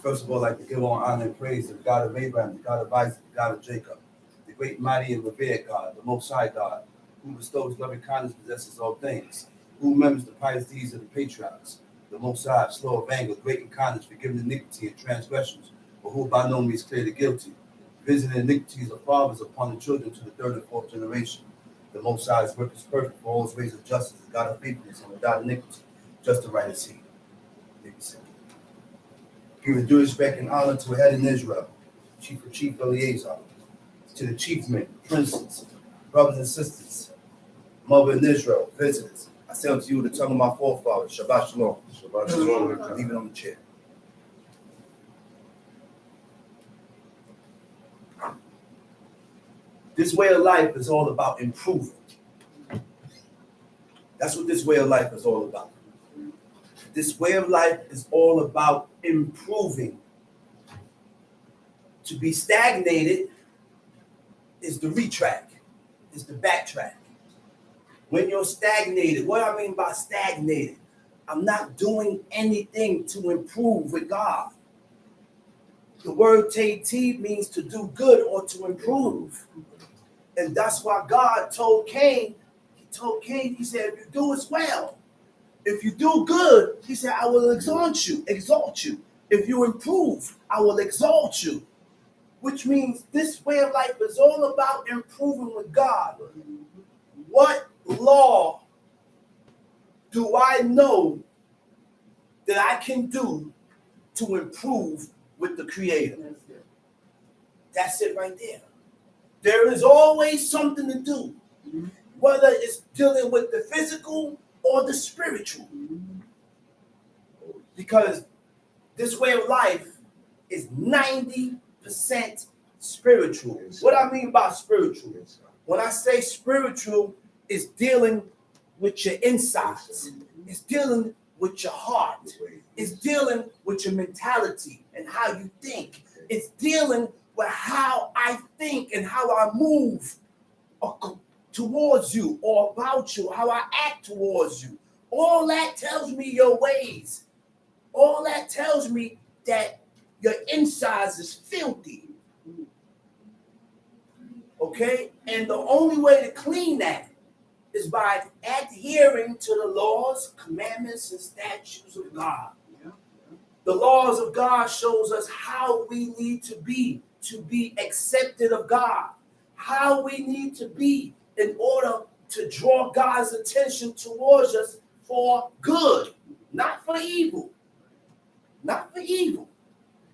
First of all, I'd like to give all honor and praise to the God of Abraham, the God of Isaac, the God of Jacob, the great, mighty, and revered God, the Most High God, who bestows loving kindness, possesses all things, who remembers the pious deeds of the patriarchs, the Most High, slow of anger, great in kindness, forgiving iniquity and transgressions, but who by no means clear the guilty, visiting iniquities of fathers upon the children to the third and fourth generation. The Most High's work is perfect for all his ways of justice, the God of faithfulness, and without iniquity, just the right is he. Giving due respect and honor to a head in Israel, chief Eleazar, to the chiefmen, princes, brothers and sisters, mother in Israel, visitors. I say unto you the tongue of my forefathers, Shabbat Shalom. Shabbat Shalom. Leave it on the chair. This way of life is all about improving. That's what this way of life is all about. This way of life is all about improving. To be stagnated is the retrack, is the backtrack. When you're stagnated, what I mean by stagnated, I'm not doing anything to improve with God. The word T means to do good or to improve. And that's why God told Cain, he said, if you do as well, if you do good, he said, I will exalt you. If you improve, I will exalt you. Which means this way of life is all about improving with God. What law do I know that I can do to improve with the Creator? That's it right there. There is always something to do, whether it's dealing with the physical or the spiritual. Because this way of life is 90% spiritual. What I mean by spiritual? When I say spiritual, it's dealing with your insides. It's dealing with your heart. It's dealing with your mentality and how you think. It's dealing with how I think and how I move towards you or about you, how I act towards you. All that tells me your ways. All that tells me that your insides is filthy. Okay? And the only way to clean that is by adhering to the laws, commandments, and statutes of God. The laws of God shows us how we need to be accepted of God, how we need to be in order to draw God's attention towards us for good, not for evil. Not for evil.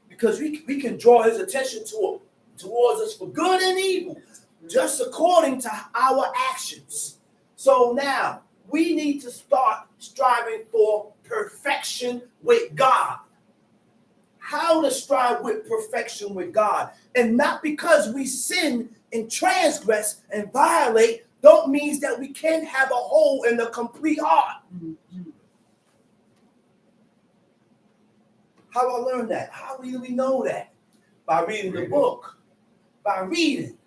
Because we can draw his attention towards us for good and evil, just according to our actions. So now, we need to start striving for perfection with God. How to strive with perfection with God. And not because we sin and transgress and violate, don't mean that we can't have a whole and a complete heart. How I learned that? How do we know that? By reading the book. By reading.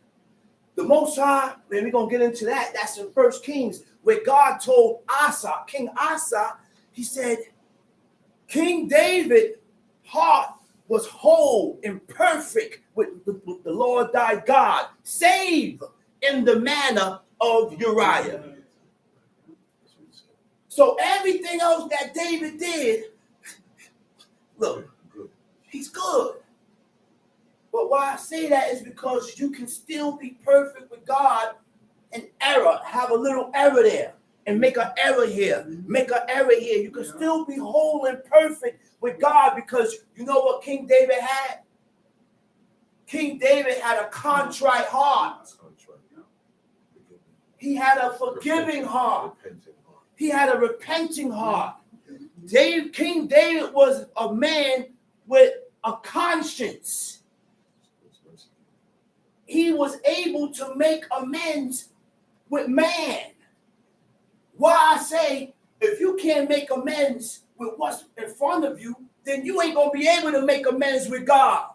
The Most High, and we're going to get into that. That's in 1 Kings, where God told Asa, King Asa, he said, King David's heart was whole and perfect with the Lord thy God, save in the manner of Uriah. So everything else that David did, look, he's good. But why I say that is because you can still be perfect with God and error, have a little error there, and make an error here, make an error here. You can still be whole and perfect with God because you know what King David had? King David had a contrite heart. He had a forgiving heart. He had a repenting heart. King David was a man with a conscience. He was able to make amends with man. Why I say, if you can't make amends with what's in front of you, then you ain't going to be able to make amends with God.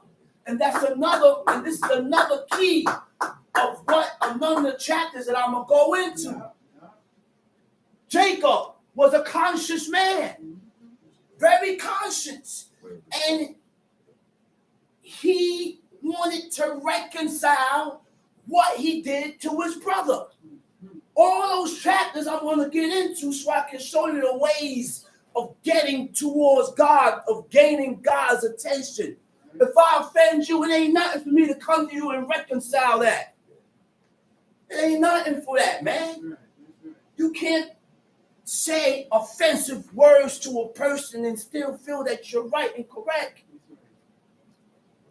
And this is another key of another of the chapters that I'm going to go into. Jacob was a conscious man, very conscious. And he wanted to reconcile what he did to his brother. All those chapters I'm going to get into so I can show you the ways of getting towards God, of gaining God's attention. If I offend you, it ain't nothing for me to come to you and reconcile that. It ain't nothing for that, man. You can't say offensive words to a person and still feel that you're right and correct.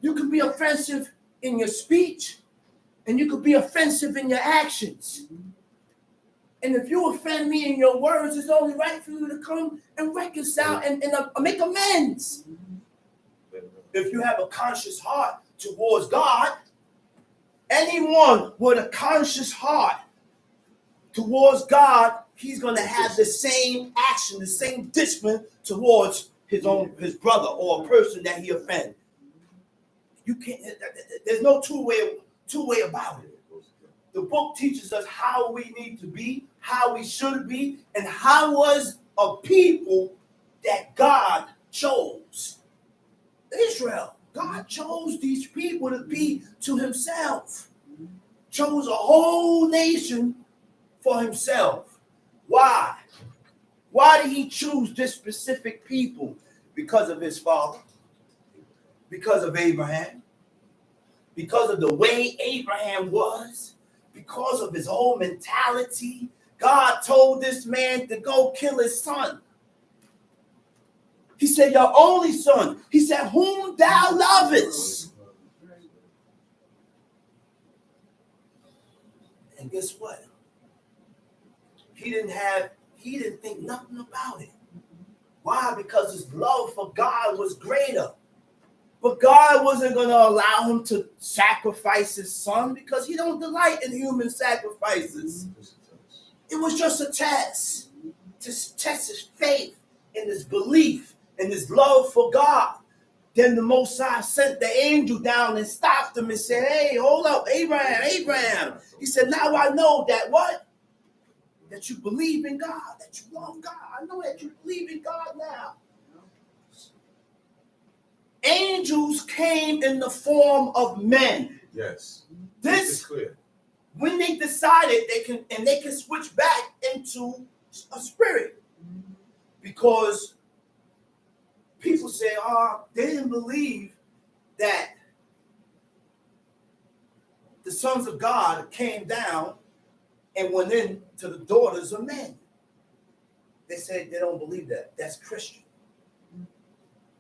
You can be offensive in your speech, and you could be offensive in your actions. And if you offend me in your words, it's only right for you to come and reconcile and make amends. If you have a conscious heart towards God, anyone with a conscious heart towards God, he's going to have the same action, the same discipline towards his brother or a person that he offends. You can't. There's no two way about it. The book teaches us how we need to be, how we should be, and how was a people that God chose. Israel. God chose these people to be to himself. Chose a whole nation for himself. Why? Why did he choose this specific people? Because of his father. Because of Abraham. Because of the way Abraham was. Because of his whole mentality. God told this man to go kill his son. He said, your only son. He said, whom thou lovest. And guess what? He didn't think nothing about it. Why? Because his love for God was greater. But God wasn't going to allow him to sacrifice his son because he don't delight in human sacrifices. It was just a test to test his faith and his belief and his love for God. Then the Most High sent the angel down and stopped him and said, hey, hold up, Abraham. He said, now I know that what? That you believe in God, that you love God. I know that you believe in God now. Angels came in the form of men. Yes. This is clear. When they decided they can switch back into a spirit. Because people say, they didn't believe that the sons of God came down and went into the daughters of men. They said they don't believe that. That's Christian.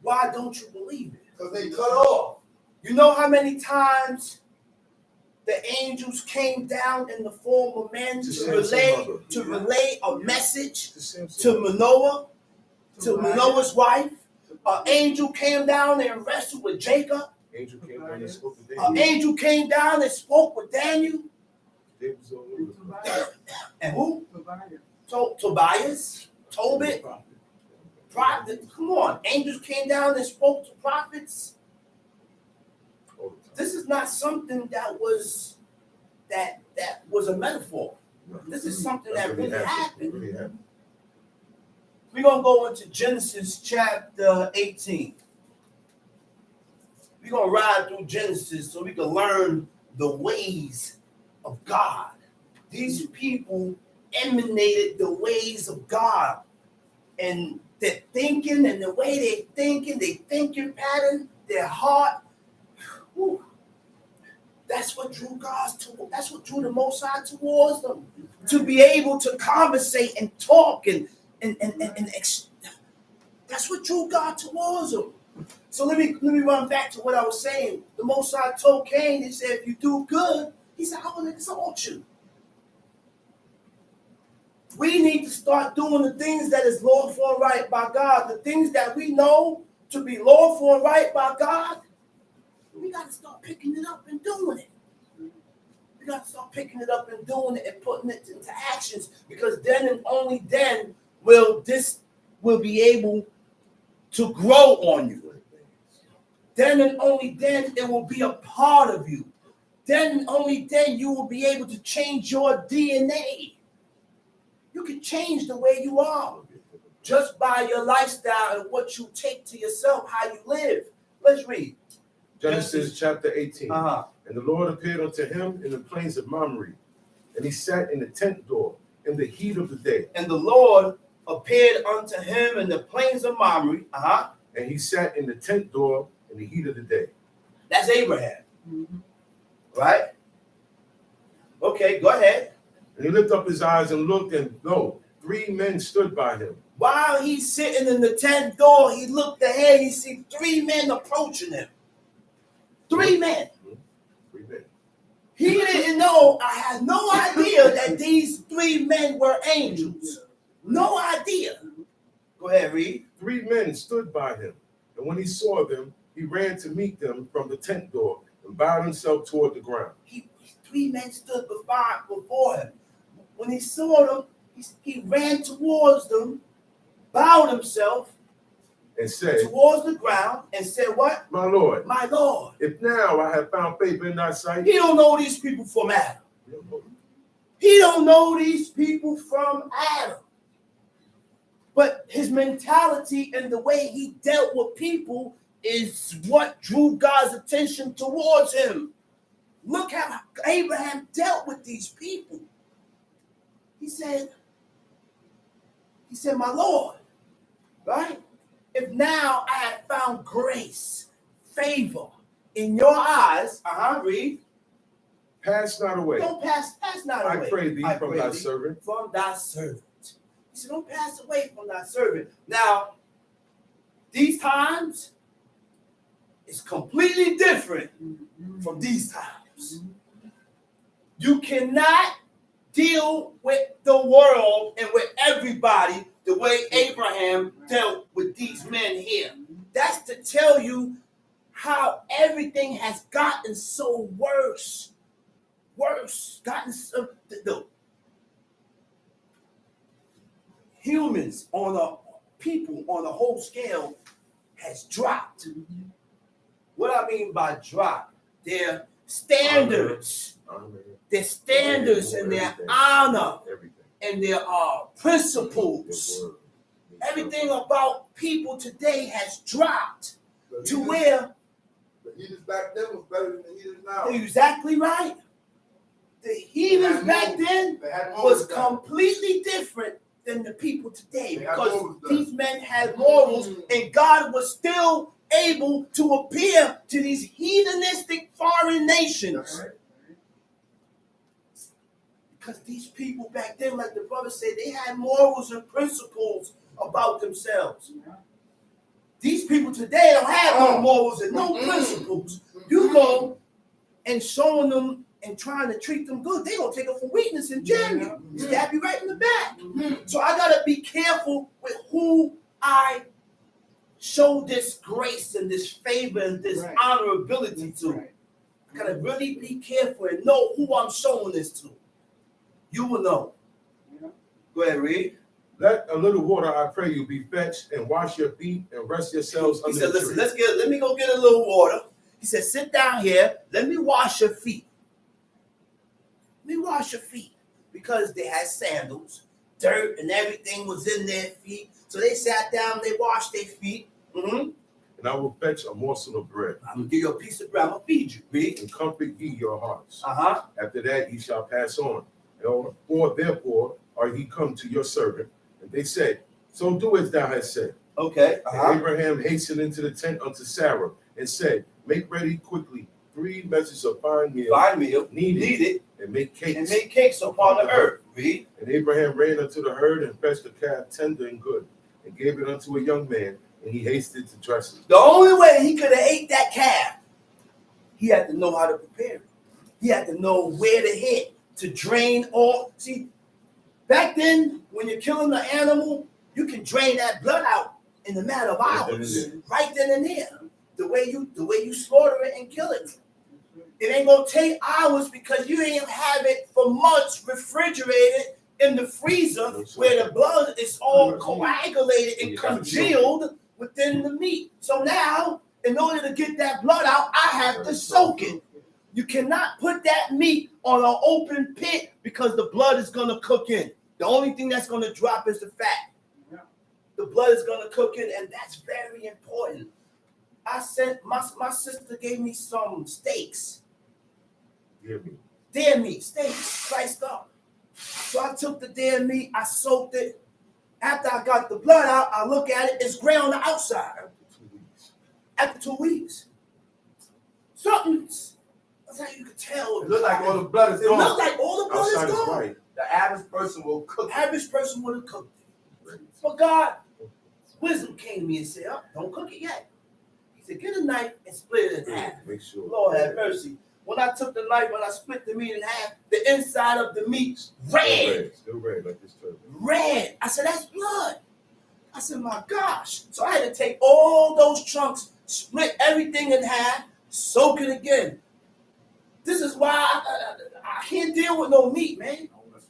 Why don't you believe it? Because they cut off. You know how many times the angels came down in the form of men to relay a message to Manoah, to Manoah's wife? An angel came down and wrestled with Jacob. Angel came down and spoke with Daniel. An angel came down and spoke with Daniel. And who? Tobias. Tobit. Prophet. Come on. Angels came down and spoke to prophets. This is not something that was a metaphor. This is something that really happened. We're going to go into Genesis chapter 18. We're going to ride through Genesis so we can learn the ways of God. These people emanated the ways of God. And their thinking and the way they're thinking, their thinking pattern, their heart. Whew, that's what drew the Most High towards them. To be able to conversate and talk and that's what drew God towards them. So let me run back to what I was saying. The Most High told Cain, he said, if you do good, he said, I will exalt you. We need to start doing the things that is lawful and right by God. The things that we know to be lawful and right by God, we got to start picking it up and doing it. We got to start picking it up and doing it and putting it into actions, because then and only then will this be able to grow on you. Then and only then it will be a part of you. Then and only then you will be able to change your DNA. You can change the way you are just by your lifestyle and what you take to yourself, how you live. Let's read. Genesis chapter 18. Uh-huh. And the Lord appeared unto him in the plains of Mamre, and he sat in the tent door in the heat of the day. And the Lord appeared unto him in the plains of Mamre. Uh-huh. And he sat in the tent door in the heat of the day. That's Abraham. Right? Okay, go ahead. And he lifted up his eyes and looked, and lo, 3 men stood by him. While he's sitting in the tent door, he looked ahead, he see 3 men approaching him. 3 men. 3 men. He didn't know, I had no idea that these 3 men were angels. No idea. Go ahead, read. 3 men stood by him, and when he saw them, he ran to meet them from the tent door and bowed himself toward the ground. 3 men stood before him. When he saw them, he ran towards them, bowed himself, and said, towards the ground, and said, what? My Lord. My Lord. If now I have found favor in thy sight. He don't know these people from Adam. He don't know these people from Adam. But his mentality and the way he dealt with people is what drew God's attention towards him. Look how Abraham dealt with these people. He said, my Lord, right? If now I have found grace, favor in your eyes, read. Pass not away. Don't pass not away. I pray thee from thy servant. From thy servant. He said, don't pass away from thy servant. Now, these times is completely different from these times. You cannot deal with the world and with everybody the way Abraham dealt with these men here. That's to tell you how everything has gotten so worse. Gotten so, the humans people on a whole scale has dropped. What I mean by drop, their standards, their standards and their honor and their principles, everything about people today has dropped to where the heathens back then was better than the heathens now. Exactly right. The heathens back then was completely different than the people today, because these men had morals, and God was still able to appear to these heathenistic foreign nations. Because these people back then, like the brother said, they had morals and principles about themselves. These people today don't have no morals and no principles. You go and showing them and trying to treat them good, they gonna take it for weakness and jam you, stab you right in the back. So I gotta be careful with who I show this grace and this favor and this honorability to. I gotta really be careful and know who I'm showing this to. You will know. Go ahead, read. Let a little water, I pray you, be fetched, and wash your feet and rest yourselves under the tree. Listen, let me go get a little water. He said, sit down here, let me wash your feet. Let me wash your feet. Because they had sandals, dirt, and everything was in their feet. So they sat down, they washed their feet. And I will fetch a morsel of bread. I'm going to give you a piece of bread. I'm going to feed you. Read. And comfort ye your hearts. After that ye shall pass on. For therefore are ye come to your servant. And they said, so do as thou hast said. Okay. And Abraham hastened into the tent unto Sarah and said, make ready quickly 3 measures of fine meal, kneaded, and make cakes upon the earth. Read. And Abraham ran unto the herd and fetched a calf tender and good, and gave it unto a young man And he hasted to dress it. The only way he could have ate that calf, he had to know how to prepare it. He had to know where to hit, to drain all. See, back then, when you're killing the animal, you can drain that blood out in a matter of hours. Right then and there. The way you slaughter it and kill it. It ain't gonna take hours because you ain't have it for months refrigerated in the freezer where the blood is all coagulated and congealed within the meat. So now, in order to get that blood out, I have to soak it. You cannot put that meat on an open pit because the blood is gonna cook in. The only thing that's gonna drop is the fat. The blood is gonna cook in, and that's very important. I sent my sister gave me some steaks. Deer meat, steaks, sliced up. So I took the deer meat, I soaked it. After I got the blood out, I look at it, it's gray on the outside. After 2 weeks. Something's, that's how you can tell. It looked like all the blood is gone. It looked like all the blood is gone. Right. The average person will cook. The average person would have cooked it. But God, wisdom came to me and said, oh, don't cook it yet. He said, get a knife and split it in half. Make sure. Lord have mercy. When I took the knife and I split the meat in half, the inside of the meat red. Still red, like this turtle. Red. I said, that's blood. I said, my gosh. So I had to take all those chunks, split everything in half, soak it again. This is why I can't deal with no meat, man.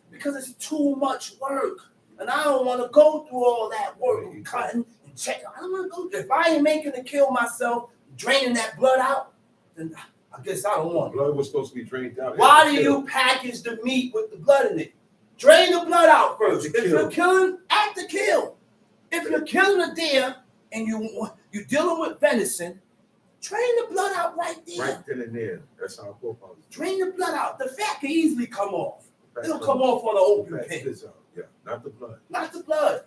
Because it's too much work. And I don't want to go through all that work of cutting and checking. I don't want to go. If I ain't making a kill myself, draining that blood out, then I guess I don't want it. Blood was supposed to be drained out. Why do you package the meat with the blood in it? Drain the blood out first. If you're killing, act the kill. If you're killing a deer and you're dealing with venison, drain the blood out right there. Right then and there. That's how I go about it. Drain the blood out. The fat can easily come off. It'll come off on the open pit. Yeah, not the blood. Not the blood.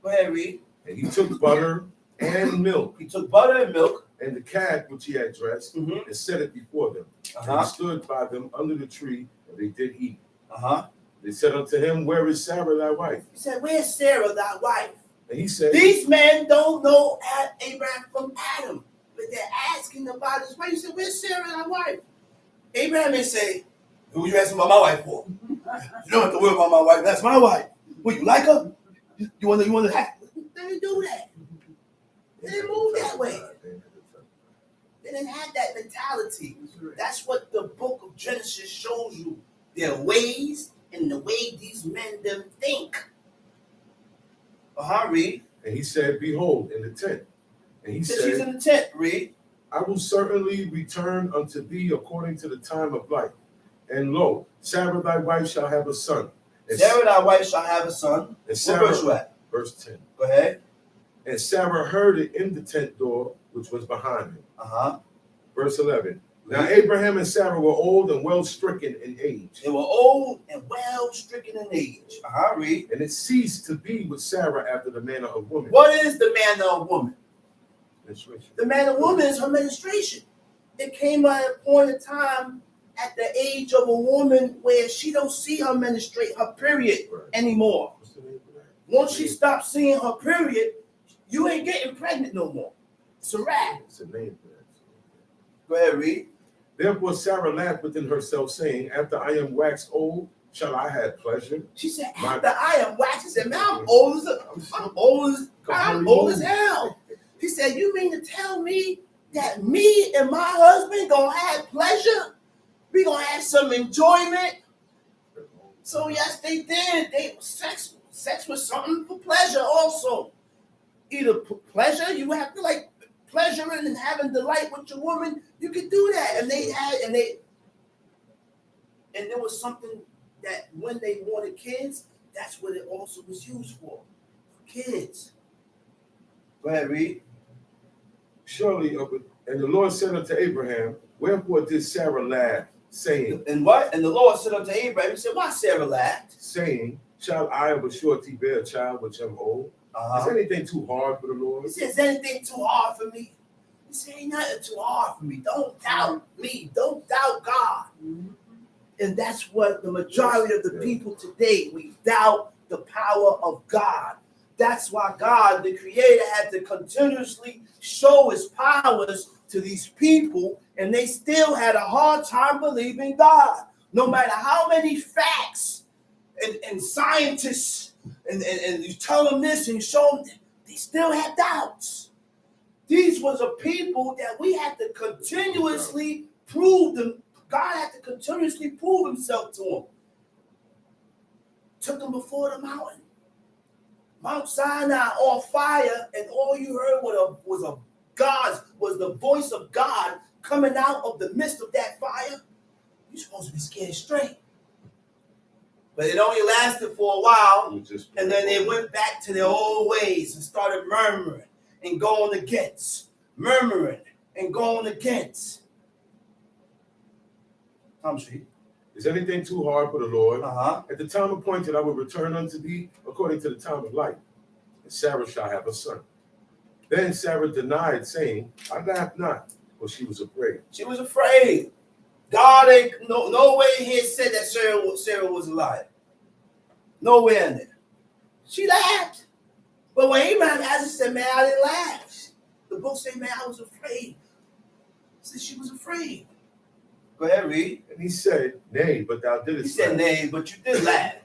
Go ahead, read. And he took butter and milk. He took butter and milk. And the calf which he had dressed and set it before them. And he stood by them under the tree, and they did eat. They said unto him, where is Sarah thy wife? He said, where's Sarah thy wife? And he said, these men don't know Abraham from Adam, but they're asking about his wife. He said, where's Sarah thy wife? Abraham may say, who you asking about my wife for? You don't have to worry about my wife. That's my wife. Well, you like her? You want to have? They didn't do that. They didn't move that way. They didn't have that mentality. That's what the book of Genesis shows you. Their ways and the way these men them think. Read. And he said, behold, in the tent. And he said, she's in the tent, read. I will certainly return unto thee according to the time of life. And lo, Sarah thy wife shall have a son. And Sarah thy wife shall have a son. And Sarah, what verse you at? Verse 10. Go ahead. And Sarah heard it in the tent door, which was behind him. Verse 11. Now Abraham and Sarah were old and well stricken in age. They were old and well stricken in age. Read. And it ceased to be with Sarah after the manner of woman. What is the manner of woman? Menstruation. The manner of woman is her menstruation. It came at a point in time at the age of a woman where she don't see her menstruate, her period anymore. What's the name for that? Once she stops seeing her period, you ain't getting pregnant no more. It's a wrap. It's a name for that. Go ahead, read. Therefore Sarah laughed within herself, saying, after I am waxed old, shall I have pleasure? She said, after I am waxed, she said, man, I'm old as hell. He said, you mean to tell me that me and my husband gonna have pleasure? We gonna have some enjoyment? So yes, they did. They sex was something for pleasure also. Either pleasure, you have to like pleasuring and having delight with your woman, you could do that. And there was something that when they wanted kids, that's what it also was used for kids. Go ahead, read. Surely, and the Lord said unto Abraham, wherefore did Sarah laugh, saying, and what? And the Lord said unto Abraham, he said, why Sarah laughed? Saying, shall I of a surety bear a child which am old? Is anything too hard for the Lord? He said, is anything too hard for me? He said, ain't nothing too hard for me. Don't doubt me. Don't doubt God. And that's what the majority of the people today, we doubt the power of God. That's why God, the Creator, had to continuously show his powers to these people, and they still had a hard time believing God. No matter how many facts and scientists and you tell them this and you show them, they still had doubts. These was a people that we had to continuously prove them. God had to continuously prove himself to them. Took them before the mountain. Mount Sinai on fire, and all you heard was the voice of God coming out of the midst of that fire. You're supposed to be scared straight. But it only lasted for a while, and then they went back to their old ways and started murmuring and going against. Murmuring and going against. Is anything too hard for the Lord? Uh-huh. At the time appointed, I will return unto thee according to the time of life, and Sarah shall have a son. Then Sarah denied, saying, I laughed not, for she was afraid. She was afraid. God ain't no way he said that Sarah was alive. Nowhere in there. She laughed. But when Abraham asked, he said, man, I didn't laugh. The book said, man, I was afraid. He said she was afraid. Go ahead, read. And he said, nay, but thou didst. He said, nay, but you did laugh.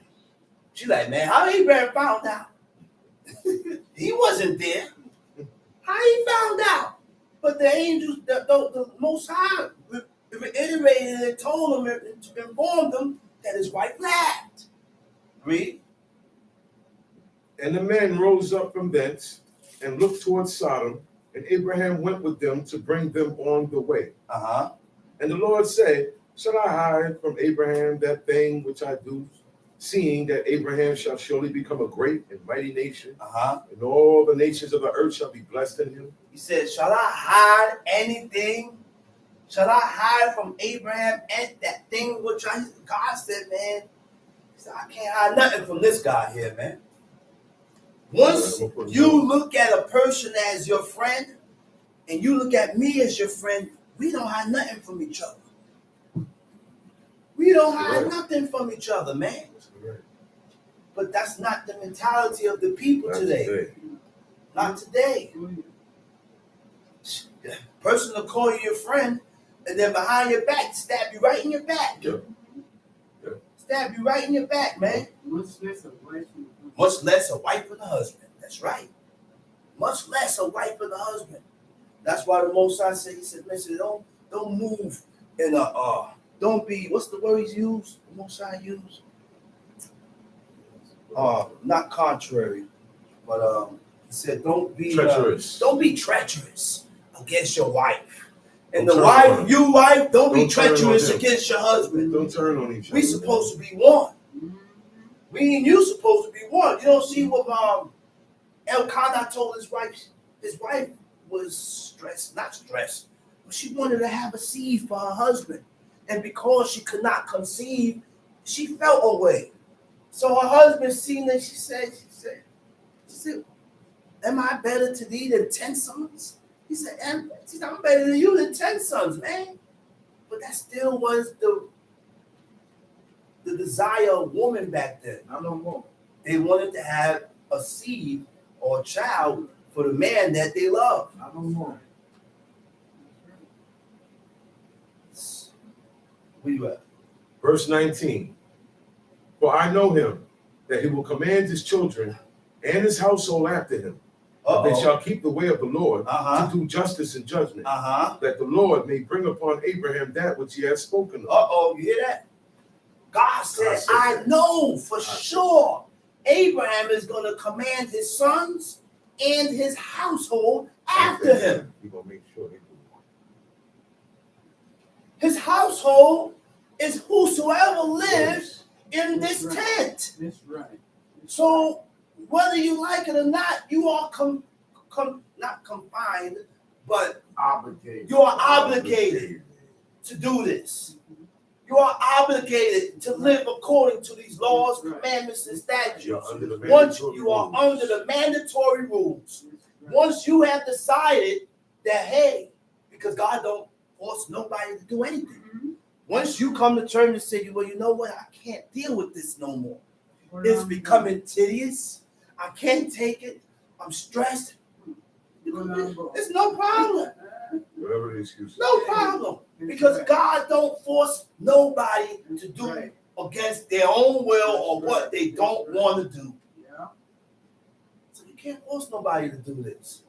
She like, man, how Abraham found out? He wasn't there. How he found out? But the angels, the Most High, reiterated and told him, informed him that his wife laughed. Read. And the men rose up from thence and looked towards Sodom, and Abraham went with them to bring them on the way. Uh-huh. And the Lord said, shall I hide from Abraham that thing which I do, seeing that Abraham shall surely become a great and mighty nation, and all the nations of the earth shall be blessed in him? He said, shall I hide anything? Shall I hide from Abraham and that thing which God said, man, he said, I can't hide nothing from this guy here, man. Once you look at a person as your friend, and you look at me as your friend, we don't hide nothing from each other. We don't hide nothing from each other, man. But that's not the mentality of the people today. Not today. Person will call you your friend, and then behind your back, stab you right in your back. Stab you right in your back, man. Much less a wife and a husband. That's right. Much less a wife and a husband. That's why the Most High said, he said, listen, don't move in don't be, what's the word he's used? The Most High used? Not contrary, but he said, don't be treacherous. Don't be treacherous against your wife. And don't don't be treacherous against your husband. Don't turn on each other. We supposed to be one. Me and you supposed to be one. You don't see what Elkanah told his wife. His wife was not stressed, but she wanted to have a seed for her husband. And because she could not conceive, she felt away. So her husband seen it, she said, am I better to thee than 10 sons? He said, I'm better than you than 10 sons, man. But that still was the desire of woman back then. I don't know. They wanted to have a seed or a child for the man that they love. I don't know. Where you at? Verse 19. For I know him, that he will command his children and his household after him. That they shall keep the way of the Lord to do justice and judgment. That the Lord may bring upon Abraham that which he has spoken of. You hear that? God said, I know for sure Abraham is going to command his sons and his household after him. He's going to make sure they do. His household is whosoever lives in this tent. That's right. So whether you like it or not, you are not confined, but obligated. You are obligated to do this. You are obligated to live according to these laws, commandments, and statutes. Once you are under the mandatory rules, once you have decided that, hey, because God don't force nobody to do anything. Once you come to terms and say, well, you know what? I can't deal with this no more. It's becoming tedious. I can't take it. I'm stressed. It's no problem. Whatever the excuse. No problem. Because God don't force nobody to do against their own will or what they don't want to do. So you can't force nobody to do this.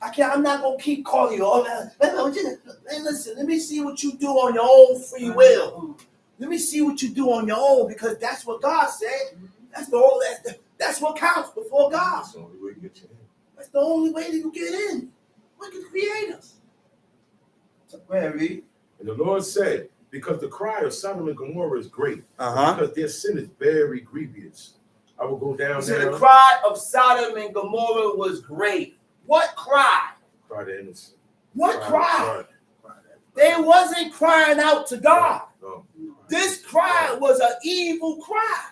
I'm not gonna keep calling you. Oh, listen, let me see what you do on your own free will. Let me see what you do on your own, because that's what God said. That's what counts before God. That's the only way to get you in. That's the only way to get in. Look at the Creator. So, go ahead, read. And the Lord said, because the cry of Sodom and Gomorrah is great, Uh-huh. because their sin is very grievous, I will go down So there. the cry of Sodom and Gomorrah was great. What cry? Cry to innocent. What cry? They wasn't crying out to God. No. This cry was an evil cry.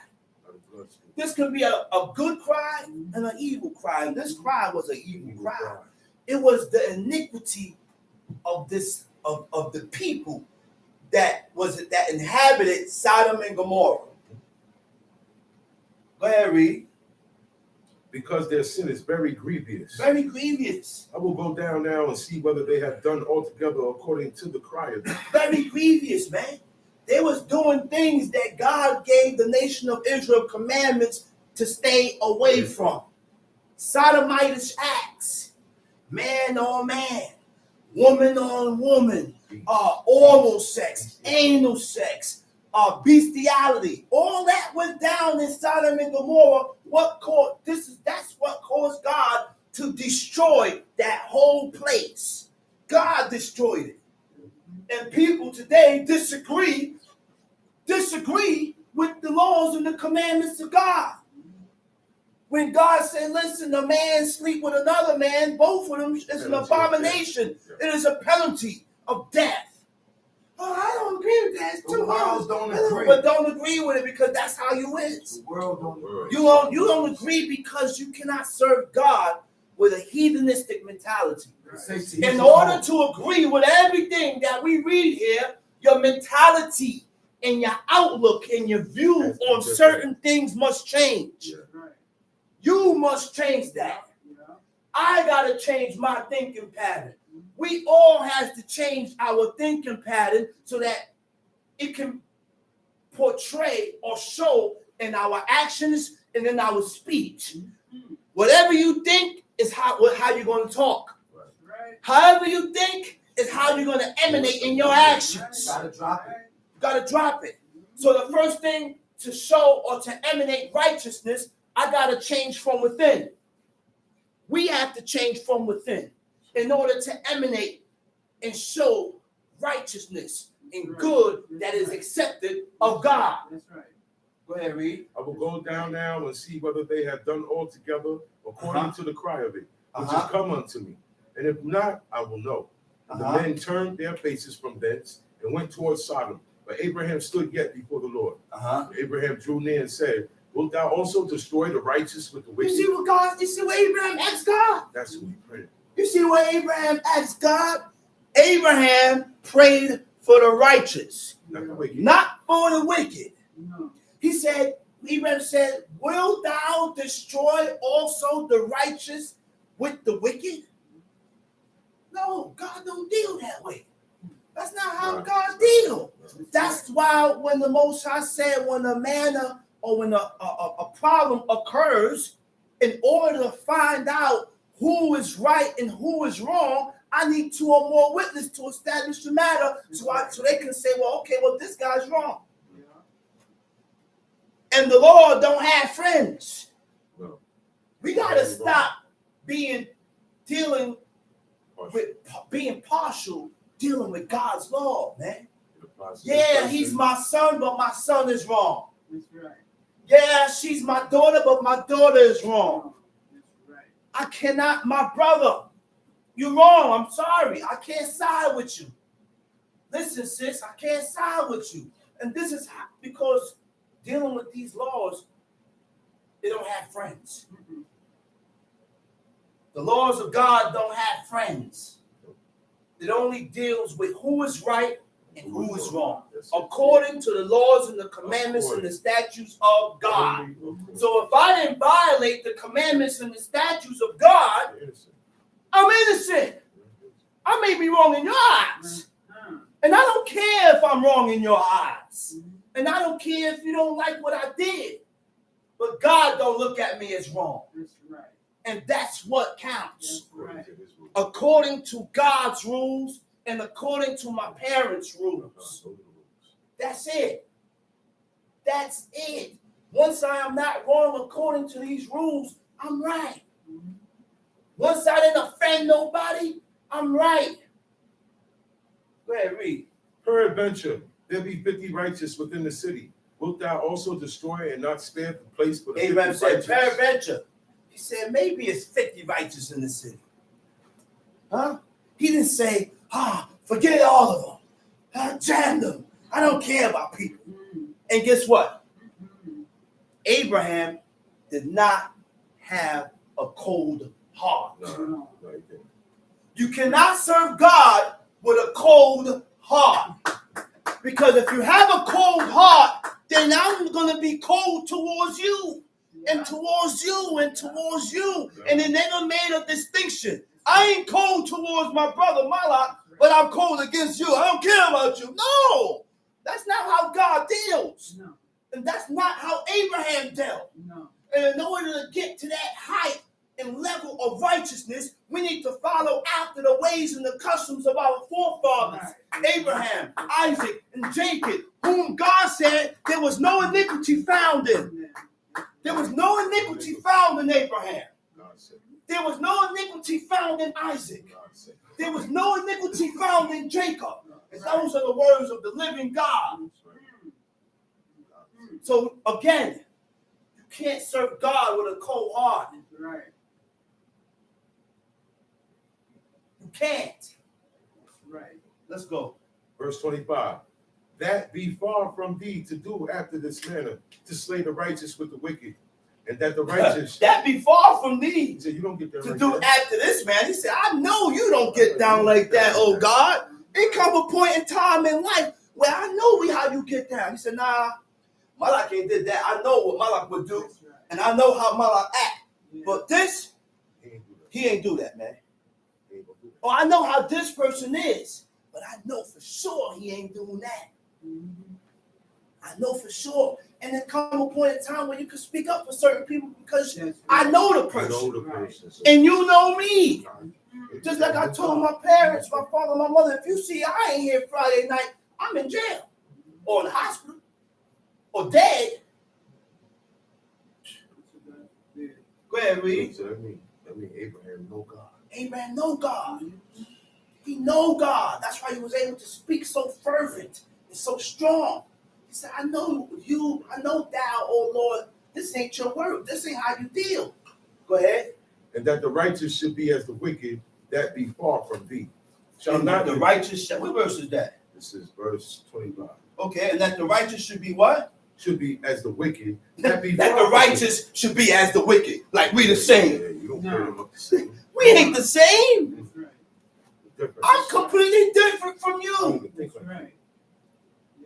This could be a good cry and an evil cry. And this cry was an evil cry. It was the iniquity of the people that inhabited Sodom and Gomorrah. Go ahead, read. Because their sin is very grievous. Very grievous. I will go down now and see whether they have done altogether according to the cry of them. Very grievous, man. They was doing things that God gave the nation of Israel commandments to stay away from. Sodomitish acts, man on man, woman on woman, oral sex, anal sex, bestiality. All that went down in Sodom and Gomorrah. That's what caused God to destroy that whole place. God destroyed it. And people today disagree with the laws and the commandments of God. When God said, listen, a man sleep with another man, both of them is an abomination. It is a penalty of death. Oh, I don't agree with that. It's too hard. But don't agree with it, because that's how you is. The world don't agree. You don't agree because you cannot serve God with a heathenistic mentality. In order to agree with everything that we read here, your mentality and your outlook and your view on certain things must change. You must change that. I got to change my thinking pattern. We all have to change our thinking pattern so that it can portray or show in our actions and in our speech. Whatever you think is how you're going to talk. However you think is how you're going to emanate in your actions. Gotta drop it. Got to drop it. So the first thing to show or to emanate righteousness, I got to change from within. We have to change from within in order to emanate and show righteousness and good that is accepted of God. That's right. Go ahead, read. I will go down now and see whether they have done altogether according to the cry of it, which has come unto me. And if not, I will know. And the men turned their faces from thence and went towards Sodom. But Abraham stood yet before the Lord. Abraham drew near and said, wilt thou also destroy the righteous with the wicked? You see what Abraham asked God? That's what he prayed. You see what Abraham asked God? Abraham prayed for the righteous, not for the wicked. No. Abraham said, will thou destroy also the righteous with the wicked? No, God don't deal that way. That's not how God deals. That's why when the Most High said, when a manner or when a problem occurs, in order to find out who is right and who is wrong, I need two or more witnesses to establish the matter so they can say, well, okay, well, this guy's wrong. And the Lord don't have friends. No. We got to stop dealing partial, dealing with God's law, man. Yeah, he's my son, but my son is wrong. That's right. Yeah, she's my daughter, but my daughter is wrong. That's right. I cannot, my brother, you're wrong. I'm sorry. I can't side with you. Listen, sis, I can't side with you. And this is because dealing with these laws, they don't have friends. The laws of God don't have friends. It only deals with who is right and who is wrong, according to the laws and the commandments and the statutes of God. So if I didn't violate the commandments and the statutes of God, I'm innocent. I may be wrong in your eyes. And I don't care if I'm wrong in your eyes. And I don't care if you don't like what I did. But God don't look at me as wrong. That's right. And that's what counts. That's right. According to God's rules and according to my parents' rules. That's it. That's it. Once I am not wrong according to these rules, I'm right. Once I didn't offend nobody, I'm right. Go ahead, read. Peradventure, there be 50 righteous within the city. Wilt thou also destroy and not spare the place for the 50 Abraham said, righteous? peradventure. He said, maybe it's 50 righteous in the city. Huh? He didn't say, forget all of them. Jam them. I don't care about people. And guess what? Abraham did not have a cold heart. No. You cannot serve God with a cold heart. Because if you have a cold heart, then I'm going to be cold towards you. And towards you, and towards you. And they never made a distinction. I ain't cold towards my brother Malak, but I'm cold against you. I don't care about you. No, that's not how God deals. No. And that's not how Abraham dealt. No. And in order to get to that height and level of righteousness, we need to follow after the ways and the customs of our forefathers, Abraham, Isaac, and Jacob, whom God said there was no iniquity found in. There was no iniquity found in Abraham. There was no iniquity found in Isaac. There was no iniquity found in Jacob. And those are the words of the living God. So again, you can't serve God with a cold heart. Right. You can't. Right. Let's go. Verse 25. That be far from thee to do after this manner, to slay the righteous with the wicked, and that the righteous. That be far from thee. He said, you don't get that To right do there. after this, man. He said, I know you don't get down like that, oh God. It come a point in time in life where I know how you get down. He said, nah, Malak ain't did that. I know what Malak would do, and I know how Malak act. But this, he ain't do that, man. Or I know how this person is, but I know for sure he ain't doing that. I know for sure. And there come a point in time where you can speak up for certain people because I know the person. And you know me. Just like I told my parents, my father, my mother, if you see I ain't here Friday night, I'm in jail or in the hospital or dead. Go ahead, read. So that mean Abraham know God. Abraham know God. He know God. That's why he was able to speak so fervent and so strong. He said, I know you, I know thou, oh Lord, this ain't your word. This ain't how you deal. Go ahead. And that the righteous should be as the wicked, that be far from thee. Shall And not the be. righteous, what verse is that? This is verse 25. Okay, and that the righteous should be what? Should be as the wicked, that be That far the from righteous should be as the wicked. Like we the thee. same. Yeah, you don't pair them up the same. We ain't the same. That's right. The difference I'm is- completely different from I don't you. even think That's like that. right.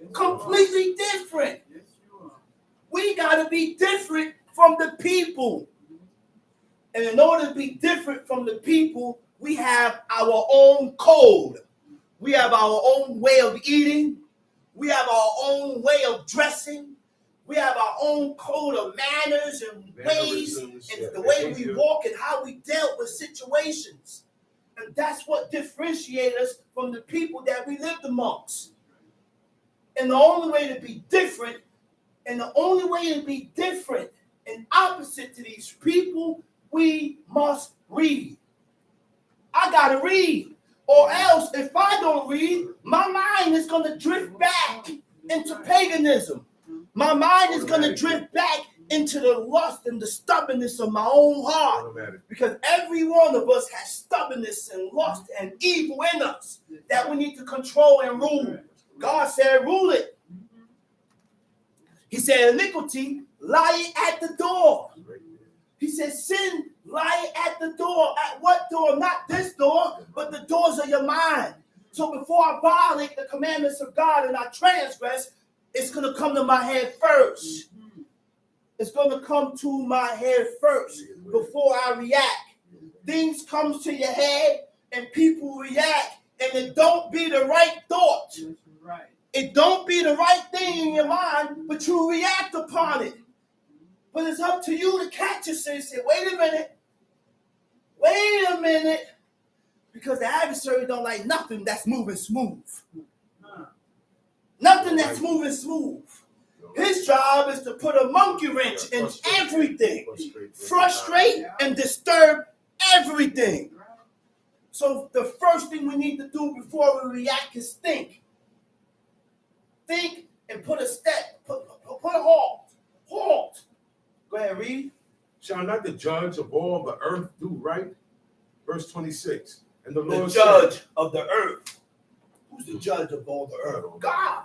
Yes, Completely different. Yes, you are. We got to be different from the people. And in order to be different from the people, we have our own code. We have our own way of eating. We have our own way of dressing. We have our own code of manners and ways Mannerisms, and yeah, the way we behavior. walk and how we dealt with situations. And that's what differentiates us from the people that we lived amongst. And the only way to be different, and opposite to these people, we must read. I gotta read. Or else, if I don't read, my mind is gonna drift back into paganism. My mind is gonna drift back into the lust and the stubbornness of my own heart. Automatic. Because every one of us has stubbornness and lust and evil in us that we need to control and rule. God said, rule it. He said, iniquity lie at the door. He said, sin lie at the door. At what door? Not this door, but the doors of your mind. So before I violate the commandments of God and I transgress, it's going to come to my head first. It's going to come to my head first before I react. Things comes to your head and people react, and it don't be the right thought. Right. It don't be the right thing in your mind, but you react upon it. But it's up to you to catch yourself and say, wait a minute. Because the adversary don't like nothing that's moving smooth. Nothing that's moving smooth. His job is to put a monkey wrench in everything. Frustrate and disturb everything. So the first thing we need to do before we react is think. Think and put a step, put a halt. Halt. Go ahead, read. Shall not the judge of all the earth do right? Verse 26. And the Lord judge said, of the earth. Who's the judge of all the earth? God.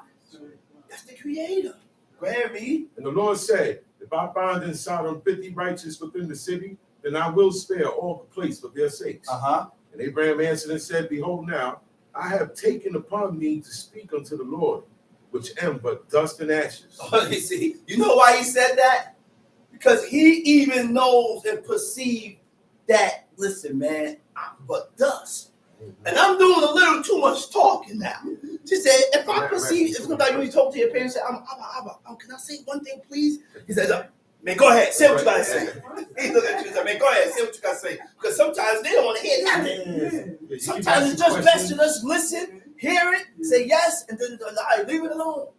That's the creator. Go ahead, read. And the Lord said, if I find in Sodom 50 righteous within the city, then I will spare all the place for their sakes. And Abraham answered and said, behold now, I have taken upon me to speak unto the Lord, which am but dust and ashes. You see, you know why he said that? Because he even knows and perceives that, listen, man, I'm but dust. And I'm doing a little too much talking now. She said, if I perceive, it's like when you talk to your parents, say, can I say one thing, please? He said, man, go ahead, say what you got to say. He looked at you and said, man, go ahead, say what you got to say. Because sometimes they don't want to hear nothing. Sometimes it's just best to just listen, hear it, say yes, and then leave it alone.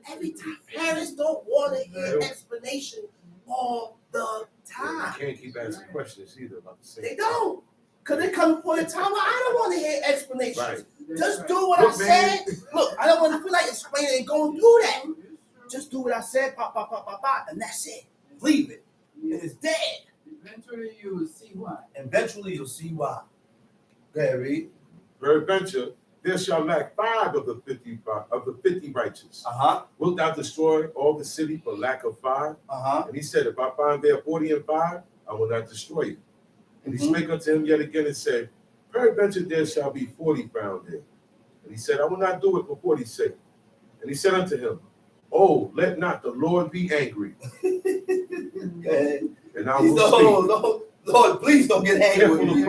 Every time, parents don't want to hear explanation all the time. You can't keep asking questions either about the same. They don't. Because there comes a point in time where I don't want to hear explanations. Right. Just do what I said. Look, I don't want to feel like explaining and go and do that. Just do what I said, pop, and that's it. Leave it. It is dead. Eventually you will see why. Eventually you'll see why. Go ahead, read. Peradventure, there shall lack 5 of the 50 righteous. Wilt thou destroy all the city for lack of 5? And he said, if I find there 40 and 5, I will not destroy it. And he spake unto him yet again and said, peradventure there shall be 40 found there. And he said, I will not do it for 40's sake. And he said unto him, oh, let not the Lord be angry. And I will speak. Lord, please don't get angry with me.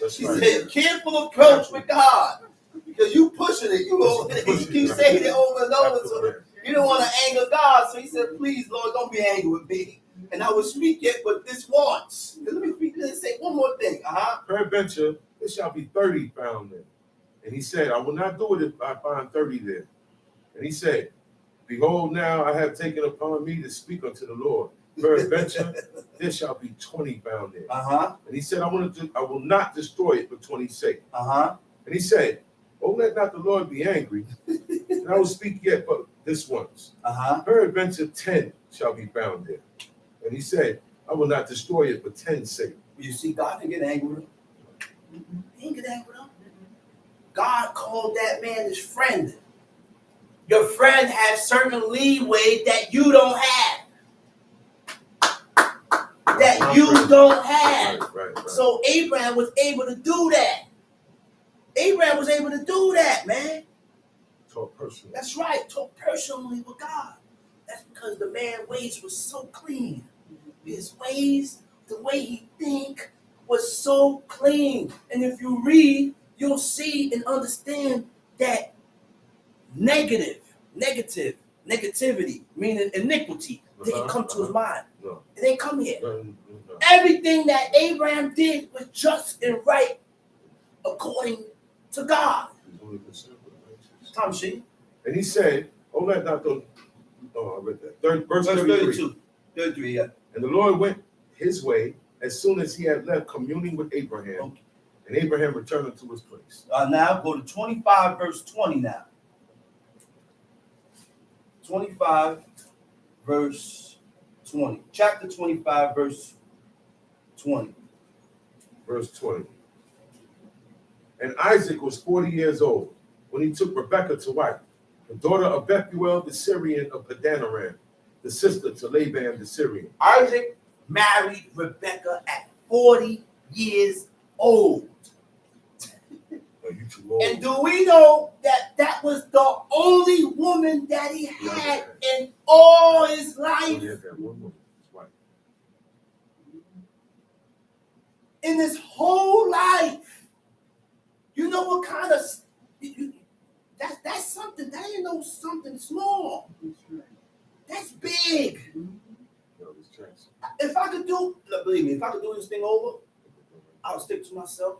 He said, careful approach with God. Because you pushing it. You keep saying it over and over. So you don't want to anger God. So he said, please, Lord, don't be angry with me. And I will speak it, but this once. Let me speak this and say one more thing. Peradventure, there shall be 30 found there. And he said, I will not do it if I find 30 there. And he said, behold, now I have taken upon me to speak unto the Lord. Peradventure, there shall be 20 found there. And he said, I will not destroy it for 20's sake. And he said, oh, let not the Lord be angry. And I will speak yet but this once. Peradventure 10 shall be found there. And he said, I will not destroy it for 10's sake. You see, God didn't get angry with him. He didn't get angry with him. God called that man his friend. Your friend has certain leeway that you don't have. That you don't have. Right. So Abraham was able to do that. Abraham was able to do that, man. Talk personally. That's right. Talk personally with God. That's because the man's ways was so clean. His ways, the way he think was so clean. And if you read, you'll see and understand that negativity, meaning iniquity, didn't come to his mind. No. It ain't come here. No. Everything that Abraham did was just and right according to God. Tom Shee. And he said, oh, let not the, I read that. Verse 32. 33, yeah. And the Lord went his way as soon as he had left communing with Abraham. Okay. And Abraham returned unto his place. Now go to 25, verse 20 now. 25, verse 20. Chapter 25, verse 20. Verse 20. And Isaac was 40 years old when he took Rebekah to wife, the daughter of Bethuel the Syrian of Padanaram, the sister to Laban the Syrian. Isaac married Rebekah at 40 years old. You Too old. And do we know that that was the only woman that he had in all his life? Only had that one woman. His wife. In his whole life. You know what kind of that's something, that ain't no something small. That's big. If I could do, believe me, if I could do this thing over, I would stick to myself.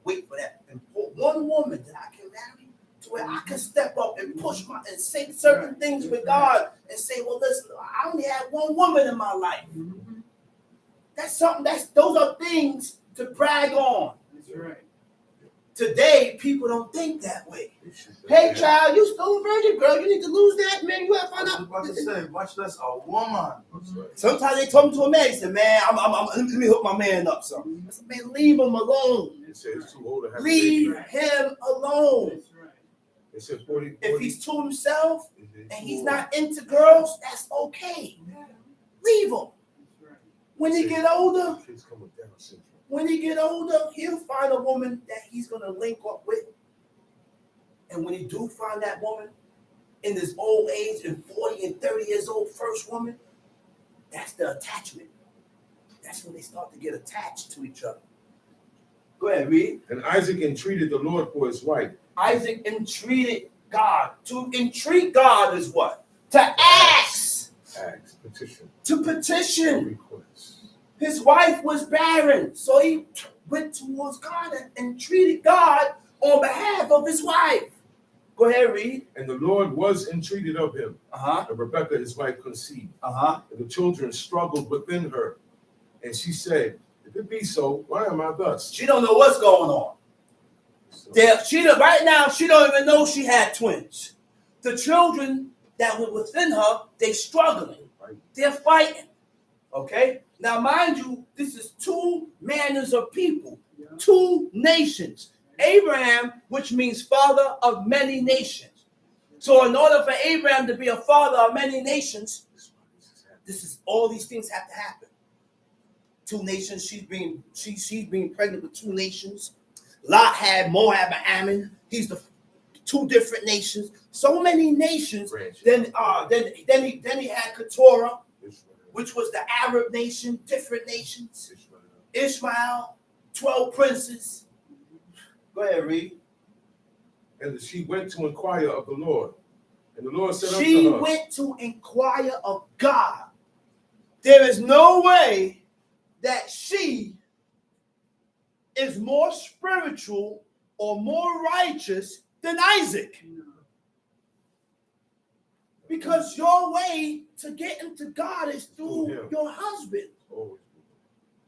Wait for that. And put one woman that I can marry to where I can step up and push and say certain things with God and say, well, listen, I only had one woman in my life. That's something, those are things to brag on. That's right. Today, people don't think that way. Hey, child, you still a virgin, girl. You need to lose that, man. You have to find out. I was about to say, much less a woman. Sometimes they come to a man and say, man, let me hook my man up, son. I said, man, leave him alone. Leave him alone. That's right. It said 40. If he's to himself and he's not into girls, that's okay. Leave him. When he get older, he'll find a woman that he's going to link up with. And when he do find that woman in his old age, in 40 and 30 years old, first woman, that's the attachment. That's when they start to get attached to each other. Go ahead, read. And Isaac entreated the Lord for his wife. Isaac entreated God. To entreat God is what? To ask. Ask, petition. To petition. Request. His wife was barren, so he went towards God and entreated God on behalf of his wife. Go ahead, read. And the Lord was entreated of him. Uh-huh. And Rebekah, his wife, conceived. Uh-huh. And the children struggled within her. And she said, if it be so, why am I thus? She don't know what's going on. Right now, she don't even know she had twins. The children that were within her, they struggling. They're fighting. Okay? Now, mind you, this is two manners of people, two nations. Abraham, which means father of many nations. So in order for Abraham to be a father of many nations, all these things have to happen. Two nations, she's being pregnant with two nations. Lot had Moab and Ammon. He's the two different nations. So many nations. Then he had Keturah, which was the Arab nation, different nations. Ishmael, 12 princes. Go ahead, read. And she went to inquire of the Lord. And the Lord said unto her. She went to inquire of God. There is no way that she is more spiritual or more righteous than Isaac. Because your way to get into God is through your husband.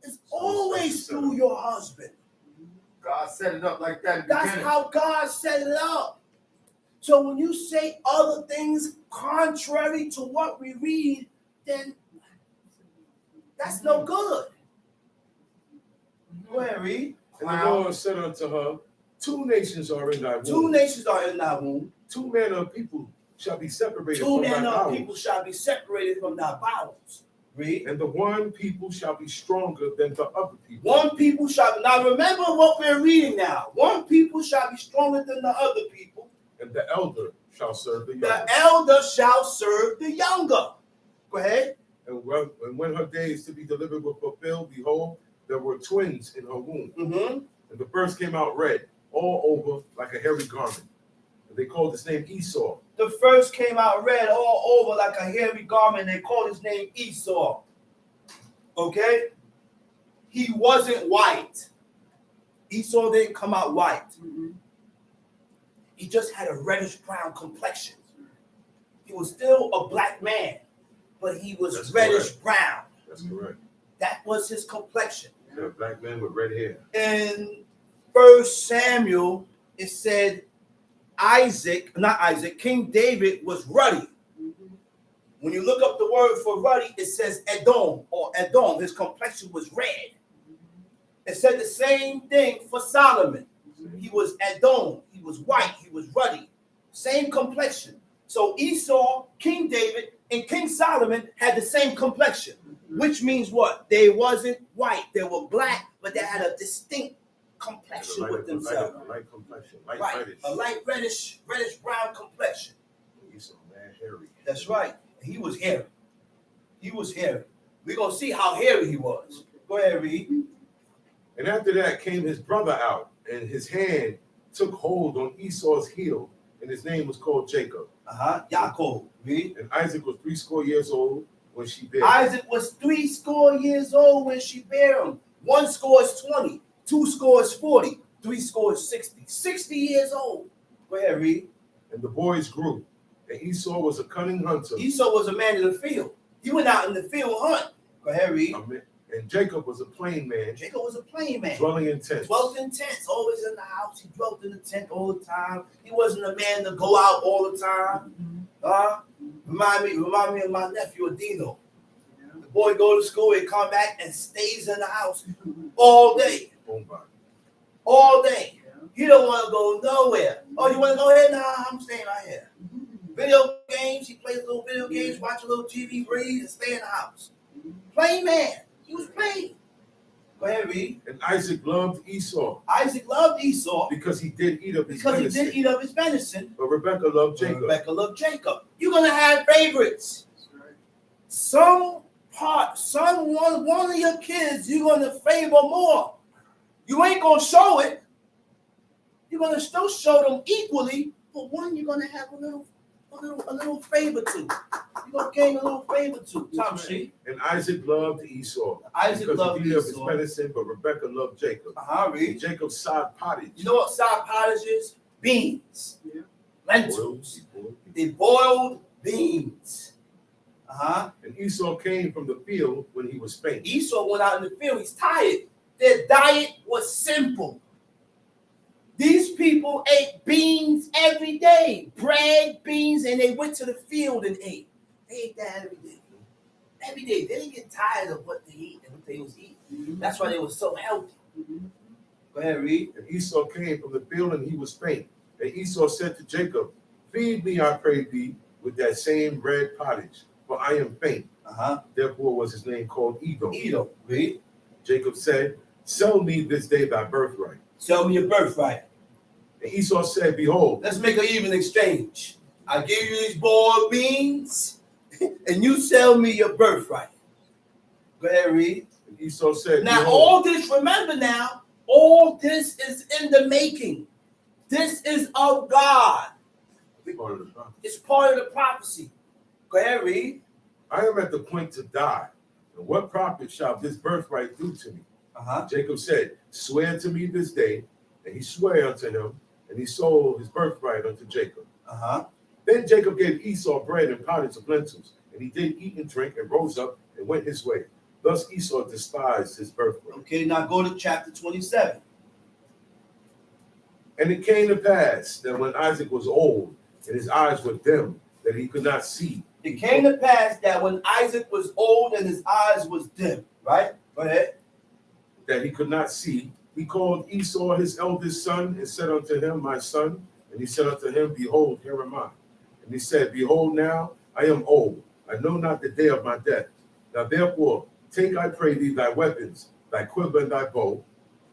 It's always through your husband. God set it up like that. That's how God set it up. So when you say other things contrary to what we read, then that's no good. Go ahead, read. And the Lord said unto her, two nations are in thy womb. Two nations are in thy womb. Two manner of people shall be separated from thy bowels. Two manner of people shall be separated from thy bowels. Read. And the one people shall be stronger than the other people. One people shall, now remember what we're reading now. One people shall be stronger than the other people. And the elder shall serve the younger. The elder shall serve the younger. Go ahead. And when her days to be delivered were fulfilled, behold, there were twins in her womb. Mm-hmm. And the first came out red, all over like a hairy garment. And they called his name Esau. The first came out red all over like a hairy garment. They called his name Esau. Okay? He wasn't white. Esau didn't come out white. Mm-hmm. He just had a reddish brown complexion. He was still a black man, but he was reddish brown. That's correct. That was his complexion. A black man with red hair. In 1 Samuel, it said King David was ruddy. Mm-hmm. When you look up the word for ruddy, it says Edom or Edom. His complexion was red. Mm-hmm. It said the same thing for Solomon. Mm-hmm. He was Edom. He was white. He was ruddy. Same complexion. So Esau, King David, and King Solomon had the same complexion, which means what? They wasn't white. They were black, but they had a distinct complexion with themselves. A light complexion, light Right, reddish. a light reddish brown complexion. Esau, man, hairy. That's right. He was hairy. He was hairy. We're going to see how hairy he was. Go ahead, read. And after that came his brother out, and his hand took hold on Esau's heel, and his name was called Jacob. Yaakov. Read. And Isaac was 80 years old when she bare him. Isaac was 80 years old when she bare him. 1 score is 20. 2 scores 40. 3 scores 60. 60 years old. Go ahead, read. And the boys grew. And Esau was a cunning hunter. Esau was a man in the field. He went out in the field hunt. Go ahead, read. And Jacob was a plain man. Jacob was a plain man. Dwelling in tents. Dwelt in tents, always in the house. He dwelt in the tent all the time. He wasn't a man to go out all the time. Remind me of my nephew Adino. The boy go to school and come back and stays in the house all day. All day. He don't want to go nowhere. Oh, you want to go ahead? Nah, I'm staying right here. Video games. He plays little video games, watch a little TV, read, and stay in the house. Plain man. He was plain. Go ahead, read. And Isaac loved Esau. Isaac loved Esau because he did eat of his venison. venison. He did eat of his venison. But Rebekah loved Jacob. Rebekah loved Jacob. You're gonna have favorites. One of your kids you're gonna favor more. You ain't gonna show it. You're gonna still show them equally, but one you're gonna have a little favor to. You're gonna gain a little favor to. Tom Sheep. And Isaac loved Esau. Isaac loved he ate of his Esau. venison, but Rebekah loved Jacob. Read. And Jacob sod pottage. You know what sod pottage is? Beans. Yeah. Lentils. They boiled beans. And Esau came from the field when he was faint. Esau went out in the field. He's tired. Their diet was simple. These people ate beans every day. Bread, beans, and they went to the field and ate. They ate that every day. Every day. They didn't get tired of what they eat and what they was eating. That's why they were so healthy. Go ahead, read. And Esau came from the field and he was faint. And Esau said to Jacob, feed me, I pray thee, with that same red pottage, for I am faint. Therefore was his name called Edom. Edom, read. Jacob said, sell me this day thy birthright. Sell me your birthright. And Esau said, behold. Let's make an even exchange. I give you these boiled beans, and you sell me your birthright. Go ahead, read. And Esau said, now behold. All this, remember now, all this is in the making. This is of God. It's part of the prophecy. Go ahead, read. I am at the point to die. And what profit shall this birthright do to me? Jacob said, swear to me this day. And he swore unto him, and he sold his birthright unto Jacob. Then Jacob gave Esau bread and pottage of lentils, and he did eat and drink, and rose up and went his way. Thus Esau despised his birthright. Okay, now go to chapter 27. And it came to pass that when Isaac was old, and his eyes were dim, that he could not see. It came to pass that when Isaac was old and his eyes was dim, right? Go ahead. That he could not see, he called Esau his eldest son, and said unto him, my son. And he said unto him, behold, here am I. And he said, behold, now I am old. I know not the day of my death. Now therefore, take, I pray thee, thy weapons, thy quiver and thy bow,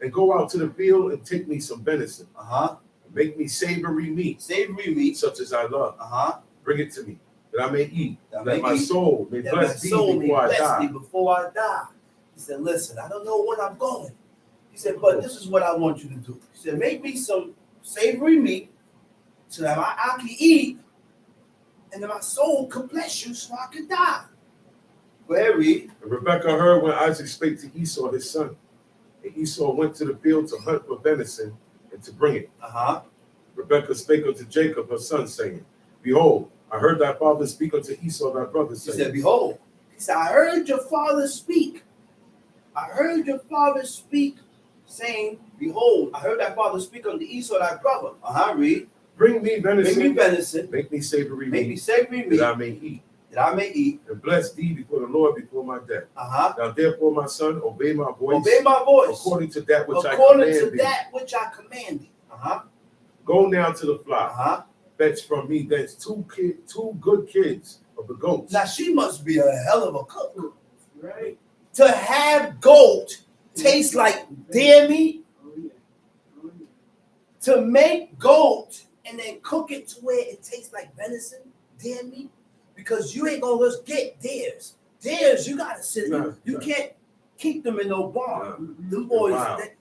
and go out to the field and take me some venison. Make me savory meat. Savory meat. Such as I love. Bring it to me, that I may eat. That my soul may bless thee before I die. He said, listen, I don't know when I'm going. He said, but this is what I want you to do. He said, make me some savory meat so that I can eat and that my soul can bless you so I can die. Go ahead, read. And Rebekah heard when Isaac spake to Esau his son. And Esau went to the field to hunt for venison and to bring it. Rebekah spake unto Jacob her son, saying, behold, I heard thy father speak unto Esau thy brother, saying. He said, behold. He said, I heard your father speak. I heard your father speak, saying, behold, I heard thy father speak unto Esau thy brother. Read. Bring me venison. Bring me venison. Make me savory meat. Make me savory meat. That I may eat. That I may eat. And bless thee before the Lord before my death. Now therefore, my son, obey my voice. Obey my voice. According to that which I command according to thee. that which I command thee. Go now to the flock. Fetch from me thence two good kids of the goats. Now she must be a hell of a cook. Right. To have goat taste like deer meat. to make goat and then cook it to where it tastes like venison, deer meat, because you ain't gonna just get deers. Deers, you gotta sit. You can't keep them in no barn. Them boys,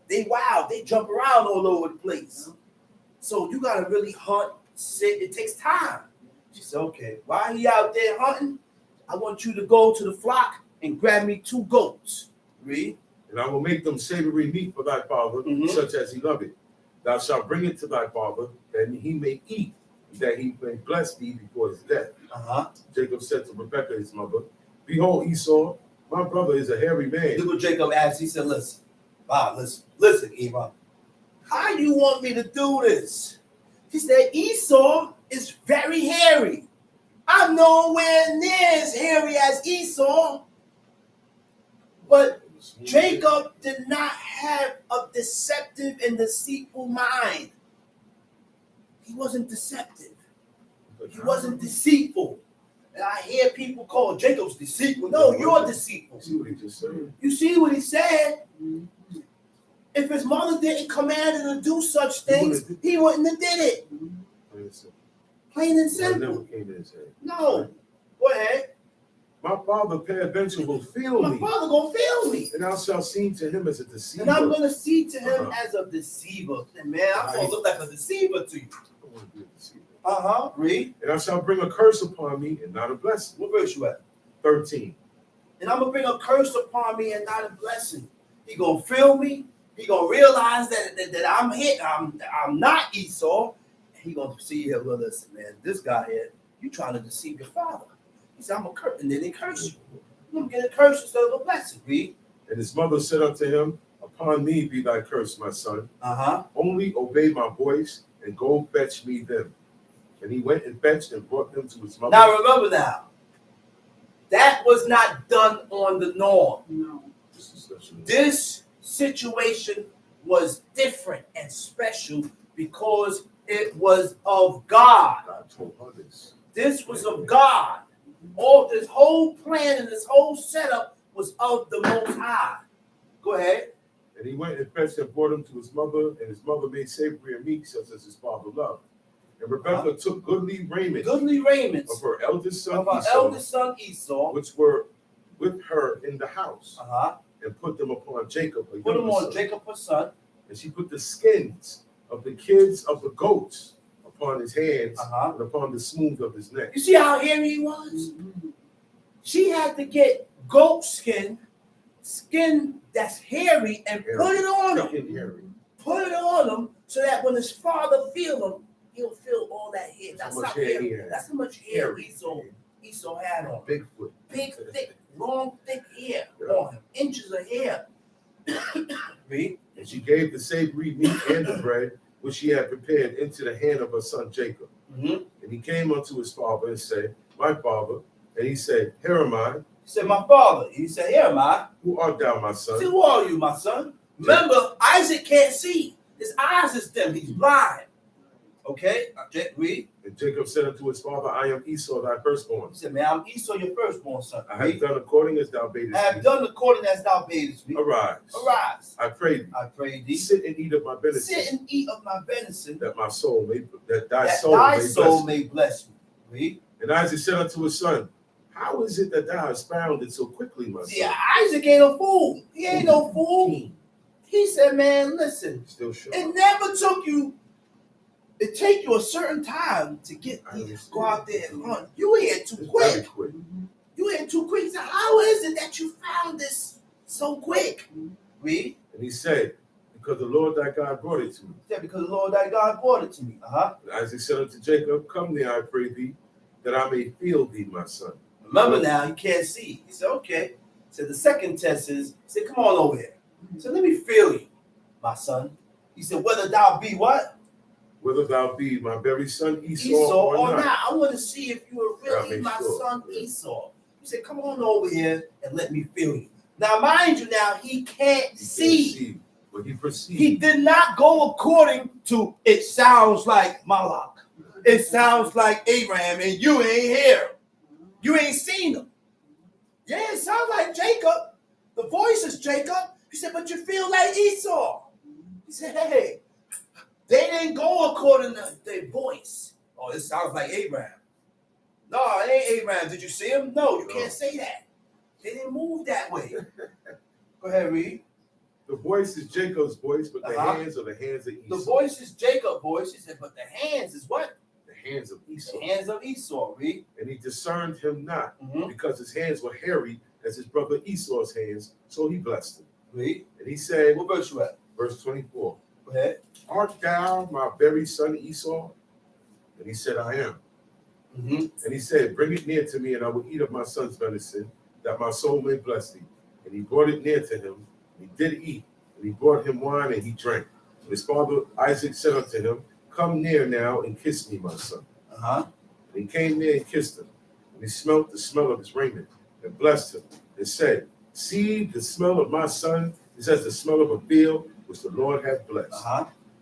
they wild. They jump around all over the place. So you gotta really hunt, sit. It takes time. She said, okay, while he out there hunting, I want you to go to the flock and grab me 2 goats. Read. And I will make them savory meat for thy father, such as he loveth. Thou shalt bring it to thy father, that he may eat, that he may bless thee before his death. Jacob said to Rebekah, his mother, behold, Esau, my brother is a hairy man. Look what Jacob asked. He said, listen, Bob, listen, Eva. How you want me to do this? He said, Esau is very hairy. I'm nowhere near as hairy as Esau. But Jacob did not have a deceptive and deceitful mind. He wasn't deceptive. He wasn't deceitful. And I hear people call Jacob's deceitful. No, you're deceitful. See what he just said? You see what he said? If his mother didn't command him to do such things, he wouldn't have did it. Plain and simple. No. Go ahead. My father peradventure will fail me. My father gonna fail me. And thou shalt seem to him as a deceiver. And I'm gonna see to him as a deceiver. And man, I'm gonna look like a deceiver to you. I want to be a deceiver. Read. And I shall bring a curse upon me and not a blessing. What verse you at? 13. And I'm gonna bring a curse upon me and not a blessing. He gonna feel me. He gonna realize that I'm hit. I'm not Esau. He gonna see here. Well, listen, man, this guy here, you trying to deceive your father. He said, I'm gonna curse, and then they curse you. You're gonna get a curse instead of a blessing. Read. And his mother said unto him, upon me be thy curse, my son. Only obey my voice and go fetch me them. And he went and fetched and brought them to his mother. Now remember that was not done on the norm. No. This situation was different and special because it was of God. God told her this. This was of God. All this whole plan and this whole setup was of the Most High. Go ahead. And he went and fetched and brought him to his mother, and his mother made savory and meat, such as his father loved. And Rebekah took goodly raiment of her eldest son Esau, which were with her in the house, and put them upon Jacob, Jacob her son. And she put the skins of the kids of the goats upon his hands and upon the smooth of his neck. You see how hairy he was? She had to get goat skin that's hairy, and put it on him. Put it on him so that when his father feel him, he'll feel all that hair. That's how much hair Esau had on. Bigfoot. Big, thick, long, thick hair on him. Inches of hair. Read. And she gave the savory meat and the bread which she had prepared into the hand of her son Jacob. And he came unto his father and said, my father. And he said, here am I. He said, my father. He said, here am I. Who art thou, my son? He said, who are you, my son? Remember, Isaac can't see. His eyes is dim. He's blind. Okay? Read. And Jacob said unto his father, I am Esau, thy firstborn. He said, man, I'm Esau, your firstborn son. I have done according as thou badest me. I have done according as thou badest me. Arise. Arise. I pray thee. I pray thee. Sit and eat of my venison. Sit and eat of my venison. That my soul may, that thy soul may bless me. Read. And Isaac said unto his son, how is it that thou hast found it so quickly, my son? Yeah, Isaac ain't a fool. He ain't no fool. He said, man, listen. Still sure. It never took you. It take you a certain time to go out there and hunt. You ain't too quick. You ain't too quick. He said, how is it that you found this so quick? Read. And he said, because the Lord thy God brought it to me. He said, because the Lord thy God brought it to me. And Isaac said unto Jacob, come near, I pray thee, that I may feel thee, my son. Remember now, he can't see. He said, okay. He said, the second test is, he said, come on over here. He said, let me feel you, my son. He said, whether thou be what? Whether thou be my very son Esau or not. I want to see if you are really my son Esau. He said, come on over here and let me feel you. Now, mind you, now, he can't see. But he perceived. He did not go according to, it sounds like Malak. It sounds like Abraham, and you ain't here. You ain't seen him. Yeah, it sounds like Jacob. The voice is Jacob. He said, but you feel like Esau. He said, hey, They didn't go according to their voice. Oh, this sounds like Abraham. No, it ain't Abraham. Did you see him? No, you can't say that. They didn't move that way. Go ahead, read. The voice is Jacob's voice, but the hands are the hands of Esau. The voice is Jacob's voice. He said, but the hands is what? The hands of Esau. The hands of Esau, read. And he discerned him not, because his hands were hairy as his brother Esau's hands, so he blessed him. Read. And he said, what verse you at? Verse 24. Go ahead. Art thou my very son Esau? And he said, I am. And he said, bring it near to me, and I will eat of my son's venison, that my soul may bless thee. And he brought it near to him, and he did eat. And he brought him wine, and he drank. And his father Isaac said unto him, come near now, and kiss me, my son. And he came near and kissed him. And he smelt the smell of his raiment, and blessed him, and said, see, the smell of my son is as the smell of a field, which the Lord hath blessed.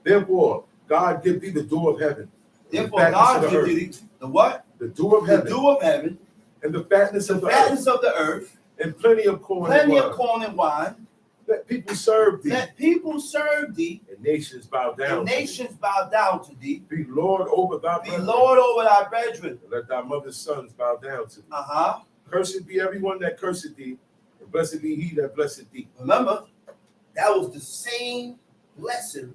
Therefore, God give thee the door of heaven. Therefore, God give thee the what? The dew of heaven. The dew of heaven. And the fatness of the fatness of the earth. And plenty of corn and wine. Let people serve thee. Let people serve thee. And nations bow down. And nations bow down to thee. Be Lord over thy brethren. Be Lord over thy brethren. And let thy mother's sons bow down to thee. Uh-huh. Cursed be everyone that curseth thee, and blessed be he that blesseth thee. Remember, that was the same blessing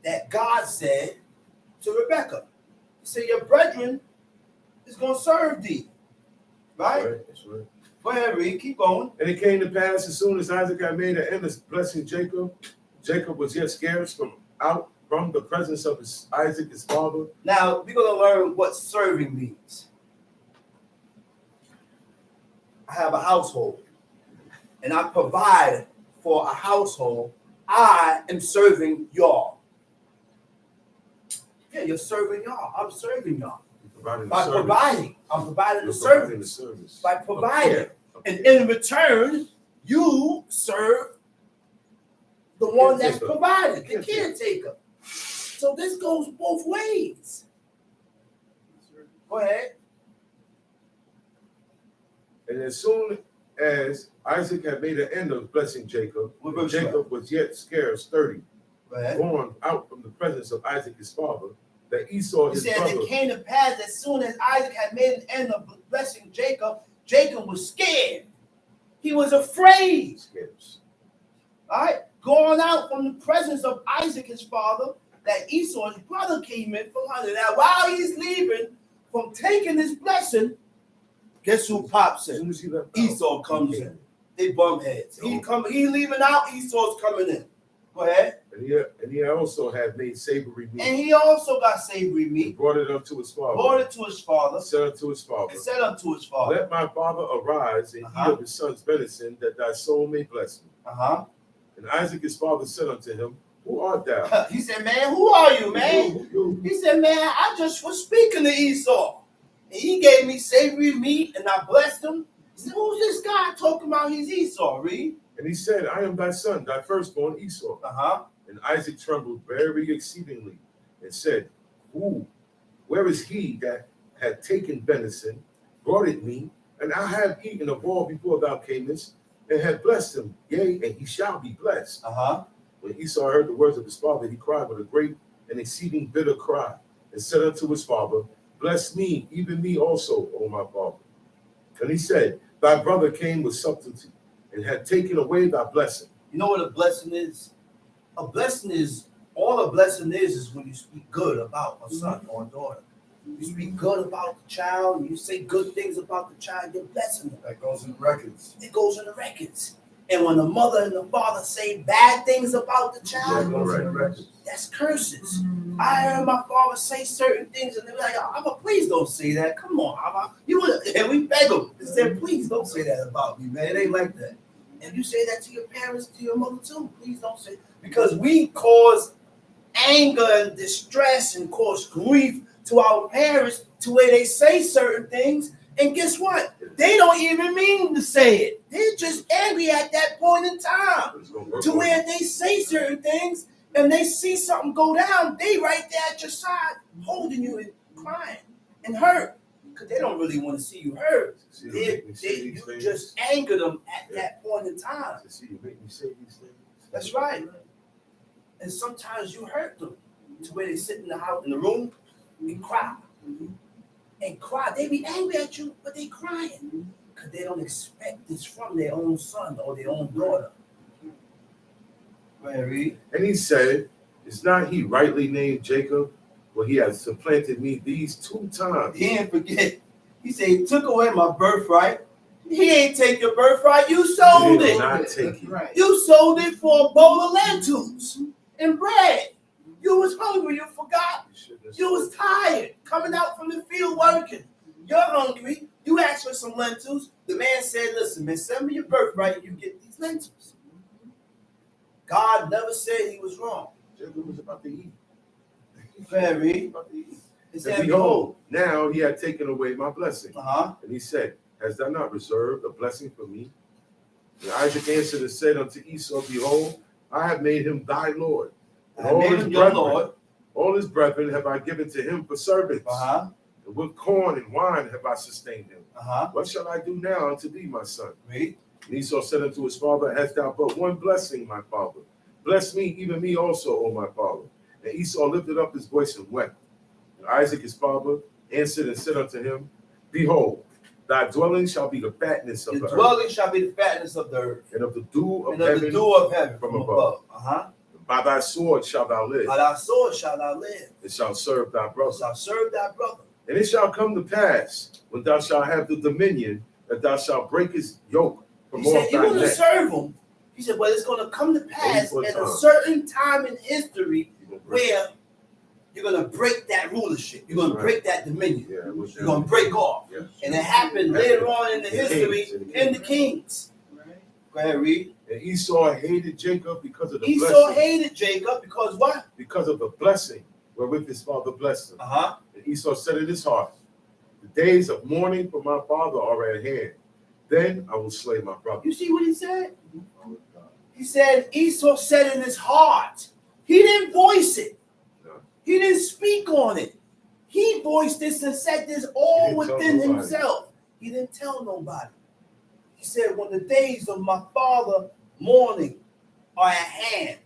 that God said to Rebekah. He said, your brethren is going to serve thee. Right? That's right. Go ahead, read. Keep going. And it came to pass, as soon as Isaac had made an end of blessing Jacob, Jacob was yet scarce from the presence of Isaac, his father. Now, we're going to learn what serving means. I have a household, and I provide for a household. I am serving y'all. Yeah, you're serving y'all. I'm serving y'all. I'm providing the service. By providing. And in return, you serve the one that's provided, the caretaker. So this goes both ways. Go ahead. And as soon as Isaac had made an end of blessing Jacob, Jacob was yet scarce 30, gone out from the presence of Isaac his father, that Esau his brother. It came to pass as soon as Isaac had made an end of blessing Jacob, Jacob was scared. He was afraid. All right, going out from the presence of Isaac his father, that Esau his brother came in from under. Now, while he's leaving from taking his blessing, guess who pops in? Esau comes in. They bump heads. He leaving out. Esau's coming in. Go ahead. And he also had made savory meat. And he also got savory meat. He brought it unto his father. Brought it to his father. Said unto his father. And said unto his father. Let my father arise and eat of his son's venison, that thy soul may bless me. And Isaac his father said unto him, who art thou? He said, man, who are you, man? He said, man, I just was speaking to Esau. And he gave me savory meat, and I blessed him. He said, who's this guy talking about he's Esau, read? And he said, I am thy son, thy firstborn Esau. And Isaac trembled very exceedingly and said, where is he that had taken venison, brought it me, and I have eaten of all before thou camest, and have blessed him, yea, and he shall be blessed. When Esau heard the words of his father, he cried with a great and exceeding bitter cry, and said unto his father, bless me, even me also, O my father. And he said, thy brother came with subtlety, and had taken away thy blessing. You know what a blessing is? A blessing is, all a blessing is when you speak good about a son or a daughter. You speak good about the child, you say good things about the child, you're blessing them. That goes in the records. It goes in the records. And when the mother and the father say bad things about the child, that's curses. I heard my father say certain things, and they're like, Abba, please don't say that. Come on, Abba. And we beg them and say, please don't say that about me, man. It ain't like that. And you say that to your parents, to your mother too. Please don't say, because we cause anger and distress and cause grief to our parents to where they say certain things. And guess what? They don't even mean to say it. They're just angry at that point in time to where they say certain things and they see something go down. They right there at your side holding you and crying and hurt because they don't really want to see you hurt. You just anger them at that point in time. That's right. And sometimes you hurt them. to where they sit in the house, in the room, and cry. And cry. They be angry at you, but they crying. Because they don't expect this from their own son or their own daughter. Right. And he said, is not he rightly named Jacob? Well, he has supplanted me these 2 times. He didn't forget. He said, he took away my birthright. He ain't take your birthright. You sold it. Not take it. Right. You sold it for a bowl of lentils and bread. You was hungry. You forgot. You was tired coming out from the field working. You're hungry. You asked for some lentils. The man said, listen, man, send me your birthright and you get these lentils. God never said he was wrong. Jacob was about to eat. Very. It said, And behold, now he had taken away my blessing. And he said, hast thou not reserved a blessing for me? And Isaac answered and said unto Esau, behold, I have made him thy Lord. And all his brethren have I given to him for servants. And with corn and wine have I sustained him. What shall I do now unto thee, my son? Read. And Esau said unto his father, hast thou but one blessing, my father? Bless me, even me also, O my father. And Esau lifted up his voice and wept. And Isaac his father answered and said unto him, behold, thy dwelling shall be the fatness of the earth. Dwelling shall be the fatness of the earth. And of the dew of heaven, from above. By thy sword shalt thou live. By thy sword shalt thou live. It shall serve thy brother. Shall serve thy brother. And it shall come to pass, when thou shalt have the dominion, that thou shalt break his yoke from off thy neck. You're going to serve him. He said, well, it's going to come to pass at a certain time in history where you're going to break that rulership. You're going to break that dominion. You're going to break off. Yes. And it happened later on in the history in the kings. Go ahead, read. And Esau hated Jacob because of the blessing. Esau hated Jacob because what? Because of the blessing wherewith his father blessed him. And Esau said in his heart, the days of mourning for my father are at hand. Then I will slay my brother. You see what he said? He said, Esau said in his heart. He didn't voice it. No. He didn't speak on it. He voiced this and said this all within himself. He didn't tell nobody. He said, when the days of my father mourning are at hand,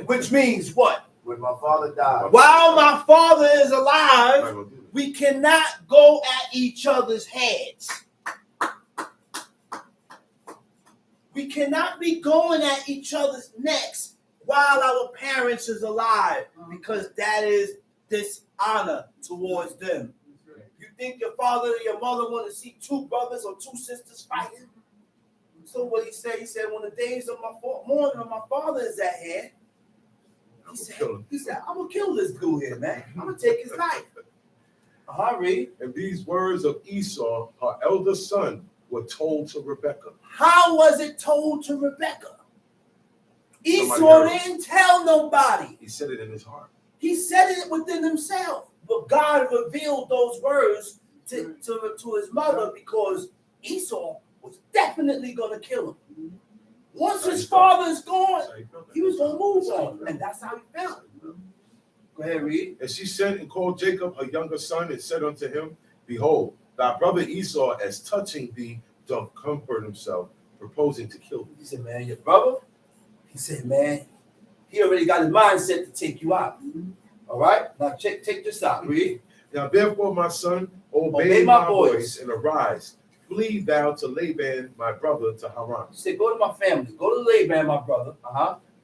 which means what? When my father died. While my father is alive, we cannot go at each other's heads. We cannot be going at each other's necks while our parents is alive, because that is dishonor towards them. You think your father or your mother want to see 2 brothers or 2 sisters fighting? So what he said, when the days of my mourning of my father is at hand, he said, I'm going to kill this dude here, man. I'm going to take his life. Read. And these words of Esau, her elder son, were told to Rebekah. How was it told to Rebekah? Esau didn't tell nobody. He said it in his heart. He said it within himself. But God revealed those words to his mother, because Esau was definitely going to kill him. Once his father is gone, he was going to move on. And that's how he felt. Go ahead, read. And she sent and called Jacob her younger son and said unto him, behold, thy brother Esau, as touching thee, doth comfort himself, proposing to kill thee. He said, man, your brother? He said, man, he already got his mindset to take you out. All right? Now take this out, read. Now therefore, my son, obey my voice and arise. Flee thou to Laban, my brother, to Haran. He said, go to my family. Go to Laban, my brother.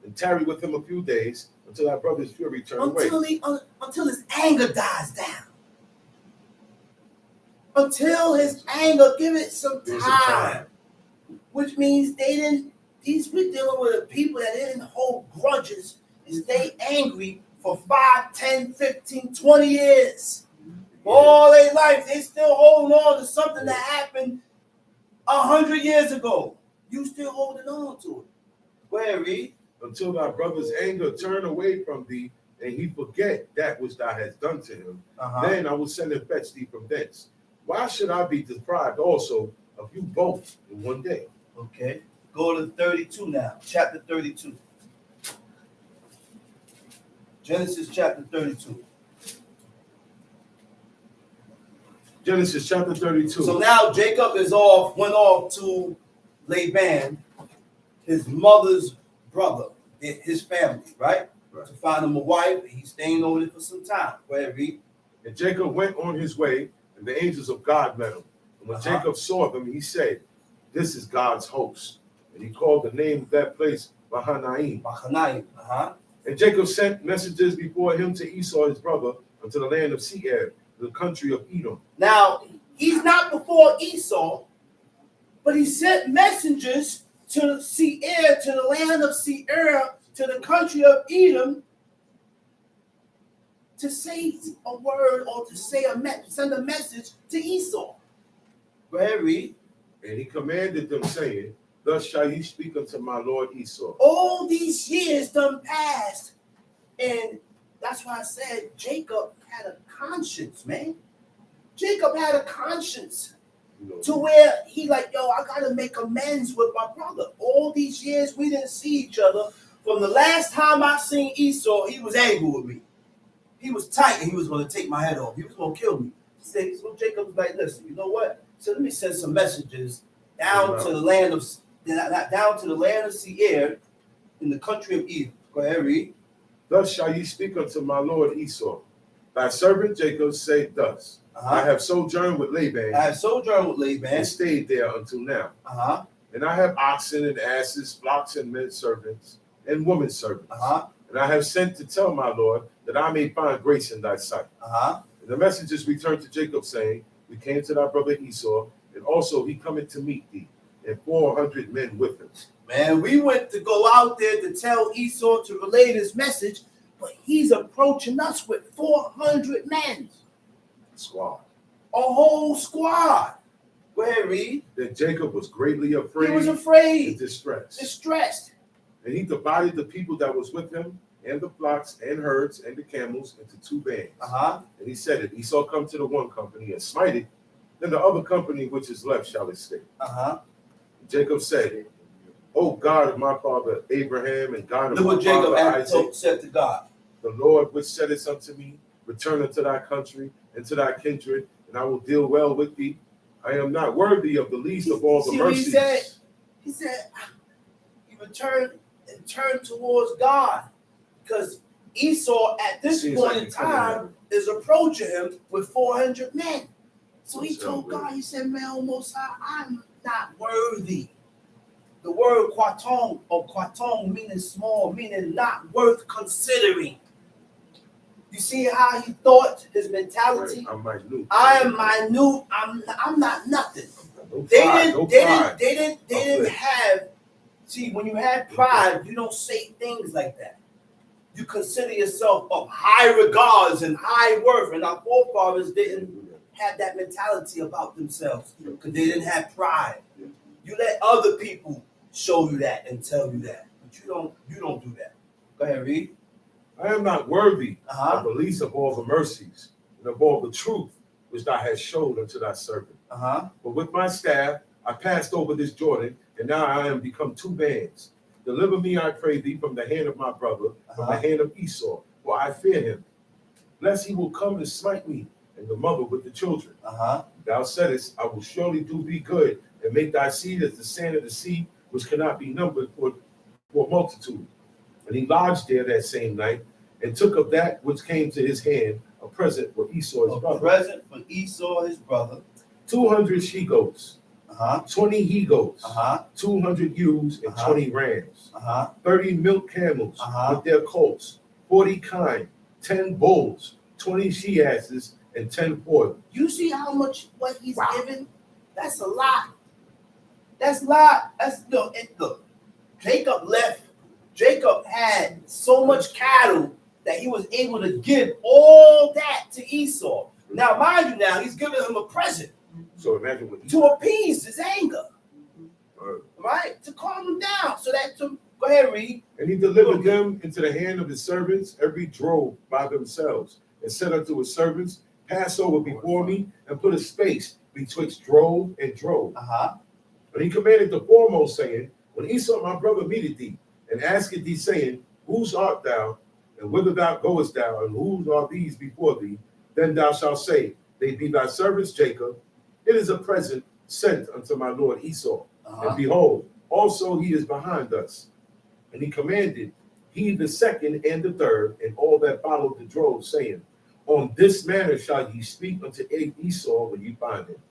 And tarry with him a few days until thy brother's fury turn away. Until his anger dies down. Until his anger, give it some time. Which means we're dealing with people that didn't hold grudges and stay angry for 5, 10, 15, 20 years. All their life, they still holding on to something that happened 100 years ago. You still holding on to it. Go ahead, read. Until thy brother's anger turn away from thee, and he forget that which thou hast done to him. Then I will send and fetch thee from thence. Why should I be deprived also of you both in one day? Okay. Go to 32 now. Chapter 32. Genesis chapter 32. Genesis chapter 32. So now Jacob went off to Laban, his mother's brother, his family, right? to find him a wife. He's staying over there for some time. Go ahead, read. And Jacob went on his way, and the angels of God met him. And when Jacob saw them, he said, "This is God's host." And he called the name of that place Mahanaim. Mahanaim. And Jacob sent messengers before him to Esau his brother unto the land of Seir, the country of Edom. Now, he's not before Esau, but he sent messengers to Seir, to the land of Seir, to the country of Edom, to say a word or to say send a message to Esau. Go ahead, read. And he commanded them, saying, "Thus shall ye speak unto my lord Esau." All these years done passed, and that's why I said Jacob had a conscience, man. Jacob had a conscience to where he like, yo, I gotta make amends with my brother. All these years we didn't see each other. From the last time I seen Esau, he was angry with me. He was tight and he was gonna take my head off. He was gonna kill me. So Jacob was like, listen, you know what? So let me send some messages down to the land of Seir in the country of Edom. Go ahead, read. "Thus shall ye speak unto my lord Esau. Thy servant Jacob said thus, I have sojourned with Laban. And stayed there until now. And I have oxen and asses, flocks and men servants, and women servants. And I have sent to tell my lord that I may find grace in thy sight. And the messengers returned to Jacob, saying, We came to thy brother Esau, and also he cometh to meet thee, and 400 men with him. Man, we went to go out there to tell Esau to relay this message, but he's approaching us with 400 men. Squad. A whole squad. Go ahead, read. Then Jacob was greatly afraid. He was afraid. And distressed. Distressed. And he divided the people that was with him, and the flocks and herds and the camels into 2 bands. And he said, If Esau come to the one company and smite it, then the other company which is left shall escape. Jacob said, O God of my father Abraham, and God of my father Isaac, said to God, the Lord which saidest unto me, Return unto thy country and to thy kindred, and I will deal well with thee. I am not worthy of the least of all the mercies. He said, he returned and turned towards God, because Esau at this point in time is approaching him with 400 men. So he told God, he said, man, Most High, I'm not worthy. The word quaton meaning small, meaning not worth considering. You see how he thought, his mentality? Right, I am minute. I'm not nothing. They didn't have. See, when you have pride, you don't say things like that. You consider yourself of high regards and high worth, and our forefathers didn't have that mentality about themselves because they didn't have pride. You let other people show you that and tell you that, but you don't do that. Go ahead, read. I am not worthy of the least of all the mercies and of all the truth which thou hast showed unto thy servant. But with my staff I passed over this Jordan, and now I am become 2 bands. Deliver me, I pray thee, from the hand of my brother, from the hand of Esau, for I fear him, lest he will come and smite me and the mother with the children. Thou saidest, I will surely do thee good, and make thy seed as the sand of the sea, which cannot be numbered for multitude. And he lodged there that same night, and took of that which came to his hand a present for Esau his brother. 200 she-goats, 20 he-goats, 200 ewes, and 20 rams, 30 milk camels with their colts, 40 kine, 10 bulls, 20 she-asses, and 10 foals. You see how much what he's given? That's a lot. That's a lot. Look, Jacob left. Jacob had so much cattle that he was able to give all that to Esau. Now, mind you, now he's giving him a present. So imagine what to appease his anger, right? To calm him down. Go ahead, read. And he delivered them into the hand of his servants, every drove by themselves, and said unto his servants, Pass over before me, and put a space betwixt drove and drove. And he commanded the foremost, saying, When Esau my brother meeteth thee, and asketh thee, saying, Whose art thou, and whither thou goest thou, and whose are these before thee? Then thou shalt say, They be thy servants Jacob. It is a present sent unto my lord Esau. And behold, also he is behind us. And he commanded he the second and the third, and all that followed the drove, saying, on this manner shall ye speak unto Esau when ye find him.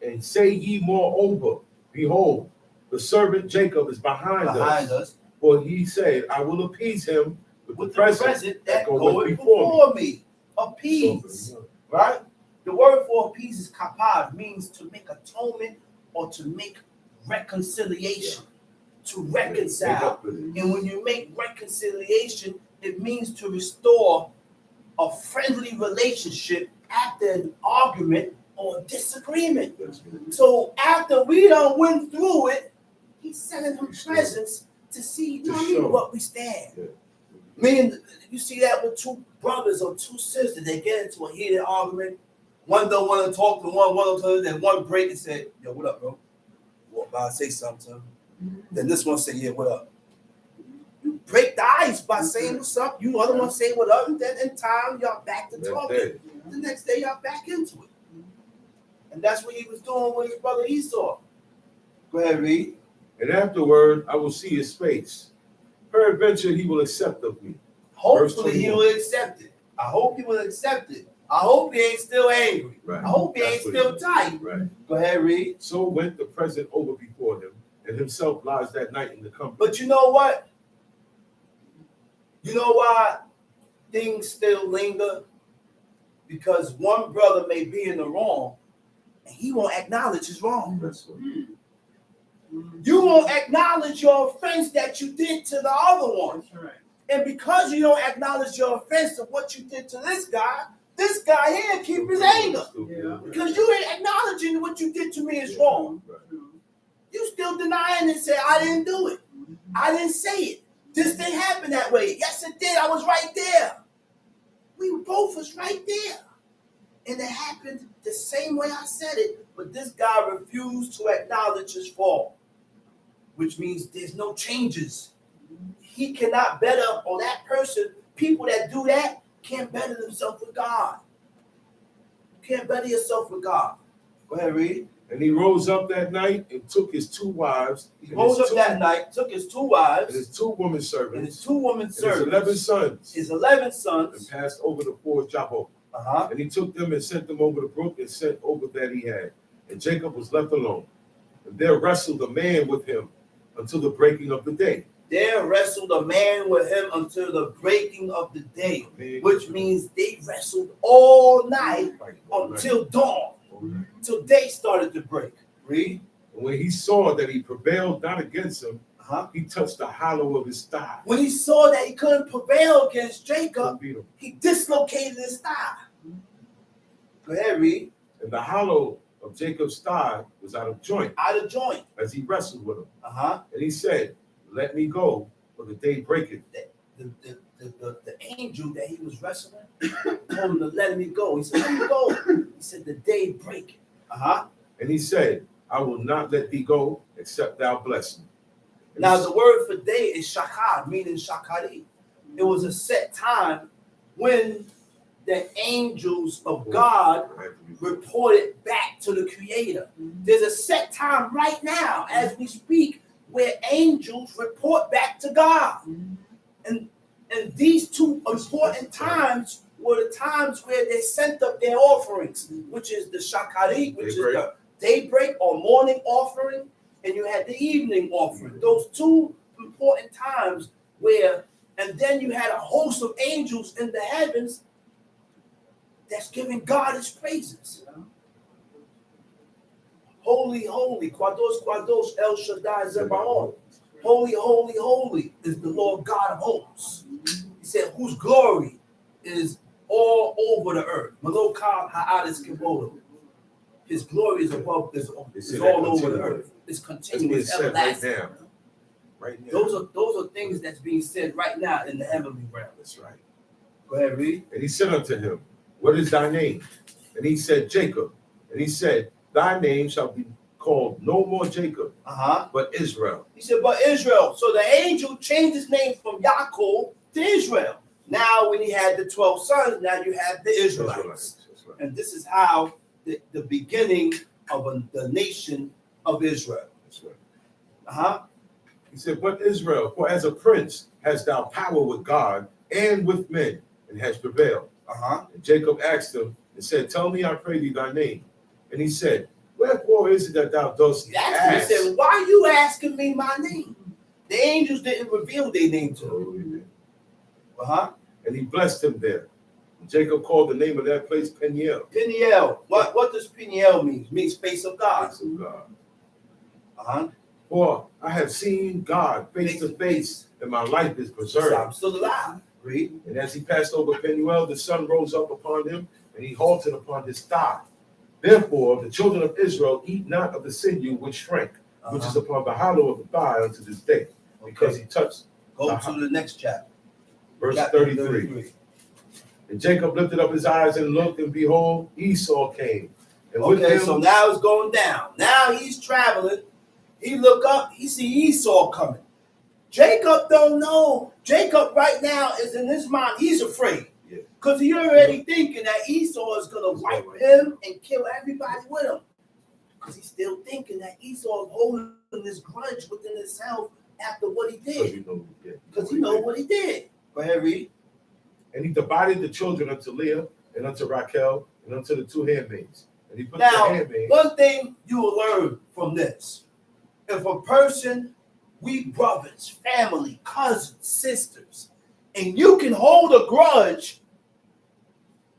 And say ye moreover, behold, the servant Jacob is behind us. For he said, I will appease him with the present that goeth before me. Appease, right? The word for appease is kapad, means to make atonement or to make reconciliation, to reconcile. And when you make reconciliation, it means to restore a friendly relationship after an argument or disagreement. So after we done went through it, he's sending him presents to see what we stand. Meaning, you see that with two brothers or two sisters, they get into a heated argument. One don't want to talk to one don't talk to them, one break and say, yo, what up, bro? Walk by and say something to him. Then this one say, yeah, what up? You break the ice by saying what's up. You other one say what up, and then in time, y'all back to talking. The next day, y'all back into it. And that's what he was doing with his brother Esau. Go ahead, read. And afterward, I will see his face. Peradventure, he will accept of me. Hopefully, he will accept it. I hope he will accept it. I hope he ain't still angry. Right. I hope he ain't still tight. Right. Go ahead, read. So went the present over before him, and himself lies that night in the company. But you know what? You know why things still linger? Because one brother may be in the wrong, and he won't acknowledge his wrong. That's right. You won't acknowledge your offense that you did to the other one. That's right. And because you don't acknowledge your offense of what you did to this guy here keep his anger. Yeah. Because you ain't acknowledging what you did to me is wrong. You still denying and say, I didn't do it. I didn't say it. This didn't happen that way. Yes, it did. I was right there. We both was right there. And it happened the same way I said it. But this guy refused to acknowledge his fault, which means there's no changes. He cannot better, or that person, people that do that, can't better themselves with God. You can't better yourself with God. Go ahead, read. And he rose up that night and took his two wives. He rose up that night, took his two wives, and his 2 women servants, and his 2 women servants, his 11 sons, his 11 sons, and passed over the ford Jabbok. And he took them and sent them over the brook and sent over that he had. And Jacob was left alone. And there wrestled a man with him until the breaking of the day. There wrestled a man with him until the breaking of the day, which means they wrestled all night until dawn, until day started to break. Read. And when he saw that he prevailed not against him, he touched the hollow of his thigh. When he saw that he couldn't prevail against Jacob, he dislocated his thigh. Go ahead, read. And the hollow of Jacob's thigh was out of joint. Out of joint. As he wrestled with him. And he said, let me go, for the day breaketh. The angel that he was wrestling told him to let me go. He said, let me go. He said, the day breaketh. And he said, I will not let thee go, except thou bless me. And now, the word for day is shakar, meaning shakari. It was a set time when the angels of God reported back to the Creator. There's a set time right now as we speak where angels report back to God. And these 2 important times were the times where they sent up their offerings, which is the shakari, which is the daybreak or morning offering, and you had the evening offering. Those 2 important times where, and then you had a host of angels in the heavens that's giving God his praises. Holy, holy, Kwadosh, Kwadosh, El Shaddai Zebaoth. Holy, holy, holy is the Lord God of hosts. He said, whose glory is all over the earth. Malokah Ha'adis Kibodo. His glory is above, is all over the earth. It's continuous, everlasting. Right now. Those are things that's being said right now in the heavenly realm. That's right. Go ahead, read. And he said unto him, what is thy name? And he said, Jacob. And he said, thy name shall be called no more Jacob, but Israel. He said, but Israel. So the angel changed his name from Yaakov to Israel. Now, when he had the 12 sons, now you have the Israelites. Right. And this is how the beginning of the nation of Israel. That's right. He said, but Israel, for as a prince hast thou power with God and with men, and hast prevailed. And Jacob asked him and said, tell me, I pray thee, thy name. And he said, wherefore is it that thou dost ask? He said, why are you asking me my name? The angels didn't reveal their name to him. And he blessed him there. And Jacob called the name of that place Peniel. Peniel. What does Peniel mean? It means face of God. Face of God. For I have seen God face to face, and my life is preserved. I'm still alive. Read. And as he passed over Peniel, the sun rose up upon him, and he halted upon his thigh. Therefore, the children of Israel eat not of the sinew which shrank, which is upon the hollow of the thigh unto this day, because he touched. Go to the next chapter. Verse 33. And Jacob lifted up his eyes and looked, and behold, Esau came. And with him, so now it's going down. Now he's traveling. He look up, he see Esau coming. Jacob don't know. Jacob right now is in his mind. He's afraid. Because he already thinking that Esau is going to wipe him and kill everybody with him. Because he's still thinking that Esau is holding this grudge within himself after what he did. Because he know what he did. Go ahead, read. And he divided the children unto Leah and unto Raquel and unto the two handmaids. And he put now, the handmaids. One thing you will learn from this. If a person, we brothers, family, cousins, sisters, and you can hold a grudge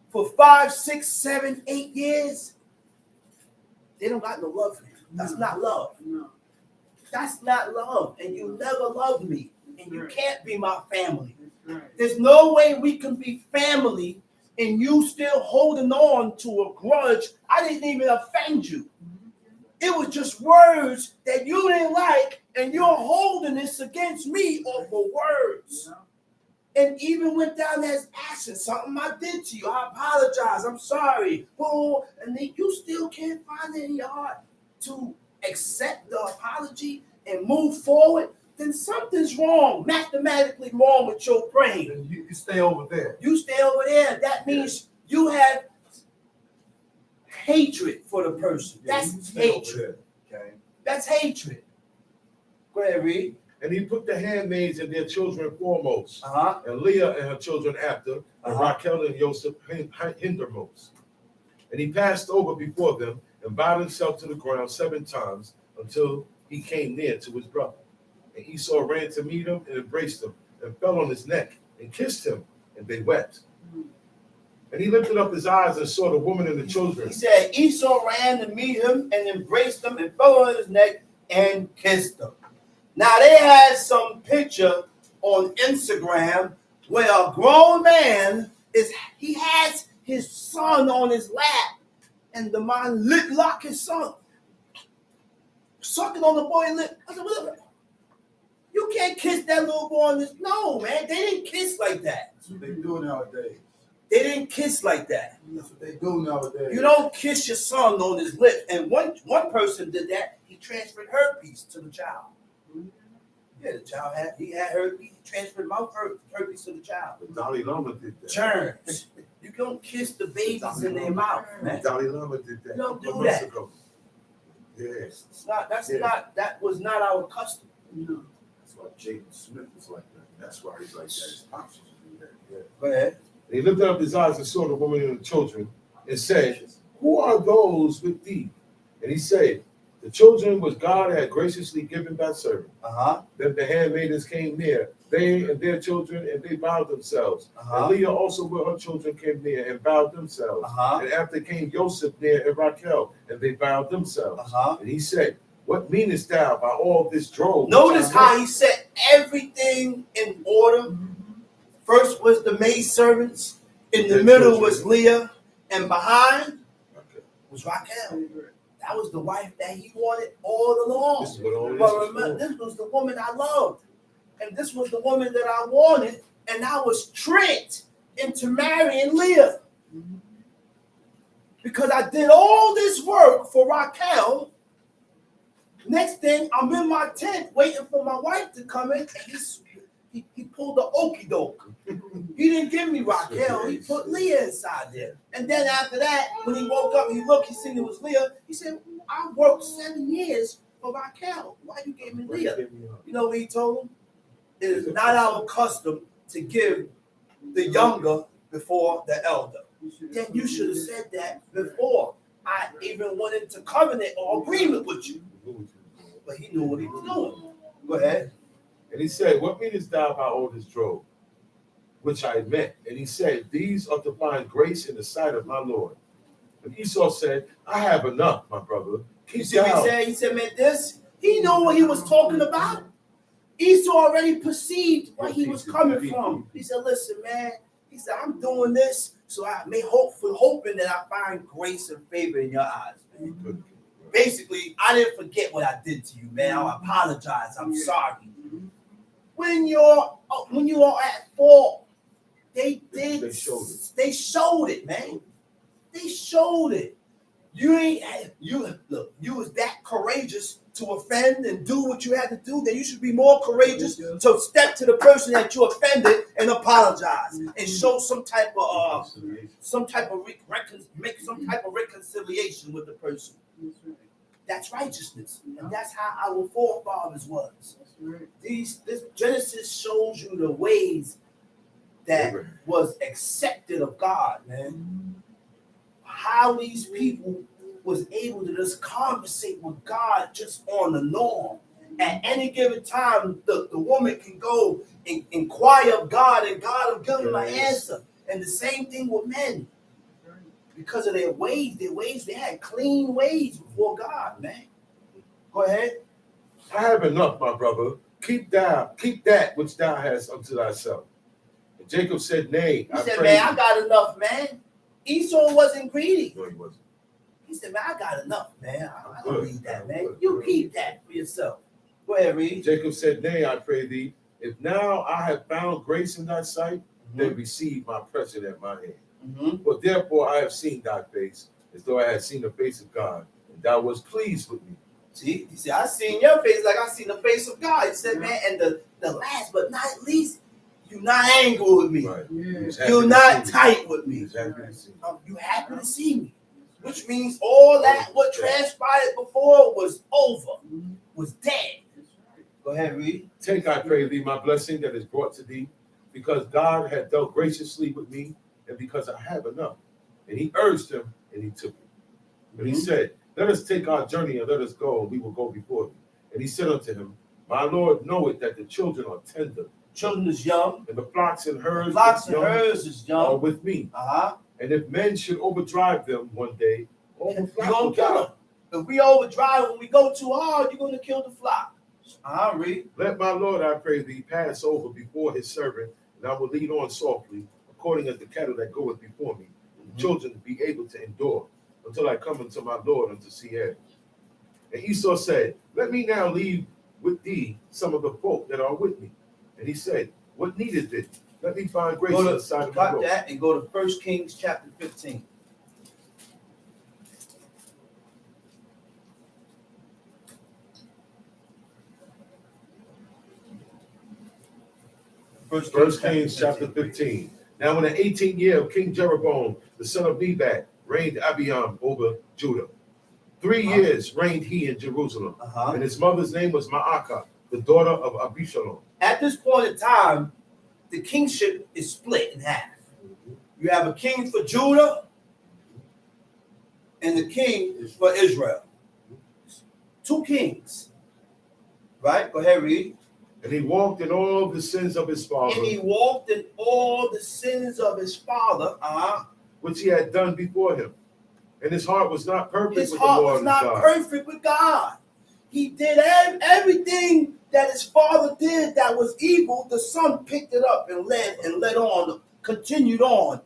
for 5, 6, 7, 8 years, they don't got no love for you. That's not love. No. That's not love. And you never loved me. And you can't be my family. Right. There's no way we can be family and you still holding on to a grudge. I didn't even offend you. It was just words that you didn't like, and you're holding this against me over words. Yeah. And even went down as action, something I did to you. I apologize. I'm sorry. Oh, and then you still can't find it in your heart to accept the apology and move forward. Then something's wrong, mathematically wrong with your brain. And you stay over there. You stay over there. That means you have hatred for the person. That's hatred. Okay. That's hatred. Go ahead, read. And he put the handmaids and their children foremost, And Leah and her children after, and Raquel and Joseph hindermost. And he passed over before them and bowed himself to the ground 7 times until he came near to his brother. And Esau ran to meet him and embraced him and fell on his neck and kissed him, and they wept. And he lifted up his eyes and saw the woman and the children. He said Esau ran to meet him and embraced him and fell on his neck and kissed him. Now they had some picture on Instagram where a grown man he has his son on his lap, and the man lock his son, sucking on the boy's lip. I said, what? You can't kiss that little boy on this. No, man, they didn't kiss like that. That's what they do nowadays. They didn't kiss like that. That's what they do nowadays. You don't kiss your son on his lip. And one person did that. He transferred herpes to the child. Yeah, the child had herpes. He transferred mouth herpes to the child. But Dalai Lama did that. Germs. You don't kiss the babies in their mouth, man. Dalai Lama did that. You don't do months that. ago. Yes. It's not. That was not our custom. No. That's why Jacob Smith was like that. That's why he's like that. His pops used to do that. Yeah. Go ahead. And he lifted up his eyes and saw the woman and the children and said, who are those with thee? And he said, the children which God had graciously given thy servant. Then the handmaidens came near, they and their children, and they bowed themselves. And Leah also with her children came near and bowed themselves. And after came Joseph near and Raquel, and they bowed themselves. And he said, what meanest thou by all this drove? Notice how he set everything in order. First was the maidservants, in the middle was Leah, and behind was Raquel. That was the wife that he wanted all along. But remember, this was the woman I loved. And this was the woman that I wanted. And I was tricked into marrying Leah. Because I did all this work for Raquel. Next thing, I'm in my tent waiting for my wife to come in. And he pulled the okie doke. He didn't give me Raquel. He put Leah inside there. And then after that, when he woke up, he looked, he seen it was Leah. He said, I worked 7 years But Raquel, why you gave me Why you Leah? gave me her? You know what he told him? It is not our custom to give the younger before the elder. Then you should have said that before I even went into covenant or agreement with you. But he knew what he was doing. Go ahead. And he said, what meanest thou, my oldest drove, which I met? And he said, these are to find grace in the sight of my Lord. And Esau said, I have enough, my brother. You see what he said? He said, man, this, he knew what he was talking about. Esau already perceived where he was coming from. He said, listen, man, he said, I'm doing this so I may hoping that I find grace and favor in your eyes, man. Basically, I didn't forget what I did to you, man. I apologize. I'm sorry. When you're at fault, they showed it, man. They showed it. You was that courageous to offend and do what you had to do. Then you should be more courageous to step to the person that you offended and apologize and show some type of reconciliation with the person. That's righteousness, and that's how our forefathers was. This Genesis shows you the ways that was accepted of God, man. How these people was able to just conversate with God just on the norm. At any given time, the woman can go and inquire of God, and God will give them an answer. And the same thing with men. Because of their ways, they had clean ways before God, man. Go ahead. I have enough, my brother. Keep that which thou hast unto thyself. And Jacob said, nay. He said, man, I got enough, man. Esau wasn't greedy. No, he wasn't. He said, man, I got enough, man. I don't need that, man. You keep that for yourself. Go ahead, read. Jacob said, nay, I pray thee, if now I have found grace in thy sight, then receive my present at my hand. But therefore I have seen thy face, as though I had seen the face of God, and thou wast pleased with me. See, he said, I seen your face like I seen the face of God. He said, man, and the last but not least, you're not angry with me. Right. You're not tight with me. You happy to see me. Which means all that what transpired before was over, was dead. Go ahead, read. Take, I pray thee, my blessing that is brought to thee, because God had dealt graciously with me, and because I have enough. And he urged him, and he took it. But he said, let us take our journey, and let us go, and we will go before thee. And he said unto him, my Lord knoweth that the children are tender. Children is young. And the flocks and herds, is young. are with me. And if men should overdrive them one day, all the flock will die. If we overdrive, when we go too hard, you're going to kill the flock. Read. Let my Lord, I pray thee, pass over before his servant, and I will lead on softly, according as the cattle that goeth before me, and the children be able to endure, until I come unto my Lord unto Seir. And Esau said, let me now leave with thee some of the folk that are with me. And he said, what needeth it? Let me find grace on the side of my Lord. Cut that and go to 1 Kings chapter 15. First Kings chapter 15. Now in the 18th year of King Jeroboam, the son of Nebat, reigned Abiam over Judah. 3 years reigned he in Jerusalem. And his mother's name was Maacah, the daughter of Abishalom. At this point in time, the kingship is split in half. You have a king for Judah and the king for Israel. 2 kings. Right? Go ahead, read. And he walked in all the sins of his father. And he walked in all the sins of his father. Which he had done before him. And his heart was not perfect with the Lord. His heart was not perfect with God. He did everything that his father did that was evil. The son picked it up and led on, continued on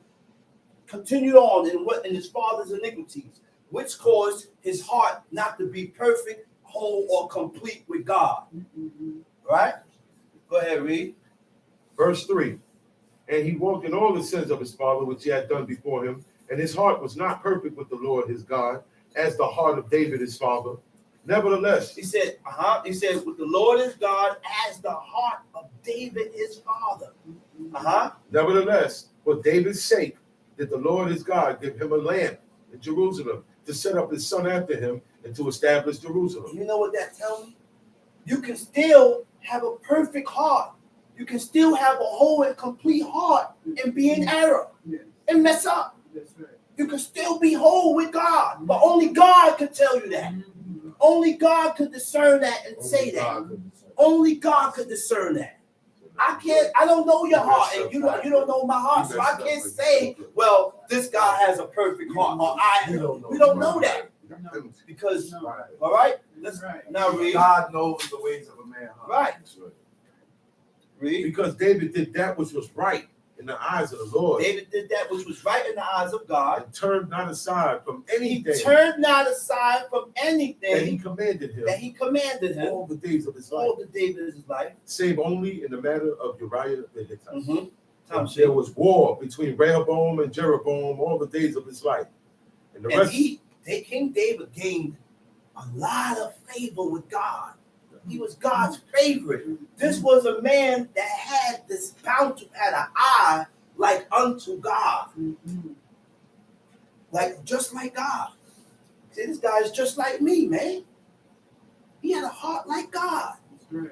in his father's iniquities, which caused his heart not to be perfect, whole, or complete with God. Right? Go ahead, read. Verse 3. And he walked in all the sins of his father, which he had done before him, and his heart was not perfect with the Lord his God, as the heart of David his father. Nevertheless, he said, with the Lord his God, as the heart of David his father. Nevertheless, for David's sake, did the Lord his God give him a lamp in Jerusalem, to set up his son after him and to establish Jerusalem. You know what that tells me? You can still have a perfect heart. You can still have a whole and complete heart and be in error and mess up. That's right. You can still be whole with God, but only God can tell you that. Only God could discern that and say that. Only God could discern that. I can't. I don't know your heart, and you don't know my heart, so I can't say, well, this guy has a perfect heart, or we don't know that because. All right, let's now read. God knows the ways of a man. Right. Read. Because David did that which was right in the eyes of the Lord. David did that which was right in the eyes of God. And turned not aside from anything. He turned not aside from anything that he commanded him. All the days of his life. All the days of his life. Save only in the matter of Uriah the Hittite. There was war between Rehoboam and Jeroboam all the days of his life. And the rest. King David gained a lot of favor with God. He was God's favorite. This was a man that had this bounty, had an eye like unto God. Like just like God. See, this guy is just like me, man. He had a heart like God. You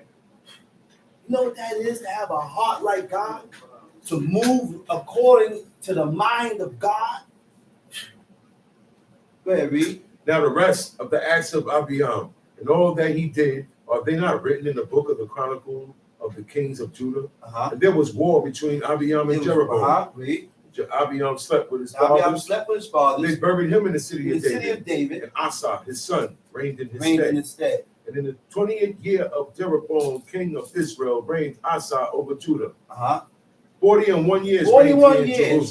know what that is, to have a heart like God? To move according to the mind of God? Go ahead, read. Now the rest of the acts of Abiam and all that he did, are they not written in the book of the Chronicle of the Kings of Judah? And there was war between Abiam and Jeroboam. Abiam slept with his fathers. They buried him in the city of David. And Asa, his son, reigned in his stead. And in the 20th year of Jeroboam, king of Israel, reigned Asa over Judah. 41 years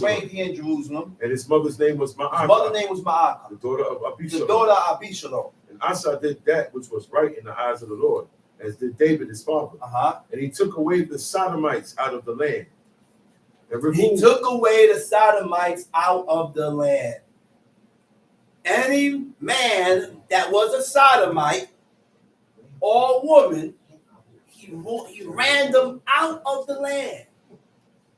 reigned he in Jerusalem. And his mother's name was Ma'akah. The daughter of Abishalom. And Asa did that which was right in the eyes of the Lord, as did David his father. And he took away the Sodomites out of the land. He took away the Sodomites out of the land. Any man that was a Sodomite or woman, he ran them out of the land.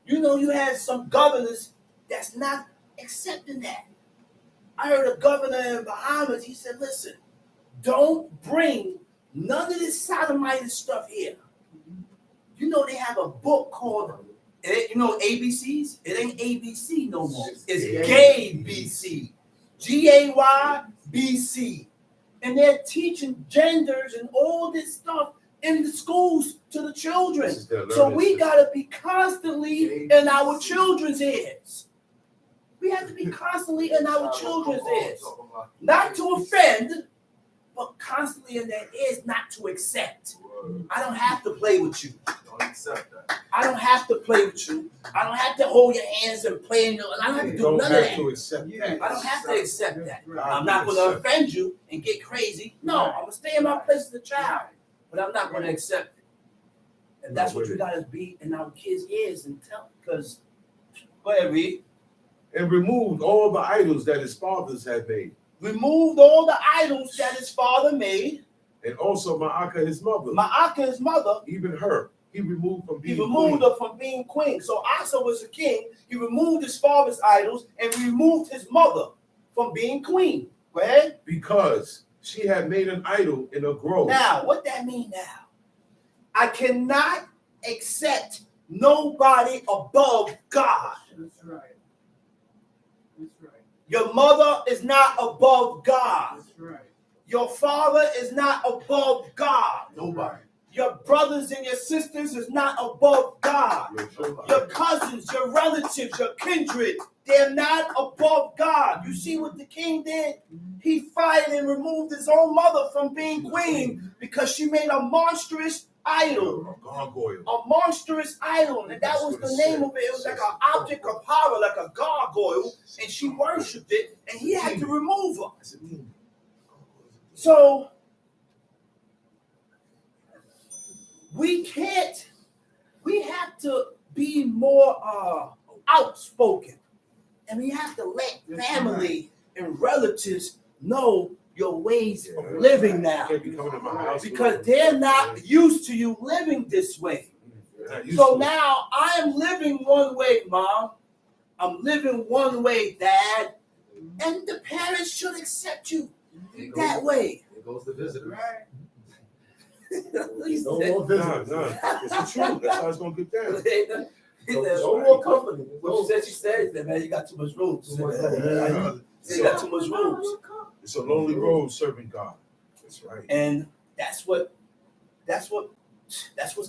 You know, you had some governors that's not accepting that. I heard a governor in Bahamas, he said, listen, don't bring none of this sodomite stuff here. You know, they have a book called, ABCs? It ain't ABC no more. It's Gay BC. GAYBC. And they're teaching genders and all this stuff in the schools to the children. So we got to be constantly in our children's ears. We have to be constantly in our children's ears. Not to offend, but constantly in their ears, not to accept. I don't have to play with you. Don't accept that. I don't have to play with you. I don't have to hold your hands and play in your, I don't have to do none of that. I don't have to accept that. I'm not going to offend you and get crazy. No, I'm going to stay in my place as a child. But I'm not going to accept it. And that's what you got to be in our kids' ears and tell. Because, go ahead, read. And removed all the idols that his fathers had made. Removed all the idols that his father made. And also Ma'akah, his mother. Ma'akah, his mother. Even her. He removed from being her from being queen. So Asa was a king. He removed his father's idols and removed his mother from being queen. Go ahead. Because she had made an idol in a grove. Now, what that mean now? I cannot accept nobody above God. That's right. That's right. Your mother is not above God. That's right. Your father is not above God. Nobody. Your brothers and your sisters is not above God. Your cousins, your relatives, your kindred, they're not above God. You see what the king did? He fired and removed his own mother from being queen because she made a monstrous idol. A monstrous idol. And that was the name of it. It was like an object of horror, like a gargoyle. And she worshipped it. And he had to remove her. So, we have to be more outspoken. And we have to let family and relatives know your ways of living now. Because they're not used to you living this way. So now I am living one way, Mom. I'm living one way, Dad. And the parents should accept you that way. There goes the visitor. Right. No more visitors. None. It's the truth. That's how it's gonna get down. He said, no more company. What she said, man, you got too much room. She said, you got too much room. It's a lonely road serving God. That's right. And that's what's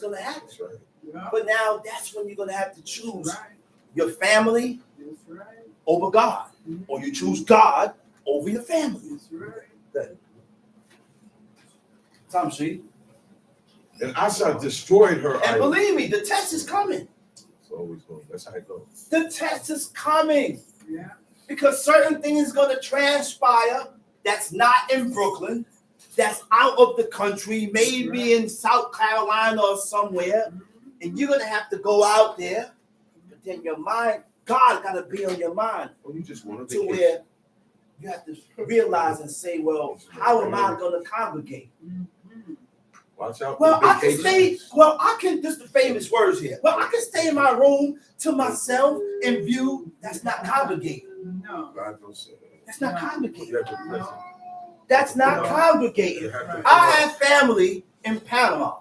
gonna happen. That's right. Yeah. But now that's when you're gonna have to choose Right. your family That's right. over God, or you choose God over your family. That's right. Tom Street. And Asa destroyed her And idol. believe me, the test is coming. It's always going. That's how it goes. The test is coming Yeah. because certain things going to transpire that's not in Brooklyn, that's out of the country, maybe in South Carolina or somewhere, and you're going to have to go out there. But then your mind, God got to be on your mind Well, you just want to where you have to realize and say, well, how am I going to congregate? Watch out. Well, for I can vacations. stay, this is the famous words here. Well, I can stay in my room to myself and view. That's not congregating. No. God don't say that. That's not congregating. You have to listen. That's not You congregating. have to I have family in Panama.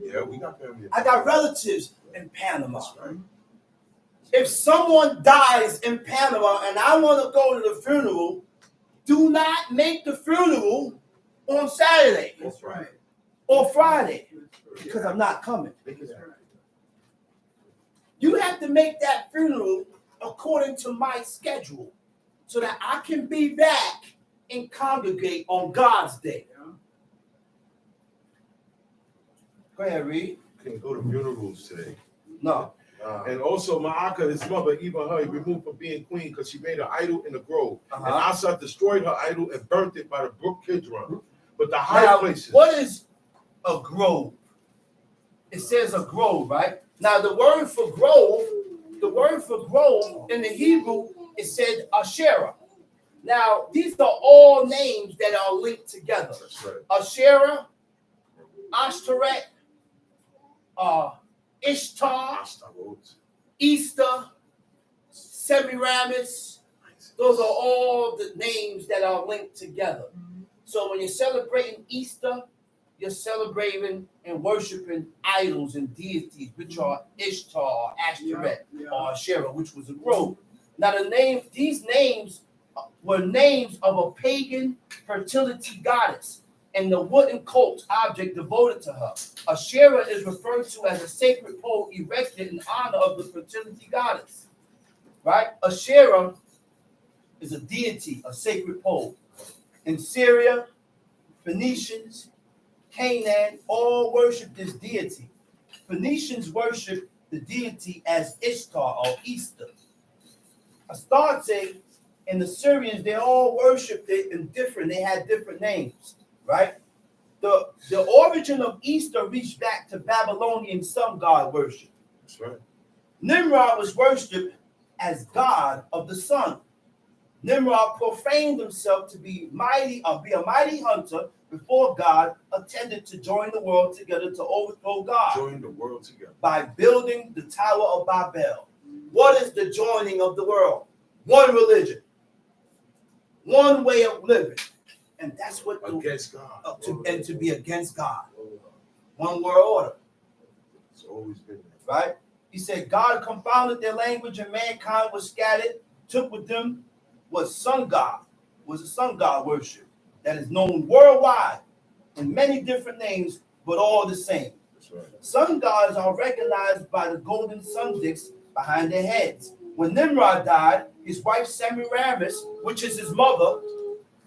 Yeah, we got family. I got relatives in Panama. That's right. If someone dies in Panama and I want to go to the funeral, do not make the funeral on Saturday That's right. or Friday That's because I'm not coming. right. You have to make that funeral according to my schedule so that I can be back and congregate on God's day. Go ahead, Reed. Can go to funerals today. No. And also, Ma'aka, his mother, even her, removed from being queen because she made an idol in the grove. And Asa destroyed her idol and burnt it by the brook Kidron. But the high Now, places. what is a grove? It says a grove, right? Now, the word for grove in the Hebrew, it said Asherah. Now, these are all names that are linked together. That's right. Asherah, Ashtoreth, Ishtar, Ashtaroth. Easter, Semiramis. Those are all the names that are linked together. So when you're celebrating Easter, you're celebrating and worshiping idols and deities, which are Ishtar, Ashtoreth, or Asherah, which was a grove. Now these names were names of a pagan fertility goddess and the wooden cult object devoted to her. Asherah is referred to as a sacred pole erected in honor of the fertility goddess. Right? Asherah is a deity, a sacred pole. In Syria, Phoenicians, Canaan, all worship this deity. Phoenicians worship the deity as Ishtar or Easter. Astarte and the Syrians, they all worshipped it they had different names, right? The origin of Easter reached back to Babylonian sun god worship. That's right. Nimrod was worshipped as god of the sun. Nimrod profaned himself to be a mighty hunter before God attended to join the world together to overthrow God. Join the world together. By building the Tower of Babel. What is the joining of the world? One religion. One way of living. And that's what against God. To be against God. One world order. It's always been there. Right? He said, God confounded their language and mankind was scattered, took with them was a sun god worship that is known worldwide in many different names, but all the same. That's right. Sun gods are recognized by the golden sun discs behind their heads. When Nimrod died, his wife Semiramis, which is his mother,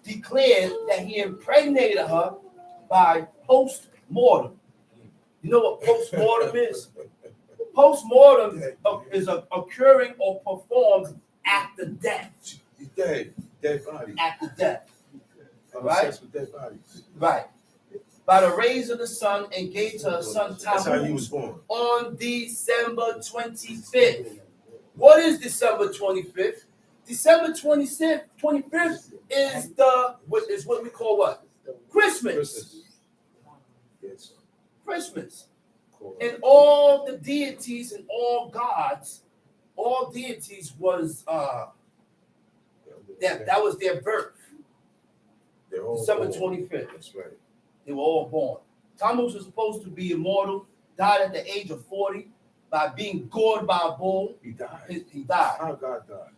declared that he impregnated her by post-mortem. You know what post-mortem is? Post-mortem is occurring or performed after death. He's dead. Dead body. After death. Right? With dead bodies. Right. By the rays of the sun and gave to her son Tammuz. That's how he was born. On December 25th. What is December 25th? December 25th is what we call what? Christmas. Yes. Christmas. And all the deities and all gods, all deities was That was their birth. They're all December born. 25th. That's right. They were all born. Tammuz was supposed to be immortal, died at the age of 40 by being gored by a bull. He died. He died. How God died.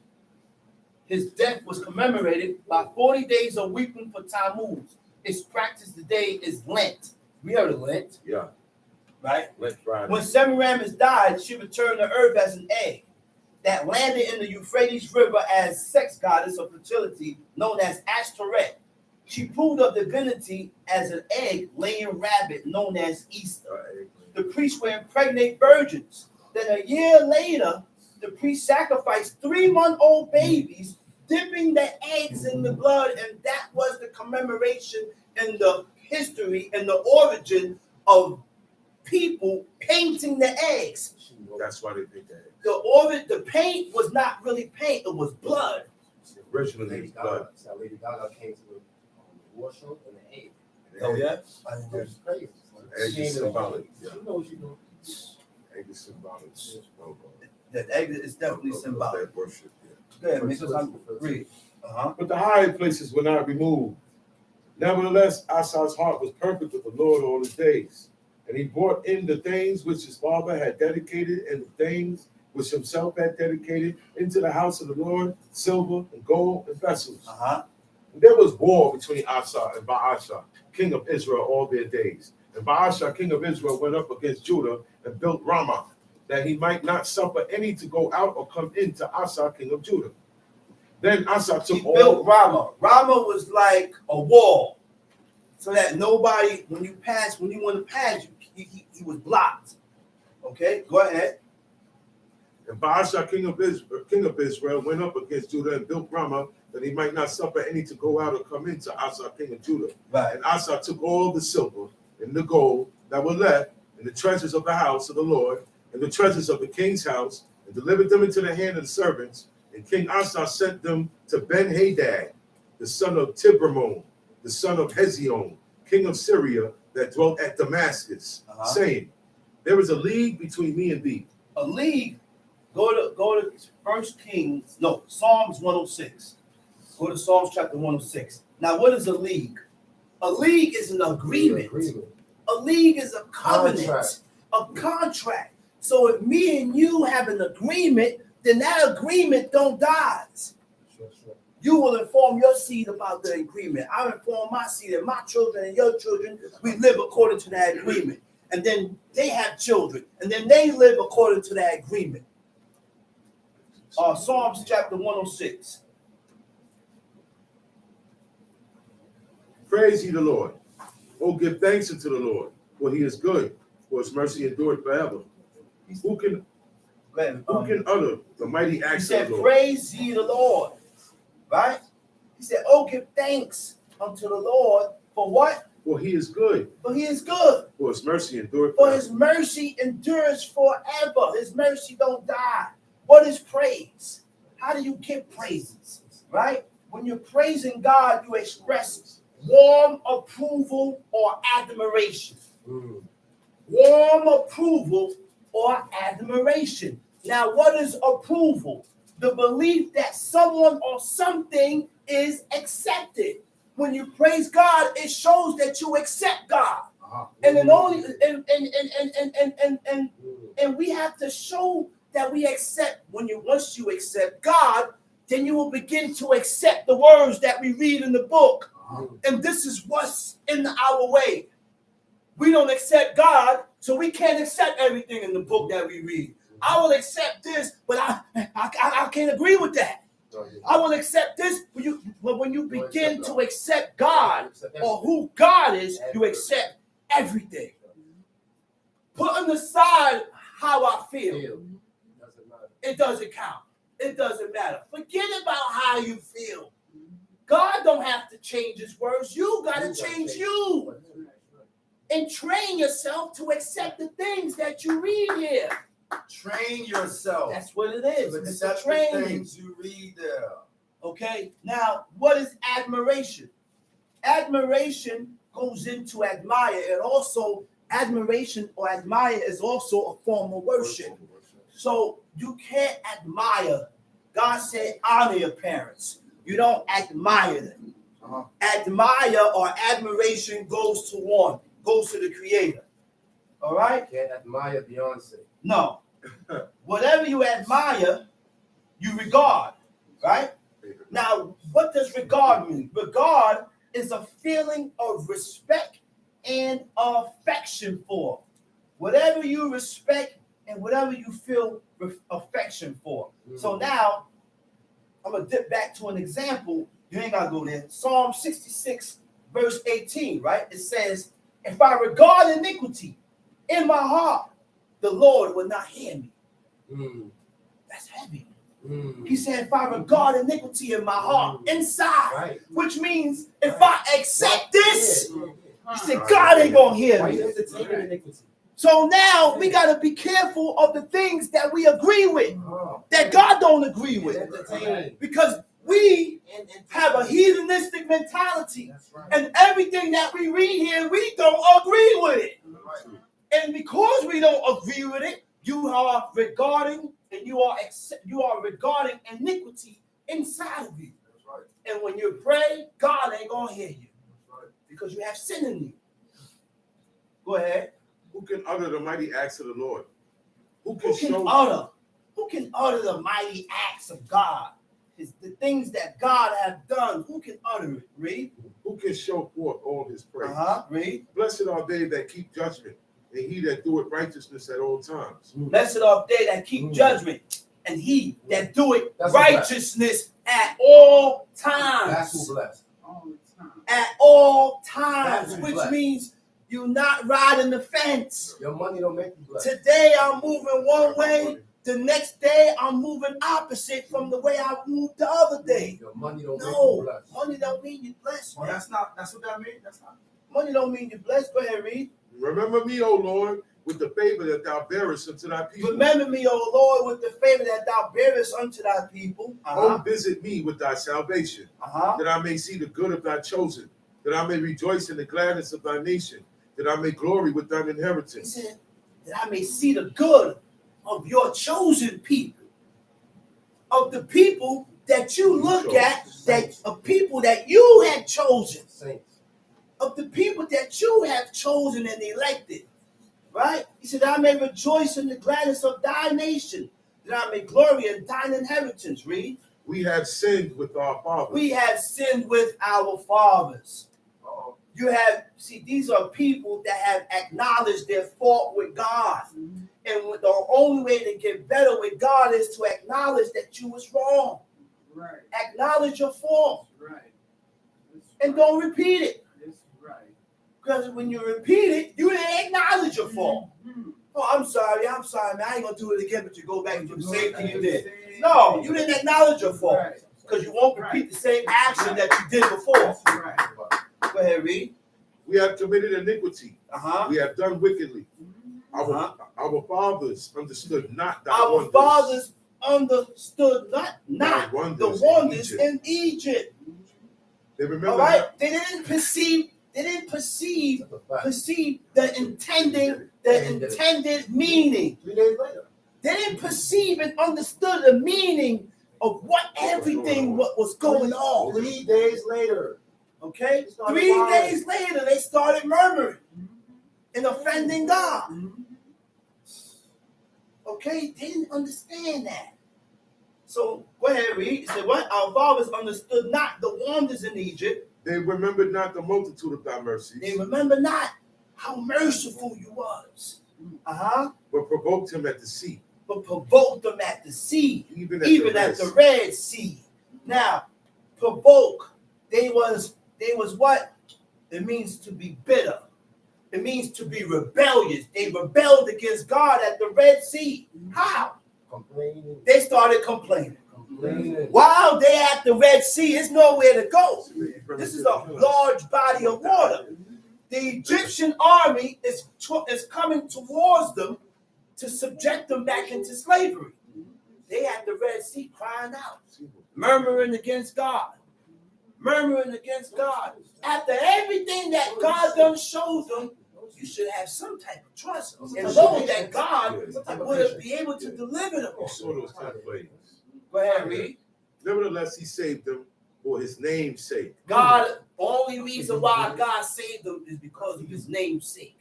His death was commemorated by 40 days of weeping for Tammuz. Its practice today is Lent. We heard of Lent, Yeah. right? Lent Friday. When Semiramis died, she returned to earth as an egg that landed in the Euphrates River as sex goddess of fertility, known as Ashtoreth. She proved her divinity as an egg-laying rabbit, known as Easter. The priests would impregnate virgins. Then a year later, the priests sacrificed 3-month-old babies, dipping the eggs in the blood, and that was the commemoration and the history and the origin of people painting the eggs. That's why they did that. The paint was not really paint; it was blood. Originally, Lady blood. Gaga, so Lady Gaga came to the war show and the egg. Oh yeah, It was crazy. Egg is symbolic. Yeah. You know what you doing. Egg is symbolic. that egg is definitely symbolic. That worship. Yeah. Go ahead, make us read. But the high places were not removed. Nevertheless, Asa's heart was perfect with the Lord all his days. And he brought in the things which his father had dedicated and the things which himself had dedicated into the house of the Lord, silver and gold and vessels. And there was war between Asa and Baasha, king of Israel, all their days. And Baasha, king of Israel, went up against Judah and built Ramah, that he might not suffer any to go out or come into Asa, king of Judah. Then Asa took He built Ramah. Ramah was like a wall, so that nobody, when you want to pass, he was blocked. Okay, go ahead. And Baasha, king of Israel, went up against Judah and built Ramah, that he might not suffer any to go out or come into Asa, king of Judah. Right. And Asa took all the silver and the gold that were left, and the treasures of the house of the Lord, and the treasures of the king's house, and delivered them into the hand of the servants. And King Asa sent them to Ben-Hadad, the son of Tibramon, the son of Hezion, king of Syria, that dwelt at Damascus, saying, there is a league between me and thee. A league. Go to Psalms 106. Go to Psalms chapter 106. Now, what is a league? A league is an agreement. A league is a covenant, a contract. So if me and you have an agreement, then that agreement don't die. Sure. You will inform your seed about the agreement. I'll inform my seed and my children and your children. We live according to that agreement. And then they have children. And then they live according to that agreement. Psalms chapter 106. Praise ye the Lord. Oh, give thanks unto the Lord, for he is good, for his mercy endureth forever. Who can utter the mighty acts he said, of the Lord? praise ye the Lord. Right? He said, oh, give thanks unto the Lord for what? For he is good. For he is good. For his mercy endureth For forever. his mercy endures forever. His mercy don't die. What is praise? How do you give praises? Right? When you're praising God, you express warm approval or admiration. Warm approval or admiration. Now, what is approval? The belief that someone or something is accepted. When you praise God, it shows that you accept God. And then only and we have to show that we accept. Once you accept God, then you will begin to accept the words that we read in the book. And this is what's in our way. We don't accept God, so we can't accept everything in the book that we read. I will accept this, but I can't agree with that. I will accept this, but when you begin to accept God or who God is, you accept everything. Putting aside how I feel, it doesn't count. It doesn't matter. Forget about how you feel. God don't have to change his words. You got to change you. And train yourself to accept the things that you read here. Train yourself. That's what it is. It's a Accept the training. things you read there. Okay. Now, what is admiration? Admiration goes into admire, and also admiration or admire is also a form of worship. So you can't admire. God said, honor your parents. You don't admire them. Admire or admiration goes to one, goes to the Creator. All right? Can't admire Beyonce. No. Whatever you admire, you regard. Right? Now, what does regard mean? Regard is a feeling of respect and affection for. Whatever you respect and whatever you feel affection for. So now, I'm going to dip back to an example. You ain't got to go there. Psalm 66, verse 18, right? It says, if I regard iniquity in my heart, the Lord will not hear me. That's heavy. He said, if I regard iniquity in my heart, inside, which means if I accept this, he said, God ain't going to hear me. So now we got to be careful of the things that we agree with, that God don't agree with. Because we have a heathenistic mentality. And everything that we read here, we don't agree with it. And because we don't agree with it, you are regarding and you are regarding iniquity inside of you. And when you pray, God ain't going to hear you. Because you have sin in you. Go ahead. Who can utter the mighty acts of the Lord? Who can utter the mighty acts of God? The things that God has done. Who can utter it? Read. Who can show forth all his praise? Read. Blessed are they that keep judgment, and he that doeth righteousness at all times. Blessed are they that keep judgment, and he that doeth righteousness at all times. That's who blessed. At all times, which means you're not riding the fence. Your money don't make you blessed. Today I'm moving one way. The next day I'm moving opposite from the way I moved the other day. Your money don't make you blessed. Money don't mean you're blessed. Oh, that's what that means? That's not. Money don't mean you're blessed. Go ahead, read. Remember me, O Lord, with the favor that thou bearest unto thy people. Remember me, O Lord, with the favor that thou bearest unto thy people. Oh, visit me with thy salvation, that I may see the good of thy chosen, that I may rejoice in the gladness of thy nation, that I may glory with thine inheritance. He said, that I may see the good of your chosen people, of the people that you look at, that of people that you had chosen, of the people that you have chosen and elected, right? He said, I may rejoice in the gladness of thy nation, that I may glory in thine inheritance. Read. We have sinned with our fathers. We have sinned with our fathers. You have, see, these are people that have acknowledged their fault with God. And the only way to get better with God is to acknowledge that you was wrong. Right. Acknowledge your fault. Right. And don't repeat it. That's right. Because when you repeat it, you didn't acknowledge your fault. Oh, I'm sorry, man. I ain't going to do it again, but you go back and do the same thing you did. No, you didn't acknowledge your fault. Because you won't repeat the same action that you did before. That's right. Go ahead, read. We have committed iniquity. We have done wickedly. Our fathers understood not thy wonders. Our fathers understood not the wonders in Egypt. They remember. All right? They didn't perceive the intended meaning. 3 days later. They didn't perceive and understood the meaning of what everything what was going on. 3 days later. Okay? 3 days later, they started murmuring and offending God. Okay? They didn't understand that. So, go ahead, read. It said, what? Our fathers understood not the wonders in Egypt. They remembered not the multitude of thy mercies. They remember not how merciful you was. But provoked him at the sea. But provoked them at the sea. Even at the Red Sea. Now, provoke. They was what? It means to be bitter. It means to be rebellious. They rebelled against God at the Red Sea. How? Complaining. They started complaining. While they at the Red Sea, there's nowhere to go. This is a large body of water. The Egyptian army is coming towards them to subject them back into slavery. They at the Red Sea crying out, murmuring against God. Murmuring against God. After everything that God done showed them, you should have some type of trust and know that God would be able to deliver them. Saw those 10 plagues. Go ahead, read. Nevertheless, he saved them for his name's sake. God, only reason why God saved them is because of his name's sake.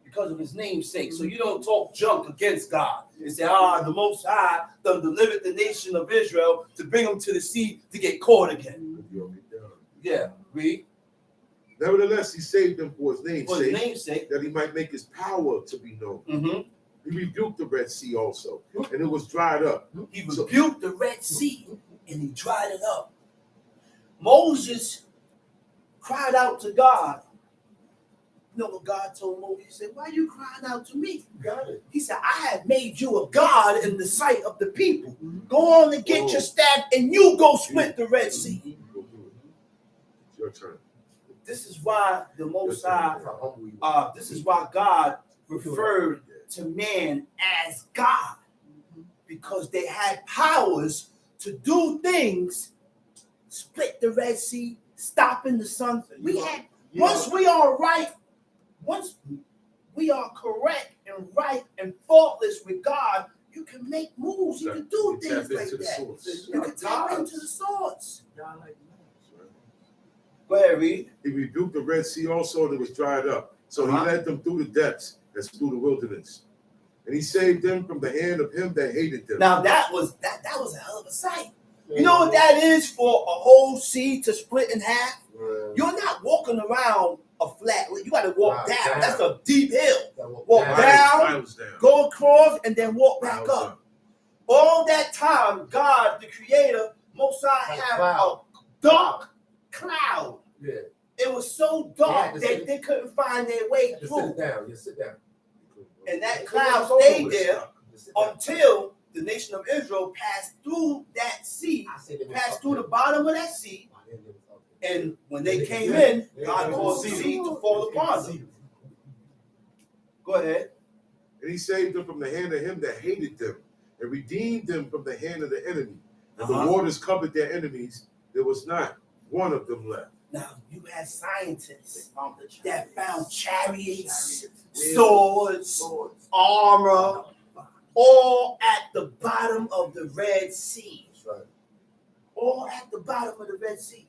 Because of his name's sake. So you don't talk junk against God and say, the Most High done delivered the nation of Israel to bring them to the sea to get caught again. Yeah, read. Nevertheless, he saved them for his name's For his name's sake, that he might make his power to be known. Mm-hmm. He rebuked the Red Sea also, and it was dried up. He rebuked the Red Sea, and he dried it up. Moses cried out to God. You know what God told Moses? He said, why are you crying out to me? He said, I have made you a God in the sight of the people. Go on and get your staff, and you go split the Red Sea. It's your turn. This is why the Most High, this is why God referred to man as God, because they had powers to do things, split the Red Sea, stopping the sun. Once we are right, once we are correct and right and faultless with God, you can make moves. You can do things like that. You can tap into the source. Go ahead, read. He rebuked the Red Sea also, and it was dried up. So he led them through the depths as through the wilderness. And he saved them from the hand of him that hated them. Now that was a hell of a sight. You know what that is for a whole sea to split in half? You're not walking around a flat. You got to walk down. That's a deep hill. Walk down, go across, and then walk back up. All that time, God, the Creator, Most High, had a dark cloud. Yeah. It was so dark that they couldn't find their way through. Sit down. And that cloud stayed there until the nation of Israel passed through that sea, passed through the bottom of that sea. And when they came in, God caused the sea to fall upon them. Go ahead. And he saved them from the hand of him that hated them, and redeemed them from the hand of the enemy. And the waters covered their enemies. There was not one of them left. Now, you had scientists that found chariots, swords, armor, all at the bottom of the Red Sea. All at the bottom of the Red Sea.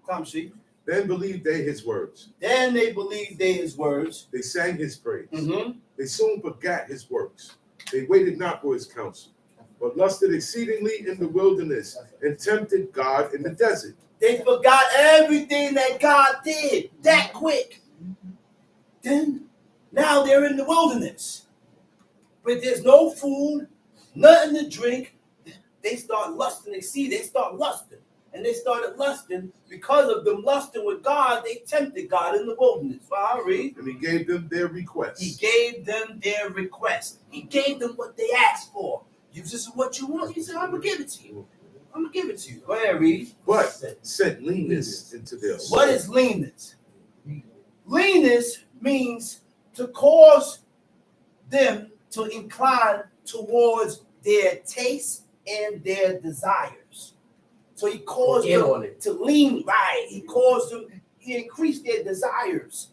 Come, see. Then believed they his words. Then they believed his words. They sang his praise. Mm-hmm. They soon forgot his works. They waited not for his counsel, but lusted exceedingly in the wilderness and tempted God in the desert. They forgot everything that God did that quick. Then, now they're in the wilderness. But there's no food, nothing to drink. They start lusting exceed. They start lusting. And they started lusting. Because of them lusting with God, they tempted God in the wilderness. Well, I'll read. And he gave them their request. He gave them their request. He gave them what they asked for. You this is what you want. He said, I'm going to give it to you. I'm going to give it to you. Go ahead, read. But sent leanness into their soul. What is leanness? Leanness means to cause them to incline towards their taste and their desires. So he caused them to lean right. He caused them, he increased their desires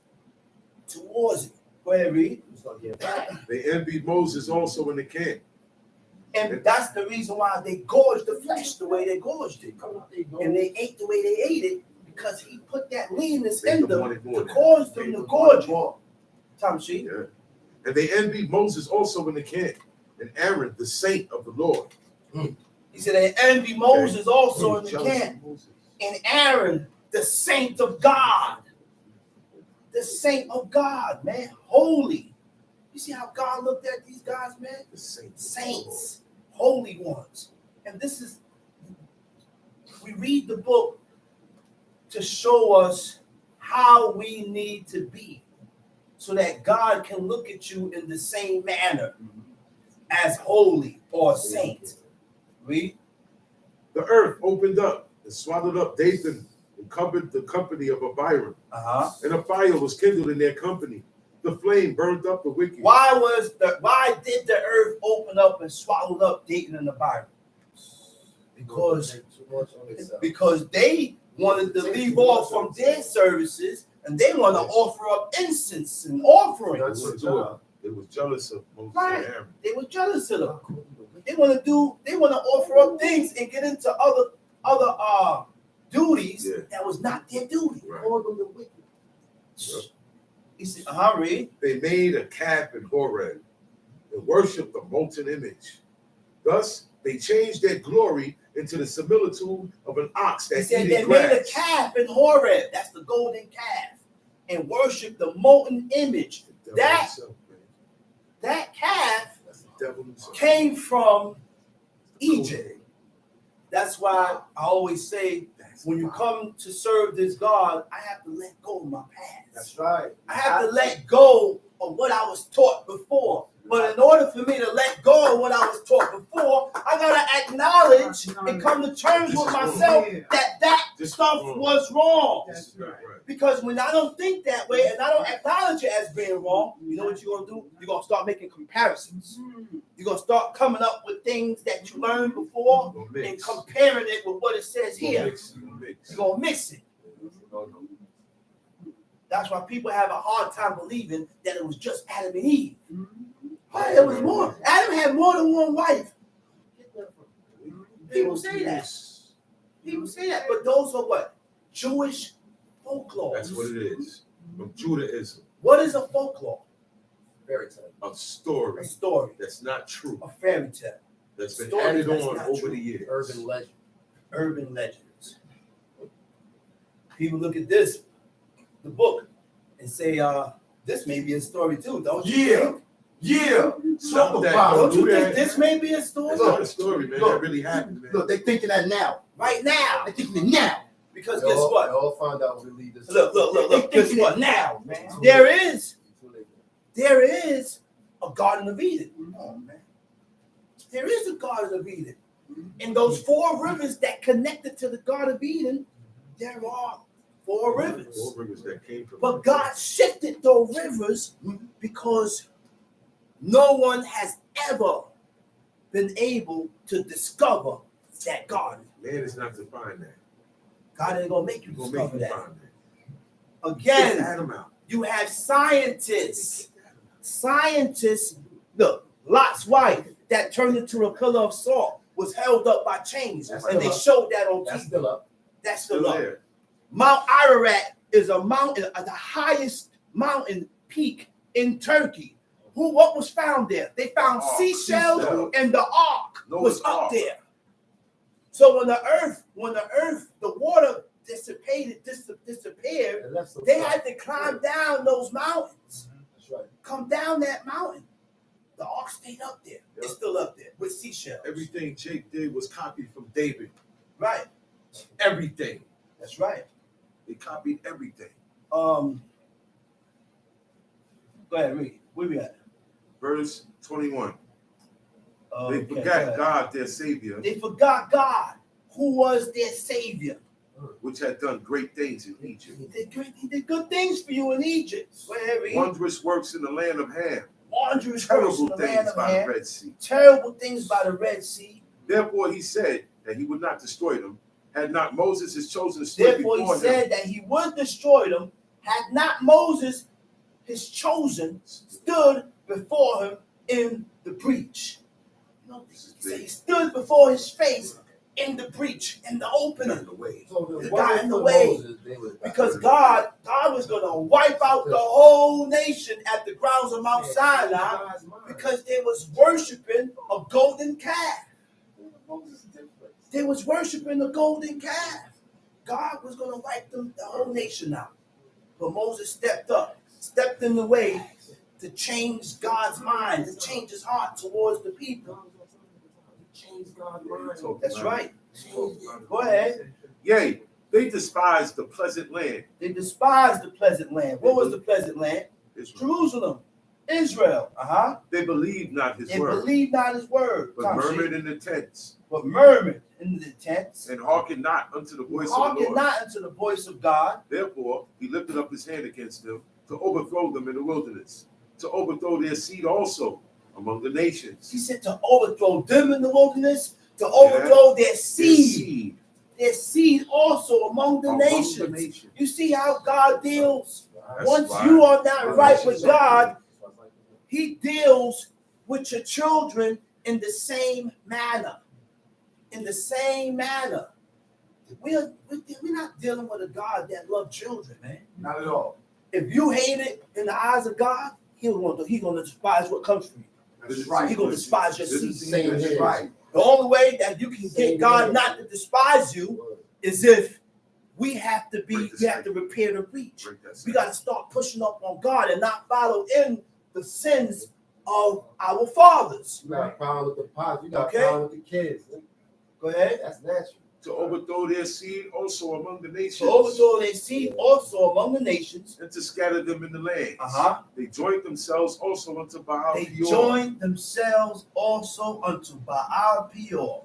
towards it. Go ahead, read. They envied Moses also in the camp. And that's the reason why they gorged the flesh the way they gorged it. And they ate the way they ate it because he put that leanness in them to cause them to gorge it. Tom, see? Yeah. And they envied Moses also in the camp, and Aaron, the saint of the Lord. He said they envy Moses also in the camp, and Aaron, the saint of God. The saint of God, man. Holy. You see how God looked at these guys, man? The Saints. Holy ones. And this is, we read the book to show us how we need to be so that God can look at you in the same manner as holy or saint. Read. The earth opened up and swallowed up Dathan and covered the company of Abiram. And a fire was kindled in their company. The flame burned up the wicked. Why did the earth open up and swallow up Dathan and Abiram? Because they wanted to leave off from their services and they want to offer up incense and offerings. They was jealous of Moses and Aaron. They were jealous of them. They want to offer up things and get into duties Yeah. that was not their duty. Right. Called them the wicked. Yep. He said, read. They made a calf in Horeb and worshipped the molten image. Thus, they changed their glory into the similitude of an ox He that said eated they grass. made a calf in Horeb. That's the golden calf. And worshiped the molten image. The devil That himself, man. that calf That's the devil himself. came from Egypt. That's why I always say, when you come to serve this God, I have to let go of my past. That's right. I have to let go of what I was taught before. But in order for me to let go of what I was taught before, I gotta acknowledge and come to terms with myself that stuff was wrong. That's right. Because when I don't think that way and I don't acknowledge it as being wrong, you know what you're gonna do? You're gonna start making comparisons. You're gonna start coming up with things that you learned before and comparing it with what it says here. You're gonna mix it. That's why people have a hard time believing that it was just Adam and Eve. It was more. Adam had more than one wife. People say that. People say that. But those are what? Jewish folklore. That's what it is. From Judaism. What is a folklore? Fairy tale. A A story story. that's not true. A fairy tale. That's been Story added that's on not over true. the years. Urban legend. Urban legends. People look at this, the book, and say, this may be a story too, don't you? Yeah. think? Yeah. Some that Don't you do think that. this may be a story? It's not a story, man. Look. That really happened, man. Look, they thinking that now. Right now. They thinking it now. Because They guess all- what? They all find out when we leave this. Look. They Guess thinking what? it now, man. There is There. a Garden of Eden. Come on, man. There is a Garden of Eden. And those 4 rivers that connected to the Garden of Eden, there are 4 rivers. 4 rivers that came from. But God shifted those rivers because no one has ever been able to discover that garden. Man is not to find that. God ain't gonna make you He's gonna discover make you that. find that. Again, Get Adam out. you have scientists. Scientists, look, Lot's wife that turned into a pillar of salt was held up by chains. That's And they still showed that on That's TV. still up. That's Still still up. there. Mount Ararat is a mountain, the highest mountain peak in Turkey. What was found there? They found Ark. seashells, Seashell. and the ark was Noah's up Ark. there. So when the earth, the water disappeared, They left some they stuff. had to climb down those mountains, That's right. come down that mountain. The ark stayed up there. It's still up there with seashells. Everything Jake did was copied from David. Right. Everything. That's right. They copied everything. Go ahead, read. Where we at? Verse 21. Okay, They go forgot ahead. God, their Savior, They forgot God, who was their savior. which had done great things in Egypt. He did good things for you in Egypt. Go ahead, read. Wondrous works in the land of Ham. Wondrous works in Terrible the land things of by the Ham. Red Sea. Terrible things by the Red Sea. Therefore he said that he would not destroy them, had not Moses his chosen stood Therefore, he before him. said that he would destroy them, had not Moses, his chosen, stood before him in the breach. You know, he stood before his face in the breach, in the opening. In the way. So if It it got wasn't in the for way. Moses, they would- Because God was going to wipe out the whole nation at the grounds of Mount Sinai because they was worshiping a golden calf. They was worshiping a golden calf. God was going to wipe the whole nation out. But Moses stepped up, stepped in the way to change God's mind, to change his heart towards the people. Change God's mind. That's right. Go ahead. Yea, they despised the pleasant land. They despised the pleasant land. What was the pleasant land? Israel. Jerusalem, Israel. They believed not his And word, believed not his word. but Tom, murmured see? in the tents, But murmured in the tents. and hearkened not unto the voice of the Hearkened Lord. not unto the voice of God. Therefore he lifted up his hand against them to overthrow them in the wilderness, to overthrow their seed also among the nations. He said to overthrow them in the wilderness, to overthrow their Their seed. Their seed also among the among the nations. nations. You see how God deals? That's Once why- you are not right with That's God, he deals with your children in the same manner. In the same manner. we're not dealing with a God that loves children, man. Not at all. If you hate it in the eyes of God, He's gonna despise what comes from you. That's right. He's gonna despise your seed. Same here. Right. The only way that you can get God not to despise you is if we have to repair the breach. We got to start pushing up on God and not follow in the sins of our fathers. You got a problem with the pops. You got Okay. a problem with the kids. Go ahead. That's natural. To overthrow their seed also among the nations. To overthrow their seed also among the nations. And to scatter them in the land. They joined themselves also unto Baal They Peor. joined themselves also unto Baal Peor.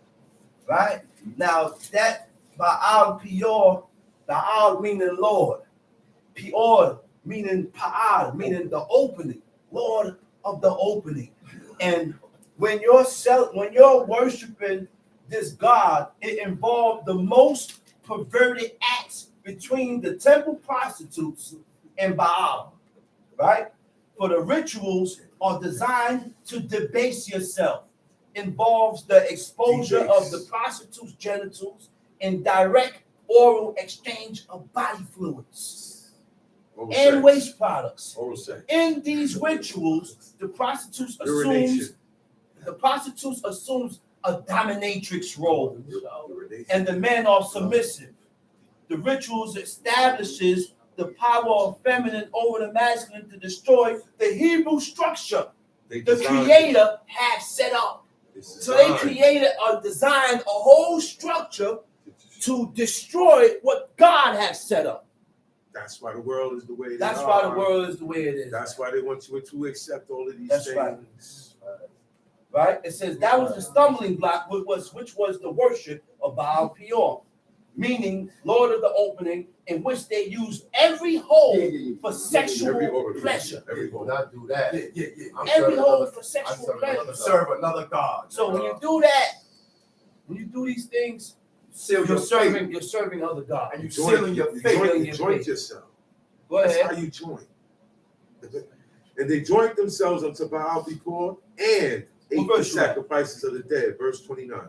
Right? Now that Baal Peor, Baal meaning Lord. Peor meaning Pa'al, meaning the opening. Lord of the opening. And when you're worshiping this God, it involved the most perverted acts between the temple prostitutes and Baal, right? For the rituals are designed to debase yourself, involves the exposure of the prostitute's genitals and direct oral exchange of body fluids and waste products. In these rituals, the prostitutes assumes a dominatrix role, and the men are submissive. The rituals establishes the power of feminine over the masculine to destroy the Hebrew structure the Creator had set up. So they designed a whole structure to destroy what God has set up. That's why the world is the way it is. That's why the world is the way it is. That's why they want you to accept all of these things. Right? It says that was the stumbling block, which was the worship of Baal Peor, meaning Lord of the opening, in which they used every hole for sexual pleasure. Every hole. Not do that. Every hole for sexual pleasure. Serve another God. So when you do that, when you do these things, you're serving other gods. And you're sealing your faith. You join yourself. Go ahead. That's how you join. And they joined themselves unto Baal Peor and ate the sacrifices of the dead. Verse 29.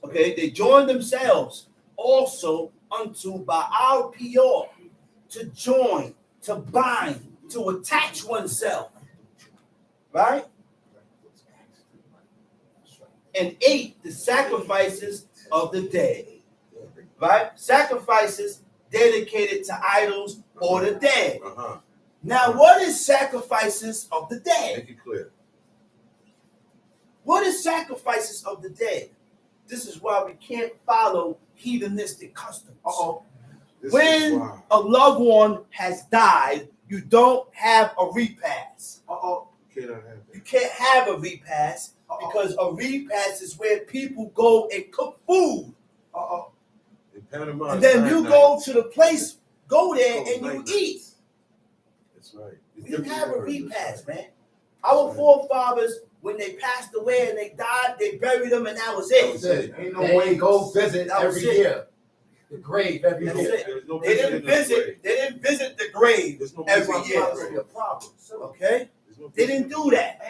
Okay, they joined themselves also unto Baal Peor, to join, to bind, to attach oneself. Right? And ate the sacrifices of the dead. Right? Sacrifices dedicated to idols or the dead. Now, what is sacrifices of the dead? Make it clear. What is sacrifices of the dead? This is why we can't follow heathenistic customs. When a loved one has died, you don't have a repast. You can't have a repast because a repast is where people go and cook food. In Panama, and then you go to the place, go there and you eat. That's right. We didn't have a repast, man. Our forefathers, when they passed away and they died, they buried them and that was it. Ain't no way go visit every year. The grave every year. They didn't visit the grave every year. Okay? They didn't do that.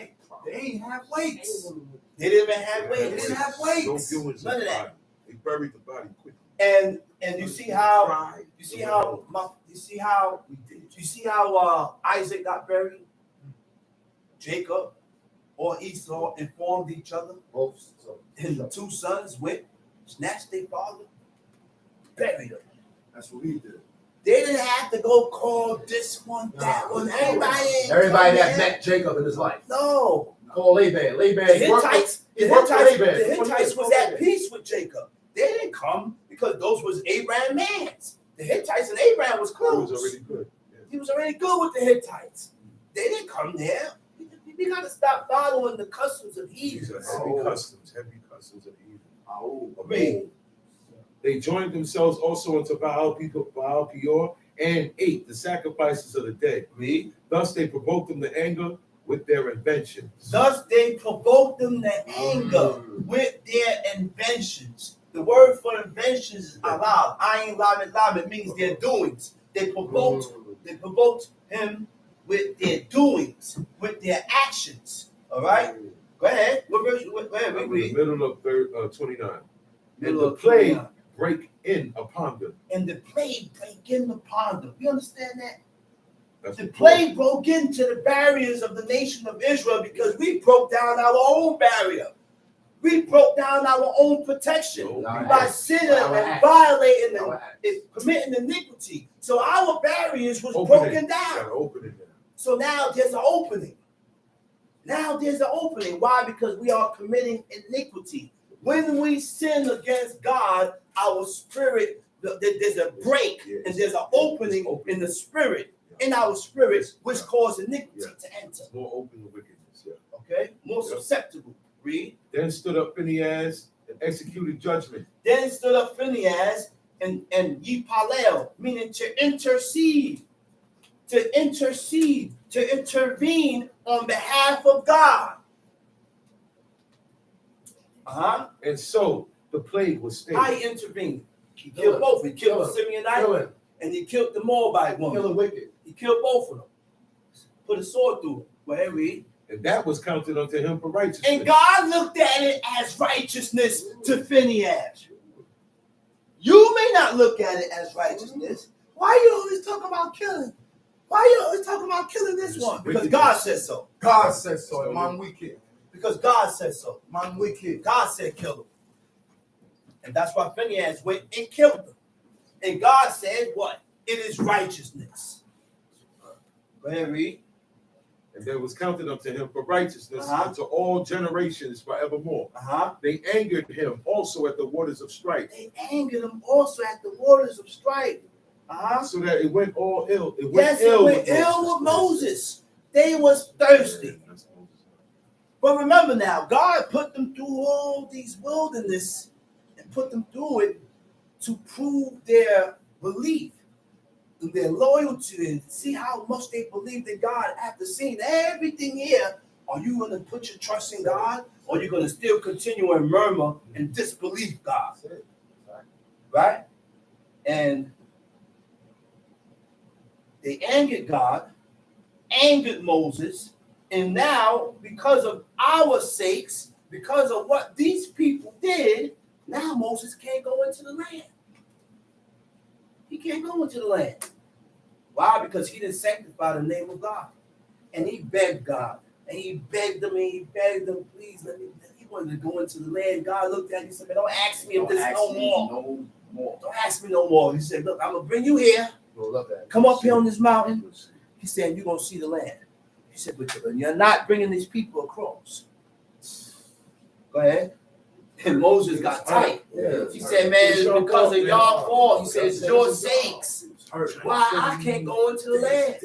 They ain't have weights. They didn't even have weights. They didn't have weights. None of that. They buried the body quickly. And you see how Isaac got buried? Jacob or Esau informed each other. And the two sons went, snatched their father, buried him. That's what we did. They didn't have to go call this one, that one. Everybody that met Jacob in his life. No. Call Laban. The Hittites was at peace with Jacob. They didn't come because those was Abraham's mans. The Hittites and Abraham was close. He was already good. Yeah. He was already good with the Hittites. They didn't come there. We got to stop following the customs of heathens. Heavy customs of heathen. They joined themselves also unto Baal Peor and ate the sacrifices of the dead. Thus they provoked them to anger with their inventions. The word for inventions is alal. Ayin lamed lamed means their doings. They provoked him with their doings, with their actions. All right? Go ahead. What verse? Go ahead. In the middle of 29. And the plague break in upon them. And the plague break in upon them. You understand that? That's The the plague broke into the barriers of the nation of Israel because we broke down our own barrier. We broke down our own protection by sinning and violating and committing iniquity. So our barriers was broken down. So now there's an opening. Now there's an opening. Why? Because we are committing iniquity. When we sin against God, our spirit, there's a break and there's an opening in the spirit, in our spirit, which causes iniquity to enter. More open to wickedness, Okay? More susceptible. Read. Then stood up Phinehas and executed judgment. Then stood up Phinehas and Yipalel, meaning to intercede, to intervene on behalf of God. And so the plague was stayed. How he intervened? He killed both. He killed the Simeonite and he killed the Moabite woman. Kill the wicked. He killed both of them. Put a sword through them. Go ahead, read. And that was counted unto him for righteousness. And God looked at it as righteousness to Phinehas. You may not look at it as righteousness. Why you always talk about killing? Why you always talking about killing this one? Because God said so. God said so. Man wicked. Because God said so. Man wicked. God said kill them. And that's why Phinehas went and killed them. And God said what? It is righteousness. Go ahead, read. And there was counted unto him for righteousness unto all generations forevermore. They angered him also at the waters of strife. They angered him also at the waters of strife. So that it went all ill. It went ill with Moses. They was thirsty. But remember now, God put them through all these wilderness and put them through it to prove their belief and their loyalty and see how much they believed in God after seeing everything here. Are you going to put your trust in God, or are you going to still continue and murmur and disbelieve God? Right? And they angered God, angered Moses, and now, because of our sakes, because of what these people did, now Moses can't go into the land. He can't go into the land. Why? Because he didn't sanctify the name of God. And he begged God. And he begged them and he begged them, please let me. He wanted to go into the land. God looked at him and said, don't ask me if this no more. Don't ask me no more. He said, look, I'm going to bring you here. Come up here on this mountain. He said, you're going to see the land. He said, but you're not bringing these people across. Go ahead. And Moses got tight. He said, man, it's because of y'all fault. He said, it's your sakes. Why I can't go into the land.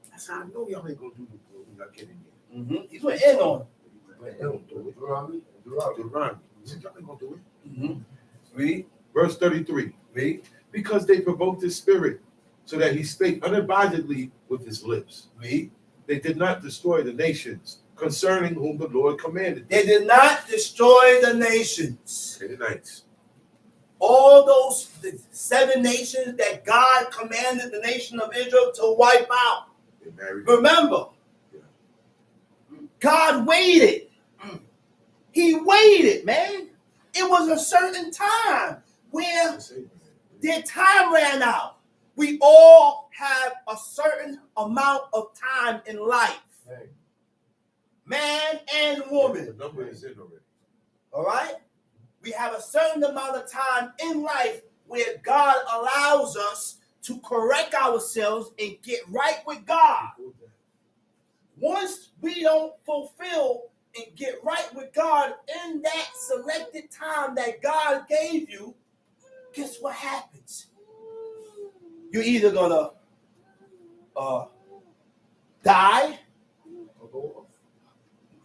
That's how I know y'all ain't going to do the good when y'all get in here. He went in on They don't do it. Deuteronomy. He said, y'all ain't going to do it. Read. Verse 33. Read. Because they provoked his spirit, so that he spake unadvisedly with his lips. Read. They did not destroy the nations concerning whom the Lord commanded. They did not destroy the nations. Canaanites. All those 7 nations that God commanded the nation of Israel to wipe out. Remember, God waited. He waited, man. It was a certain time where their time ran out. We all have a certain amount of time in life. Man and woman. The number is in already. All right? We have a certain amount of time in life where God allows us to correct ourselves and get right with God. Once we don't fulfill and get right with God in that selected time that God gave you, guess what happens? You're either gonna die.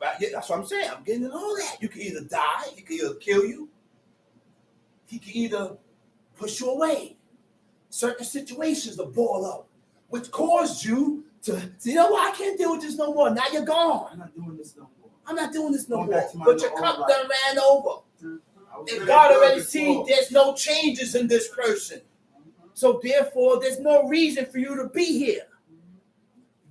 Right? That's what I'm saying. I'm getting into all that. You can either die, he can either kill you, he can either push you away. Certain situations will boil up, which caused you to say, you know what, I can't deal with this no more. Now you're gone. I'm not doing this no more. I'm not doing this no Going more. back to my But your normal cup life. done ran over. And God already seen there's no changes in this person. So therefore, there's no reason for you to be here.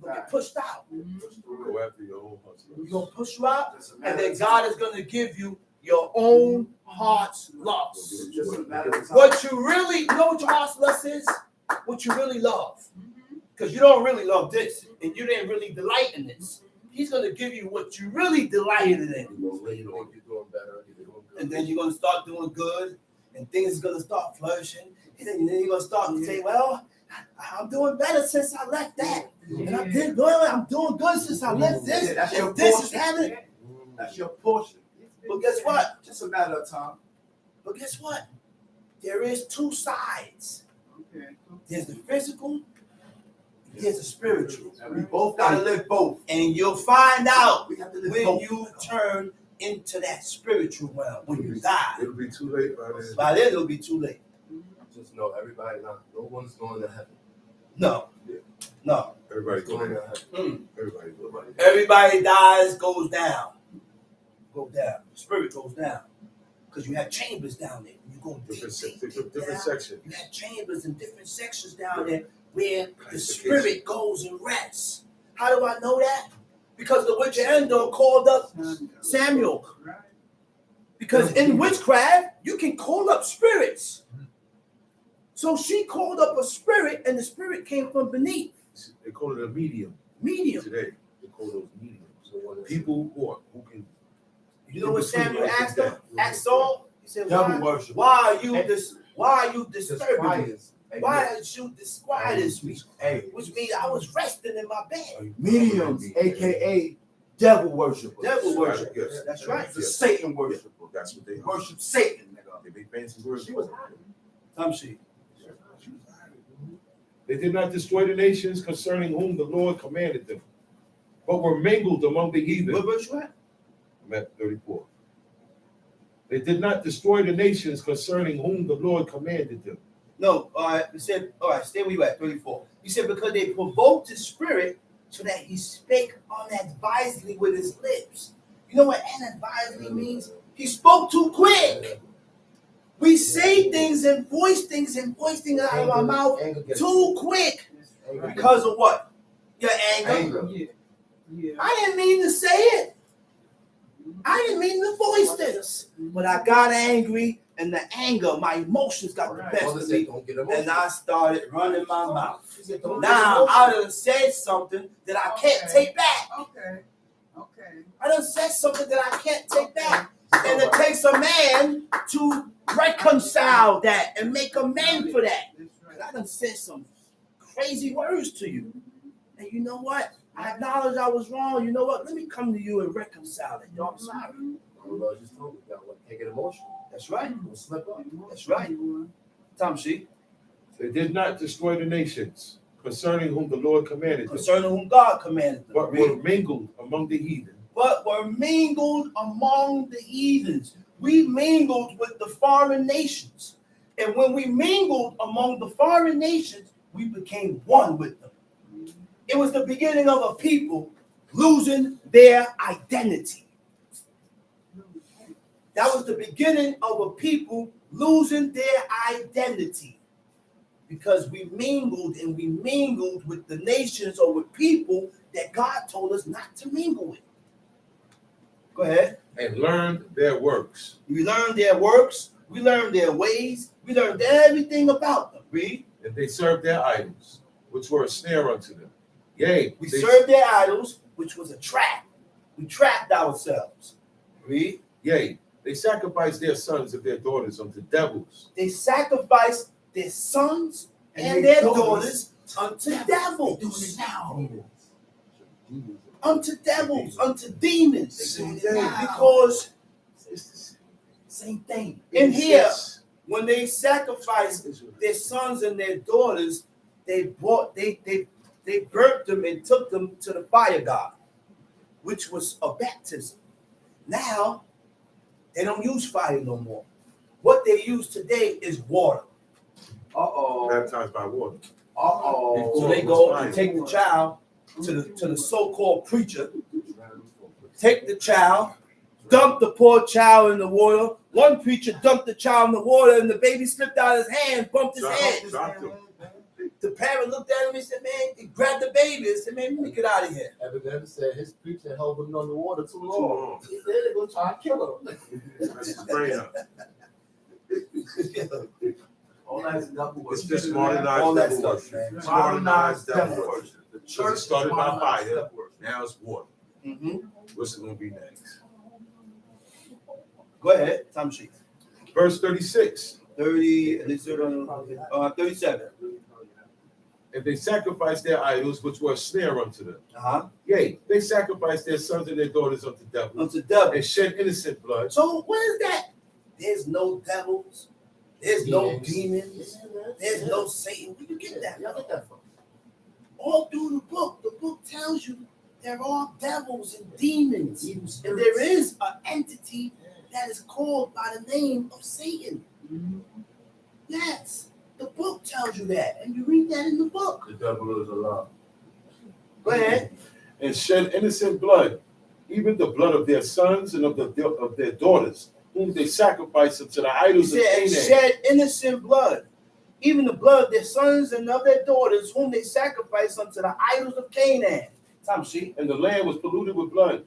You're going to get pushed out. Go after your own husband. You're going to push you out, and then God is going to give you your own heart's lust. It's just a matter of time. What you really, you know what your heart's lust is? What you really love. Because you don't really love this, and you didn't really delight in this. He's going to give you what you really delighted in. You know, when you think you're doing better, you're doing good. And then you're going to start doing good, and things are going to start flourishing. And then you're going to start to say, well, I'm doing better since I left that. And I'm doing good since I left this. Yeah, that's your And this is portion. happening. That's your portion. But guess what? Just a matter of time. But guess what? There is two sides. There's the physical, there's the spiritual. And we both gotta live both. And you'll find out We have to live when both. you turn into that spiritual realm, when you die. It'll be too late by then. By then, it'll be too late. Just know everybody, no one's going to heaven. No. No. Everybody's Going going to to heaven. Everybody's going to Everybody dies, goes down. Go down. The spirit goes down. Because you have chambers down there. You go different sections. You have chambers and different sections down there where the spirit goes and rests. How do I know that? Because the witch Endor called up Samuel. Because in witchcraft, you can call up spirits. So she called up a spirit, and the spirit came from beneath. They call it a medium. Medium. Today, they call those mediums. So when it's- People who can. You know what Samuel asked him? Asked Saul? He said, Devil worship. why are you disturbing me? Just Why did you disquiet me? Hey, Which means I was resting in my bed. mediums, aka devil worshipers. Devil worship. Yes. That's right. The Satan worshiper. That's what they Worship Satan, nigga. They make fancy words. Tamshi. They did not destroy the nations concerning whom the Lord commanded them, but were mingled among the heathen. What verse you at? I'm at 34. They did not destroy the nations concerning whom the Lord commanded them. No, all right. He said, all right, stay where you at, 34. He said, because they provoked his spirit so that he spake unadvisedly with his lips. You know what unadvisedly means? He spoke too quick. We say things and voice things out of our mouth too quick. Because of what? Your anger. I didn't mean to say it. I didn't mean to voice this. But I got angry, and the anger, my emotions got the best of me. And I started running my mouth. Now I done said something that I can't take back. Okay. I done said something that I can't take back. And it takes a man to reconcile that and make amends for that. And I done said some crazy words to you. And you know what? I acknowledge I was wrong. You know what? Let me come to you and reconcile it. Yo, I'm sorry. The Lord just told me that take it emotional. That's right. Don't slip up. That's right. Tamshi. They did not destroy the nations concerning whom the Lord commanded them, Concerning whom God commanded them. but were mingled among the heathen. But were mingled among the heathens. We mingled with the foreign nations. And when we mingled among the foreign nations, we became one with them. It was the beginning of a people losing their identity. That was the beginning of a people losing their identity. Because we mingled with the nations or with people that God told us not to mingle with. Go ahead. And learned their works. We learned their works. We learned their ways. We learned everything about them. Read. And they served their idols, which were a snare unto them. Yea, We served their idols, which was a trap. We trapped ourselves. Read. Yea, they sacrificed their sons and their daughters unto devils. They sacrificed their sons and their daughters unto devils. Unto devils, unto demons. Because It's the same thing. in here, when they sacrificed their sons and their daughters, they burnt them and took them to the fire god, which was a baptism. Now, they don't use fire no more. What they use today is water. Baptized by water. So they go and take the child to the so-called preacher, take the child, dump the poor child in the water. One preacher dumped the child in the water and the baby slipped out of his hand, bumped his head. the parent looked at him and said, man, he grabbed the baby and said, man, let me get out of here. Evidently said his preacher held him underwater too Too long. long. He said they're gonna try to kill him. That's his brain up. All that's devil It's worship. just modernized All that devil stuff, worship. man. It's modernized devil devil worship. The Because church it started by modernized fire, devil worship. now it's water. Mm-hmm. What's it going to be next? Go ahead, time sheet. Verse 36. 37. And they sacrificed their idols, which were a snare unto them. Uh-huh. Yea, they sacrificed their sons and their daughters unto devils, Unto devil. and shed innocent blood. So what is that? There's no devils. There's no Demons. demons. There's no Satan. Where you get that Y'all from? get that from? All through the book tells you there are devils and demons. Evil And spirits. there is an entity that is called by the name of Satan. Yes. The book tells you that. And you read that in the book. The devil is alive. Go ahead. And shed innocent blood, even the blood of their sons and of their daughters, whom they sacrificed unto the He idols of said, and Canaan. shed innocent blood, even the blood of their sons and of their daughters, whom they sacrificed unto the idols of Canaan. Time sheet. And the land was polluted with blood.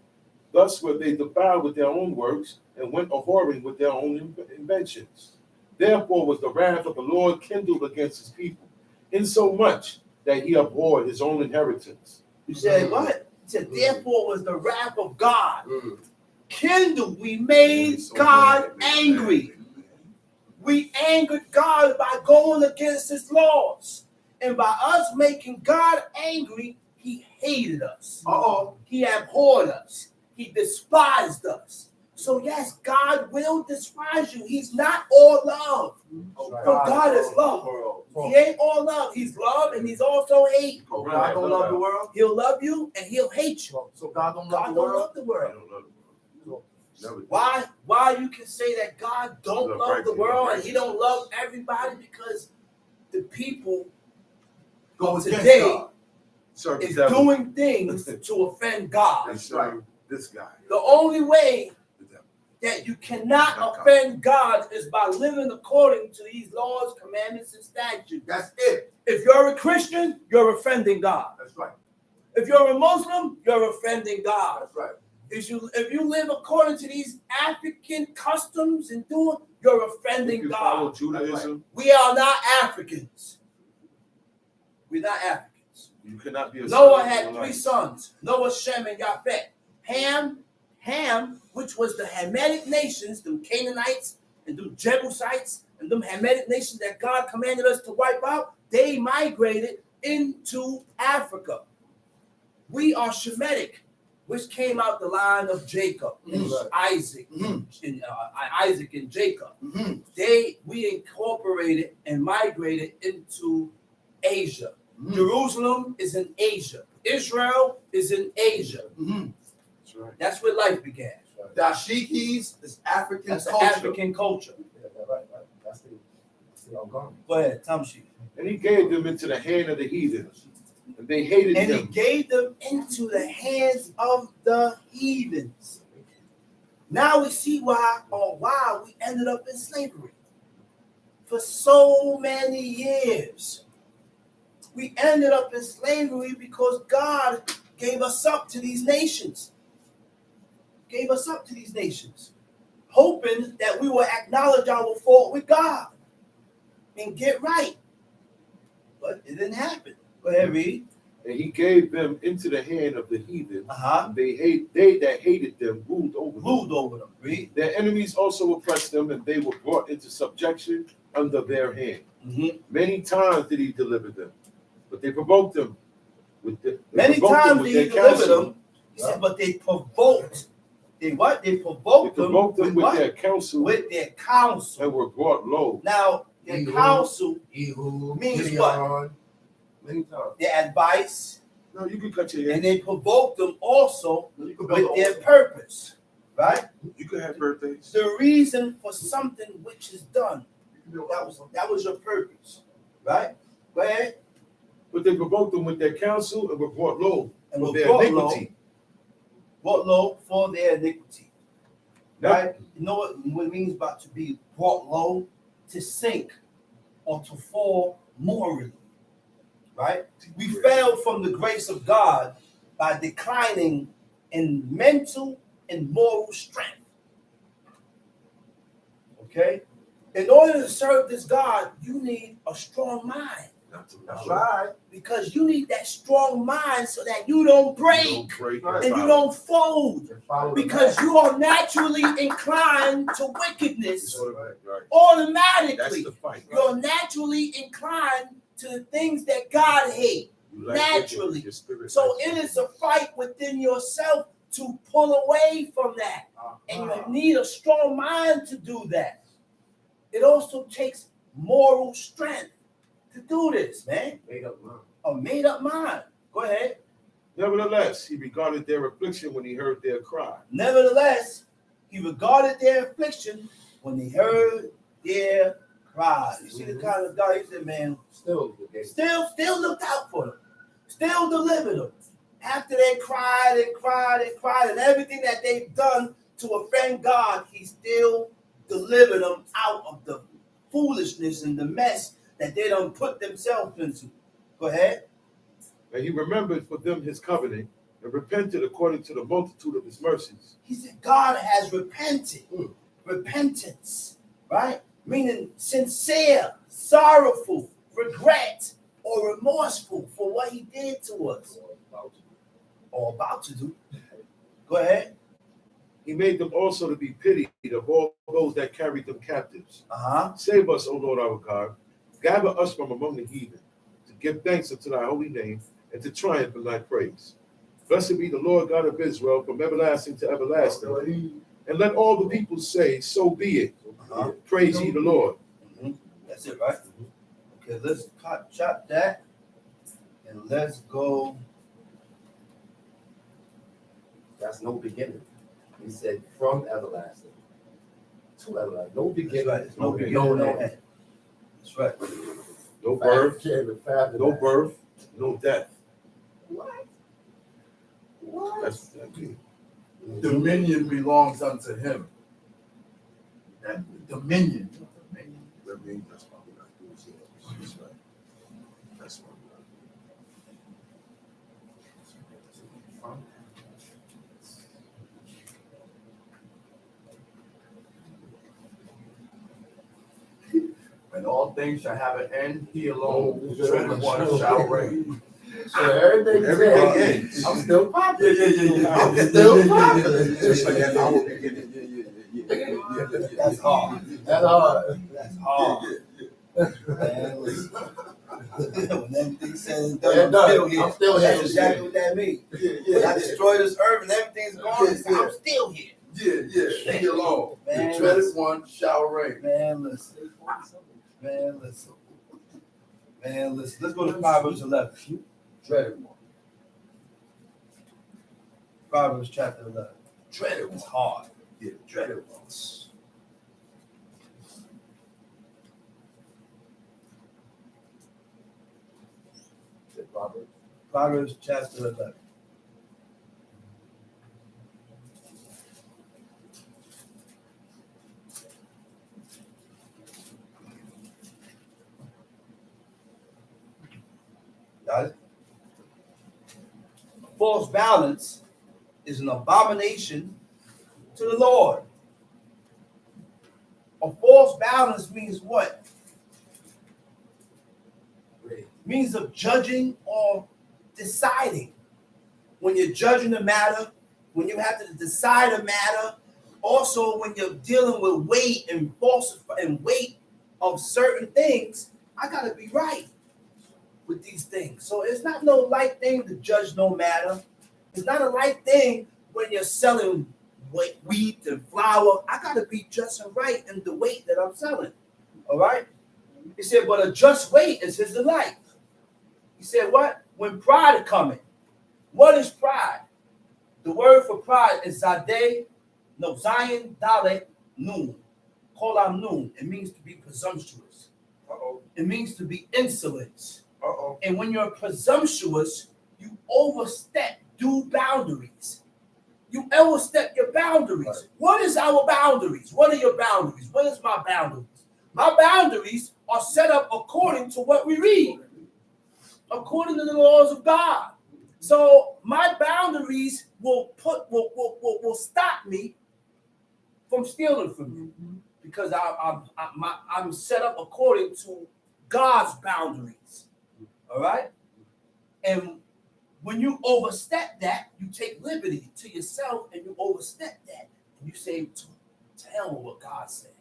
Thus were they defiled with their own works, and went a-whoring with their own inventions. Therefore was the wrath of the Lord kindled against his people, insomuch that he abhorred his own inheritance. You said what? He said, therefore was the wrath of God kindled. We made God angry. We angered God by going against his laws. And by us making God angry, he hated us. He abhorred us. He despised us. So yes, God will despise you. He's not all love. But God is love. He ain't all love. He's love and he's also hate. Oh, God don't love the world. He'll love you and he'll hate you. So God don't love God the don't world. love the world. Never did. Why you can say that God don't Love love right the to world love and he don't love everybody? Because the people Go against today God. Serve the is devil. doing things to offend God. They serve this guy. The only way The devil. that you cannot Not God. offend God is by living according to these laws, commandments, and statutes. That's it. If you're a Christian, you're offending God. That's right. If you're a Muslim, you're offending God. That's right. If you live according to these African customs and doing, you're If offending you follow God. Judaism, We are not Africans. We're not Africans. you cannot be a Noah servant had of 3 light. sons, Noah, Shem, and Japheth. Ham, which was the Hamitic nations, them Canaanites and them Jebusites and them Hamitic nations that God commanded us to wipe out, they migrated into Africa. We are Shemitic, which came out the line of Jacob, Isaac, and Isaac and Jacob. We incorporated and migrated into Asia. Jerusalem is in Asia. Israel is in Asia. That's right. That's where life began. Dashikis is African That's the culture. African culture. Yeah, right. That's the garment. Go ahead, Tamshi. And he gave them into the hand of the heathens, and they hated And he them. gave them into the hands of the heathens. Now we see why we ended up in slavery. For so many years, we ended up in slavery because God gave us up to these nations. Gave us up to these nations, hoping that we will acknowledge our fault with God and get right. But it didn't happen. Go ahead, read. And he gave them into the hand of the heathen. Uh-huh. They that hated them ruled over them. Ruled over them. Read. Their enemies also oppressed them, and they were brought into subjection under their hand. Many times did he deliver them, but they provoked him with Many times did he deliver them. He said, but they provoked. They what? They provoked them with what? their counsel, With their counsel. and were brought low. Now, their counsel Ehud, means Gideon, many times. their advice, No, you can cut your hair. and they provoked them also You can with build their purpose, right? You can have birthdays. The reason for something which is done. That was your purpose, right? Go ahead. But they provoked them with their counsel and were brought low And for were their brought iniquity. Brought low for their iniquity, Yep. right? You know what it means about to be brought low? To sink or to fall morally. right? We fell from the grace of God by declining in mental and moral strength. Okay? In order to serve this God, you need a strong mind. That's right. Because you need that strong mind so that you don't break and you don't fold. Because you are naturally inclined to wickedness automatically. That's the fight. You're naturally inclined to the things that God hates. Naturally. So it is a fight within yourself to pull away from that. And you need a strong mind to do that. It also takes moral strength to do this, man. Made up mind. A made up mind. Go ahead. Nevertheless, he regarded their affliction when he heard their cry. Nevertheless, he regarded their affliction when he heard their cries. You see the kind of God, he said, man, still looked out for them. Still delivered them. After they cried and cried and cried and everything that they've done to offend God, he still delivered them out of the foolishness and the mess that they don't put themselves into. Go ahead. And he remembered for them his covenant and repented according to the multitude of his mercies. He said God has repented. Repentance, right? Meaning sincere, sorrowful, regret, or remorseful for what he did to us. Or about to do. Go ahead. He made them also to be pitied of all those that carried them captives. Save us, O Lord our God. Gather us from among the heathen, to give thanks unto thy holy name, and to triumph in thy praise. Blessed be the Lord God of Israel, from everlasting to everlasting. And let all the people say, so be it. Praise ye the Lord. That's it, right? Okay, let's chop that, and let's go. That's no beginning. He said from everlasting to everlasting. No beginning. That's right. No beginning. No end. That's right. No birth, no birth, no death. What? That's Dominion belongs unto him. That dominion. That's why we're not doing it. That's right. That's why we're not. When all things shall have an end, he alone, dreaded one, shall reign. So everything ends. I'm still popular. Yeah. I'm still popular. Just like that, I will begin it. That's hard. That's hard. That's hard. Man, listen. When everything's said and Yeah, done, I'm I'm still here. That's exactly what that means. When I destroy this earth and everything's gone, I'm still here. Yeah. He alone. Man, The dreaded one shall reign. Man, listen. Man, listen. Man, listen. Let's go to Proverbs 11. Dreaded one. Proverbs chapter 11. Dreaded It's one. hard. Yeah, dreaded ones. Proverbs chapter 11. Got it? A false balance is an abomination to the Lord. A false balance means what? Means of judging or deciding. When you're judging a matter, when you have to decide a matter, also when you're dealing with weight and weight of certain things, I gotta be right with these things. So it's not no light thing to judge no matter. It's not a light thing when you're selling wheat and flour. I gotta be just and right in the weight that I'm selling. All right. He said, but a just weight is his delight. He said, what? When pride is coming. What is pride? The word for pride is Zion, Dalet, Nun. Kolam Nun. It means to be presumptuous. It means to be insolent. And when you're presumptuous, you overstep due boundaries. You overstep your boundaries. Right. What is our boundaries? What are your boundaries? What is my boundaries? My boundaries are set up according to what we read. according to the laws of God. So my boundaries will stop me from stealing from you, because I'm set up according to God's boundaries. All right, and when you overstep that, you take liberty to yourself, and you overstep that, and you say, "To hell with what God said.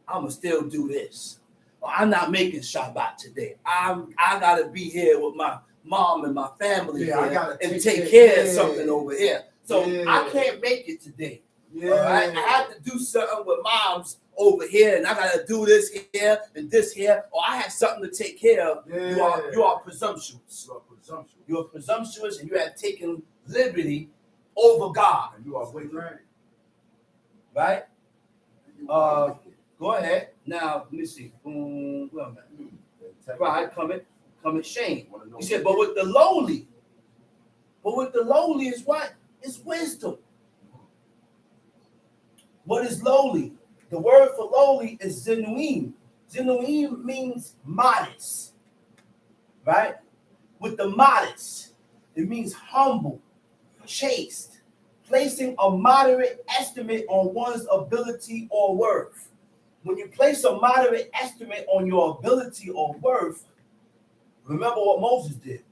I'ma still do this. Or I'm not making Shabbat today. I gotta be here with my mom and my family here and take care of something over here. So I can't make it today. All right, I have to do something with mom's over here, and I gotta do this here and this here, or I have something to take care of." You are presumptuous. You are presumptuous, and you have taken liberty over God. And you are wicked. Right? Go ahead. Now, let me see. Where am I? Pride cometh shame. He said, but with the lowly is what? It's wisdom. What is lowly? The word for lowly is zinuim. Zinuim means modest. Right? With the modest, it means humble, chaste, placing a moderate estimate on one's ability or worth. When you place a moderate estimate on your ability or worth, remember what Moses did.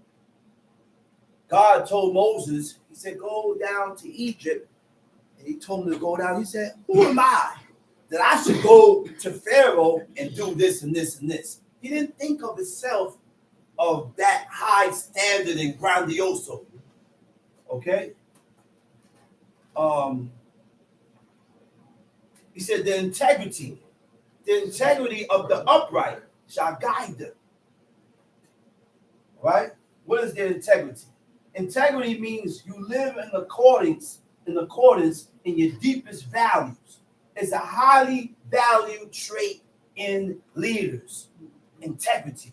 God told Moses, he said, go down to Egypt. And he told him to go down. He said, who am I that I should go to Pharaoh and do this and this and this? He didn't think of himself of that high standard and grandioso. Okay? He said the integrity of the upright shall guide them. Right? What is the integrity? Integrity means you live in accordance in your deepest values. It's a highly valued trait in leaders. Integrity.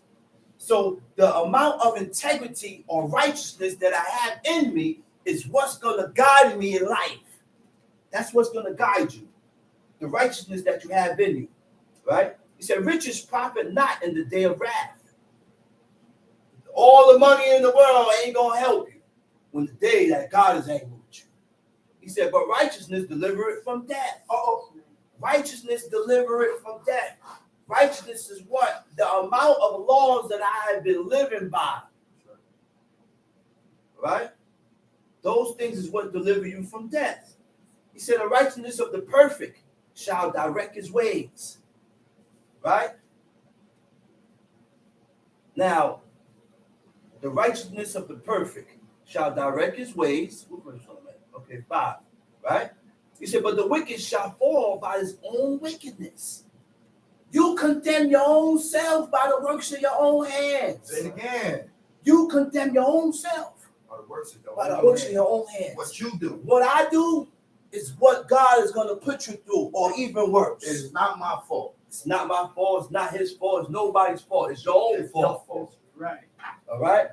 So the amount of integrity or righteousness that I have in me is what's going to guide me in life. That's what's going to guide you. The righteousness that you have in you. Right? He said, riches profit not in the day of wrath. All the money in the world ain't going to help you when the day that God is angry with you. He said, but righteousness deliver it from death. Righteousness deliver it from death. Righteousness is what? The amount of laws that I have been living by. Right? Those things is what deliver you from death. He said, the righteousness of the perfect shall direct his ways. Right? Now, the righteousness of the perfect shall direct his ways. Okay, 5. Right? He said, but the wicked shall fall by his own wickedness. You condemn your own self by the works of your own hands. Say it again. You condemn your own self By the works of your own hands. What you do. What I do is what God is going to put you through, or even worse. It's not my fault. It's not my fault. It's not his fault. It's nobody's fault. It's your own fault. Right. All right?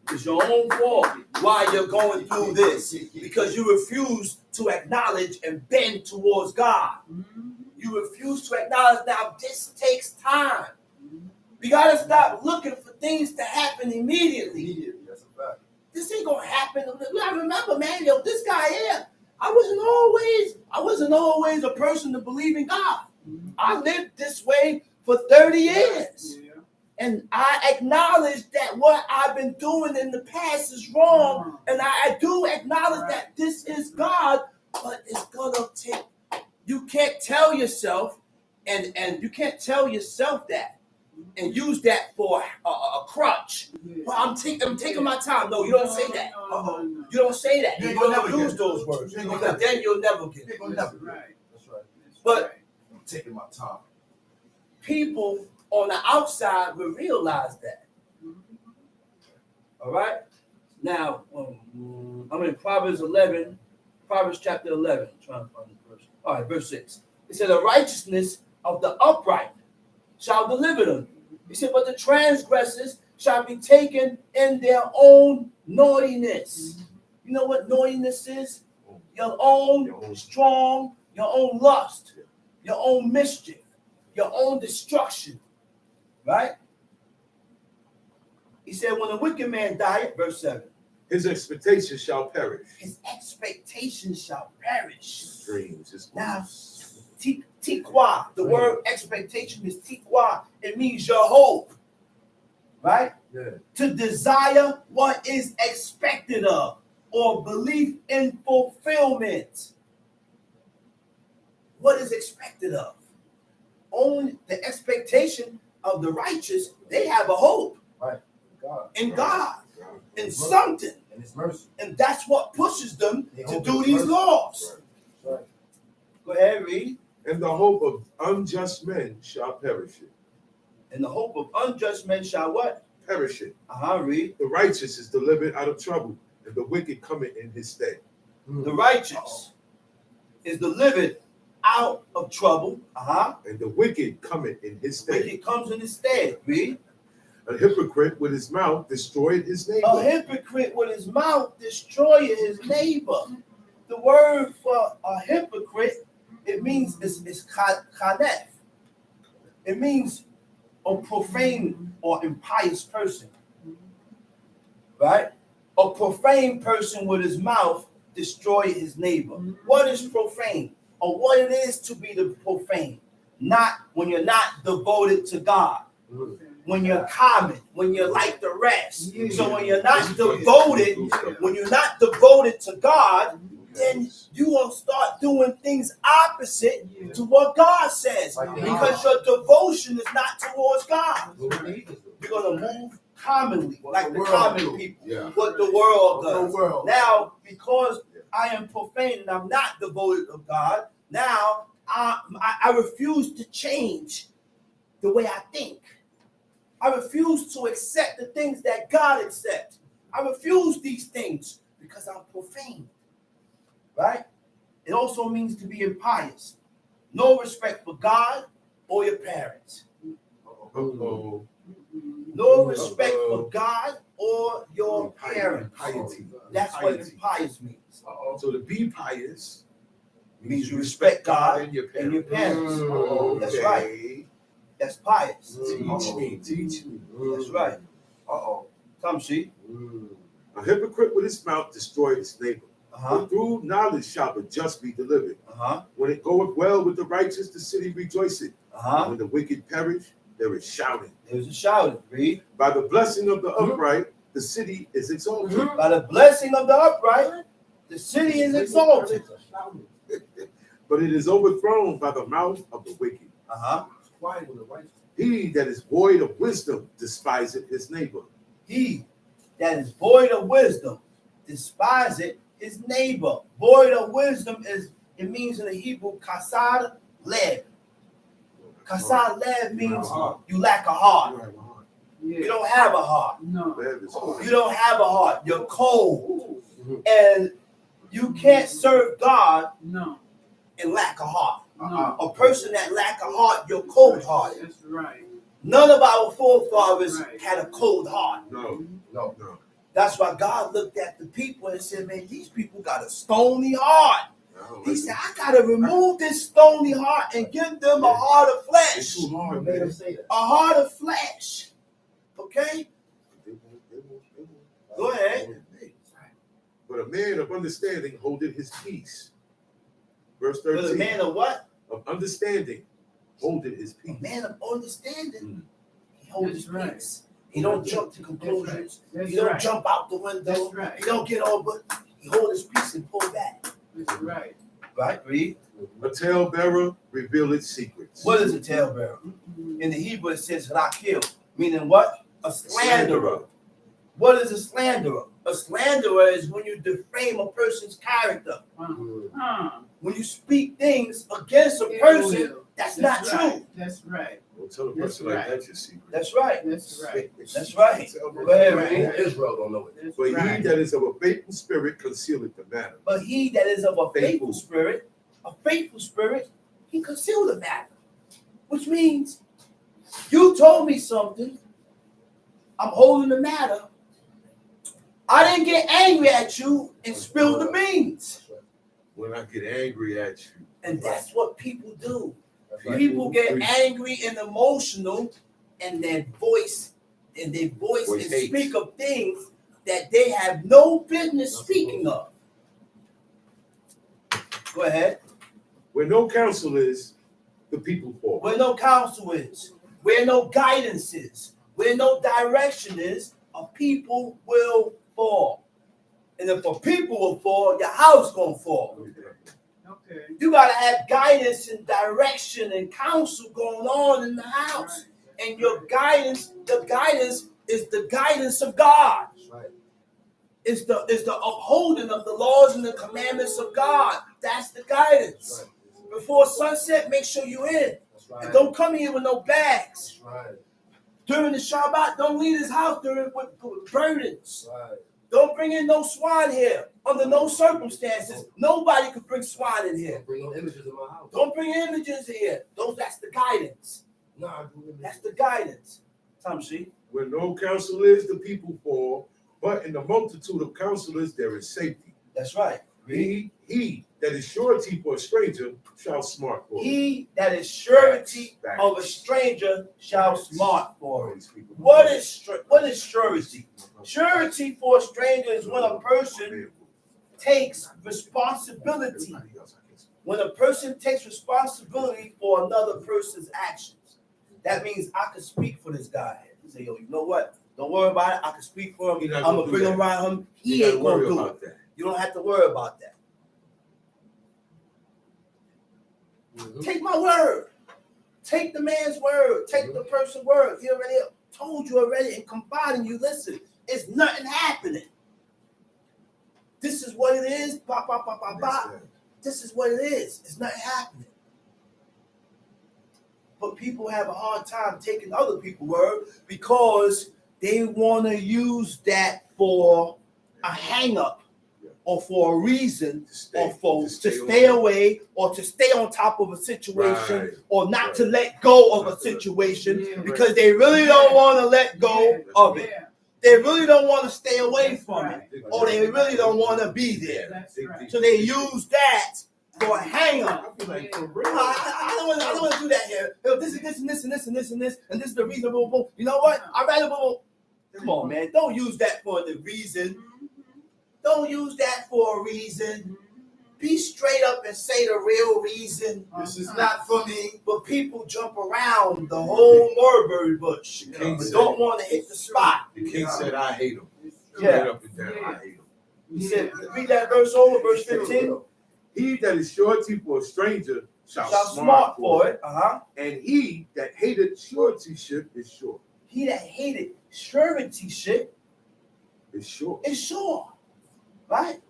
It's your own fault why you're going through this, because you refuse to acknowledge and bend towards God. You refuse to acknowledge now this takes time. We got to stop looking for things to happen immediately. That's a fact. This ain't going to happen. I remember, man, this guy here, I wasn't always a person to believe in God. I lived this way for 30 years. Yeah. And I acknowledge that what I've been doing in the past is wrong. And I do acknowledge that this is God, but it's going to take, you can't tell yourself, and you can't tell yourself that and use that for a crutch. Well, I'm taking my time. No, you don't say that. You don't say that. You don't use those words. Because then you'll never get it. Right. That's right. But I'm taking my time. people on the outside will realize that. All right? Now, I'm in Proverbs chapter 11. I'm trying to find the verse. All right, verse 6. It said, the righteousness of the upright shall deliver them. He said, but the transgressors shall be taken in their own naughtiness. You know what naughtiness is? Your own strong, your own lust, your own mischief, your own destruction. Right? He said, when a wicked man dieth, verse 7, his expectations shall perish. his expectations shall perish. His dreams, his Now, hopes. Tiqwa, the word expectation is tiqwa. It means your hope, right? Yeah. To desire what is expected of, or belief in fulfillment. What is expected of? Only the expectation of the righteous, they have a hope God. in God, in His something. And His mercy. And that's what pushes them They to hope do in these mercy. laws. Right. Go ahead, read. And the hope of unjust men shall perish it. And the hope of unjust men shall what? Perish it. Read. The righteous is delivered out of trouble, and the wicked cometh in his stead. The righteous is delivered out of trouble. And the wicked cometh in his stead. Wicked comes in his stead. Read. A hypocrite with his mouth destroyed his neighbor. A hypocrite with his mouth destroyeth his neighbor. The word for a hypocrite, it means is kanef. It means a profane or impious person. Right? A profane person with his mouth destroy his neighbor. What is profane? Or what it is to be the profane? Not when you're not devoted to God. When you're common, when you're like the rest. So when you're not devoted, when you're not devoted to God, then you will start doing things opposite to what God says. Because your devotion is not towards God. You're going to move commonly, like the common people, what the world does. Now, because I am profane and I'm not devoted to God, now I refuse to change the way I think. I refuse to accept the things that God accepts. I refuse these things because I'm profane. Right? It also means to be impious. No respect for God or your parents. Uh-oh. No respect for God or your parents. Piety. That's what impious means. So to be pious Means you respect God and your and your parents. That's Okay. right. That's pious. Teach me. That's right. Come see. A hypocrite with his mouth destroyed his neighbor. But through knowledge shall the just be delivered. When it goeth well with the righteous, the city rejoiceth. When the wicked perish, there is shouting. There's a shouting. Read. By the blessing of the upright, the city is exalted. By the blessing of the upright, the city is exalted. But it is overthrown by the mouth of the wicked. He that is void of wisdom despiseth his neighbor. He that is void of wisdom despiseth his neighbor. Void of wisdom it means in the Hebrew kasad lev. Kasad lev means you lack a heart. You don't have a heart. No. You don't have a heart. You're cold. And you can't serve God No. and lack a heart. No. A person that lack a heart, you're cold-hearted. That's right. None of our forefathers had a cold heart. No. That's why God looked at the people and said, man, these people got a stony heart. He said, I got to remove this stony heart and give them a heart of flesh. It's too hard, Made man. him say that. A heart of flesh. Okay? Go ahead. But a man of understanding holdeth his peace. Verse But 13. a man of what? Of understanding holdeth his A peace. man of understanding. He holds his That's right. peace. He don't jump to conclusions. That's He don't right. jump out the window. That's right. He don't get over. He hold his peace and pull back. That's right. Right? Read. A talebearer revealeth secrets. What is a talebearer? In the Hebrew it says rakil, meaning what? A slanderer. What is a slanderer? A slanderer is when you defame a person's character. When you speak things against a person that's not true. That's right. Don't tell a That's person like right. that's your secret. That's right. That's right. That's right. Go ahead, read. Israel don't know it. That's But right. he that is of a faithful spirit concealeth the matter. But he that is of a Faithful. faithful spirit, he conceal the matter. Which means you told me something. I'm holding the matter. I didn't get angry at you and spill the beans. When I get angry at you, And that's what people do. That's right. People get angry and emotional, and their voice and they voice and hate. speak of things that they have no business speaking of. Go ahead. Where no counsel is, the people fall. Where no counsel is, where no guidance is, where no direction is, a people will fall. And if a people will fall, your house gonna fall. Okay. You gotta have guidance and direction and counsel going on in the house. And your guidance, the guidance is the guidance of God. Right. It's the upholding of the laws and the commandments of God. That's the guidance. Right. Before sunset, make sure you're in. That's right. And don't come here with no bags. That's right. During the Shabbat, don't leave this house with burdens. Right. Don't bring in no swine here. Under no circumstances, nobody could bring swine in here. Don't bring no images in my house. Don't bring images here. That's the guidance. Nah, do images. That's the guidance. Tamshi. Where no counsel is, the people fall. But in the multitude of counselors, there is safety. That's right. He that is surety for a stranger shall smart for it. He that is surety Facts. of a stranger shall smart for it. What What is surety? Surety for a stranger is when a person takes responsibility. When a person takes responsibility for another person's actions. That means I can speak for this guy. He say, yo, you know what? Don't worry about it. I can speak for him. I'm gonna bring him around him. He ain't gonna do it. That. You don't have to worry about that. Mhm. Take my word. Take the man's word. Take the person's word. He already told you already and confiding you. Listen, it's nothing happening. This is what it is. Bop, bop, bop, bop, bop. This is what it is. It's nothing happening. But people have a hard time taking other people's word because they want to use that for a hang-up or for a reason or to stay away or to stay on top of a situation or not to let go of a situation because they really don't want to let go of it. They really don't want to stay away from it or they really don't want to be there. That's right. So they use that for a hang-up. I feel like for real. I don't want to do that here. Yo, this is this and this and this and this and this and this is the reason. Boom, boom. You know what? I'd rather boom. Come on, man. Don't use that for the reason. Don't use that for a reason. Be straight up and say the real reason. This is not for me. But people jump around the whole mulberry bush, but don't want to hit the spot. The king said, I hate him. Yeah. Straight up and down, I hate him. He said, read that verse over, verse 15. He that is surety for a stranger shall smart for it. And he that hated suretyship is sure. He that hated suretyship Is sure. is sure. Right?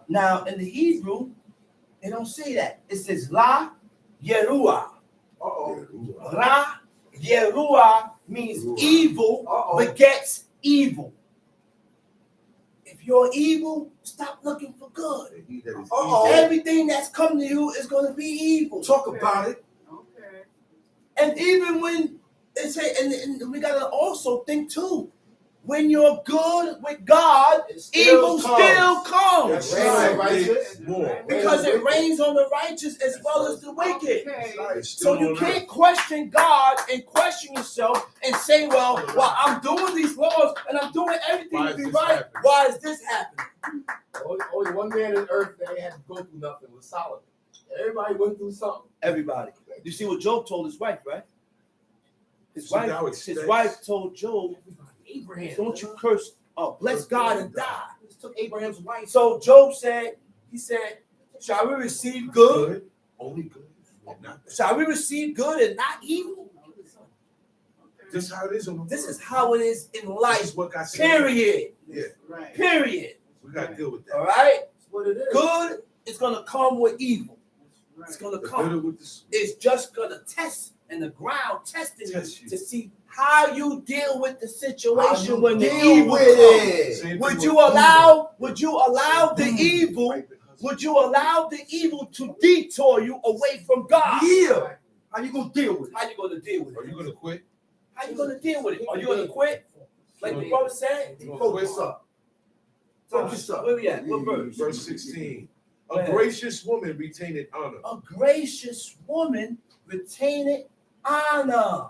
Now, in the Hebrew, they don't say that. It says La Yeruah. Ra Yeruah means evil begets evil. If you're evil, stop looking for good. And he that is evil, Everything that's come to you is going to be evil. Talk about it. Okay. And even when they say, and we got to also think too, when you're good with God, evil still comes. That's right. Because it rains on the righteous as well as the wicked. Okay. So you can't question God and question yourself and say, well, I'm doing these laws and I'm doing everything to be right. Why is this happening? Only one man on earth that had to go through nothing was Solomon. Everybody went through something. Everybody. You see what Job told his wife, right? His So wife told Job, Abraham. don't you curse, bless God and die. This took Abraham's wife. So Job said, he said, shall we receive good? Only good. Not Shall we receive good and not evil? This is how it is on the This world. is how it is in This life. is what God said. Period. Yeah, Right. Period. we got to deal with that. All right? That's what it is. Good is going to come with evil. Right. It's going to The come. better with this. It's just going to test in the ground, testing Test you. to see how you deal with the How situation you when the deal evil with comes. it. Same Would thing you with allow the evil. evil? Right, because Would you allow the evil to detour you away from God? Yeah. How you gonna deal with it? How you going to deal with Are it? you going to quit? How you going to deal with it? Are you going to quit? Like the brother said? Focus up. Focus up. Where we at? What verse? Verse 16. Go A ahead. gracious woman retaineth honor. A gracious woman retaineth honor.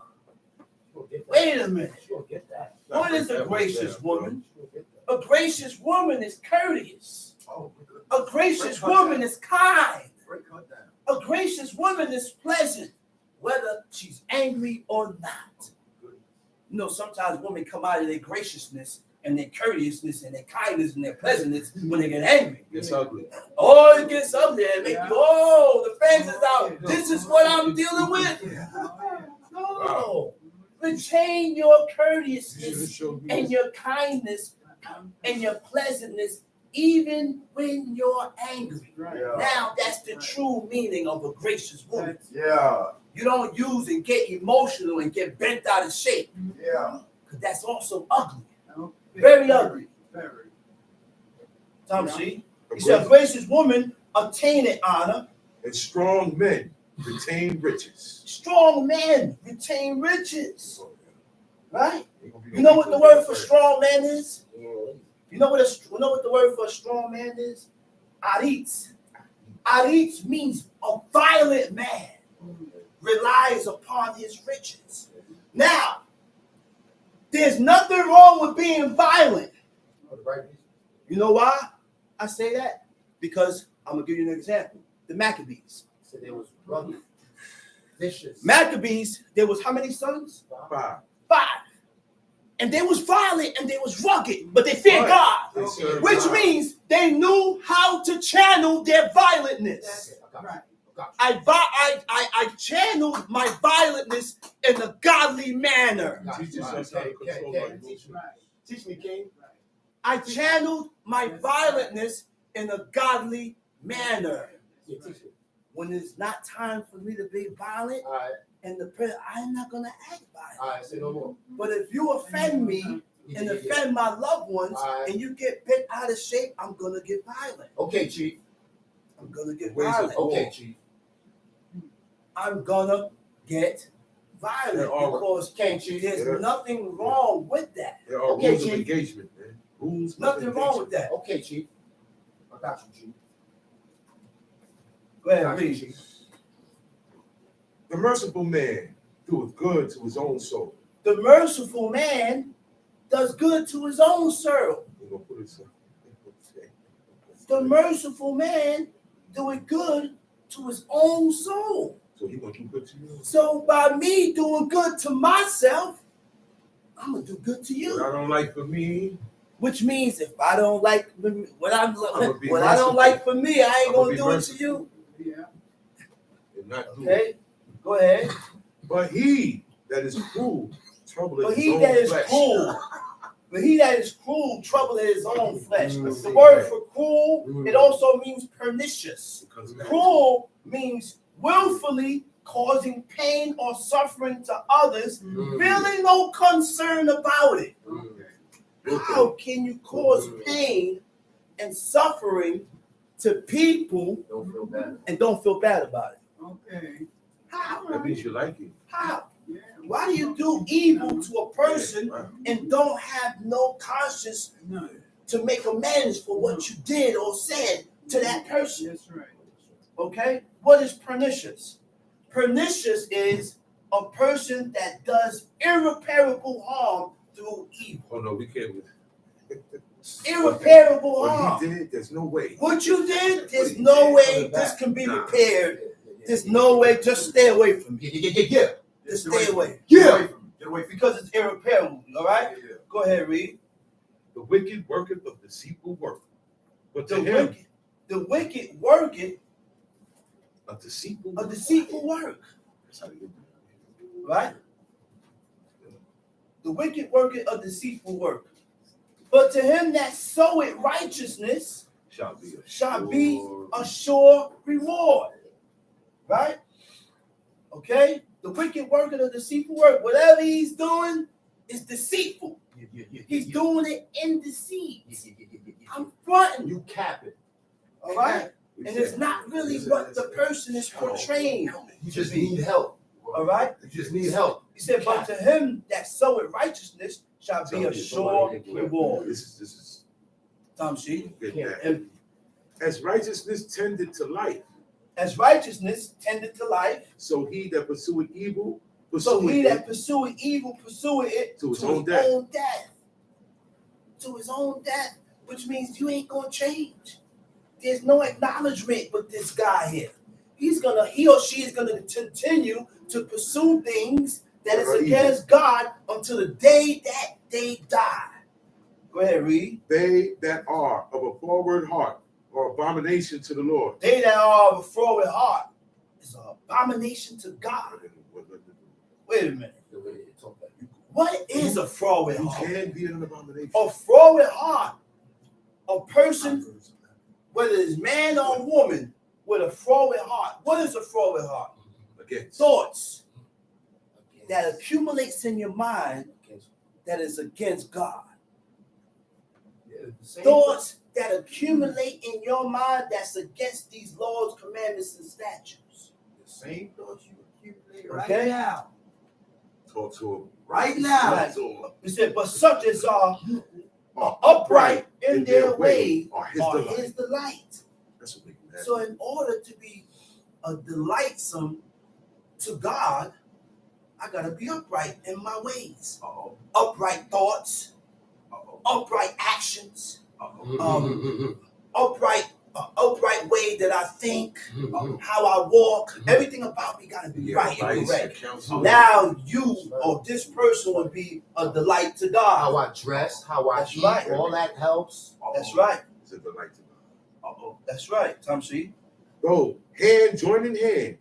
Wait a minute. She'll get that. What is a gracious woman? She'll get that. A gracious woman is courteous. Oh, A gracious woman is kind. break her down. A gracious woman is pleasant, whether she's angry or not. You know, sometimes women come out of their graciousness and their courteousness and their kindness and their pleasantness when they get angry. It's ugly. Oh, it gets up there and make you, oh, the fans is out. This is what I'm dealing with. No. Retain your courteousness and your kindness and your pleasantness even when you're angry. Yeah. Now, that's the true meaning of a gracious woman. Yeah. You don't use and get emotional and get bent out of shape. Yeah. Because that's also ugly. Okay. Very ugly. Very. Tom, see? He said, a gracious woman obtaineth honor. And strong men retain riches. Strong men retain riches. Right? You know what the word for strong man is? You know what the word for a strong man is? Aritz. Aritz means a violent man relies upon his riches. Now, there's nothing wrong with being violent. You know why I say that? Because I'm going to give you an example. The Maccabees. So there was rugged, vicious. Maccabees, there was how many sons? 5. 5. And they was violent and they was rugged, but they feared God. Which means they knew how to channel their violentness. Right. I channeled my violentness in a godly manner. Teach us how to control our emotions. Right. Teach me, King. I channeled my violentness in a godly manner. Yeah, teach me. When it's not time for me to be violent, All right. and the prayer, I'm not gonna act violent. All right. Say no more. But if you offend me and offend my loved ones, Alright. and you get bent out of shape, I'm gonna get violent. Okay, Chief. I'm gonna get Ways of violent. Okay, Chief. I'm gonna get violent There are- because Can't Chief. there's nothing wrong with that. There are Okay, rules of Chief. engagement, man. Rules of Nothing wrong with engagement. that. Okay, Chief. I got you, Chief. Go ahead, Got you, read. Chief. The merciful man doeth good to his own soul. The merciful man does good to his own soul. We're gonna put it so. The merciful man doeth good to his own soul. So he gonna do good to you. So by me doing good to myself, I'm gonna do good to What I you. don't like for me, Which means if I don't like what I be what I don't merciful. like for me, I ain't I'ma gonna be do it to merciful. you. Yeah. and not do it. Okay, go ahead. But he that is cruel troubleth But his he own that is flesh. cruel, but he that is cruel troubleth his own flesh. Mm. The word for cruel, Mm. it also means pernicious. Because Cruel means willfully causing pain or suffering to others, Mm. feeling no concern about it. Mm. How can you cause pain and suffering to people Don't feel bad. and don't feel bad about it? Okay. How? that means you like it. How? Yeah. Why do you do evil to a person Right. and don't have no conscience No. to make amends for what you did or said to that person? That's right. Okay? What is pernicious? Pernicious is a person that does irreparable harm through evil. Oh no, we can't. Irreparable What harm. he did, there's no way. What you did, there's no way this can be repaired. There's no way. Just stay away from me. Yeah. Just stay away. Yeah. Get away from Because it's irreparable. All right? Yeah. Go ahead, read. The wicked worketh of deceitful work, but to The him wicked worketh a deceitful a deceitful work. That's how you do it. Right? The wicked worketh a deceitful work. But to him that soweth righteousness Shall be shall be a sure reward. Right? Okay? The wicked worketh a deceitful work. Whatever he's doing is deceitful. He's doing it in deceit. I'm fronting you. You cap it. All right? And it's not really what the person is portraying. You just need help. All right? You just need help. He said, but to him that soweth righteousness shall be a sure reward. This is Tom Sheet. get Yeah. that. And As righteousness tended to life, as righteousness tended to life, so he that pursueth evil So he pursuing that it pursueth evil, pursueth it to his own death. To his own death, which means you ain't gonna change. There's no acknowledgement with this guy here. He or she is gonna continue to pursue things that is against God until the day that they die. Go ahead, read. They that are of a forward heart are abomination to the Lord. They that are of a forward heart is an abomination to God. Wait a minute. What is a forward heart? You can be an abomination. A forward heart, a person, whether it's man or woman, with a forward heart. What is a forward heart? Against. Thoughts that accumulates in your mind that is against God. Thoughts that accumulate in your mind that's against these laws, commandments, and statutes. The same thoughts you accumulate Okay? now. Talk to him. Right now. Right. He said, but such as are upright in their way are his delight. That's what we can. So in order to be a delightsome to God, I gotta be upright in my ways. Upright thoughts, upright actions, upright way that I think, how I walk. Everything about me gotta be right and correct. Now you or this person would be a delight to God. How I dress, how I eat, right. all that helps. That's right. It's a delight to God. That's right, Tom C. Go hand join in hand.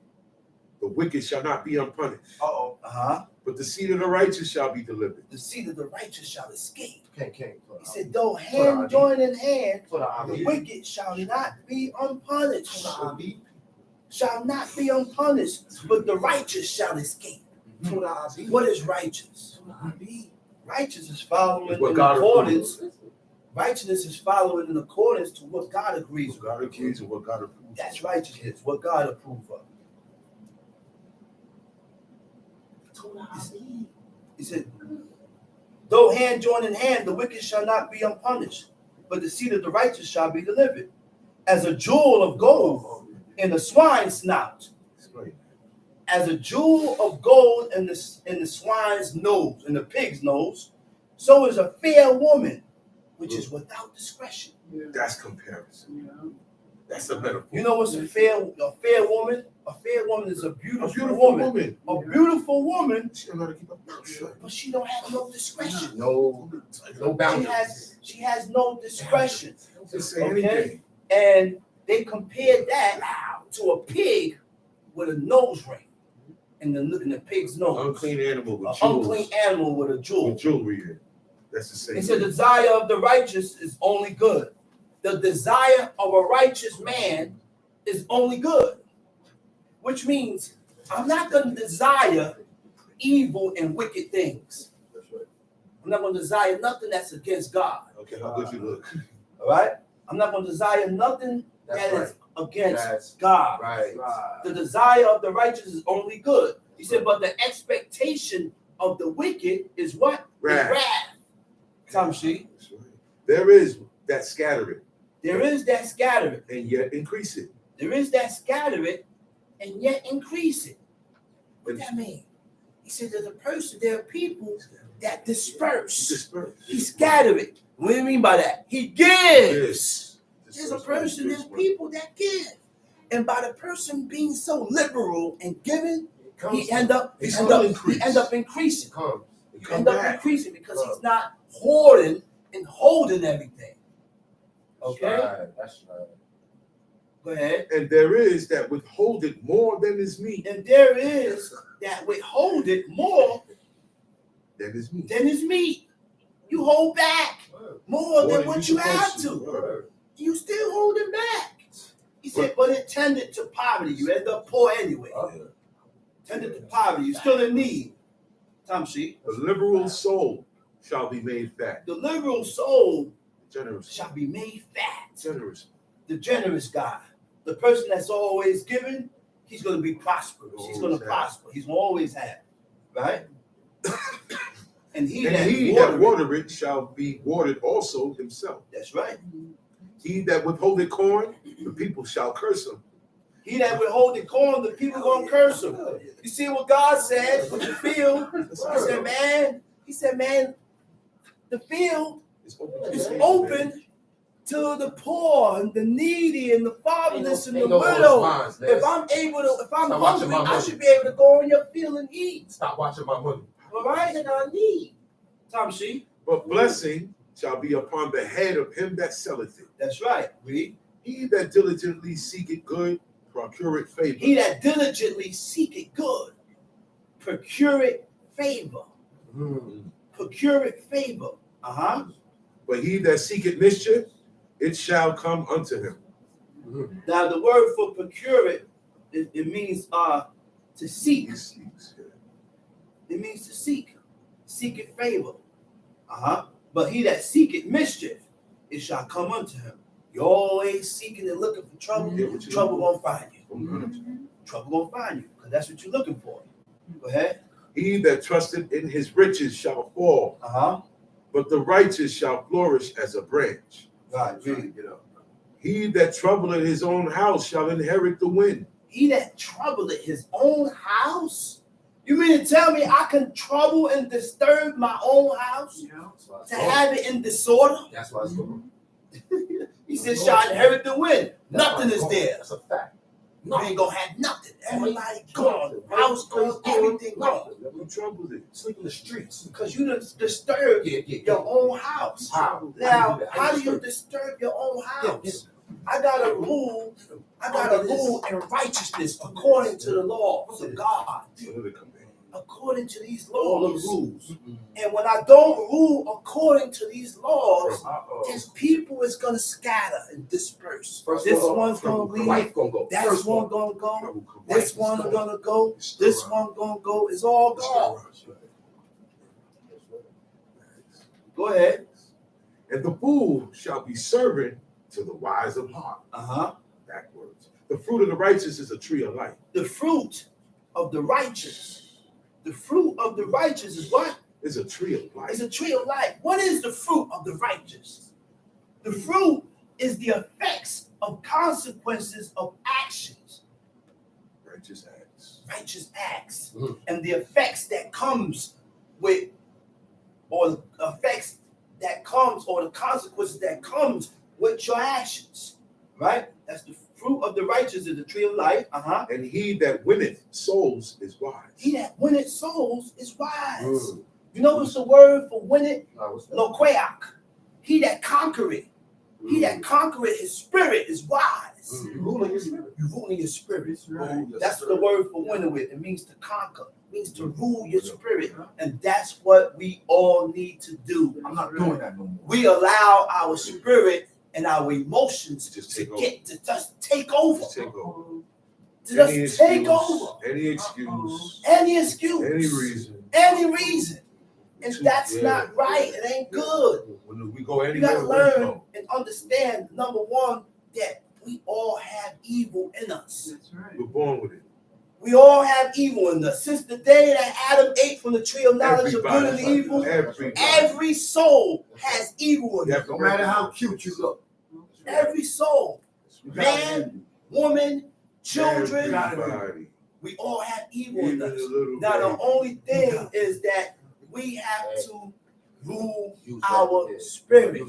The wicked shall not be unpunished. But the seed of the righteous shall be delivered. The seed of the righteous shall escape. King. He said, though hand join in hand, the wicked shall not be unpunished. Shall not be unpunished, but the righteous shall escape. What is righteous? Righteous is following in accordance. Righteousness is following in accordance to what God agrees with. God agrees with what God approves. That's righteousness, what God approves of. He said, though hand join in hand, the wicked shall not be unpunished, but the seed of the righteous shall be delivered. As a jewel of gold in the swine's snout, as a jewel of gold in the swine's nose, in the pig's nose, so is a fair woman, which is without discretion. That's comparison. That's a metaphor. You know what's a fair woman? A fair woman is a beautiful woman. A beautiful woman, She don't know how to keep up. but she don't have no discretion. No boundaries. She has no discretion. Just say anything. And they compared that to a pig with a nose ring in the pig's nose. Unclean animal with An jewels. unclean animal with a jewel. With jewelry in. That's the same. It said the desire of the righteous is only good. The desire of a righteous man is only good. Which means I'm not going to desire evil and wicked things. That's right. I'm not going to desire nothing that's against God. Okay, how good you look. All right? I'm not going to desire nothing that is against That's God. Right. The desire of the righteous is only good. He said, but the expectation of the wicked is what? Wrath. Wrath. Tom C. That's right. There is that scatter it. There is that scatter it. And yet increase it. There is that scatter it and yet increase it. What that mean? He said there's a person, there are people that disperse. He scatter it. What do you mean by that? He gives. There's a person, there's people that give. And by the person being so liberal and giving, he end up increasing. You end up increasing because he's not hoarding and holding everything. Okay? That's right. Go ahead. And there is that withhold it more than is meet. And there is that withhold it more than is meet. You hold back more than what you have to. You still holding back. He said, but it tended to poverty. You end up poor anyway. Tended to poverty. You're still in need. Tom C. The liberal soul shall be made fat. The liberal soul Generous. shall be made fat. Generous. The generous guy. The person that's always giving, he's going to be prosperous. He's going to prosper. He's going to always have. Right? And he that watereth shall be watered also himself. That's right. He that withholdeth corn, the people shall curse him. He that withhold the corn, the people gonna curse him. You see what God said with the field? He said, man, the field is open to the poor and the needy and the fatherless and the widow. If I'm hungry, I should be able to go in your field and eat. Stop watching my money. All right, and I need. Tom She. But blessing shall be upon the head of him that selleth it. That's right. Read. He that diligently seeketh good, procureth favor. He that diligently seeketh good, procureth favor. Procureth favor. But he that seeketh mischief, it shall come unto him. Now the word for procure it means to seek. It means to seek. Seeketh favor. But he that seeketh mischief, it shall come unto him. You're always seeking and looking for trouble. Trouble gonna find you. Trouble gonna find you, because that's what you're looking for. Go ahead. He that trusteth in his riches shall fall. But the righteous shall flourish as a branch. God, really. He that troubleth his own house shall inherit the wind. He that troubleth his own house? You mean to tell me I can trouble and disturb my own house? To have it in disorder? That's why it's going. He said, shall inherit the wind. Nothing is there. That's a fact. You ain't gonna have nothing. Everybody gone. House gone. Everything gone. You troubled it. Sleep in the streets. Because you done disturbed your own house. How? Now, how do you disturb your own house? I got a rule in righteousness according to the laws of God. According to these laws. rules. And when I don't rule according to these laws, this people is gonna scatter and disperse. This one's gonna leave. That one gonna go. This one gonna go. This one gonna go. It's all gone. Go ahead. And the fool shall be servant to the wise of heart. Backwards. The fruit of the righteous is a tree of life. The fruit of the righteous. The fruit of the righteous is what? It's a tree of life. It's a tree of life. What is the fruit of the righteous? The fruit is the effects of consequences of actions. Righteous acts. Righteous acts. And the effects that comes with, or the effects that comes, or the consequences that comes with your actions. Right? That's the fruit of the righteous is the tree of life. And he that winneth souls is wise. He that winneth souls is wise. You know what's the word for winneth? Loqueac. He that conquereth. He that conquereth his spirit is wise. You ruling your spirit. You ruling your spirit. Right. That's what the word for winning with. It means to conquer. It means to rule your spirit. And that's what we all need to do. I'm not doing that no more. We allow our spirit and our emotions to just take over. To just take over. Any excuse. Any excuse. Any reason. Any reason. And that's not right. It ain't good. When we go You gotta anywhere, learn and understand, number one, that we all have evil in us. That's right. we're born with it. We all have evil in us. Since the day that Adam ate from the tree of knowledge of good and evil, every soul has evil in it. No matter how cute you look. Every soul. Man, woman, children. Everybody. We all have evil in us. Even Now, the only thing is that we have to rule our spirit.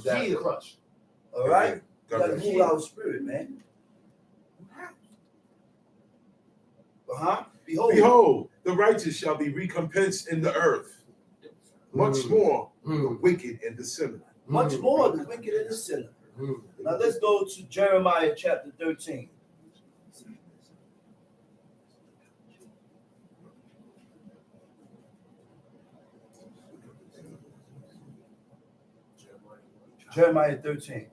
All right? We got to rule our spirit, man. Behold, the righteous shall be recompensed in the earth. Much more the wicked and the sinner. Much more the wicked and the sinner. Now let's go to Jeremiah chapter 13. Jeremiah 13.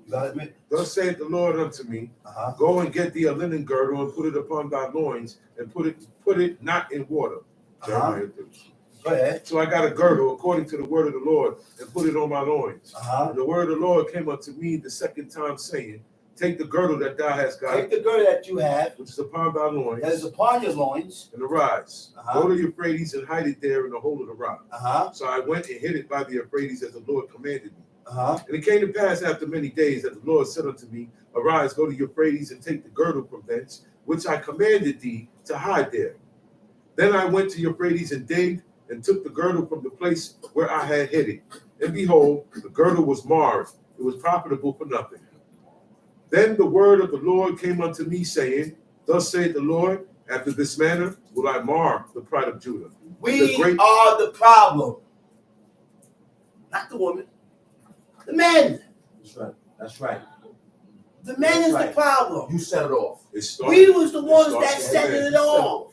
You got it, man? Thus saith the Lord unto me, go and get thee a linen girdle and put it upon thy loins and put it not in water. Jeremiah 13. Go ahead. So I got a girdle according to the word of the Lord and put it on my loins. And the word of the Lord came unto me the second time saying, take the girdle that thou hast got, Take the girdle that you have, which is upon thy loins, that is upon your loins, and arise. Go to the Euphrates and hide it there in the hole of the rock. So I went and hid it by the Euphrates as the Lord commanded me. And it came to pass after many days that the Lord said unto me, arise, go to Euphrates and take the girdle from thence, which I commanded thee to hide there. Then I went to Euphrates and digged and took the girdle from the place where I had hid it. And behold, the girdle was marred. It was profitable for nothing. Then the word of the Lord came unto me, saying, thus saith the Lord, after this manner will I mar the pride of Judah. We are the problem. Not the woman. The men. That's right. That's right. The men is the problem. You set it off. We was the ones that set it off.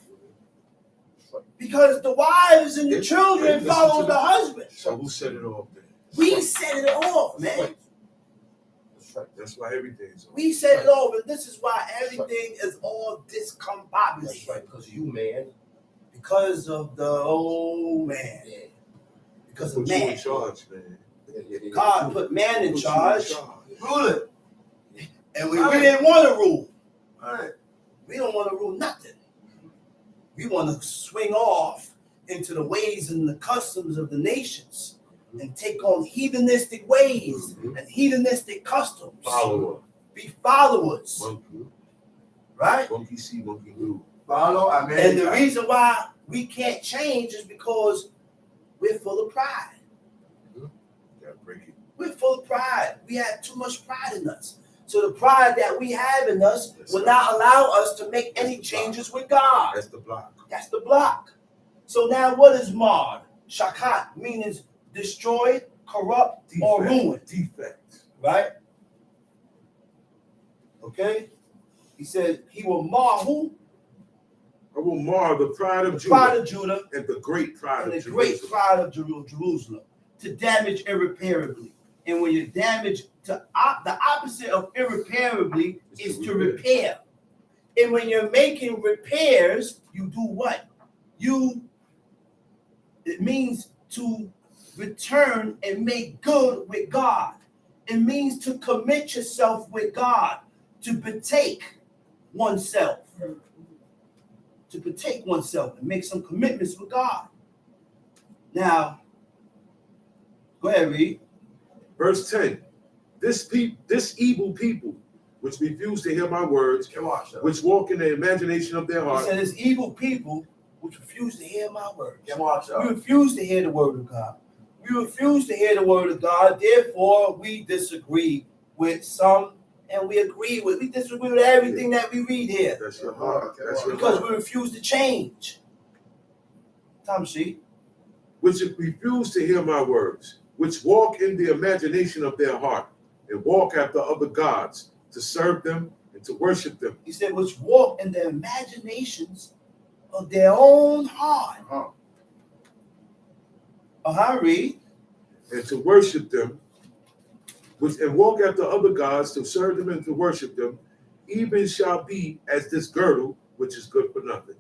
Because the wives and the children followed the husband. So who set it off then? We set it off, man. That's right. That's why everything's off. We set it off, and this is why everything is all discombobulated. That's right. Because you, man. Because of the old man. Yeah. Because of Put you man. in charge, man. God put man in charge. Rule it. And we didn't want to rule. All right. We don't want to rule nothing. We want to swing off into the ways and the customs of the nations and take on heathenistic ways and heathenistic customs. Follower. Be followers. Monkey. Right? Monkey see, monkey do. Follow. I mean, And the reason why we can't change is because we're full of pride. Gotta break it. We're full of pride. We have too much pride in us. So the pride that we have in us will not allow us to make any changes with God. That's the block. That's the block. So now what is marred? Shakat means destroyed, corrupt, or ruined. Defect. Right? Okay? He said he will mar who? I will mar the pride of The Judah. pride of Judah And the great pride and of the great Jerusalem. pride of Jerusalem. To damage irreparably. And when you damage the opposite of irreparably is to repair. And when you're making repairs, you do what? It means to return and make good with God. It means to commit yourself with God, to betake oneself. To betake oneself and make some commitments with God. Now, go ahead, read. Verse 10. This evil people, which refuse to hear my words, which walk in the imagination of their He heart. said, "It's evil people which refuse to hear my words." We We refuse to hear the word of God. We refuse to hear the word of God. Therefore, we disagree with some, and we disagree with everything that we read here. That's your heart. That's your Because heart. we refuse to change. Tom Sheet. Which refuse to hear my words, which walk in the imagination of their heart, and walk after other gods, to serve them and to worship them. He said, which walk in the imaginations of their own heart. Read. And to worship them, and walk after other gods, to serve them and to worship them, even shall be as this girdle, which is good for nothing.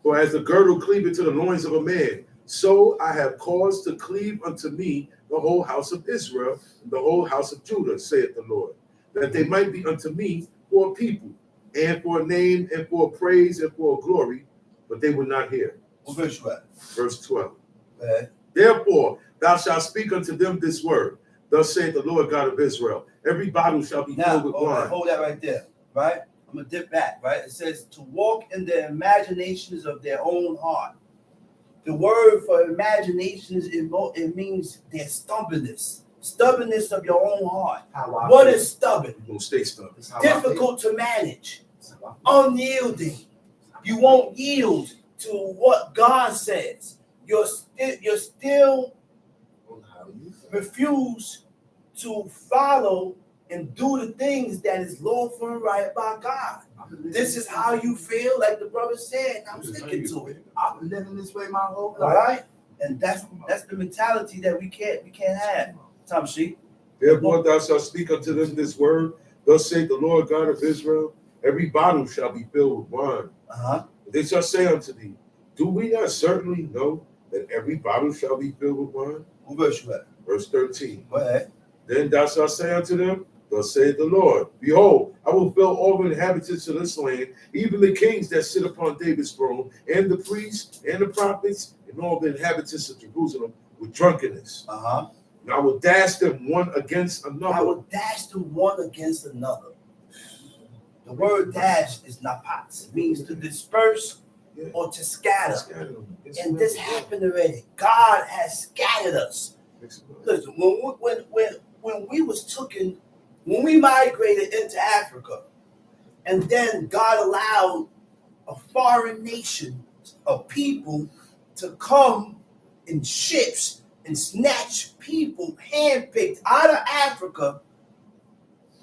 For as the girdle cleaveth to the loins of a man, so I have caused to cleave unto me the whole house of Israel and the whole house of Judah, saith the Lord, that they might be unto me for a people, and for a name, and for a praise, and for a glory, but they will not hear. What verse you at? Verse 12. Okay. Therefore thou shalt speak unto them this word, thus saith the Lord God of Israel, every bottle shall be filled with wine. Hold that right there, right? I'm going to dip back, right? It says to walk in the imaginations of their own heart. The word for imaginations, it means their stubbornness. Stubbornness of your own heart. What is stubborn? You're going to stay stubborn. Difficult to manage. Unyielding. You won't yield to what God says. You're still refuse to follow and do the things that is lawful and right by God. This is how you feel, like the brother said. I'm sticking to it. I've been living this way my whole All life. right, and that's the mentality that we can't have. Tom Sheep. Therefore thou shalt speak unto them this word, thus saith the Lord God of Israel, every bottle shall be filled with wine. They shall say unto thee, do we not certainly know that every bottle shall be filled with wine? Who verse you at? Verse 13. Go ahead. Then thou shalt say unto them, Thus saith the Lord, behold, I will fill all the inhabitants of this land, even the kings that sit upon David's throne, and the priests, and the prophets, and all the inhabitants of Jerusalem with drunkenness. And I will dash them one against another. I will dash them one against another. The word dash is napat. It means to disperse or to scatter. And this happened already. God has scattered us. Listen, when we migrated into Africa, and then God allowed a foreign nation of people to come in ships and snatch people handpicked out of Africa,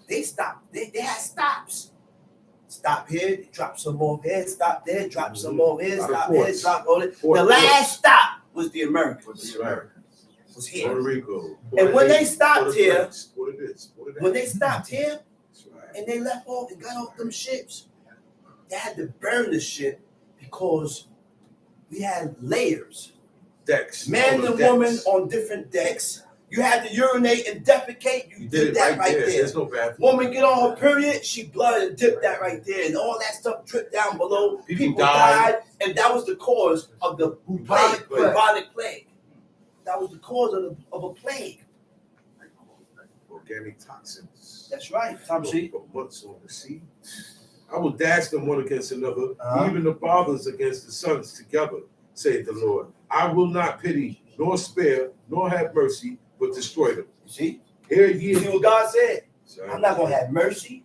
they stopped. They had stops. Stop here, drop some more here, stop there, drop some more here, stop here, drop all it. The last stop was the Americans. Was here. Puerto Rico. And when they stopped here, and they left off and got off them ships, they had to burn the ship because we had layers. Decks. Men and women on different decks. You had to urinate and defecate. You did that right there. There's no bathroom. Woman get on her period, she blood and dip that right there, and all that stuff dripped down below. People died, and that was the cause of the bubonic plague. That was the cause of a plague. Organic toxins. That's right, Tom C. For months on the sea. I will dash them one against another, even the fathers against the sons together, saith the Lord. I will not pity, nor spare, nor have mercy, but destroy them. You see? Hear ye. You see what God said? I'm not going to have mercy.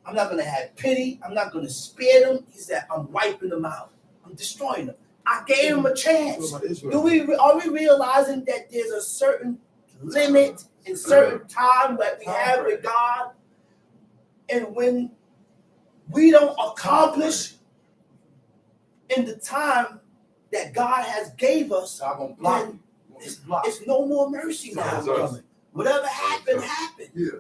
I'm not going to have pity. I'm not going to spare them. He said, I'm wiping them out. I'm destroying them. I gave them a chance. Are we realizing that there's a certain limit and certain time that we have with God? And when we don't accomplish in the time that God has gave us, then it's no more mercy now coming. Whatever happened, happened. Yeah.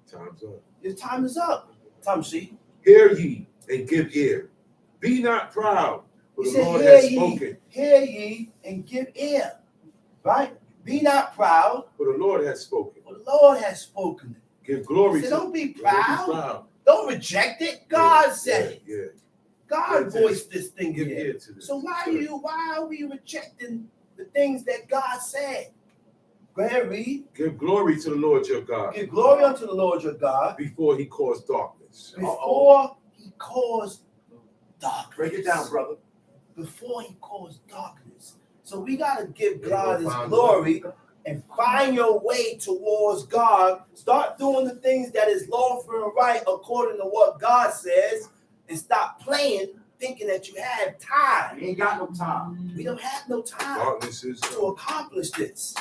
Time's up. Your time is up. Tom C. Hear ye and give ear. Be not proud, for He the said, Lord has spoken. Hear ye and give ear. Right? Be not proud, For the Lord has spoken. for the Lord has spoken. Give glory He said, to don't be Don't be proud. proud. Don't reject it. God said it. Yeah. God voiced this thing Give here. ear to this. So why are we rejecting the things that God said? Go ahead, read. Give glory to the Lord your God. Give glory unto the Lord your God Before he caused darkness. before he caused darkness. Break it down, brother. Before he caused darkness. So we got to give God his glory and find your way towards God. Start doing the things that is lawful and right according to what God says, and stop playing thinking that you have time. We ain't got no time. We don't have no time Darkness is to accomplish this.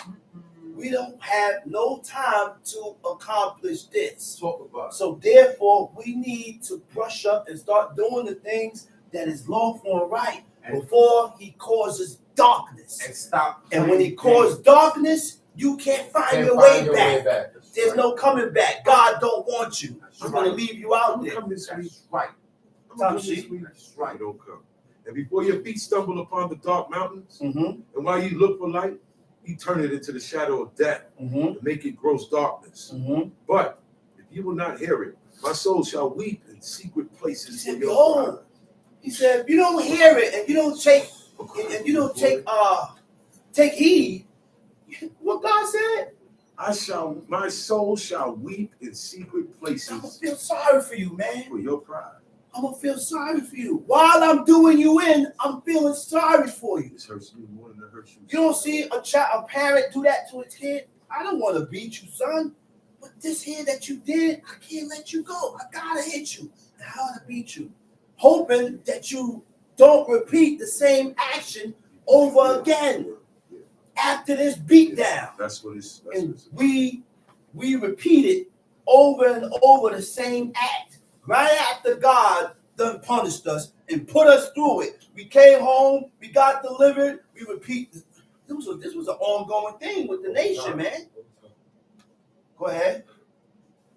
We don't have no time to accomplish this. Talk about it. So therefore, we need to brush up and start doing the things that is lawful and right before he causes darkness. And stop. And when he causes darkness, you can't find your way back. There's no coming back. God don't want you. He's going to leave you out there. come this week. That's right. Come this week. That's right. You don't come. And before your feet stumble upon the dark mountains, Mm-hmm. and while you look for light, he turn it into the shadow of death Mm-hmm. and make it gross darkness. Mm-hmm. But if you will not hear it, my soul shall weep in secret He places. said, in your behold. cry. He said, if you don't hear it and you don't take heed, what God said, My soul shall weep in secret I'm gonna places feel sorry for you, man. for your pride. I'm gonna feel sorry for you. While I'm doing you in, I'm feeling sorry for you. This hurts me more than it hurts you. You don't see a parent do that to his kid. I don't want to beat you, son. But this here that you did, I can't let you go. I gotta hit you. And how to beat you? Hoping that you don't repeat the same action over again after this beatdown. That's what it's. And we repeated over and over the same act. Right after God done punished us and put us through it. We came home, we got delivered, we repeat. This was an ongoing thing with the nation, man. Go ahead.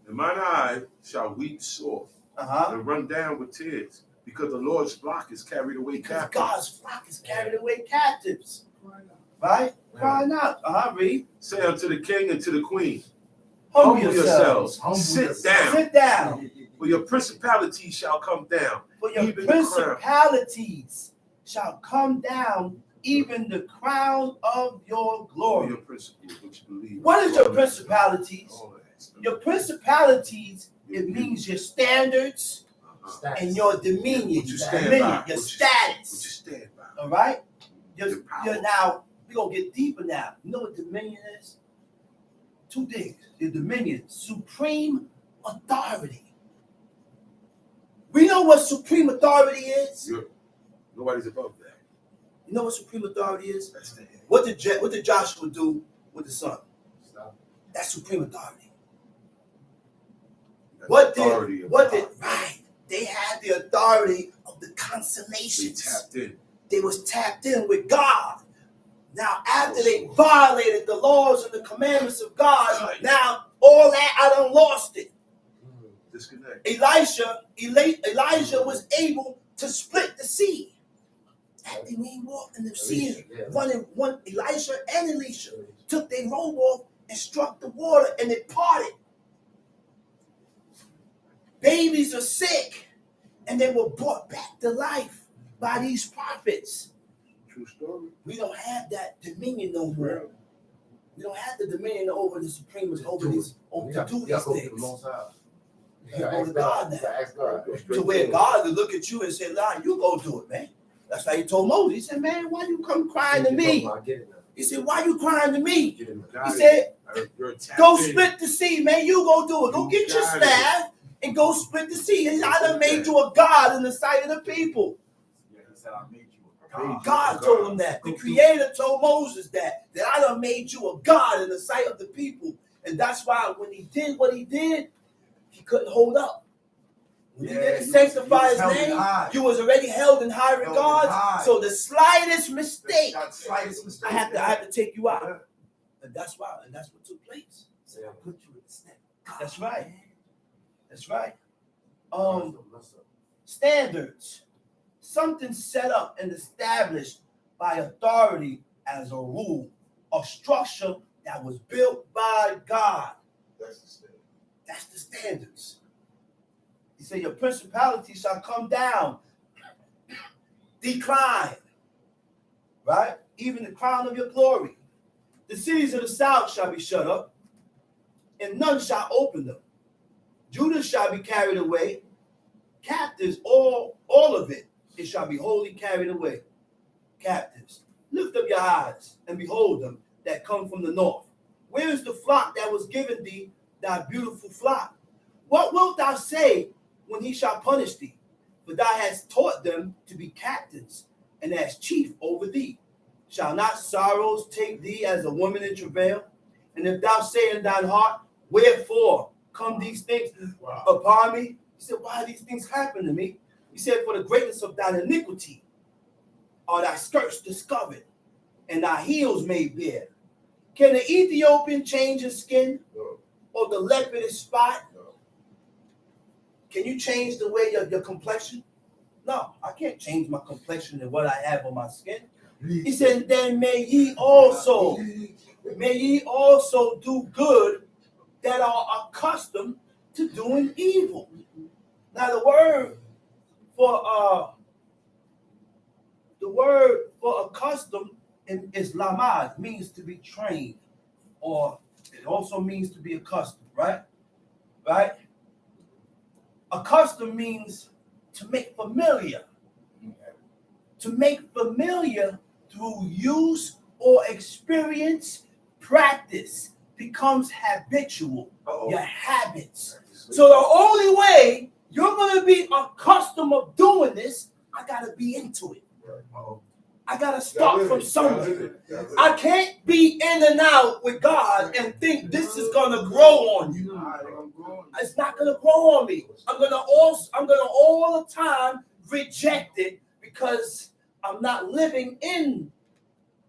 And mine eye shall weep sore and run down with tears, because the Lord's flock is carried away Because captive. God's flock is carried away captives. Right? Crying out. Read. Say unto the king and to the queen, Humble yourselves. Sit down. Sit down. For your principalities shall come down. For your Even the crown. principalities shall come down, even the crown of your glory. Your principles, what you believe. What is your principalities? All that stuff. Your principalities, it means your standards and your dominion, What you stand by. your What you status. stand by. All right? You're power. now, we're going to get deeper now. You know what dominion is? Two things. Your dominion, supreme authority. We know what supreme authority is. Nobody's above that. You know what supreme authority is? That's the end. What did Joshua do with the sun? That's supreme authority. That's What authority did of right? God. They had the authority of the They constellations. tapped in. They was tapped in with God. Now, after they violated the laws and the commandments of God, now all that I done lost it. Disconnect. Elijah was able to split the sea. After he walked in the sea, one Elijah and Elisha took their robe off and struck the water, and it parted. Babies are sick, and they were brought back to life by these prophets. True story. We don't have that dominion no more. We don't have the dominion over the supreme, over these, to do these things. You go to God now. To where God will look at you and say, "Nah, you go do it, man." That's why he told Moses. He said, "Man, why you come crying to me?" He said, "Why you crying to me?" He said, "Go split the sea, man. You go do it. Go get your staff and go split the sea. And I done made you a God in the sight of the people." Yeah, he said, I made you a God. God told him that. The Creator told Moses that I done made you a God in the sight of the people. And that's why when he did what he did, he couldn't hold up. When he didn't sanctify his name, you was already held in high regard. So the slightest mistake, I have to take you out. And that's why, and that's what took place. I put you in the step. That's right. That's right. Standards. Something set up and established by authority as a rule, a structure that was built by God. That's the standard. That's the standards. He said, your principality shall come down, decline, right? Even the crown of your glory. The cities of the south shall be shut up, and none shall open them. Judah shall be carried away, captives, all of it. It shall be wholly carried away. Captives. Lift up your eyes and behold them that come from the north. Where is the flock that was given thee, thy beautiful flock? What wilt thou say when he shall punish thee? For thou hast taught them to be captains, and as chief over thee. Shall not sorrows take thee as a woman in travail? And if thou say in thine heart, wherefore come these things upon me? He said, why these things happen to me? He said, for the greatness of thine iniquity are thy skirts discovered, and thy heels made bare. Can the Ethiopian change his skin? No. Or the leopard his spot? No. Can you change the way your complexion? No, I can't change my complexion and what I have on my skin. He said, then may ye also do good that are accustomed to doing evil. Now the word for accustomed is lamad, means to be trained, or it also means to be accustomed, right? Right? Accustomed means to make familiar. To make familiar through use or experience, practice becomes habitual. Your habits. So the only way you're going to be accustomed of doing this, I got to be into it. I got to start from somewhere. I can't be in and out with God and think this is going to grow on you. It's not going to grow on me. I'm going to all the time reject it because I'm not living in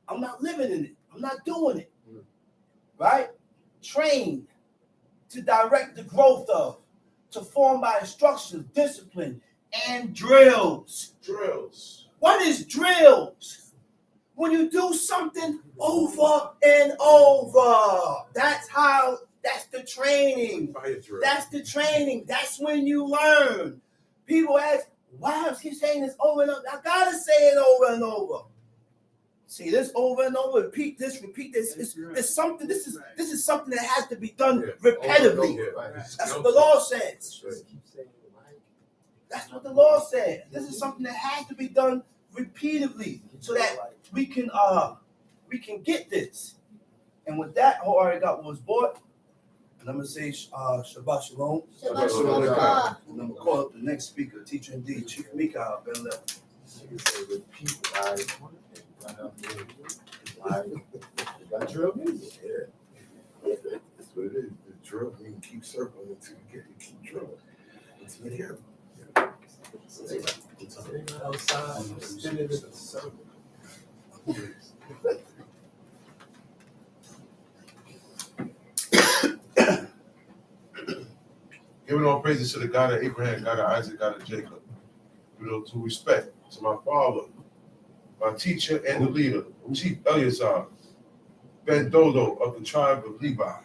it. I'm not doing it. Right? Trained to direct the growth of, to form by instructions, discipline, and drills. Drills. What is drills? When you do something over and over. That's That's the training. Fire drill. That's the training. That's when you learn. People ask, why I keep saying this over and over? I gotta say it over and over. See this over and over. Repeat this. There's something. This is something that has to be done repetitively. That's what the law says. That's what the law says. This is something that has to be done repeatedly, so that we can get this. And with that, I already got what was bought. And I'm gonna say Shabbat Shalom. Shabbat Shalom. And I'm gonna call up the next speaker, teacher indeed, Chief Mika Ben Lev. Got drill music. Yeah. That's what it is. The drill. You can keep circling until you get it. Keep drilling until you hear it. Outside, spinning in a circle. Giving all praises to the God of Abraham, God of Isaac, God of Jacob. To respect to my father, my teacher and the leader, Chief Eleazar, Ben Dodo of the tribe of Levi,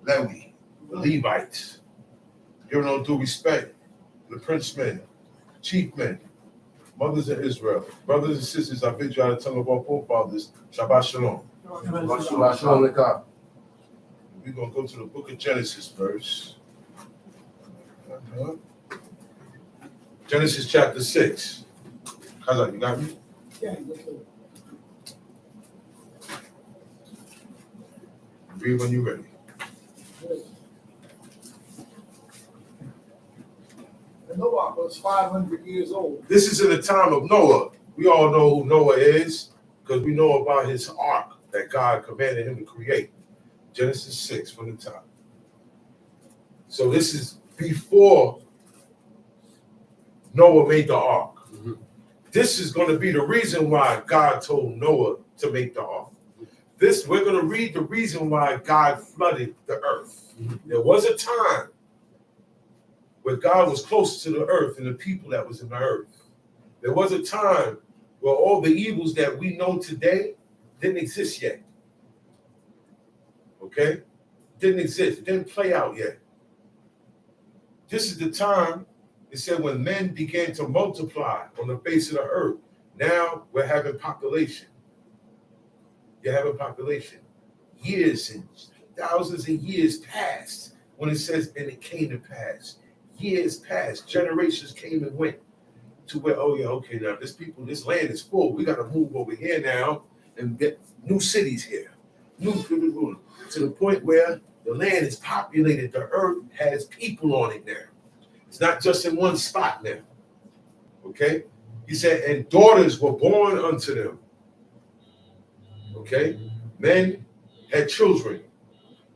Levi, the Levites. Giving all due respect to the princemen, chiefmen, mothers of Israel, brothers and sisters, I bid you out of the tongue of our forefathers, Shabbat Shalom. Shabbat Shalom. We're going to go to the book of Genesis first. Genesis chapter 6. Kazak, you got me? Yeah. Read when you're ready. And Noah was 500 years old. This is in the time of Noah. We all know who Noah is because we know about his ark that God commanded him to create. Genesis 6 from the top. So this is before Noah made the ark. Mm-hmm. This is going to be the reason why God told Noah to make the ark. We're going to read the reason why God flooded the earth. Mm-hmm. There was a time where God was close to the earth and the people that was in the earth. There was a time where all the evils that we know today didn't exist yet. Okay? Didn't exist. It didn't play out yet. This is the time, it said, when men began to multiply on the face of the earth. Now we're having population. You're having population. Years and thousands of years passed when it says, and it came to pass. Years passed, generations came and went to where, oh yeah, okay, now this land is full. We got to move over here now and get new cities here. To the point where the land is populated, the earth has people on it now. It's not just in one spot now. Okay? He said, and daughters were born unto them. Okay? Men had children,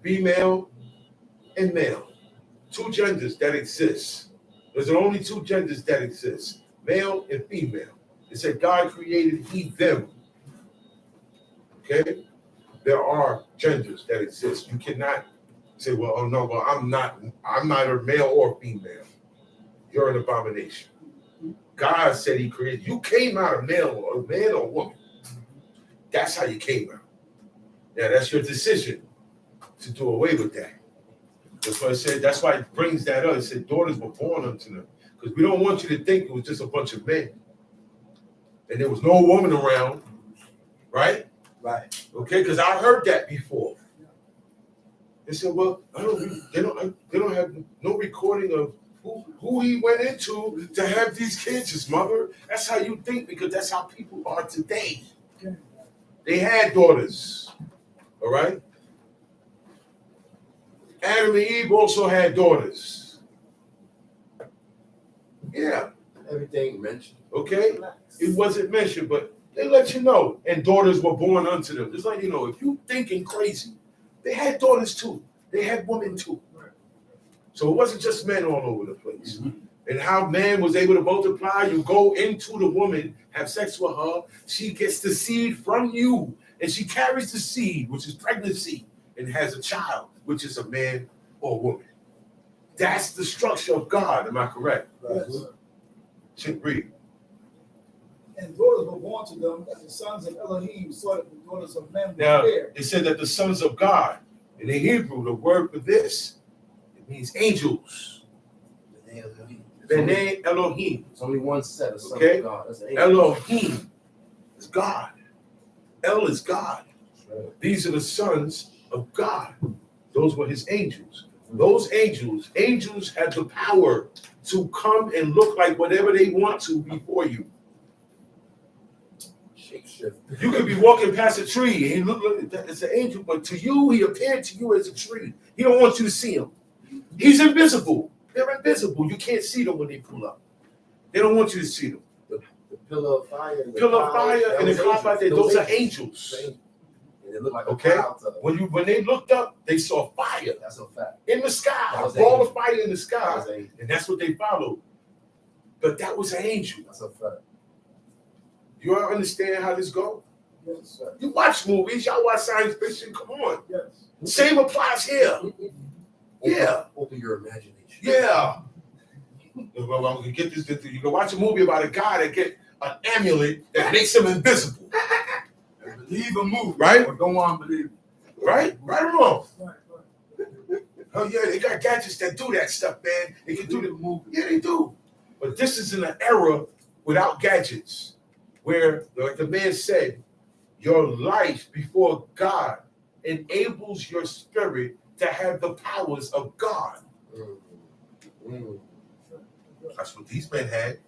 female and male. Two genders that exist. There's only two genders that exist, male and female. It said God created he, them. Okay? There are genders that exist. You cannot say, well, oh no, well, I'm neither male or female. You're an abomination. God said he created, you came out of male or man or woman. That's how you came out. Now that's your decision to do away with that. That's why I said, that's why it brings that up. It said daughters were born unto them. Because we don't want you to think it was just a bunch of men. And there was no woman around, right? Right. Okay, because I heard that before. They said, well, they don't have no recording of who he went into to have these kids, his mother. That's how you think, because that's how people are today. They had daughters, all right? Adam and Eve also had daughters. Yeah. Everything mentioned. Okay? It wasn't mentioned, but they let you know. And daughters were born unto them. Just like, if you thinking crazy, they had daughters too. They had women too. So it wasn't just men all over the place. Mm-hmm. And how man was able to multiply, you go into the woman, have sex with her, she gets the seed from you, and she carries the seed, which is pregnancy, and has a child, which is a man or a woman. That's the structure of God, am I correct? Yes. Should read. And daughters were born to them, as the sons of Elohim saw that the daughters of men were Now, fair. it said that the sons of God In the Hebrew, the word for this, it means angels. B'nai Elohim. It's only one set of sons Okay. of God. That's an angel. Elohim is God. El is God. Right. These are the sons of God. Those were his angels. Those angels had the power to come and look like whatever they want to before you. Shapeshift. You could be walking past a tree and he look it's an angel, but to you, he appeared to you as a tree. He don't want you to see him. He's invisible. They're invisible. You can't see them when they pull up. They don't want you to see them. The pillar of fire. And the Pillar of cloud, fire and the cloud out there, those are angels. And they look like Okay. a cloud. When they looked up, they saw fire That's a fact. in the sky, That a was ball angel. of fire in the That's sky, an angel. and that's what they followed. But that was an angel. That's a fact. You all understand how this goes? Yes, sir. You watch movies, y'all watch science fiction. Come on, Yes. same applies here. Yeah. Open your imagination. Yeah. Well, I'm gonna get this. You can watch a movie about a guy that get an amulet that makes him invisible. Believe a movie, Right? or don't want to believe. Right? Right or wrong? Right, right. Oh yeah, they got gadgets that do that stuff, man. They can do Believe the a movie. Yeah, they do. But this is in an era without gadgets, where, like the man said, your life before God enables your spirit to have the powers of God. That's what these men had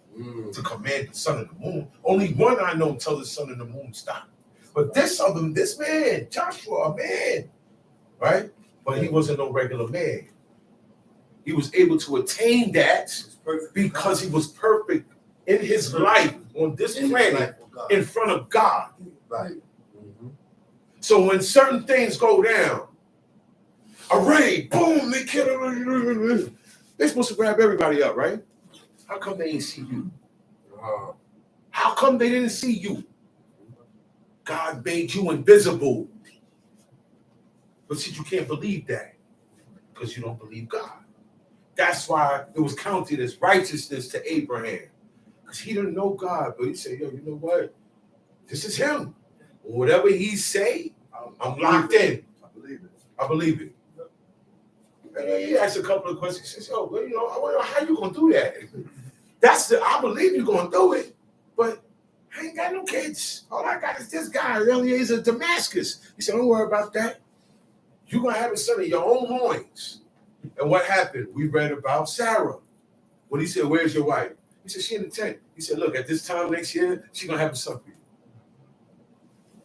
to command the sun and the moon. Only one I know tell the sun and the moon stop. But this man, Joshua, a man, right? But he wasn't no regular man. He was able to attain that because he was perfect in his life on this planet in front of God. Right. So when certain things go down, a raid, boom, they kill him. They're supposed to grab everybody up, right? How come they didn't see you? How come they didn't see you? God made you invisible. But see, you can't believe that because you don't believe God. That's why it was counted as righteousness to Abraham. Because he didn't know God, but he said, yo, you know what? This is him. Whatever he say, I'm locked in. I believe it. I believe it. And he asked a couple of questions. He says, yo, well, you know, I wonder how you gonna do that? I believe you're gonna do it, but I ain't got no kids. All I got is this guy, Eliezer of Damascus. He said, don't worry about that. You're gonna have a son of your own loins. And what happened? We read about Sarah. When he said, where's your wife? He said, she in the tent. He said, look, at this time next year, she's gonna have a son for you.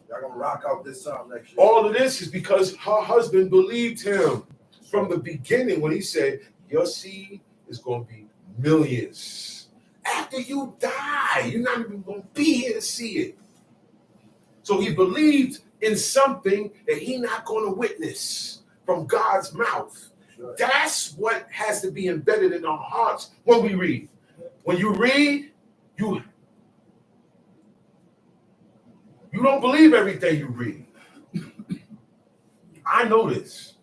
Y'all gonna rock out this song next year. All of this is because her husband believed him from the beginning when he said, your seed is going to be millions. After you die, you're not even going to be here to see it. So he believed in something that he's not going to witness from God's mouth. Sure. That's what has to be embedded in our hearts when we read. When you read, you don't believe everything you read. I know this.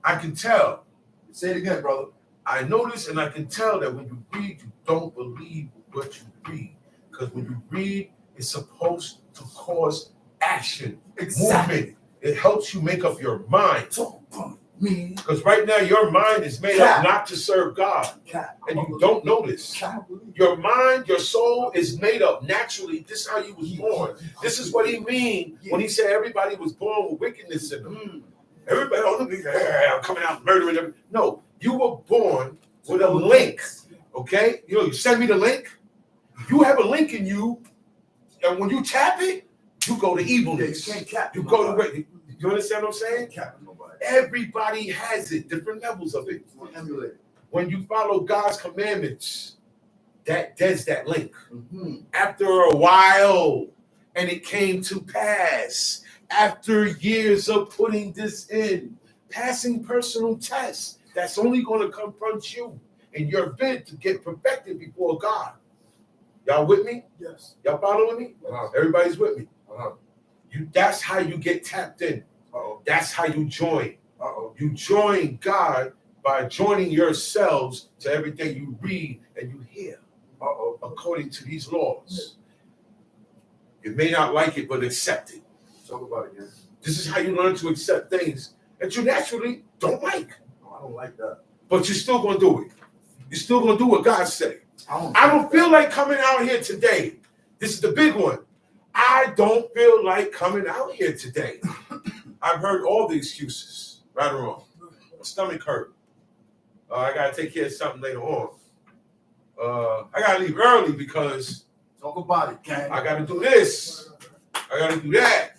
I can tell. Say it again, brother. I know this, and I can tell that when you read, you don't believe what you read. Because when you read, it's supposed to cause action, movement. It helps you make up your mind. Because right now, your mind is made up not to serve God. And you don't know this. Your mind, your soul is made up naturally. This is how you was born. This is what he mean when he said everybody was born with wickedness in them. Everybody, I'm coming out murdering them. No, you were born with a link. Okay? You send me the link. You have a link in you, and when you tap it, you go to evilness. You can't cap. You go to. You understand what I'm saying? Cap nobody. Everybody has it, different levels of it. Emulate. When you follow God's commandments, that's that link. After a while, and it came to pass, after years of putting this in, passing personal tests, that's only going to confront you in your bid to get perfected before God. Y'all with me? Yes. Y'all following me? Everybody's with me. That's how you get tapped in. That's how you join. You join God by joining yourselves to everything you read and you hear according to these laws. You may not like it, but accept it. Talk about it again. This is how you learn to accept things that you naturally don't like. No, I don't like that. But you're still going to do it. You're still going to do what God said. I don't feel like coming out here today. This is the big one. I don't feel like coming out here today. I've heard all the excuses, right or wrong. My stomach hurt. I got to take care of something later on. I got to leave early because Talk about it, gang. I got to do this. I got to do that.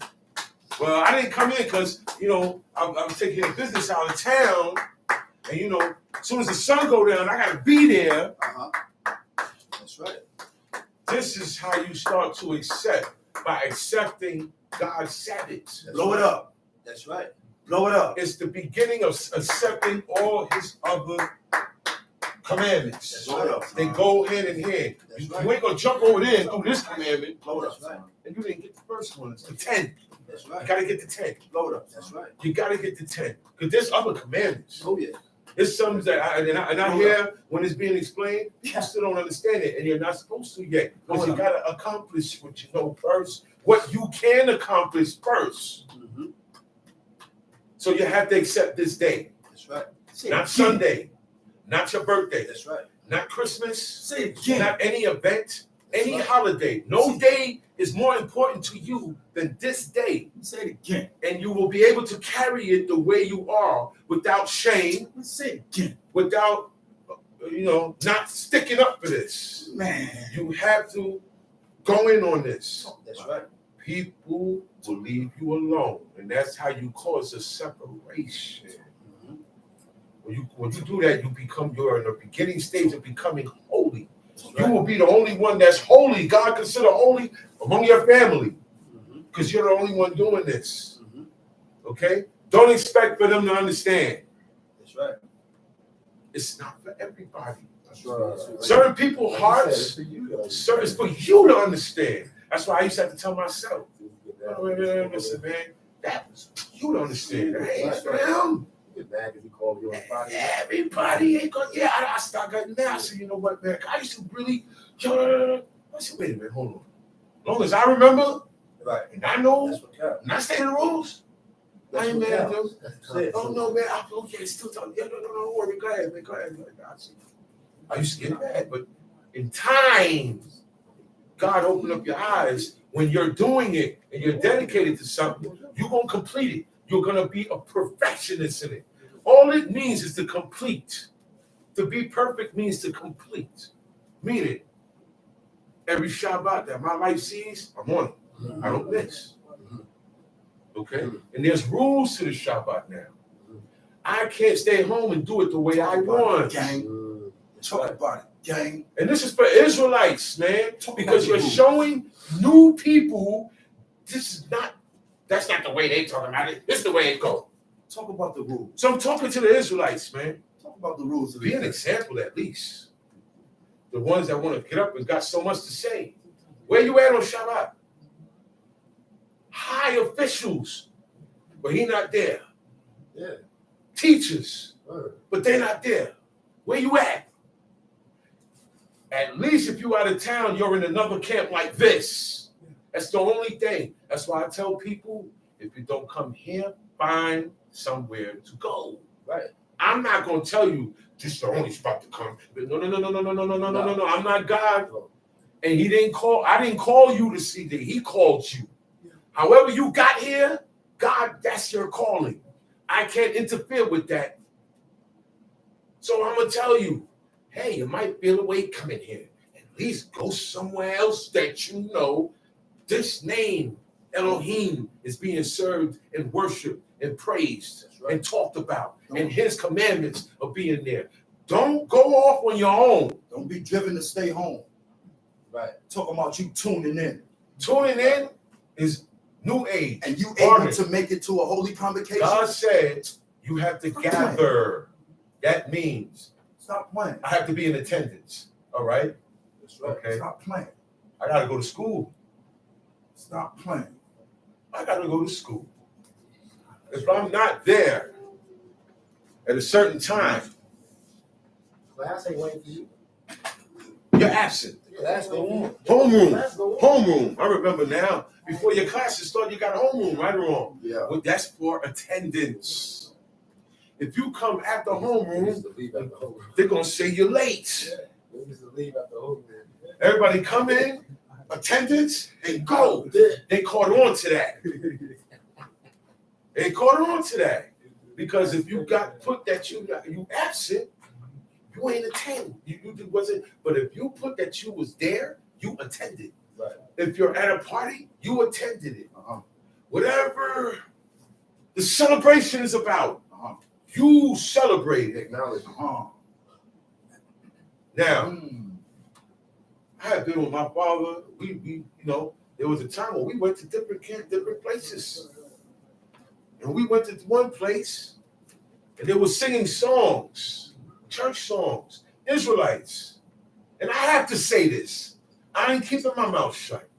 Well, I didn't come in because, I'm taking care of business out of town. And, as soon as the sun go down, I got to be there. That's right. This is how you start to accept, by accepting God's Sabbaths. Blow it up. That's right. Blow it up. It's the beginning of accepting all his other commandments. Blow it up. They go hand in hand. That's You right. ain't going to jump over there and do this commandment. Blow it up. That's right. And you didn't get the first one. It's the 10. That's You right. got to get the 10. Blow it up. That's right. You got to get the 10. Because there's other commandments. Oh, yeah. It's something that I hear when it's being explained, you still don't understand it, and you're not supposed to yet. Because you got to accomplish what you know first, what you can accomplish first. Mm-hmm. So you have to accept this day. That's right. Not Sunday, not your birthday, That's right. not Christmas, Say it again. not any event, any right. holiday. No day is more important to you than this day. Say it again. And you will be able to carry it the way you are without shame, Say it again. without, not sticking up for this. Man. You have to go in on this. That's right. People will leave you alone, and that's how you cause a separation. Mm-hmm. When you do that, you're in the beginning stage of becoming holy. That's You right. will be the only one that's holy. God consider holy among your family, because you're the only one doing this. Mm-hmm. Okay? Don't expect for them to understand. That's right. It's not for everybody. That's right. Certain people's hearts, it's for you to understand. That's why I used to have to tell myself, listen, man, that was for you to understand. That ain't for them. Everybody ain't going, I start getting mad. I said, you know what, man, I used to really, I said, wait a minute, hold on. As long as I remember, Right. and I know, That's what counts. and I stay in the rules, I ain't That's mad at what them. counts. Oh, no, man, okay, still talking. No, don't worry, go ahead, man, go ahead. I used to get mad, but in time, God opened up your eyes. When you're doing it and you're dedicated to something, you're going to complete it. You're going to be a perfectionist in it. All it means is to complete. To be perfect means to complete. Meaning, every Shabbat that my life sees, I'm on it. I don't miss. Okay? And there's rules to the Shabbat now. I can't stay home and do it the way I want. Gang. Talk about it, gang. And this is for Israelites, man, because you're showing new people that's not the way they talk about it. This is the way it goes. Talk about the rules. So I'm talking to the Israelites, man. Talk about the rules. Be an example at least. The ones that want to get up and got so much to say. Where you at on Shabbat? High officials, but he not there. Yeah. Teachers, Right. but they're not there. Where you at? At least if you out of town, you're in another camp like this. That's the only thing. That's why I tell people, if you don't come here, find somewhere to go. Right. I'm not going to tell you this is the only spot to come. No. I'm not God. And I didn't call you to see that. He called you. However you got here, God, that's your calling. I can't interfere with that. So I'm going to tell you, hey, you might feel a way coming here. At least go somewhere else that you know this name, Elohim, is being served and worshiped and praised and talked about. And his commandments are being there. Don't go off on your own. Don't be driven to stay home. Right. Talking about you tuning in. Tuning in is new age. And you Learning. able to make it to a holy convocation. God said you have to gather. That means Stop playing. I have to be in attendance. All right? That's right. Okay. Stop playing. I got to go to school. Stop playing. I got to go to school. If I'm not there at a certain time, Class ain't waiting for you. You're absent. That's the one. Homeroom. Homeroom. I remember now. Before your classes start, you got homeroom, right or wrong? Yeah. Well, that's for attendance. If you come after homeroom, they're gonna say you're late. Everybody come in, attendance, and go. They caught on to that. They caught on to that. Because if you got put that you absent, you ain't attend. You wasn't. But if you put that you was there, you attended. Right. If you're at a party, you attended it. Whatever the celebration is about, you celebrate it. Acknowledge. Now, I had been with my father. We there was a time when we went to different places. And we went to one place, and they were singing songs, church songs, Israelites. And I have to say this. I ain't keeping my mouth shut.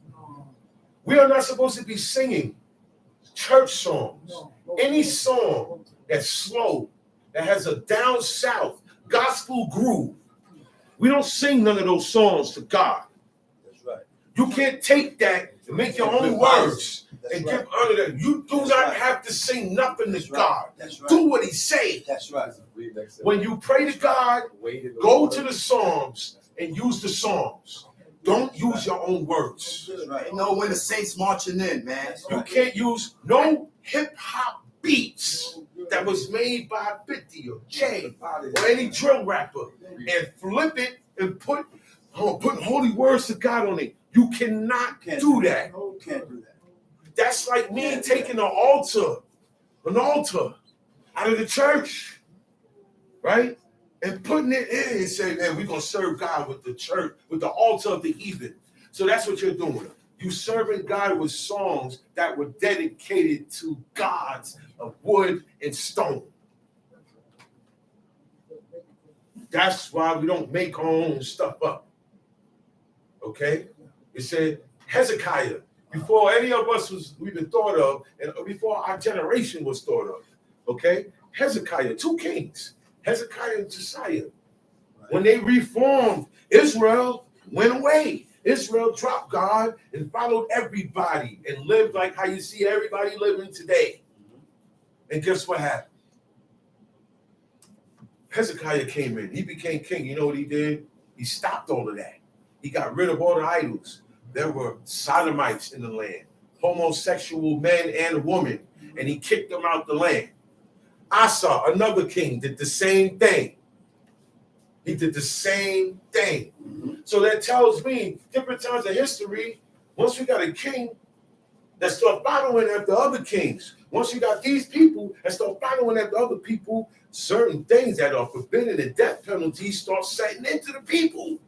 We are not supposed to be singing church songs. Any song that's slow, that has a down south gospel groove. We don't sing none of those songs to God. That's right. You can't take that and make your own words and give honor to that. You do not have to sing nothing to God. That's right. Do what he says. That's right. When you pray to God, go to the Psalms and use the Psalms. Don't use your own words. That's right. You know when the saints marching in, man. You can't use no hip-hop beats that was made by 50 or Jay or any drill rapper and flip it and put holy words to God on it. You cannot do that. Can't do that. That's like me taking an altar out of the church, right? And putting it in and saying, man, we're going to serve God with the church, with the altar of the heathen. So that's what you're doing. You serving God with songs that were dedicated to gods of wood and stone. That's why we don't make our own stuff up. Okay? It said Hezekiah, before any of us was even thought of, and before our generation was thought of. Okay? Hezekiah, 2 kings, Hezekiah and Josiah. When they reformed, Israel went away. Israel dropped God and followed everybody and lived like how you see everybody living today. And guess what happened? Hezekiah came in. He became king. You know what he did? He stopped all of that. He got rid of all the idols. There were sodomites in the land, homosexual men and women, and he kicked them out the land. Asa, another king, did the same thing. He did the same thing. So that tells me, different times of history, once we got a king that start following after other kings, once you got these people that start following after other people, certain things that are forbidden and death penalties start setting into the people.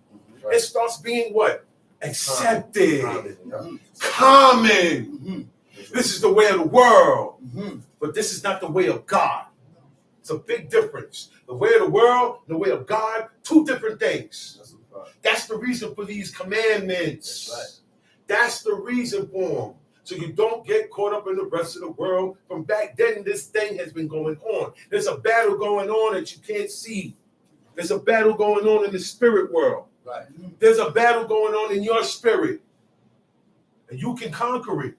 It starts being what? Accepted. Common. This is the way of the world. But this is not the way of God. It's a big difference. The way of the world and the way of God, 2 different things. That's the reason for these commandments. That's the reason for them. So you don't get caught up in the rest of the world. From back then, this thing has been going on. There's a battle going on that you can't see. There's a battle going on in the spirit world. Right. There's a battle going on in your spirit. And you can conquer it.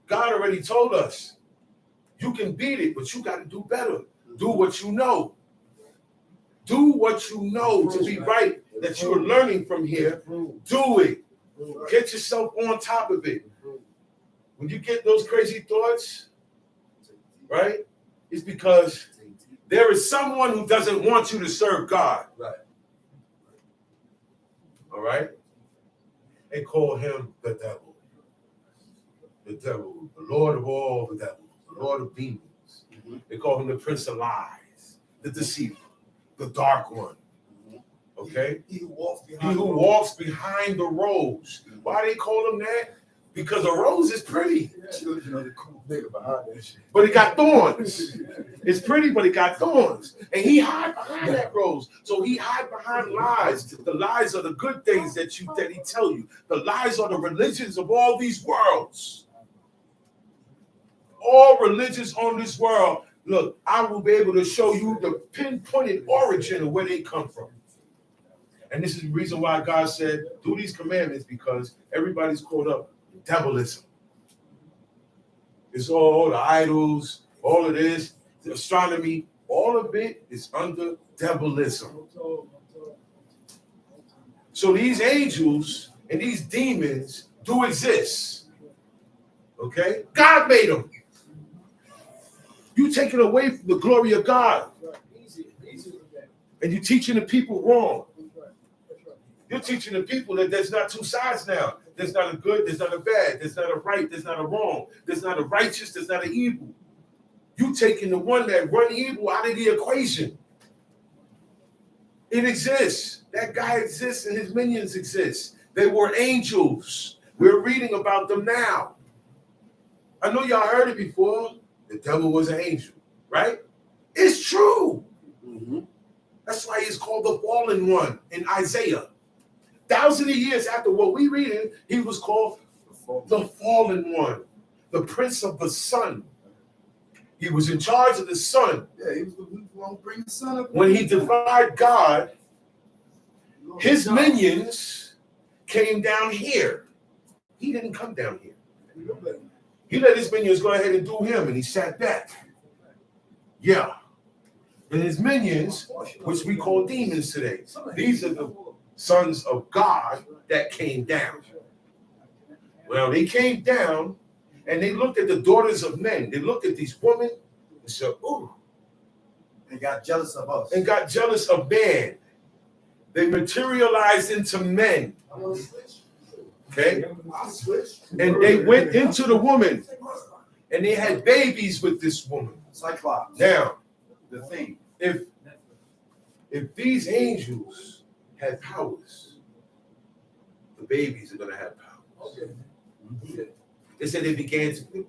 God already told us. You can beat it, but you got to do better. Do what you know. Do what you know to be right that you're learning from here. Do it. Get yourself on top of it. When you get those crazy thoughts, right, it's because there is someone who doesn't want you to serve God. Right. All right? They call him the devil. The devil, the Lord of all the devils, the Lord of demons. They call him the Prince of Lies, the deceiver, the dark one. Okay? He who walks behind the rose. Why they call him that? Because a rose is pretty. But it got thorns. It's pretty, but it got thorns. And he hide behind that rose. So he hide behind lies. The lies are the good things that he tell you. The lies are the religions of all these worlds. All religions on this world. Look, I will be able to show you the pinpointed origin of where they come from. And this is the reason why God said, do these commandments, because everybody's caught up in devilism. It's all the idols, all of this, the astronomy, all of it is under devilism. So these angels and these demons do exist. Okay? God made them. You taking away from the glory of God. And you're teaching the people wrong. You're teaching the people that there's not two sides now. There's not a good, there's not a bad, there's not a right, there's not a wrong, there's not a righteous, there's not an evil. You taking the one that run evil out of the equation. It exists. That guy exists and his minions exist. They were angels. We're reading about them now. I know y'all heard it before. The devil was an angel, right? It's true. Mm-hmm. That's why he's called the fallen one in Isaiah. Thousands of years after what we reading, he was called the fallen one, the prince of the sun. He was in charge of the sun. Yeah, he was the one to bring the sun up. When he defied God, his minions came down here. He didn't come down here. He let his minions go ahead and do him, and he sat back. Yeah. And his minions, which we call demons today, these are the sons of God that came down. Well, they came down, and they looked at the daughters of men. They looked at these women and said, ooh. They got jealous of us. And got jealous of man. They materialized into men. Okay? And they went into the woman. And they had babies with this woman. Cyclops. Now, The thing. if these angels had powers, the babies are going to have powers. Okay. They said they began to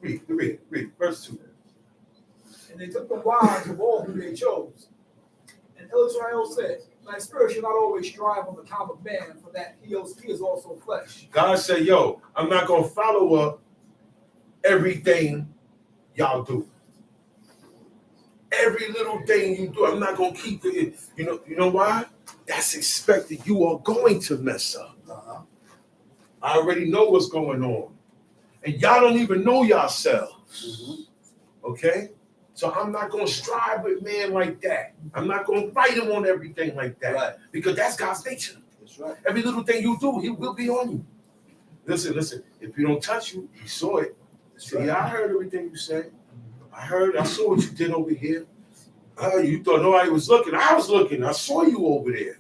read, verse 2. And they took the wives of all whom they chose. And Israel said, thy spirit shall not always strive on the account of man, for that he is also flesh. God said, yo, I'm not going to follow up everything y'all do. Every little thing you do, I'm not going to keep it. You know why? That's expected. You are going to mess up. I already know what's going on. And y'all don't even know yourselves. Okay? So I'm not going to strive with man like that. I'm not going to fight him on everything like that. Right. Because that's God's nature. That's right. Every little thing you do, he will be on you. Listen. If you don't touch you, he saw it. See, right. I heard everything you said. I saw what you did over here. You thought nobody was looking. I was looking. I saw you over there.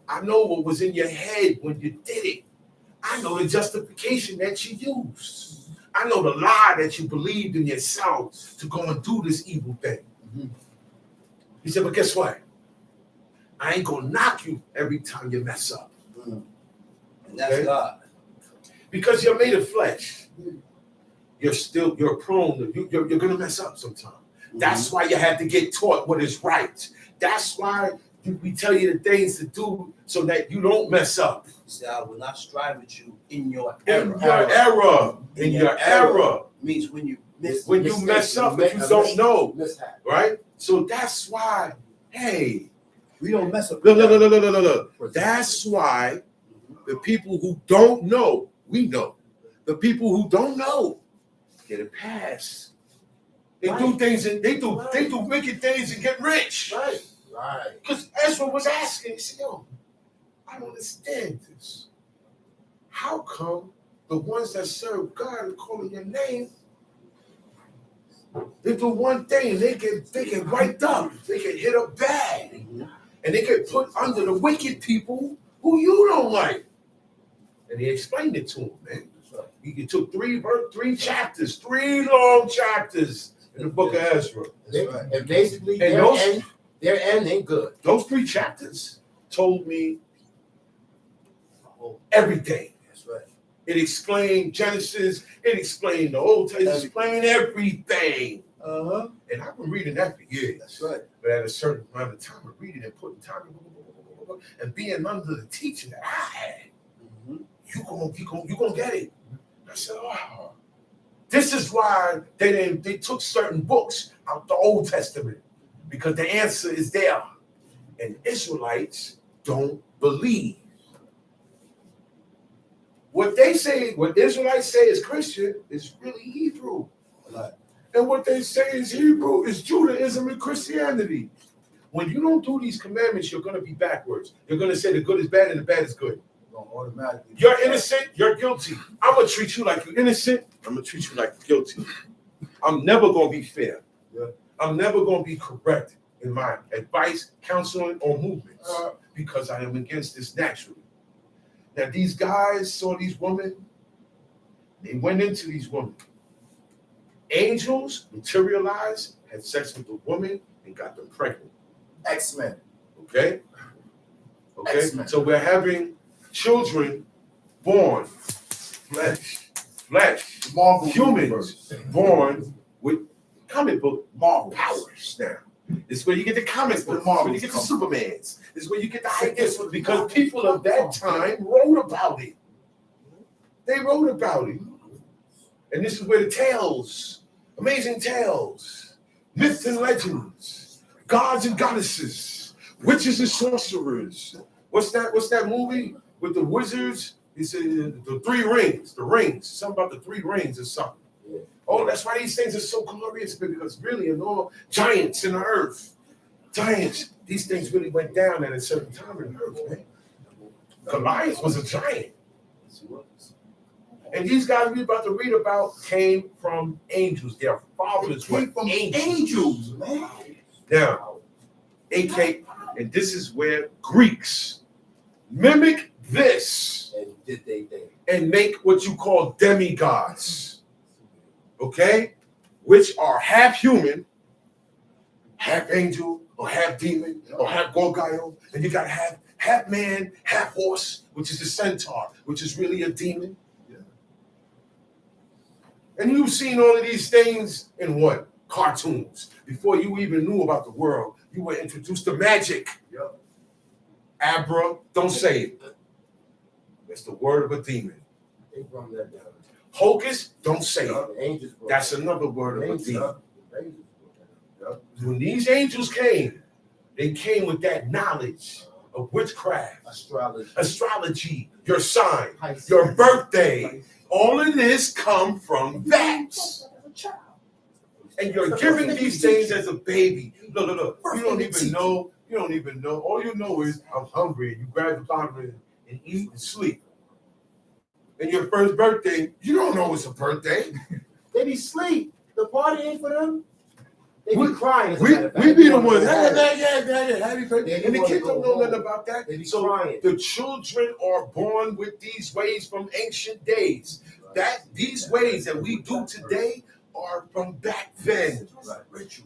I know what was in your head when you did it. I know the justification that you used. I know the lie that you believed in yourself to go and do this evil thing. Mm-hmm. He said, but guess what? I ain't going to knock you every time you mess up. Mm-hmm. And that's Okay? God. Because you're made of flesh. You're prone to, you're going to mess up sometimes. Mm-hmm. That's why you have to get taught what is right. That's why we tell you the things to do so that you don't mess up. See, I will not strive with you in your In error. your error. Means when you miss. When you mess up and you don't know. Mishap. Right? So that's why, hey. We don't mess up. Look. That's why the people who don't know, we know. The people who don't know get a pass. They do things and they do wicked things and get rich. Right. Because Ezra was asking, he said, yo, I don't understand this. How come the ones that serve God and calling your name, they do one thing, they get wiped up, they get hit up bad, and they get put under the wicked people who you don't like. And he explained it to him, man. He took three chapters, 3 long chapters in the book of Ezra. And basically, And their end ain't good. Those 3 chapters told me everything. That's right. It explained Genesis. It explained the Old Testament. It explained everything. And I've been reading that for years. That's right. But at a certain amount of time of reading and putting time and being under the teaching that I had, you gonna get it. I said, oh. This is why they took certain books out the Old Testament, because the answer is there. And Israelites don't believe. What they say, what Israelites say is Christian, is really Hebrew. Right. And what they say is Hebrew is Judaism and Christianity. When you don't do these commandments, you're going to be backwards. You're going to say the good is bad and the bad is good. Automatically. You're innocent, you're guilty. I'm going to treat you like you're innocent. I'm going to treat you like you're guilty. I'm never going to be fair. Yeah. I'm never going to be correct in my advice, counseling, or movements because I am against this naturally. Now, these guys saw these women. They went into these women. Angels materialized, had sex with the woman, and got them pregnant. X-Men. Okay? Okay? X-Men. So we're having children born, flesh, Marvel humans universe. born with comic book Marvel powers now. This is where you get the comic book, Marvel where you get the come Supermans. This is where you get the ideas, because people of that time wrote about it. They wrote about it. And this is where the tales, amazing tales, myths and legends, gods and goddesses, witches and sorcerers. What's that movie with the wizards? He said the three rings, something about the three rings or something. Yeah. Oh, that's why these things are so glorious, because really, in all giants in the earth, giants, these things really went down at a certain time in the earth, man. Goliath was a giant. And these guys we're about to read about came from angels. Their fathers were Came from angels, man. Now, AK, and this is where Greeks mimic this And did they think? and make what you call demigods, okay? Which are half human, half angel, or half demon, or half Gorgio, and you got half man, half horse, which is a centaur, which is really a demon. And you've seen all of these things in what? Cartoons. Before you even knew about the world, you were introduced to magic. Yep. Abra, don't say it. That's the word of a demon. They brought that down. Hocus, don't say it. The angels brought That's that another word of a demon. down. The angels brought that down. When these angels came, they came with that knowledge of witchcraft, astrology, your sign, your birthday. All of this come from that. And you're giving these things as a baby. Look. You don't even know. All you know is I'm hungry. You grab the bottle and eat and sleep. And your first birthday, you don't know it's a birthday. They be sleep. The party ain't for them. They be We- crying. We be the ones. Happy birthday. And the kids don't know nothing about that. They be So crying. the children are born with these ways from ancient days. These ways that we do today are from back then.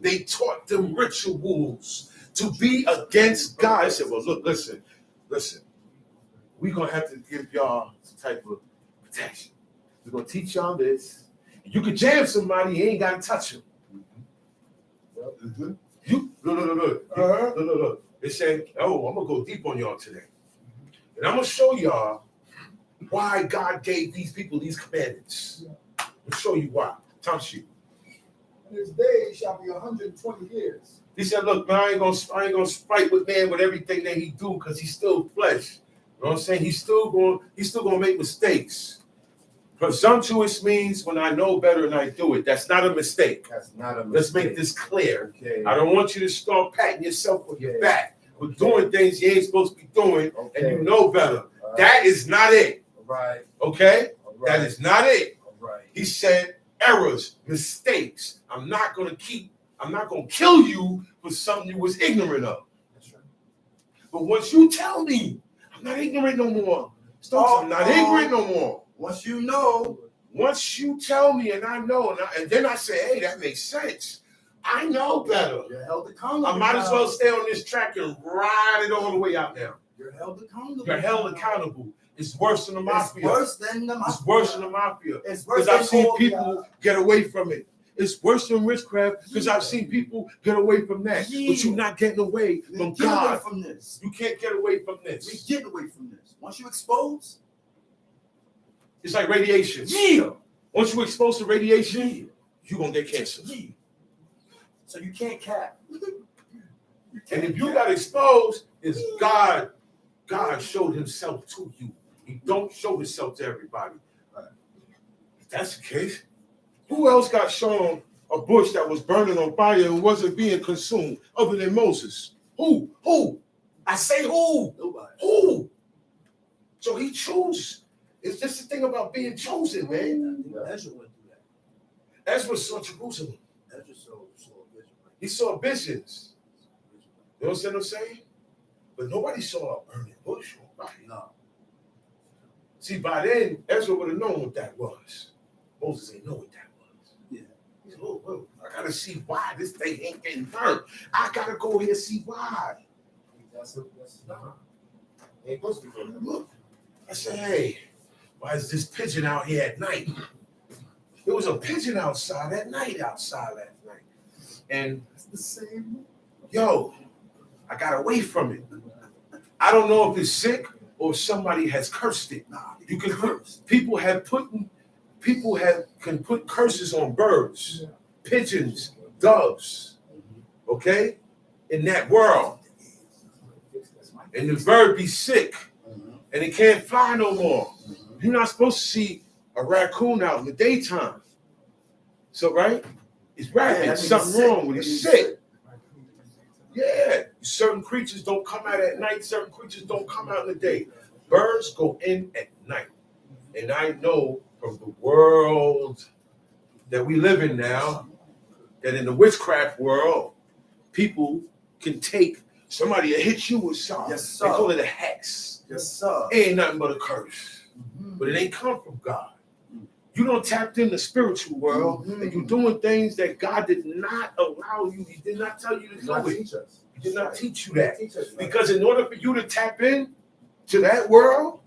They taught them rituals to be against God. I said, well, look, listen. We're going to have to give y'all some type of protection. We're going to teach y'all this. You can jam somebody, you ain't got to touch them. You look. They say, oh, I'm going to go deep on y'all today. And I'm going to show y'all why God gave these people these commandments. I'll show you why. Tom shoot. And his days shall be 120 years. He said, look, man, I ain't gonna fight with man with everything that he do, because he's still flesh. You know what I'm saying? He's still gonna make mistakes. Presumptuous means when I know better and I do it. That's not a mistake. That's not a mistake. Let's make this clear. Okay. I don't want you to start patting yourself on your back for doing things you ain't supposed to be doing, and you know better. That is not it. Right. Okay? Right. That is not it. Right. He said errors, mistakes. I'm not gonna kill you for something you was ignorant of. That's right. But once you tell me, I'm not ignorant no more. Stokes, I'm not ignorant no more. Once you know, Once you tell me and I know, and then I say, hey, that makes sense. I know better. you're held accountable. I might as well stay on this track and ride it all the way out now. You're held accountable. You're held accountable. It's worse than the mafia. It's worse than the mafia. It's worse than the mafia. It's worse Because I've than seen all people get away from it. It's worse than witchcraft because I've seen people get away from that. Yeah. But you're not getting away We from get away God. from this. You can't get away from We this. get away from this. Once you expose, It's like radiation. yeah. Once you expose to radiation, you're going to get cancer. Yeah. So you can't cap. And if you got exposed, it's God God showed himself to you. He don't show himself to everybody. If that's the case, who else got shown a bush that was burning on fire and wasn't being consumed other than Moses? Who? I say who? Nobody. Who? So he chose. It's just the thing about being chosen, man. Ezra went through that. Ezra saw Jerusalem. Ezra saw a vision. He saw visions. You understand what I'm saying? But nobody saw a burning bush. Right? No. See, by then, Ezra would have known what that was. Moses ain't know what that was. Yeah. He said, oh, I gotta see why this thing ain't getting burnt. I gotta go here and see why. That's not. Ain't supposed to be going. Look, I said, hey, why is this pigeon out here at night? There was a pigeon outside last night. And It's the same. yo, I got away from it. I don't know if it's sick or if somebody has cursed it. Nah, You can people can put curses on birds, pigeons, doves, okay, in that world. And the bird be sick and it can't fly no more. You're not supposed to see a raccoon out in the daytime. So, right? It's rabid. Something wrong with it. It's sick. Yeah. Certain creatures don't come out at night. Certain creatures don't come out in the day. Birds go in at night. And I know from the world that we live in now, that in the witchcraft world, people can take somebody that hits you with something. Yes, sir. They call it a hex. Yes, sir. It ain't nothing but a curse. But it ain't come from God. You don't tap in the spiritual world and you're doing things that God did not allow you. He did not tell you to do it. He did not teach you that. Because in order for you to tap in to that world,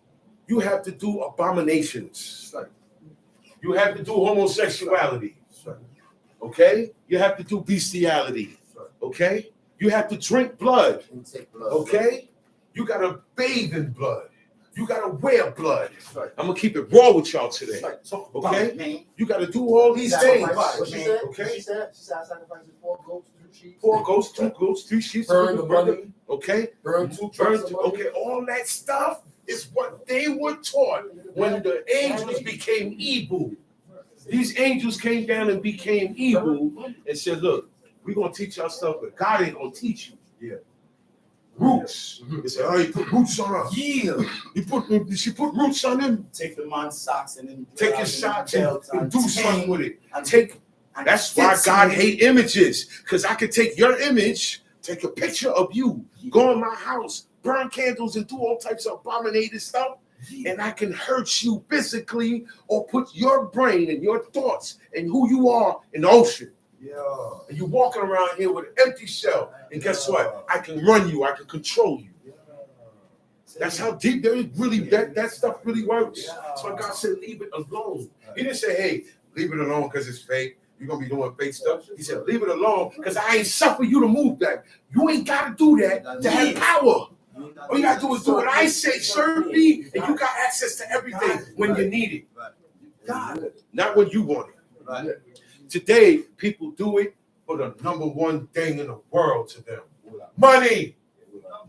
you have to do abominations. You have to do homosexuality. Okay? You have to do bestiality. Okay? You have to drink blood. Okay? You got to bathe in blood. You got to wear blood. I'm going to keep it raw with y'all today. Okay? You got to do all these things. What she said? Okay? She said sacrifices 4 goats, 2 sheep. 4 goats, 2 goats, 3 sheep. Burn the money. Okay? Burn 2 trucks of money. Okay, all that stuff is what they were taught when the angels became evil. These angels came down and became evil and said, look, we're going to teach y'all stuff, but God ain't going to teach you. Yeah. Roots. They said, oh, you put roots on us. Yeah. She put roots on him. Take the man's socks and then Take his socks and do something with it. And That's why God hate images. Because I could take your image, take a picture of you, go in my house, burn candles and do all types of abominated stuff. And I can hurt you physically or put your brain and your thoughts and who you are in the ocean. Yeah. And you're walking around here with an empty shell. And guess what? I can run you. I can control you. That's how deep that stuff really works. That's why God said, leave it alone. He didn't say, hey, leave it alone because it's fake. You're going to be doing fake stuff. He said, leave it alone because I ain't suffer you to move that. You ain't got to do that to have power. All you got to do is do what I say. Serve me, and you got access to everything when you need it. Not when you want it. Today, people do it for the number one thing in the world to them. Money.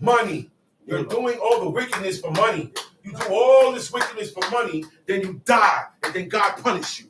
Money. You're doing all the wickedness for money. You do all this wickedness for money, then you die, and then God punish you.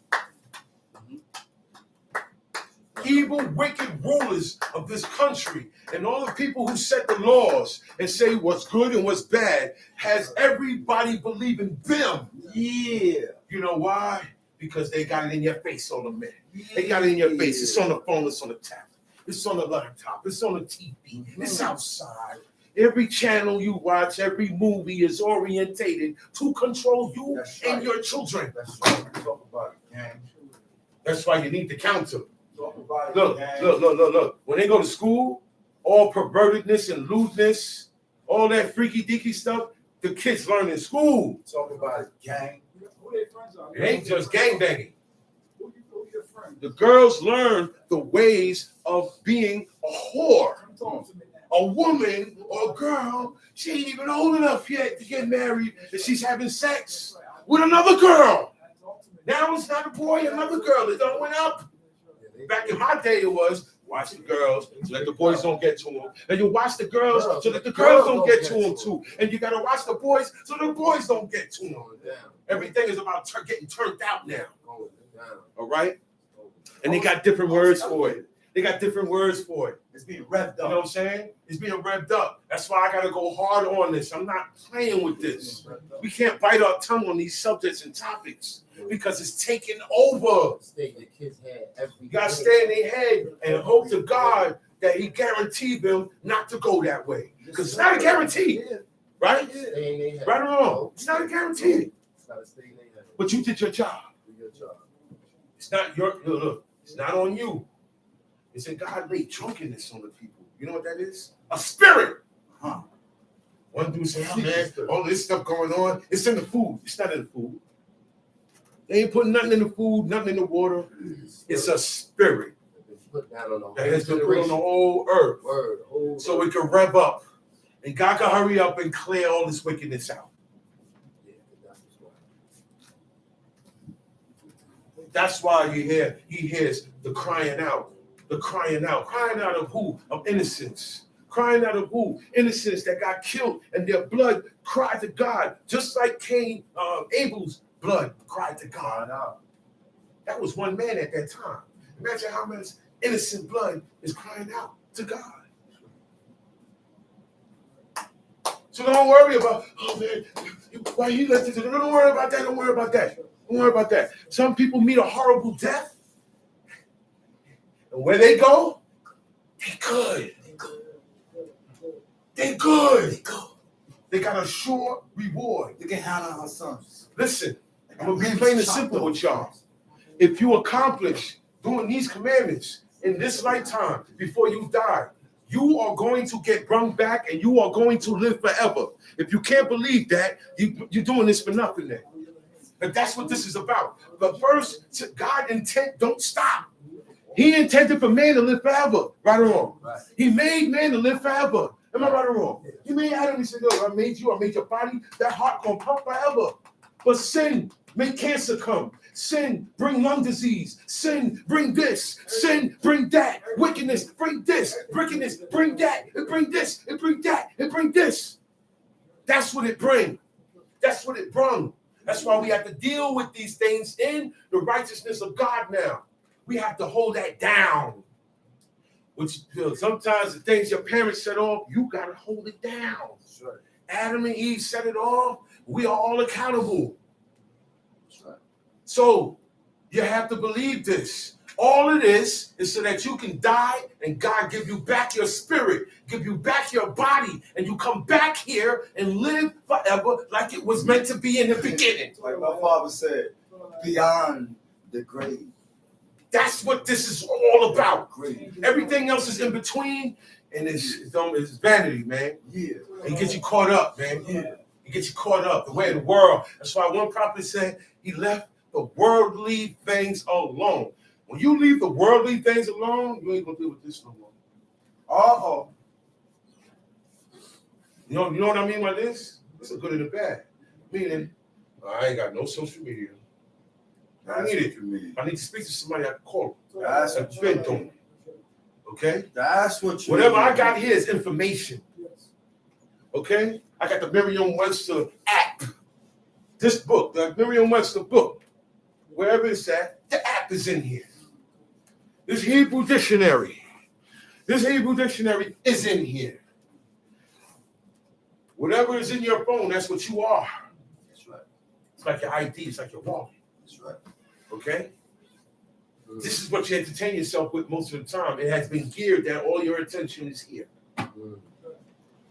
Evil, wicked rulers of this country and all the people who set the laws and say what's good and what's bad has everybody believing them. Yeah. You know why? Because they got it in your face on the man. They got it in your face. It's on the phone. It's on the tablet. It's on the laptop. It's on the TV. It's outside. Every channel you watch, every movie is orientated to control you and your children. Talk about it, gang. That's why you need to counter. Look. When they go to school, all pervertedness and lewdness, all that freaky deaky stuff, the kids learn in school. Talk about it, gang. Who their friends are? It ain't just gangbanging. Who your friends? The girls learn the ways of being a whore. Talk to me now. A woman or a girl, she ain't even old enough yet to get married, and she's having sex with another girl. Now it's not a boy, another girl. It done went up. Back in my day, it was Watch the girls so that the boys don't get to them. And you watch the girls so that the girls don't get to them too. And you got to watch the boys so the boys don't get to them. Everything is about getting turned out now. All right? And they got different words for it. They got different words for it. It's being revved up. You know what I'm saying? It's being revved up. That's why I got to go hard on this. I'm not playing with this. We can't bite our tongue on these subjects and topics because it's taking over. Stay in the kids' head every You got to day. stay in their head and hope to God that he guaranteed them not to go that way. Because it's not a guarantee. Right? Stay in their head. Right or wrong? It's not a guarantee. It's gotta stay in their head. But you did your job. Do your job. It's not your look. It's not on you. It's that God laid drunkenness on the people. You know what that is? A spirit. Huh. One dude said, oh, man, all this stuff going on. It's in the food. It's not in the food. They ain't putting nothing in the food, nothing in the water. It's a spirit It's put down on the whole that has been put on the generation. whole earth. Word. So it can rev up. And God can hurry up and clear all this wickedness out. Yeah, that's what's right. That's why he hears the crying out of who? Of innocence. Crying out of who? Innocence that got killed and their blood cried to God, just like Abel's blood cried to God. That was one man at that time. Imagine how much innocent blood is crying out to God. So don't worry about, oh man, why you let this? Don't worry about that. Don't worry about that. Don't worry about that. Some people meet a horrible death. And where they go, they good. They good. They got a sure reward. You can handle our sons. Listen, I'm going to be plain and simple with y'all. If you accomplish doing these commandments in this lifetime before you die, you are going to get brought back and you are going to live forever. If you can't believe that, you're doing this for nothing then. But that's what this is about. But first, God intent don't stop. He intended for man to live forever, right or wrong? Right. He made man to live forever. Am I right or wrong? He made Adam, he said, yo, I made your body, that heart gonna pump forever. But sin made cancer come. Sin bring lung disease. Sin bring this. Sin bring that. Wickedness bring this. Wickedness bring that. It bring this. It bring that. It bring this. That's what it bring. That's what it brung. That's why we have to deal with these things in the righteousness of God now. We have to hold that down. Which sometimes the things your parents set off, you got to hold it down. That's right. Adam and Eve set it off. We are all accountable. That's right. So you have to believe this. All it is so that you can die and God give you back your spirit, give you back your body, and you come back here and live forever like it was meant to be in the beginning. Like my father said, beyond the grave. That's what this is all about. Everything else is in between, and it's vanity, man. Yeah. It gets you caught up, man. Yeah. It gets you caught up. The way of the world. That's why one prophet said he left the worldly things alone. When you leave the worldly things alone, you ain't gonna deal with this no more. Uh-oh. You know what I mean by this? It's a good and a bad. Meaning, I ain't got no social media. I need it. I need to speak to somebody, I can call them. That's what you've been doing. Okay? That's what you Whatever I got here is information. Okay? I got the Merriam-Webster app. This book, the Merriam-Webster book. Wherever it's at, the app is in here. This Hebrew dictionary. This Hebrew dictionary is in here. Whatever is in your phone, that's what you are. That's right. It's like your ID, it's like your wallet. That's right. Okay? This is what you entertain yourself with most of the time. It has been geared that all your attention is here.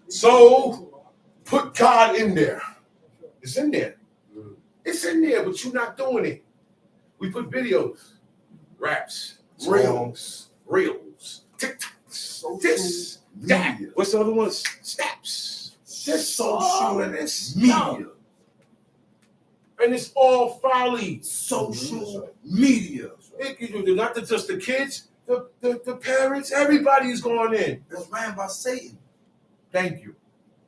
So, put God in there. It's in there. It's in there, but you're not doing it. We put videos, raps, reels, TikToks, this, that. What's the other one? Snaps. This social and this media. And it's all folly. Social media. Not just the kids, the parents, everybody's going in. It's ran by Satan. Thank you.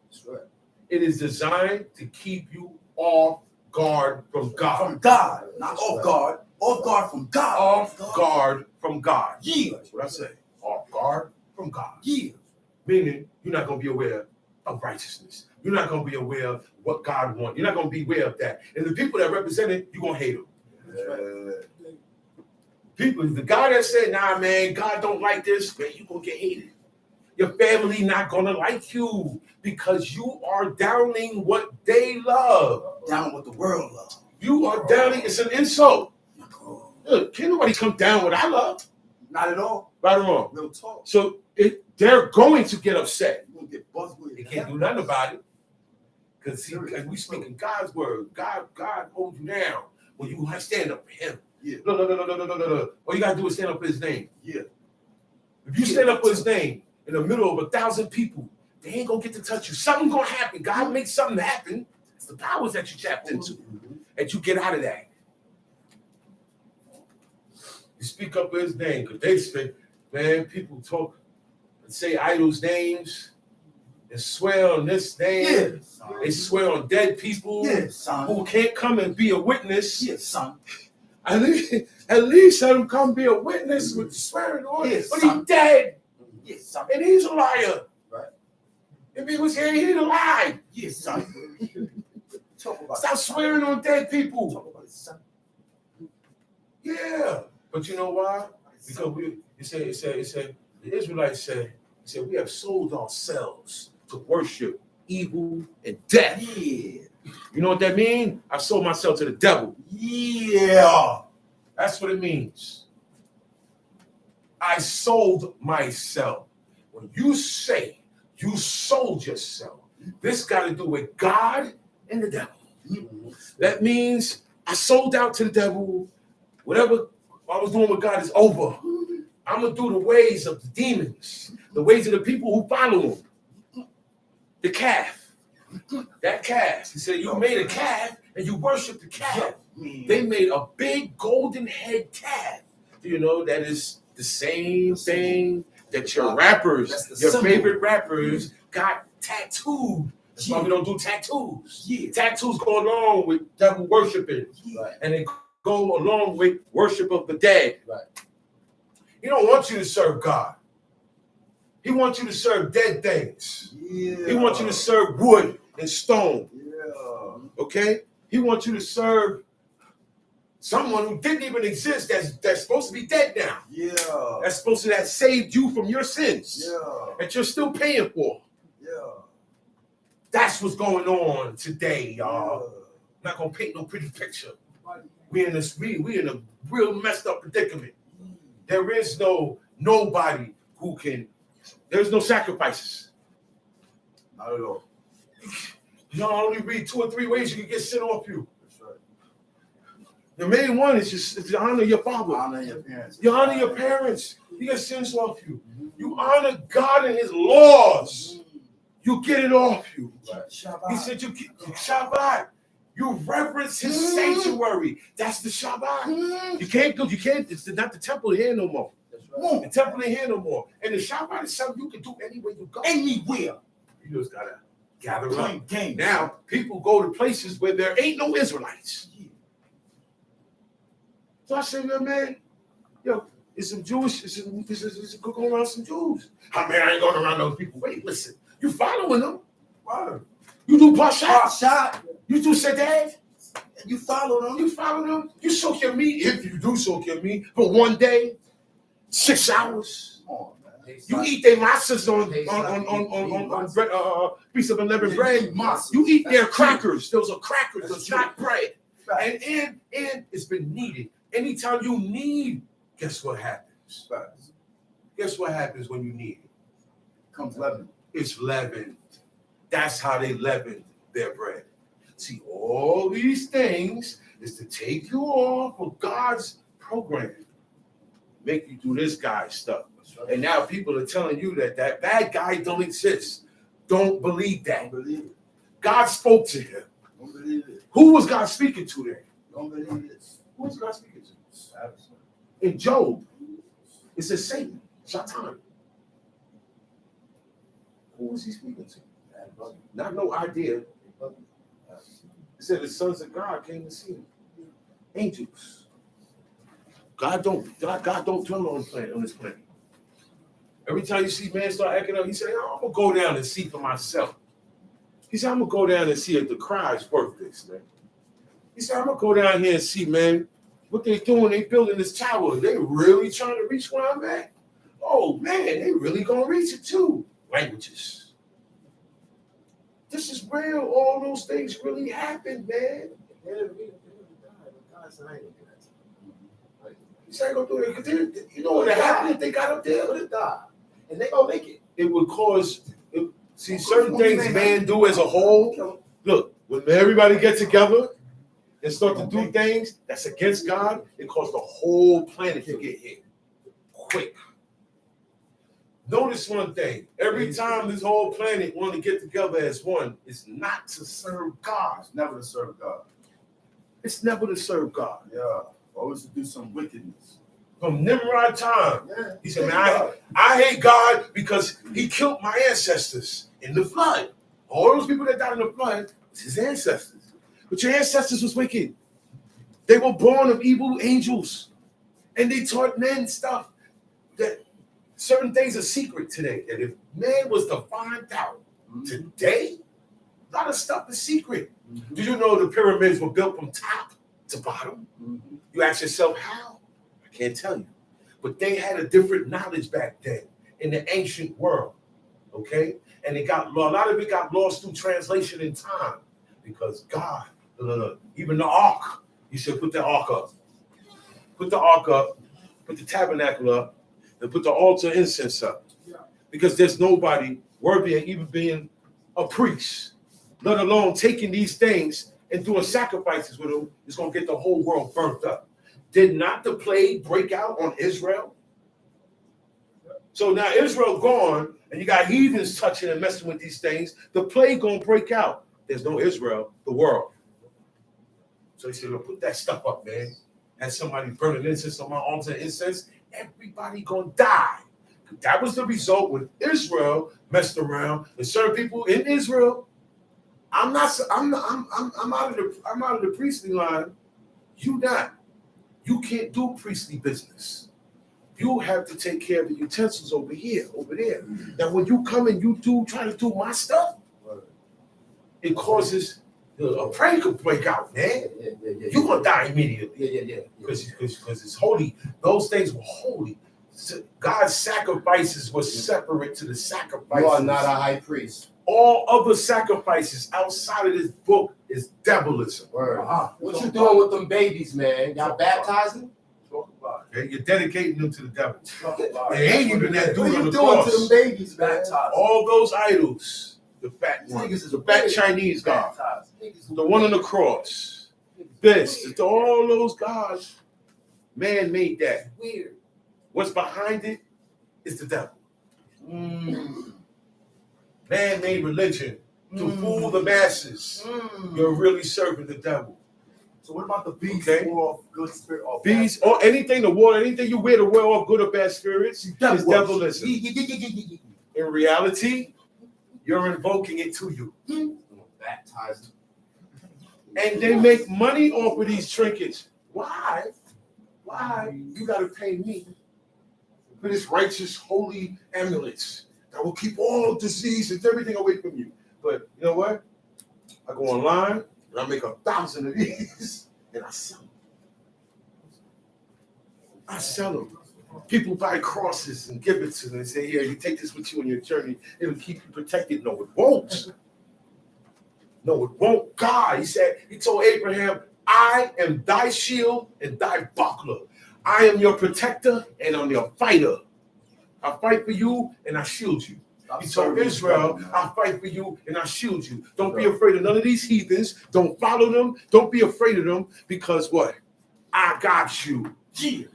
That's right. It is designed to keep you off guard from God. From God. Not off guard. Off guard from God. Off guard from God. Yeah. That's what I say. Off. far from God. Yeah. Meaning, you're not going to be aware of righteousness. You're not going to be aware of what God wants. You're not going to be aware of that. And the people that represent it, you're going to hate them. People, the guy that said, nah, man, God don't like this, man, you're going to get hated. Your family not going to like you because you are downing what they love. Down what the world loves. You are downing, it's an insult. Look, can't nobody come down what I love. Not at all. Right or wrong? Real talk. So they're going to get upset. You're gonna get buzzed with They it. can't do nothing about it. Because we speak in God's word. God holds you down when you stand up for him. Yeah. No. All you gotta do is stand up for his name. Yeah. If you stand up for his name in the middle of 1,000 people, they ain't gonna get to touch you. Something's gonna happen. God makes something happen. It's the powers that you tapped into. And you get out of that. You speak up his name, because they say, man, people talk and say idols' names and swear on this name. Yeah. They swear on dead people who can't come and be a witness. Yeah, son. At least let him come be a witness with swearing on it. But he's dead. Yes, son. And he's a liar. Right. If he was here, he'd have lied. Yes, son. Talk about Stop swearing on dead people. Talk about it, son. Yeah. But you know why? Because the Israelites said, we have sold ourselves to worship evil and death. Yeah. You know what that means? I sold myself to the devil. Yeah. That's what it means. I sold myself. When you say you sold yourself, this got to do with God and the devil. That means I sold out to the devil. Whatever I was doing with God is over. I'm going to do the ways of the demons, the ways of the people who follow him. The calf. That calf. He said, you made a calf and you worship the calf. They made a big golden head calf. Do you know that is the same thing that your rappers, your favorite rappers, got tattooed? That's why we don't do tattoos. Yeah. Tattoos go along with devil worshiping. Right. And they go along with worship of the dead. Right. He don't want you to serve God. He wants you to serve dead things. Yeah. He wants you to serve wood and stone. Yeah. Okay? He wants you to serve someone who didn't even exist that's supposed to be dead now. Yeah. That's supposed to have saved you from your sins. Yeah. That you're still paying for. Yeah. That's what's going on today, y'all. Yeah. I'm not gonna paint no pretty picture. We in a real messed up predicament. There is nobody who can. There's no sacrifices. Not at all. You only read 2 or 3 ways you can get sin off you. That's right. The main one is just to honor your father. Honor your parents. You honor your parents. You get sins off you. You honor God and his laws. You get it off you. Right. He said you keep Shabbat. You reverence his sanctuary. That's the Shabbat. You can't go. You can't. It's not the temple here no more. That's right. The temple ain't here no more. And the Shabbat is something you can do anywhere you go. Anywhere. You just gotta gather up. Games. Now people go to places where there ain't no Israelites. So I say, man, it's some Jewish. It's going around some Jews. I mean, I ain't going around those people. Wait, listen. You following them? Wow. You do Pashat. You do Sedeh. You follow them. You soak your meat, if you do soak your meat, for one day, 6 hours. Oh, you eat their matzahs on piece of unleavened bread. You eat their crackers. Those are crackers. Those not bread. Right. And it's been kneaded. Anytime you knead, guess what happens? Right. Guess what happens when you knead it? Comes leaven. It's leavened. That's how they leavened their bread. See, all these things is to take you off of God's program, make you do this guy's stuff. Right. And now people are telling you that bad guy don't exist. Don't believe that. Don't believe it. God spoke to him. Don't believe it. Who was God speaking to there? Don't believe it. Who was God speaking to? In Job, it says Satan, Satan. Who was he speaking to? Not no idea. It said the sons of God came to see him. Angels. God don't dwell on this planet. Every time you see man start acting up, he said, I'm gonna go down and see for myself. He said, I'm gonna go down and see if the crowd's worth this, man. He said, I'm gonna go down here and see, man, what they doing. They building this tower. They really trying to reach where I'm at. Oh man, they really gonna reach it too. Languages. This is real. All those things really happened, man. He said, gonna do it because you know what happened if they got up there? Would die, and they gonna make it. It would cause. See, certain things man do as a whole. Look, when everybody get together and start to do things that's against God, it causes the whole planet to get hit quick. Notice one thing. Every time this whole planet want to get together as one, it's not to serve God. It's never to serve God. It's never to serve God. Yeah. Always to do some wickedness. From Nimrod time, Yeah. he said, man, I hate God because he killed my ancestors in the flood. All those people that died in the flood was his ancestors. But your ancestors was wicked. They were born of evil angels. And they taught men stuff that certain things are secret today. That if man was to find out today, a lot of stuff is secret. Mm-hmm. Did you know the pyramids were built from top to bottom? Mm-hmm. You ask yourself, how? I can't tell you. But they had a different knowledge back then in the ancient world, okay? And it got a lot of it got lost through translation in time because God, even the ark, you should put the ark up. Put the ark up, put the tabernacle up, and put the altar incense up. Because there's nobody worthy of even being a priest, let alone taking these things and doing sacrifices with them. It's going to get the whole world burnt up. Did not the plague break out on Israel? So now Israel gone, and you got heathens touching and messing with these things. The plague going to break out. There's no Israel, the world. So he said, put that stuff up, man. Had somebody burning incense on my altar incense, everybody going to die. That was the result when Israel messed around. And certain people in Israel, I'm out of the priestly line. You not. You can't do priestly business. You have to take care of the utensils over here, over there. Now, when you come and you try to do my stuff, it causes a plague to break out, man. You're gonna die immediately. Because it's holy. Those things were holy. God's sacrifices were separate to the sacrifices. You are not a high priest. All other sacrifices outside of this book is devilism. Word. What you doing with them babies, man? Y'all baptizing? Talk about it. Okay? You're dedicating them to the devil. They ain't even that dude What are on you the doing cross. to them babies, man? Baptized. All those idols, the fat one, Niggas is the fat weird. Chinese god, Baptized. the one on the cross, this, all those gods, man made that. Weird. What's behind it is the devil. Man-made religion to fool the masses. You're really serving the devil. So what about the beast Okay. war of good spirit? Or Bees or anything anything you wear to wear off good or bad spirits is devilism. In reality, you're invoking it to you. Baptizing. And they make money off of these trinkets. Why? Why you gotta pay me for this righteous, holy amulets that will keep all disease and everything away from you? But you know what? I go online and I make 1,000 of these and I sell them. I sell them. People buy crosses and give it to them and say, here, you take this with you on your journey. It'll keep you protected. No, it won't. No, it won't. God, he told Abraham, I am thy shield and thy buckler. I am your protector and I'm your fighter. I fight for you and I shield you. He told Israel, I'll fight for you and I'll shield you. Don't be afraid of none of these heathens. Don't follow them. Don't be afraid of them because what? I got you. Yeah.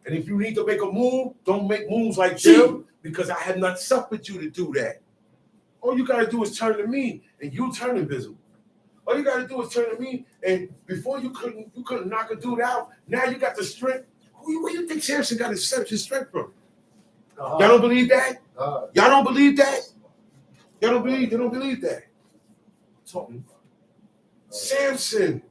And if you need to make a move, don't make moves like them because I have not suffered you to do that. All you got to do is turn to me and you turn invisible. All you got to do is turn to me, and before you couldn't knock a dude out. Now you got the strength. Where you think Samson got his strength from? Y'all don't believe that? Y'all don't believe that? They don't believe that. Talking. Samson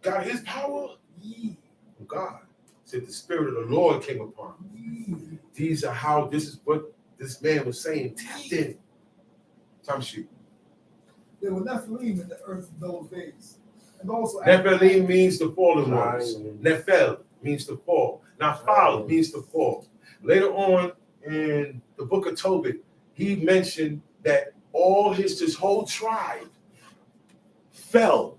got his power from God. Said the Spirit of the Lord came upon him. These are how, this is what this man was saying, tapped in. Time sheet. There were Nephilim in the earth in those days. And also Nephilim means the fallen ones. Nephel means to fall. Naphal means to fall. Later on in the book of Tobit, he mentioned that his whole tribe fell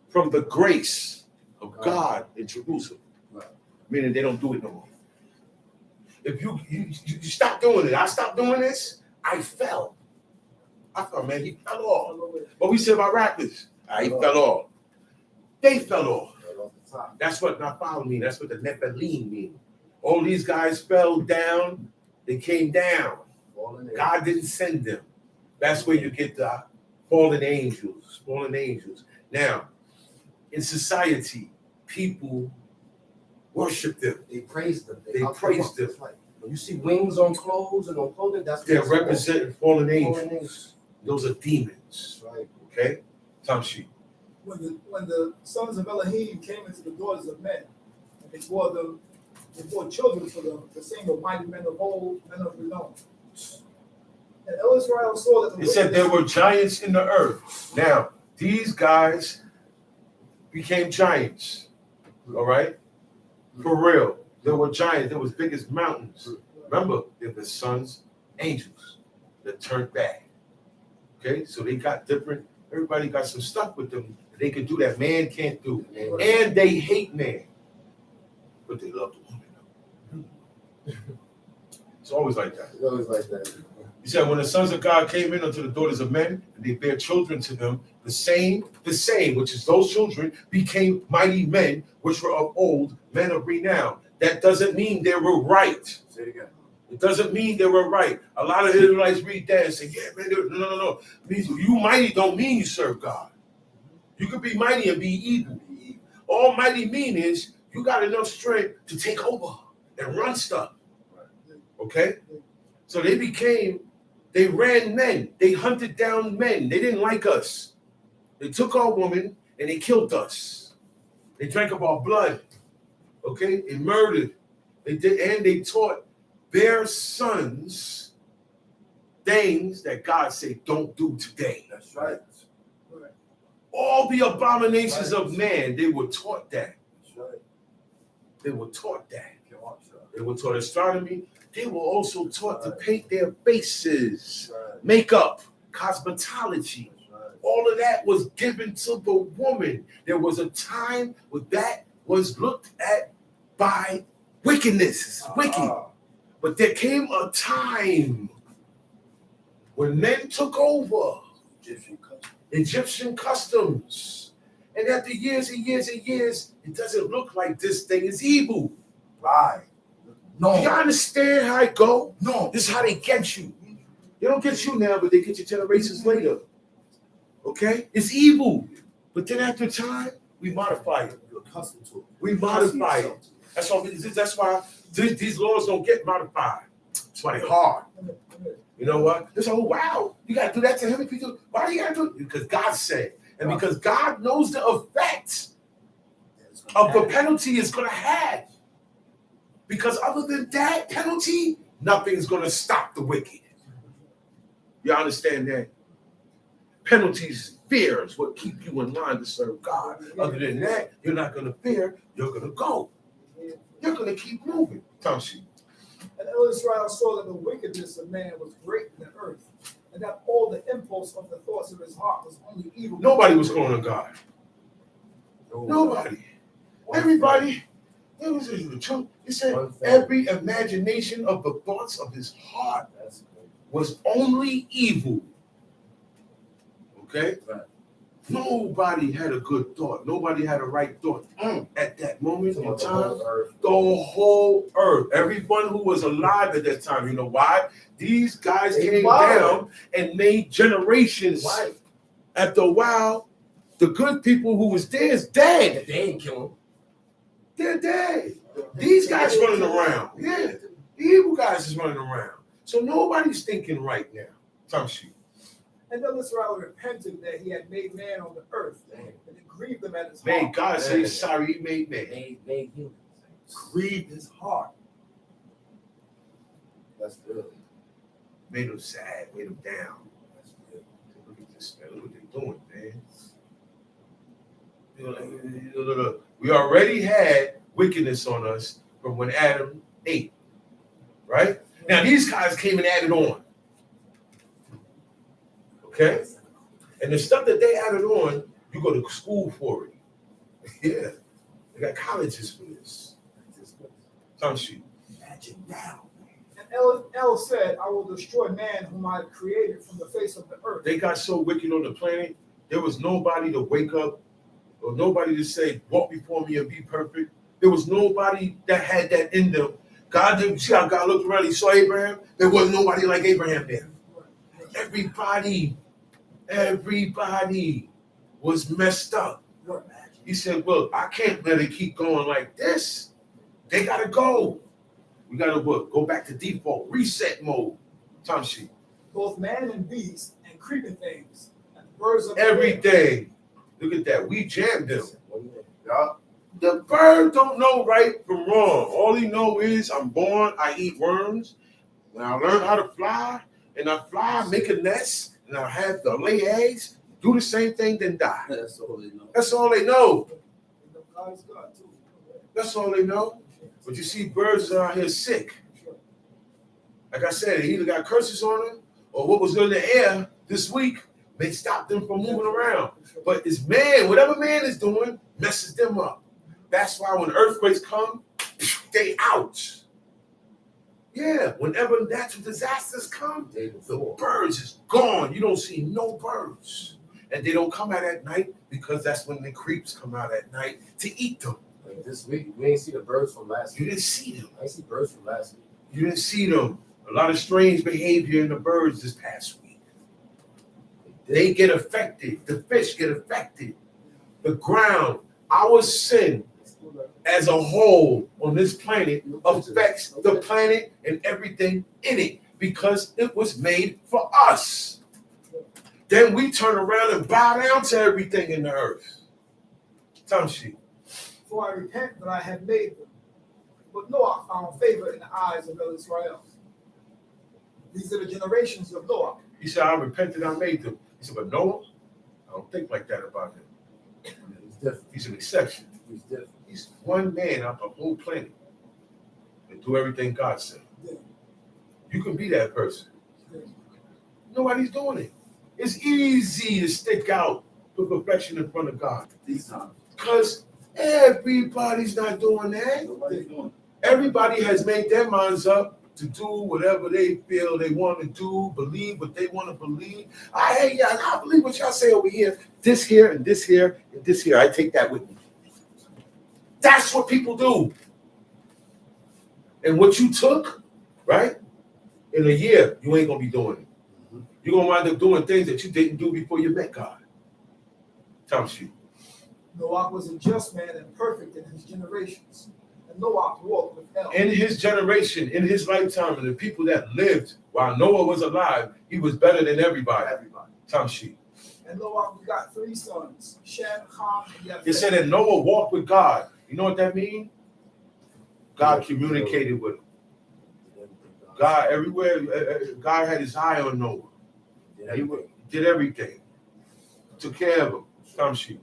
from the grace of God in Jerusalem. Meaning they don't do it no more. If you stop doing it, I stopped doing this, I fell. I thought, man, he fell off. What we say about rappers, he fell off. They fell off. That's what Naphal means. That's what the Nephilim mean. All these guys fell down. They came down. God didn't send them. That's where you get the fallen angels. Fallen angels. Now, in society, people worship them. They praise them. They praise them. Right. When you see wings on clothes and on clothing, that's they're representing fallen angels. angels. Those are demons. Right. Okay? Time sheet. When the sons of Elohim came into the daughters of men, and they bore children for them, the same of mighty men of old, men of renown. And Israel saw that It said there were giants in the earth. Now, these guys became giants. All right? For real. There were giants. There was big as mountains. Remember, they're the sons, angels that turned back. Okay? So they got different, everybody got some stuff with them that they can do that man can't do. And they hate man. But they love the woman. It's always like that. It's always like that. He said, when the sons of God came in unto the daughters of men, and they bare children to them, the same, which is those children, became mighty men, which were of old, men of renown. That doesn't mean they were right. Say it again. It doesn't mean they were right. A lot of Israelites read that and say, yeah, man, no. It means you mighty don't mean you serve God. You could be mighty and be evil. All mighty mean is you got enough strength to take over and run stuff. Okay? So they ran men. They hunted down men. They didn't like us. They took our woman and they killed us. They drank up our blood. Okay? They murdered. They taught their sons things that God said don't do today. That's right. All the abominations of man, they were taught that. That's right. They were taught that. They were taught astronomy. They were also taught to paint their faces, makeup, cosmetology. All of that was given to the woman. There was a time when that was looked at by wickedness. It's wicked. But there came a time when men took over Egyptian customs. And after years and years and years, it doesn't look like this thing is evil. Right. No. Do you understand how it go? No. This is how they get you. They don't get you now, but they get you generations later. Okay? It's evil. But then after time, we modify it. You're accustomed to it. We modify it. That's why these laws don't get modified. That's why they're hard. You know what? It's wow, you gotta do that to him. Why do you gotta do it? Because God said. And because God knows the effect of the penalty is gonna have. Because other than that penalty, nothing's gonna stop the wicked. You understand that? Penalties, fear is what keep you in line to serve God. Other than that, you're not gonna fear, you're gonna go. You're gonna keep moving. Tom sheet. And Israel saw that the wickedness of man was great in the earth, and that all the impulse of the thoughts of his heart was only evil. Nobody was calling on God. Nobody. Everybody. It was the truth. He said every imagination of the thoughts of his heart was only evil. Okay? Right. Nobody had a good thought. Nobody had a right thought at that moment in time. The whole earth. Everyone who was alive at that time. You know why? These guys came down and made generations. Why? After a while, the good people who was there is dead. They ain't kill him. They're dead. These guys running around. Yeah. The evil guys is running around. So nobody's thinking right now. Time sheet. And then Israel repented that he had made man on the earth, and it grieved him at his heart. Made God say sorry he made man. Made humans. Grieved his heart. That's good. Made them sad, made them down. Look at this, man. Look what they're doing, man. Look. We already had wickedness on us from when Adam ate, right? Now these guys came and added on. Okay? And the stuff that they added on, you go to school for it. Yeah. They got colleges for this. Time sheet. Imagine now. And El said, I will destroy man whom I have created from the face of the earth. They got so wicked on the planet, there was nobody to wake up or nobody to say, walk before me and be perfect. There was nobody that had that in them. God didn't see how God looked around. He saw Abraham. There wasn't nobody like Abraham there. Everybody was messed up. He said, well, I can't let it keep going like this. They got to go. We got to what? Go back to default, reset mode. Time sheet. Both man and beast and creeping things and birds of the Everything. Look at that. We jammed them. Yeah. The bird don't know right from wrong. All he know is I'm born, I eat worms, and I learn how to fly, and I fly, make a nest, and I have to lay eggs, do the same thing, then die. That's all they know. That's all they know. God is God too. That's all they know. But you see birds out here sick. Like I said, they either got curses on them, or what was in the air this week may stop them from moving around. But it's man, whatever man is doing, messes them up. That's why when earthquakes come, they out. Yeah, whenever natural disasters come, the birds is gone. You don't see no birds. And they don't come out at night because that's when the creeps come out at night to eat them. Like this week, we ain't see the birds from last week. You didn't see them. I ain't see birds from last week. You didn't see them. A lot of strange behavior in the birds this past week. They get affected. The fish get affected. The ground, our sin as a whole on this planet affects the planet and everything in it because it was made for us. Then we turn around and bow down to everything in the earth. Time sheet. For I repent that I have made them. But Noah found favor in the eyes of Israel. These are the generations of Noah. He said, I repented, I made them. He said, but Noah, I don't think like that about him. He's different. He's an exception. He's different. He's one man out the whole planet and do everything God said. Yeah. You can be that person. Yeah. Nobody's doing it. It's easy to stick out for perfection in front of God. These times. Because everybody's not doing that. Nobody's doing it. Everybody has made their minds up to do whatever they feel they want to do, believe what they want to believe. I believe what y'all say over here. This here and this here and this here. I take that with me. That's what people do. And what you took, right? In a year, you ain't going to be doing it. You're going to wind up doing things that you didn't do before you met God. Time sheet. Noah was a just man and perfect in his generations. And Noah walked with El. In his generation, in his lifetime, and the people that lived while Noah was alive, he was better than everybody. Time sheet. And Noah got 3 sons, Shem, Ham, and Japheth. It said that Noah walked with God. You know what that means? God communicated with him. God everywhere. God had his eye on Noah. He did everything. Took care of him. Time sheet.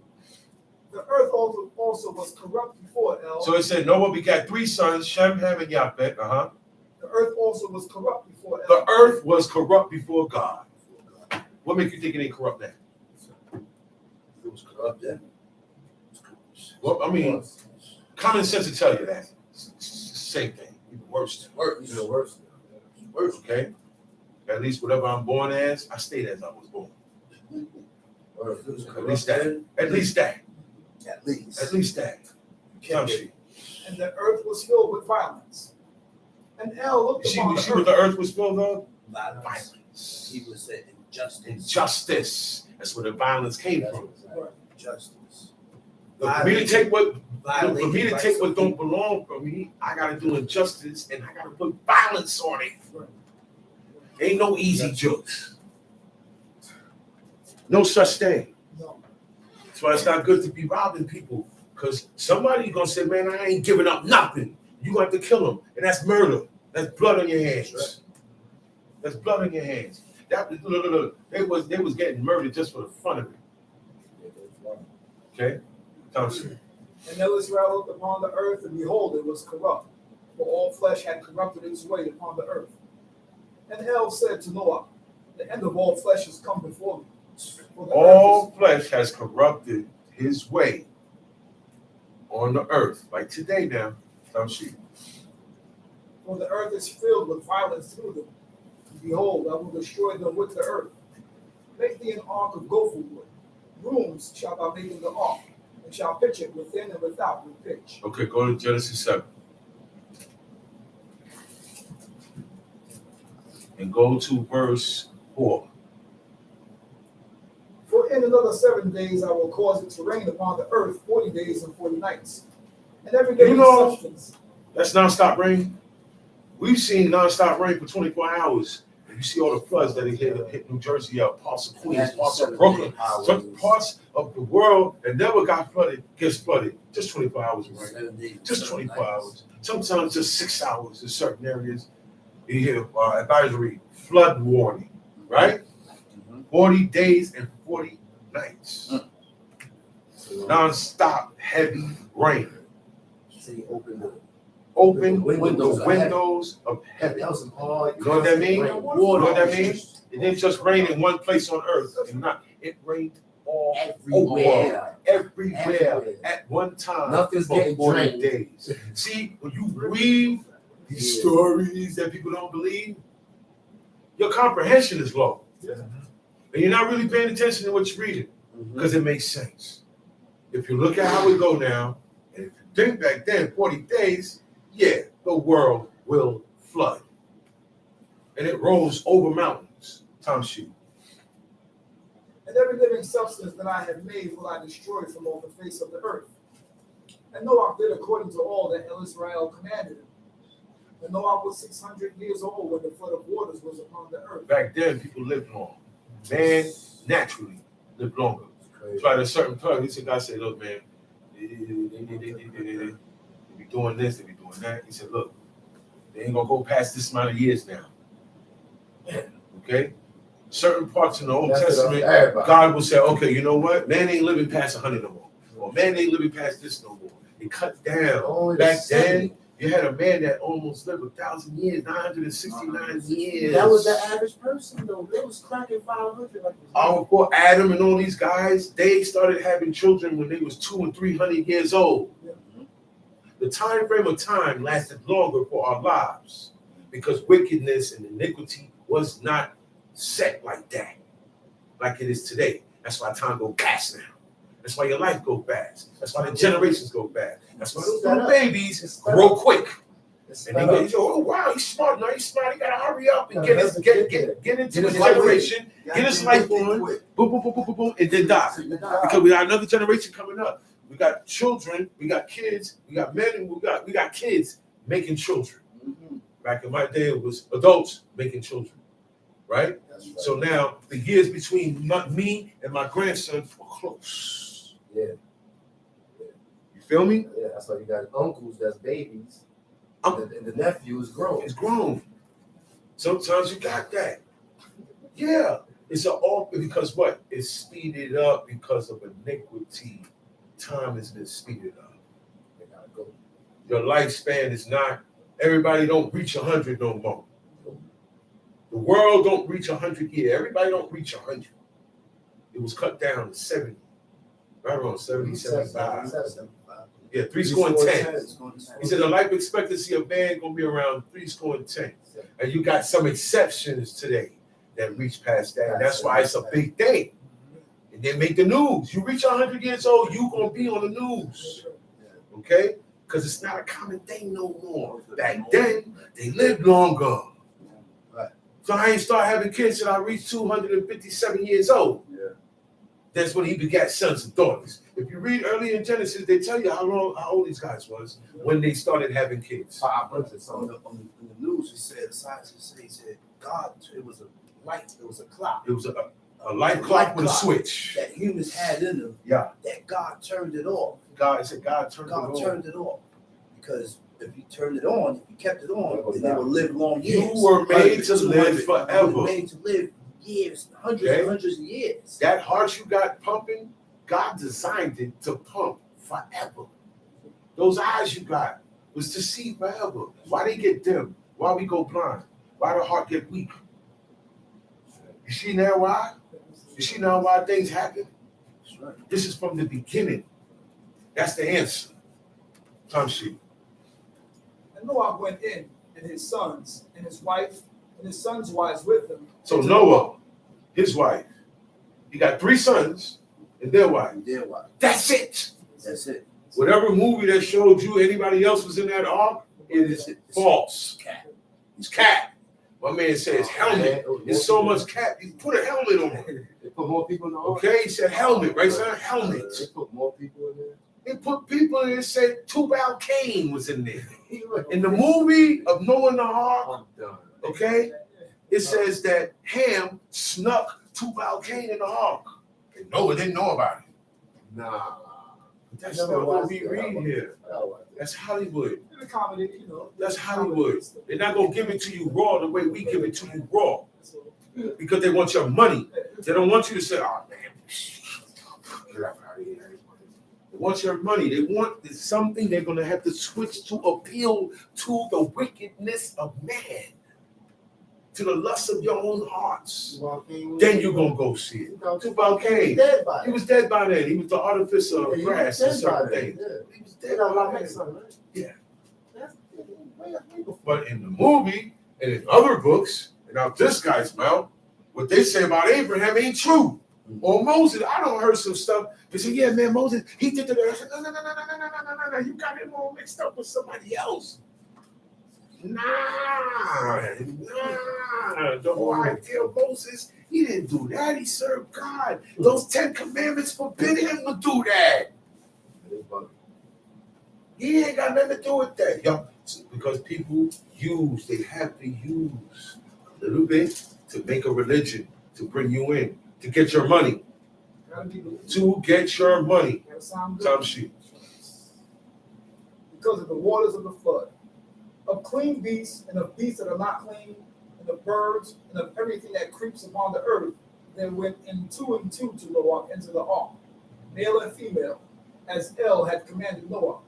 The earth also was corrupt before El. So it said Noah begat 3 sons, Shem, Ham, and Japheth. The earth also was corrupt before El. The earth was corrupt before God. What makes you think it ain't corrupt then? It was corrupt then. Well, I mean, common sense will tell you that. It's the same thing. Even worse. Even worse. Worse, okay? At least whatever I'm born as, I stayed as I was born. At least that. At least that. At least. At least that. Time sheet. And the earth was filled with violence. And El looked You upon see the what earth. the earth was filled of? Violence. He was said injustice. Injustice. That's where the violence came from. Justice. Look, for me to take what Violating rights don't belong from me, I gotta do injustice and I gotta put violence on it. Ain't no easy jokes. No such thing. No. That's why it's not good to be robbing people. Because somebody gonna say, man, I ain't giving up nothing. You got to kill them. And that's murder. That's blood on your hands. There's blood on your hands. Look. They was getting murdered just for the fun of it. Okay? And Israel looked upon the earth, and behold, it was corrupt, for all flesh had corrupted its way upon the earth. And El said to Noah, the end of all flesh has come before me. All flesh has corrupted his way on the earth, like today now. For the earth is filled with violence through them. And behold, I will destroy them with the earth. Make thee an ark of gopher wood. Rooms shalt thou make in the ark, and shall pitch it within and without with pitch. Okay, go to Genesis 7. And go to verse 4. For in another 7 days I will cause it to rain upon the earth 40 days and 40 nights. And every day substance. That's nonstop rain. We've seen nonstop rain for 24 hours. You see all the floods that hit New Jersey out, parts of Queens, parts of Brooklyn, some parts of the world that never got flooded gets flooded. Just 24 hours of rain. Just 24 hours. Sometimes just 6 hours in certain areas. You hear advisory, flood warning, right? 40 days and 40 nights. Non-stop heavy rain. See, open the windows of heaven. You know what that means? You know what that means? It didn't just rain in one place on earth. It rained all everywhere at one time. Nothing's getting 40 days. See, when you read these stories that people don't believe, your comprehension is low. And you're not really paying attention to what you're reading because it makes sense. If you look at how we go now, and if you think back then, 40 days, yeah, the world will flood. And it rolls over mountains. And every living substance that I have made will I destroy from all the face of the earth. And Noah did according to all that Israel commanded him. And Noah was 600 years old when the flood of waters was upon the earth. Back then, people lived long. Man naturally lived longer. That's why there's certain parts, God said, look, man, they be doing this, they be doing that. He said, look, they ain't gonna go past this amount of years now. Okay? Certain parts in the Old Testament, God will say, okay, you know what? Man ain't living past 100 no more. Or man ain't living past this no more. It cut down. Back then, you had a man that almost lived 1,000 years, 969 years. That was the average person, though. They was cracking 500. Before Adam and all these guys, they started having children when they was 200 and 300 years old. The time frame of time lasted longer for our lives because wickedness and iniquity was not set like that, like it is today. That's why time go fast now. That's why your life go fast. That's why the generations go fast. That's why those little babies grow quick. And they go, oh wow, he's smart. No, he's smart. He gotta hurry up and get into his generation, get his life on, boom, boom, boom, boom, boom, boom, and then die. Because we got another generation coming up. We got children, we got kids, we got men, and we got kids making children. Back in my day, it was adults making children, right? So now the years between me and my grandson are close. Yeah. You feel me? Yeah, that's why you got uncles that's babies, and the nephew is grown. It's grown. Sometimes you got that. Yeah. It's all because what? It's speeded up because of iniquity. Time has been speeded up. Your lifespan is not, everybody don't reach 100 no more. The world don't reach 100 years. Everybody don't reach 100. It was cut down to 70. Right around 70, 75. Yeah, 3 score and 10. He said the life expectancy of man gonna be around 3 score and 10. And you got some exceptions today that reach past that. And that's why it's a big thing. And they make the news. You reach 100 years old, you gonna be on the news. Okay? Because it's not a common thing no more. Back then, they lived longer. So I ain't start having kids till I reached 257 years old. That's when he begat sons and daughters. If you read early in Genesis, they tell you how old these guys was when they started having kids. On the news, he said, he said, God, it was a light, it was a clock. It was a light clock with a switch. That humans had in them. Yeah. That God turned it off. God turned it off. Because if you turned it on, if you kept it on, then they would live long years. You were made to 100, live 200. forever. You were made to live years, hundreds Okay. and hundreds of years. That heart you got pumping, God designed it to pump forever. Those eyes you got was to see forever. Why they get dim? Why we go blind? Why the heart get weak? You see now why? You see now why things happen? That's right. This is from the beginning. That's the answer. Time sheet. And Noah went in, and his sons, and his wife, and his sons' wives with him. So Noah, his wife, he got 3 sons and their wife. Their wife. That's it. That's it. Whatever movie that showed you anybody else was in that ark, it is false. Cat. It's cat. My man says helmet. There's so much cat. You put a helmet on. They put more people in the ark. Okay, he said helmet, right, son? Helmet. They put more people in there. They put people in and said Tubal Cain was in there. In the movie of Noah and the ark, I'm done. okay, it says that Ham snuck Tubal Cain in the ark. And Noah didn't know about it. Nah. That's not what we read here. That's Hollywood. In the comedy, you know. That's Hollywood. They're not gonna give it to you raw the way we give it to you raw. Because they want your money. They don't want you to say, oh man, get out of here. They want your money. They want something they're gonna have to switch to appeal to the wickedness of man, to the lust of your own hearts. Then you're gonna go see it. Tubal Cain. He was dead by then. He was the artificer of grass and certain things. He was dead by then. Yeah. But in the movie and in other books, and out this guy's mouth, what they say about Abraham ain't true. Or Moses, I don't heard some stuff. They say, yeah, man, Moses, he did that. I said, no, you got him all mixed up with somebody else. Nah. The whole idea of Moses, he didn't do that. He served God. Those 10 commandments forbid him to do that. He ain't got nothing to do with that. Yo, because people they have to use a little bit to make a religion, to bring you in, to get your money. To get your money. Time sheet. Because of the waters of the flood, of clean beasts and of beasts that are not clean, and of birds and of everything that creeps upon the earth, they went in 2 and 2 to Noah into the ark, male and female, as El had commanded Noah.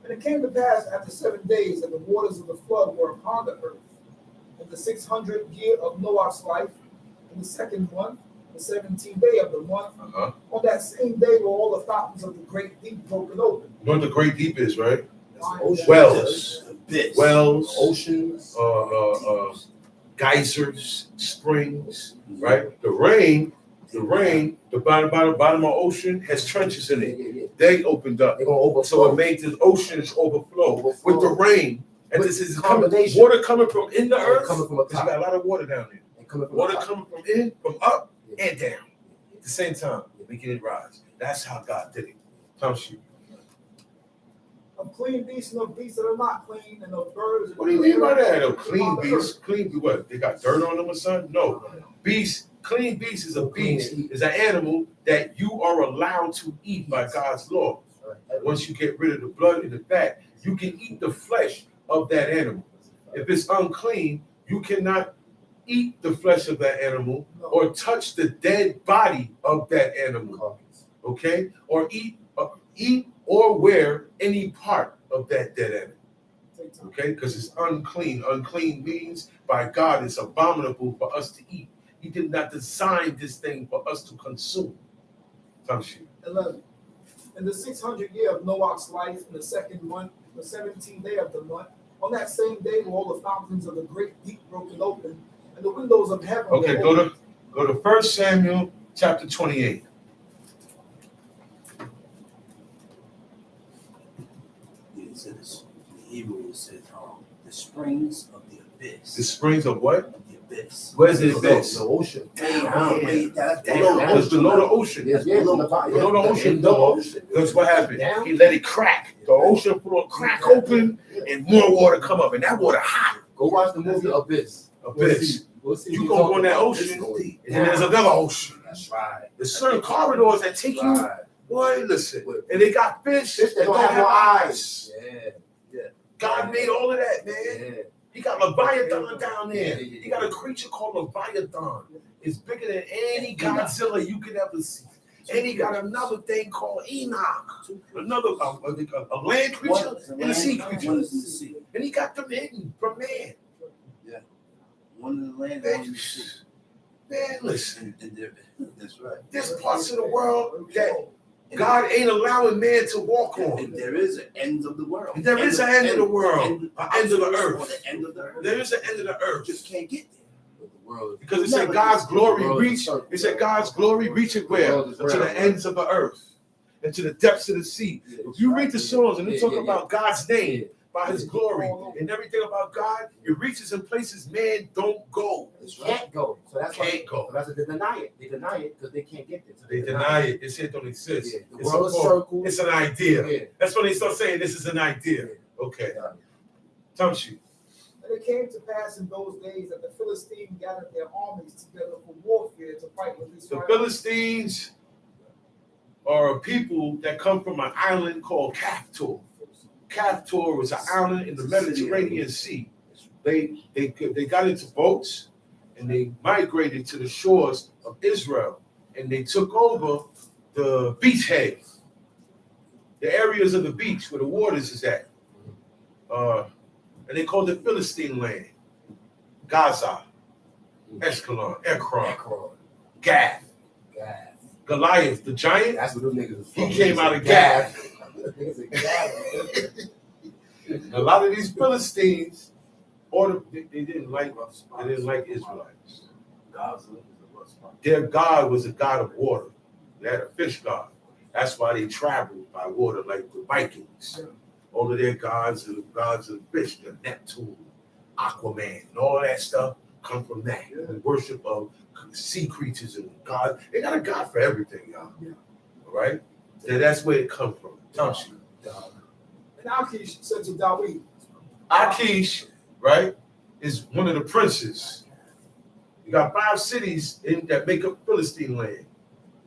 And it came to pass after 7 days that the waters of the flood were upon the earth. In the 600th year of Noah's life, in the 2nd month, the 17th day of the month, on that same day were all the fountains of the great deep broken open. You know what the great deep is, right? Oceans. Wells, oceans, geysers, springs, right? The rain, the bottom of ocean has trenches in it. They opened up. They're gonna overflow. So it made the oceans overflow with the rain. And With this is combination. water coming from in the earth. coming from the Because you got a lot of water down there. Water coming from up and down at the same time, making it rise. That's how God did it. Time sheet. Of clean beasts and of beasts that are not clean, and of birds. What do you mean by that? A clean beast? Clean what? They got dirt on them or something? No. Beast, clean beast is a beast, is an animal that you are allowed to eat by God's law. Once you get rid of the blood and the fat, you can eat the flesh of that animal. If it's unclean, you cannot eat the flesh of that animal or touch the dead body of that animal. Okay? Or eat or wear any part of that dead animal. Okay? Because it's unclean. Unclean means by God it's abominable for us to eat. He did not design this thing for us to consume. 11. In the 600th year of Noah's life, in the 2nd month, the 17th day of the month, on that same day were all the fountains of the great deep broken open, and the windows of heaven. Okay, go to 1 Samuel chapter 28. It says, in Hebrew it says, the springs of the abyss. The springs of what? Of the abyss. Where's the abyss? The ocean. It's below the ocean. Yes, Below the ocean. That's what happened. He let it crack. The ocean put a crack open and more water come up. And that water hot. Go watch the movie Abyss. Abyss. We'll see You go in that ocean, and then there's another ocean. That's right. There's certain corridors that take you. Boy, listen. And they got fish Fish that that don't have no eyes. Yeah. God made all of that, man. Yeah. He got Leviathan down there. He got a creature called Leviathan. It's bigger than any Godzilla you could ever see. And he got another thing called Enoch. Another a land creature and a sea creature. And he got them hidden from man. Yeah. One in the land, one in the sea. Man, listen. That's right. There's parts of the world that God ain't allowing man to walk on. And there is an end of the world. There is an end of the world, an end of the Or earth. the end of the earth. There is an end of the earth. Just can't get there. Because it said God's glory reach. It said God's glory reaching where? To the ends of the earth and to the depths of the sea. If you read the songs and they talk about God's name, by his glory and everything about God, it reaches in places man don't go. Can't go. So that's why Can't go. So that's what they deny it. They deny it because they can't get there. So They deny it. They say it don't exist. Yeah. The It's world is a circle. It's an idea. Yeah. That's when they start saying this is an idea. Okay. Tamshi. And it came to pass in those days that the Philistines gathered their armies together for warfare to fight with The Israel. Philistines are a people that come from an island called Kaftor. Kaftor was an island in the Mediterranean Sea. They got into boats and they migrated to the shores of Israel and they took over the beachhead, the areas of the beach where the waters is at. And they called it Philistine land. Gaza, Ashkelon, Ekron, Gath, Goliath, the giant. That's what those niggas was He from. came out of Gath. Niggas said Gath. A lot of these Philistines, they didn't like Israelites. Their God was a God of water. They had a fish god. That's why they traveled by water like the Vikings. All of their gods are gods of fish, the Neptune, Aquaman, and all of that stuff come from that. The worship of sea creatures and God. They got a God for everything, y'all. All right? And that's where it comes from. Tamshi. And Achish said to David, Achish, right, is one of the princes. You got 5 cities that make up Philistine land.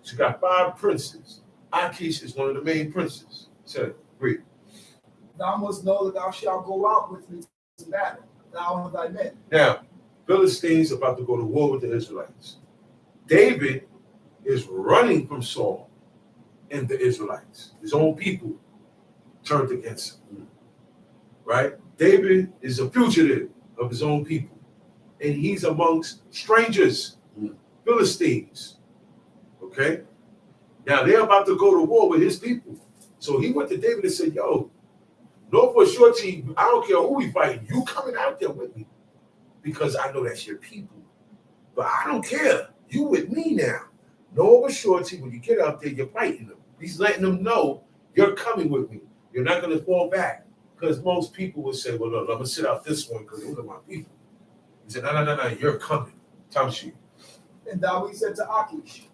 So you got 5 princes. Achish is one of the main princes. So, read. thou must know that thou shalt go out with me to battle, thou and thy men. Now, Philistines about to go to war with the Israelites. David is running from Saul and the Israelites. His own people turned against him. Right? David is a fugitive of his own people. And he's amongst strangers, Philistines. Okay? Now they're about to go to war with his people. So he went to David and said, yo, know for sure, team, I don't care who we fighting. You coming out there with me. Because I know that's your people. But I don't care. You with me now. Know for sure, team, when you get out there, you're fighting them. He's letting them know you're coming with me. You're not going to fall back. Because most people would say, well, look, I'm going to sit out this one because those are my people. He said, no, you're coming. Tamshi. And David said to Achish,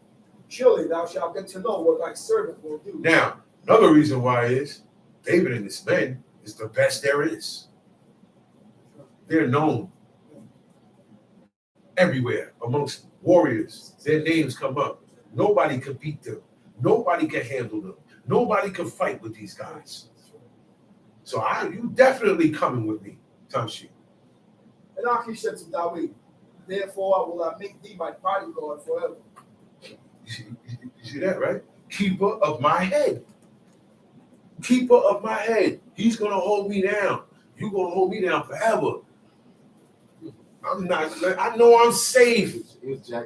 surely thou shalt get to know what thy servant will do. Now, another reason why is David and his men is the best there is. They're known everywhere amongst warriors. Their names come up. Nobody can beat them. Nobody can handle them. Nobody can fight with these guys. So you definitely coming with me, Tamshi. And Achish said to David, therefore will I make thee my bodyguard forever. You see that, right? Keeper of my head. Keeper of my head. He's going to hold me down. You're going to hold me down forever. I know I'm safe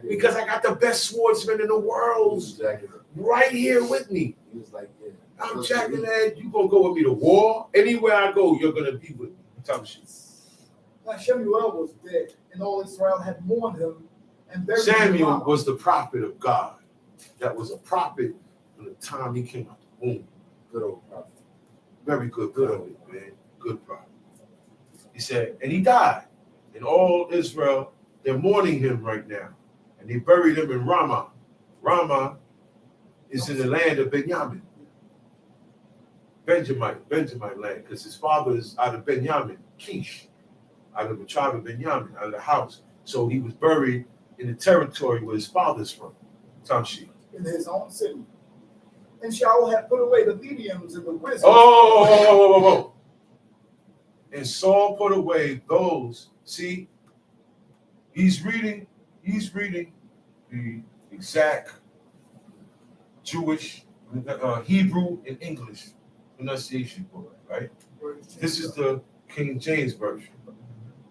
because I got the best swordsman in the world right here with me. He was like, yeah. I'm jacking that. You're going to go with me to war. Anywhere I go, you're going to be with me. Now Shemuel was dead, and all Israel had mourned him and buried him. Samuel was the prophet of God. That was a prophet from the time he came out the womb. Good old prophet. Very good prophet, man. Good prophet. He said, and he died. And all Israel, they're mourning him right now. And they buried him in Ramah. Ramah is in the land of Benjamin. Benjamin land, because his father is out of Benjamin, Kish, out of the tribe of Benjamin, out of the house. So he was buried in the territory where his father's from, Tamshi. In his own city. And Shaul had put away the mediums and the wizards. Oh. And Saul put away those. See, he's reading the exact Jewish, Hebrew and English pronunciation for it, right? This is the King James Version,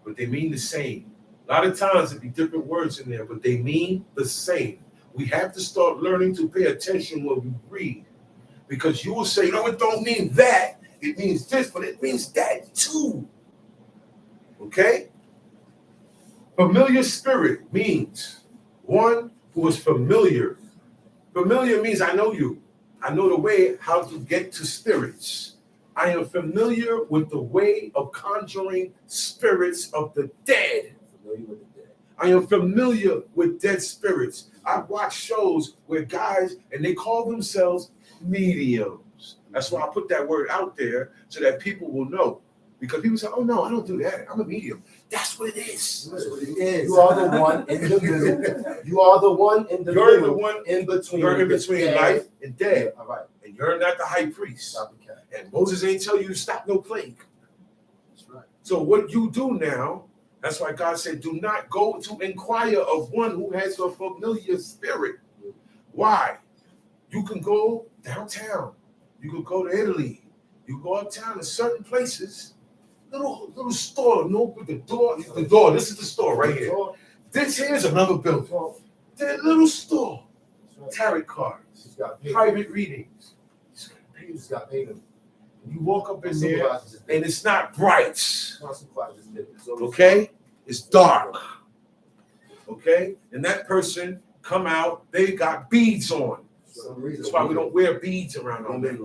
but they mean the same. A lot of times it be different words in there, but they mean the same. We have to start learning to pay attention when we read, because you will say, no, it don't mean that. It means this, but it means that too. Okay? Familiar spirit means one who is familiar. Familiar means I know you. I know the way how to get to spirits. I am familiar with the way of conjuring spirits of the dead. I am familiar with dead spirits. I've watched shows where guys, and they call themselves mediums. That's why I put that word out there so that people will know. Because people say, oh no, I don't do that. I'm a medium. That's what it is. That's what it is. You are the one in the middle. You are the one in the You're middle. the one in between. You're in between life and death. Yeah, all right. And you're not the high priest. Stop the cat. And Moses ain't tell you to stop no plague. That's right. So what you do now, that's why God said, do not go to inquire of one who has a familiar spirit. Why? You can go downtown. You can go to Italy. You go uptown to certain places. Little store, no, but the door, this is the store right here. This here is another building. That little store, tarot cards, private readings. He's got paid him. You walk up in there, and it's not bright. Okay? It's dark. Okay? And that person come out, they got beads on. That's why we don't wear beads around our neck.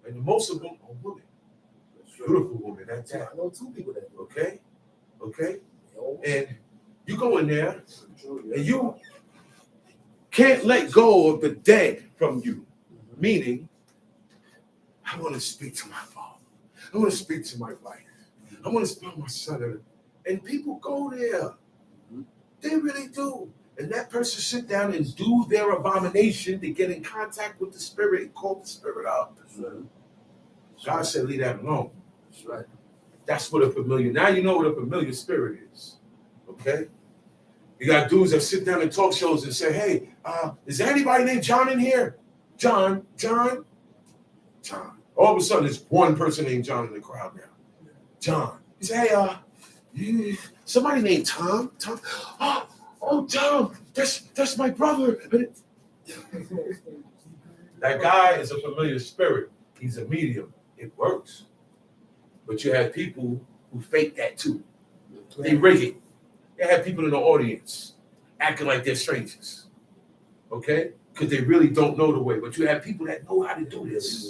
And most of them are women. Beautiful woman. That's it. I know two people that do. Okay? Okay? And you go in there, and you can't let go of the dead from you. Meaning, I want to speak to my father. I want to speak to my wife. I want to speak to my son. And people go there. They really do. And that person sit down and do their abomination to get in contact with the spirit and call the spirit up. God said, leave that alone. That's right. That's what a familiar. Now you know what a familiar spirit is. Okay? You got dudes that sit down in talk shows and say, hey, is there anybody named John in here? John. All of a sudden, there's one person named John in the crowd now. John. He said, hey, somebody named Tom. Tom. Oh, Tom, that's my brother. That guy is a familiar spirit. He's a medium. It works. But you have people who fake that too. They rig it. You have people in the audience acting like they're strangers. Okay? Because they really don't know the way. But you have people that know how to do this.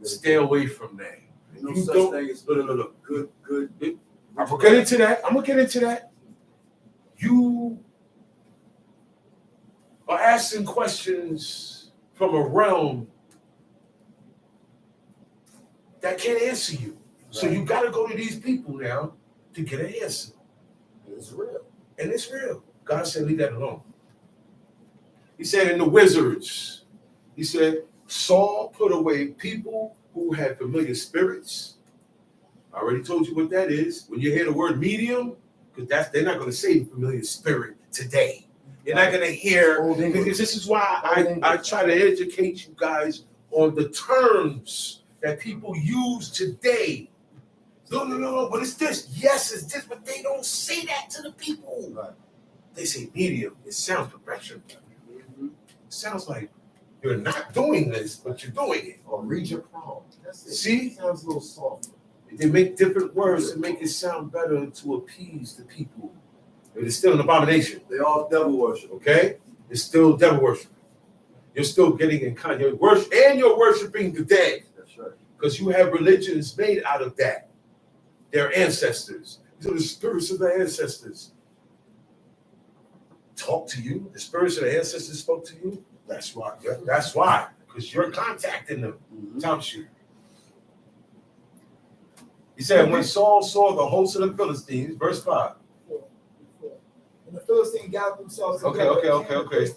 Stay away from that. No such thing as look. Good. I'm gonna get into that. You are asking questions from a realm that can't answer you. Right. So you got to go to these people now to get an answer. It's real. And it's real. God said, leave that alone. He said, in the wizards, he said, Saul put away people who had familiar spirits. I already told you what that is. When you hear the word medium, because they're not going to say familiar spirit today. You're not going to hear, because this is why I try to educate you guys on the terms that people use today. No, but it's this. Yes, it's this, but they don't say that to the people. Right. They say medium. It sounds professional. It sounds like you're not doing this, but you're doing it. Or read your palm. That's it. See? It sounds a little soft. They make different words to make it sound better to appease the people. But it's still an abomination. They all devil worship. Okay? It's still devil worship. You're still getting in contact. You're worshiping the dead. That's right. Because you have religions made out of that. Their ancestors. These are the spirits of the ancestors. Talk to you. The spirits of the ancestors spoke to you. That's why. That's why. Because you're contacting them. Tells you. He said, when Saul saw the host of the Philistines, verse 5. And the Philistines gathered themselves together. Okay.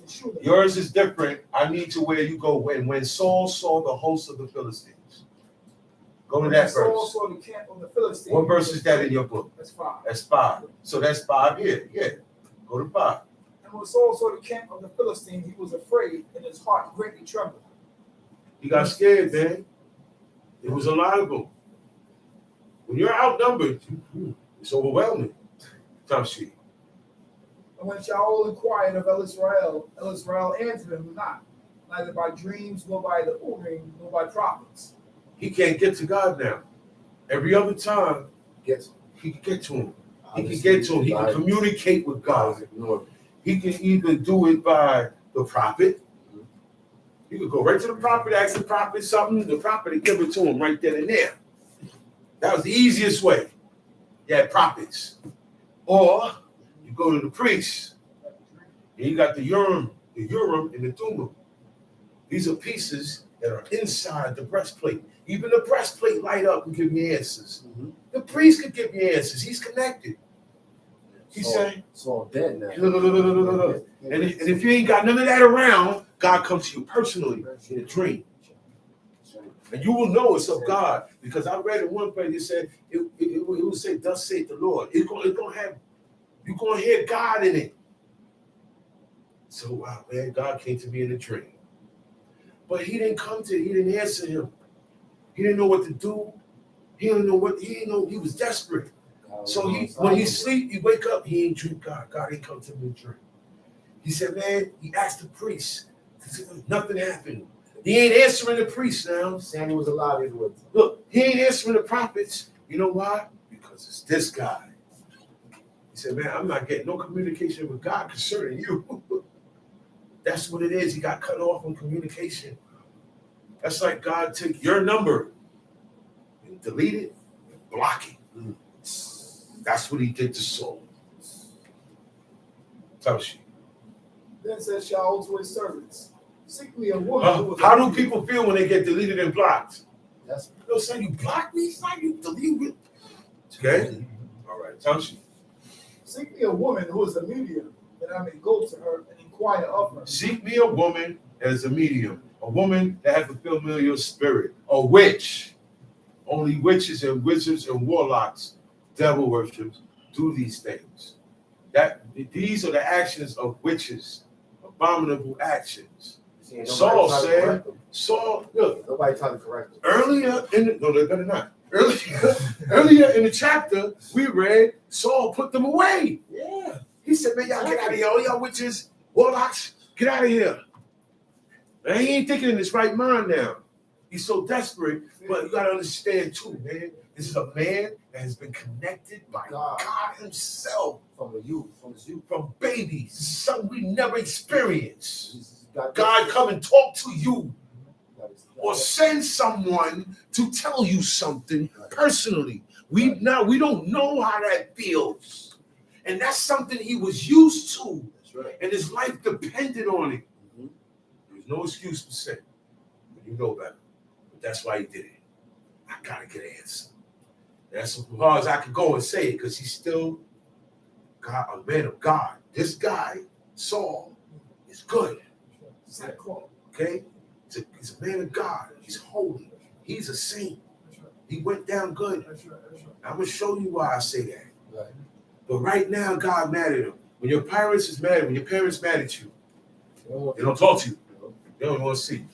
Yours is different. I need to where you go when Saul saw the host of the Philistines. Go to When that Saul verse. saw the camp of the Philistines. What verse is that in your book? That's 5. That's 5. So that's 5 here. Yeah. Go to 5. And when Saul saw the camp of the Philistines, he was afraid, and his heart greatly trembled. He got scared, man. It was a lot of them. When you're outnumbered, it's overwhelming. Tough shit. And when Shaul inquired of Israel answered him not, neither by dreams, nor by the Urim, nor by prophets. He can't get to God now. Every other time, Gets he can get to him. He can get to him. He can communicate with God. He can even do it by the prophet. You could go right to the prophet, ask the prophet something, the prophet would give it to him right then and there. That was the easiest way. You had prophets. Or you go to the priest, and you got the Urim and the Thummim. These are pieces that are inside the breastplate. Even the breastplate light up and give you answers. The priest could give you answers. He's connected. He said, it's all dead now. no. And if you ain't got none of that around, God comes to you personally in a dream. And you will know it's of God. Because I read in one place, it said, it will say, thus saith the Lord. It's gonna have, you're going to hear God in it. So, wow, man, God came to me in a dream. But he didn't answer him. He didn't know what to do. He didn't know, he was desperate. So when he sleep, he wake up, he ain't dream God. God ain't come to me in a dream. He said, man, he asked the priest. Nothing happened. He ain't answering the priest now. Samuel was alive either way. Look, he ain't answering the prophets. You know why? Because it's this guy. He said, man, I'm not getting no communication with God concerning you. That's what it is. He got cut off on communication. That's like God took your number and delete it and block it. That's what he did to Saul. Tough. Then said Shaul to his servants, seek me a woman who was How do people feel when they get deleted and blocked? They'll say, you blocked me? It's not you delete me. Okay? All right, tough. Seek me a woman who is a medium, that I may go to her and inquire of her. Seek me a woman as a medium, a woman that has a familiar spirit, a witch. Only witches and wizards and warlocks, devil worshippers, do these things. These are the actions of witches, abominable actions. Saul said, look, nobody tried to correct him. No, they better not. Earlier in the chapter, we read Saul put them away. Yeah. He said, man, y'all get out of here. All y'all witches, warlocks, get out of here. Man, he ain't thinking in his right mind now. He's so desperate, but you got to understand too, man. This is a man that has been connected by God himself. From his youth. From babies. This is something we never experienced. God come and talk to you. Or send someone to tell you something personally. We don't know how that feels. And that's something he was used to. And his life depended on it. There's no excuse for sin. But you know better. But that's why he did it. I gotta get an answer. That's as far as I could go and say it, because he's still a man of God. This guy, Saul, is good. Okay? He's a man of God. He's holy. He's a saint. He went down good. I'm going to show you why I say that. Right. But right now, God mad at him. When your parents mad at you, they don't talk to you. They don't want to see you.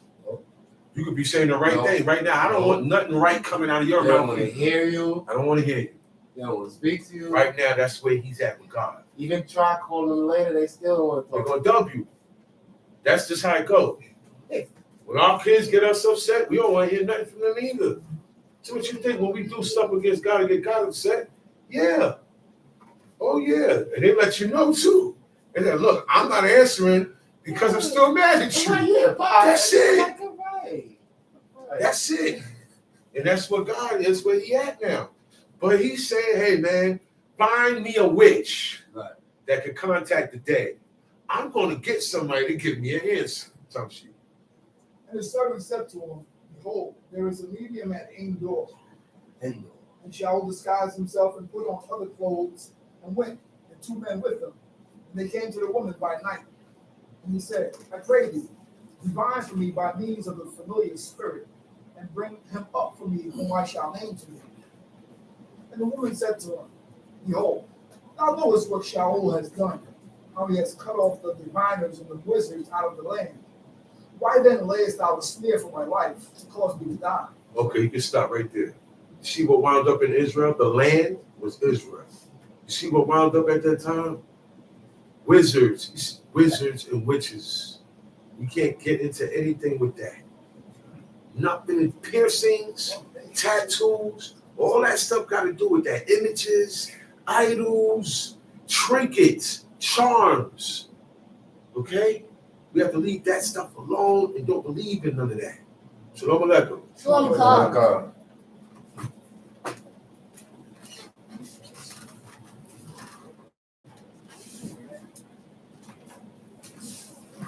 You could be saying the right thing. Right now, I don't want nothing right coming out of your mouth. They don't want to hear you. I don't want to hear you. They don't want to speak to you. Right now, that's where he's at with God. Even try calling them later, they still don't want to talk. They're going to dump you. That's just how it goes. When our kids get us upset, we don't want to hear nothing from them either. So what you think when we do stuff against God and get God upset? Yeah. Oh, yeah. And they let you know, too. And then, look, I'm not answering because I'm still mad at you. That's it. That's it. And that's what God is, where he at now. But he's saying, hey, man, find me a witch that can contact the dead. I'm going to get somebody to give me an answer. Some shit. And the servant said to him, behold, there is a medium at Endor. And Shaul disguised himself and put on other clothes and went, and 2 men with him. And they came to the woman by night. And he said, I pray thee, divine for me by means of the familiar spirit, and bring him up from for me whom I shall name to you. And the woman said to him, Behold, thou knowest what Shaul has done, how he has cut off the diviners and the wizards out of the land. Why then layest thou a snare for my life to cause me to die? Okay, you can stop right there. You see what wound up in Israel? The land was Israel. You see what wound up at that time? Wizards and witches. We can't get into anything with that. Nothing, piercings, tattoos, all that stuff got to do with that. Images, idols, trinkets, charms. Okay? We have to leave that stuff alone and don't believe in none of that. Shalom alaikum. Shalom, God.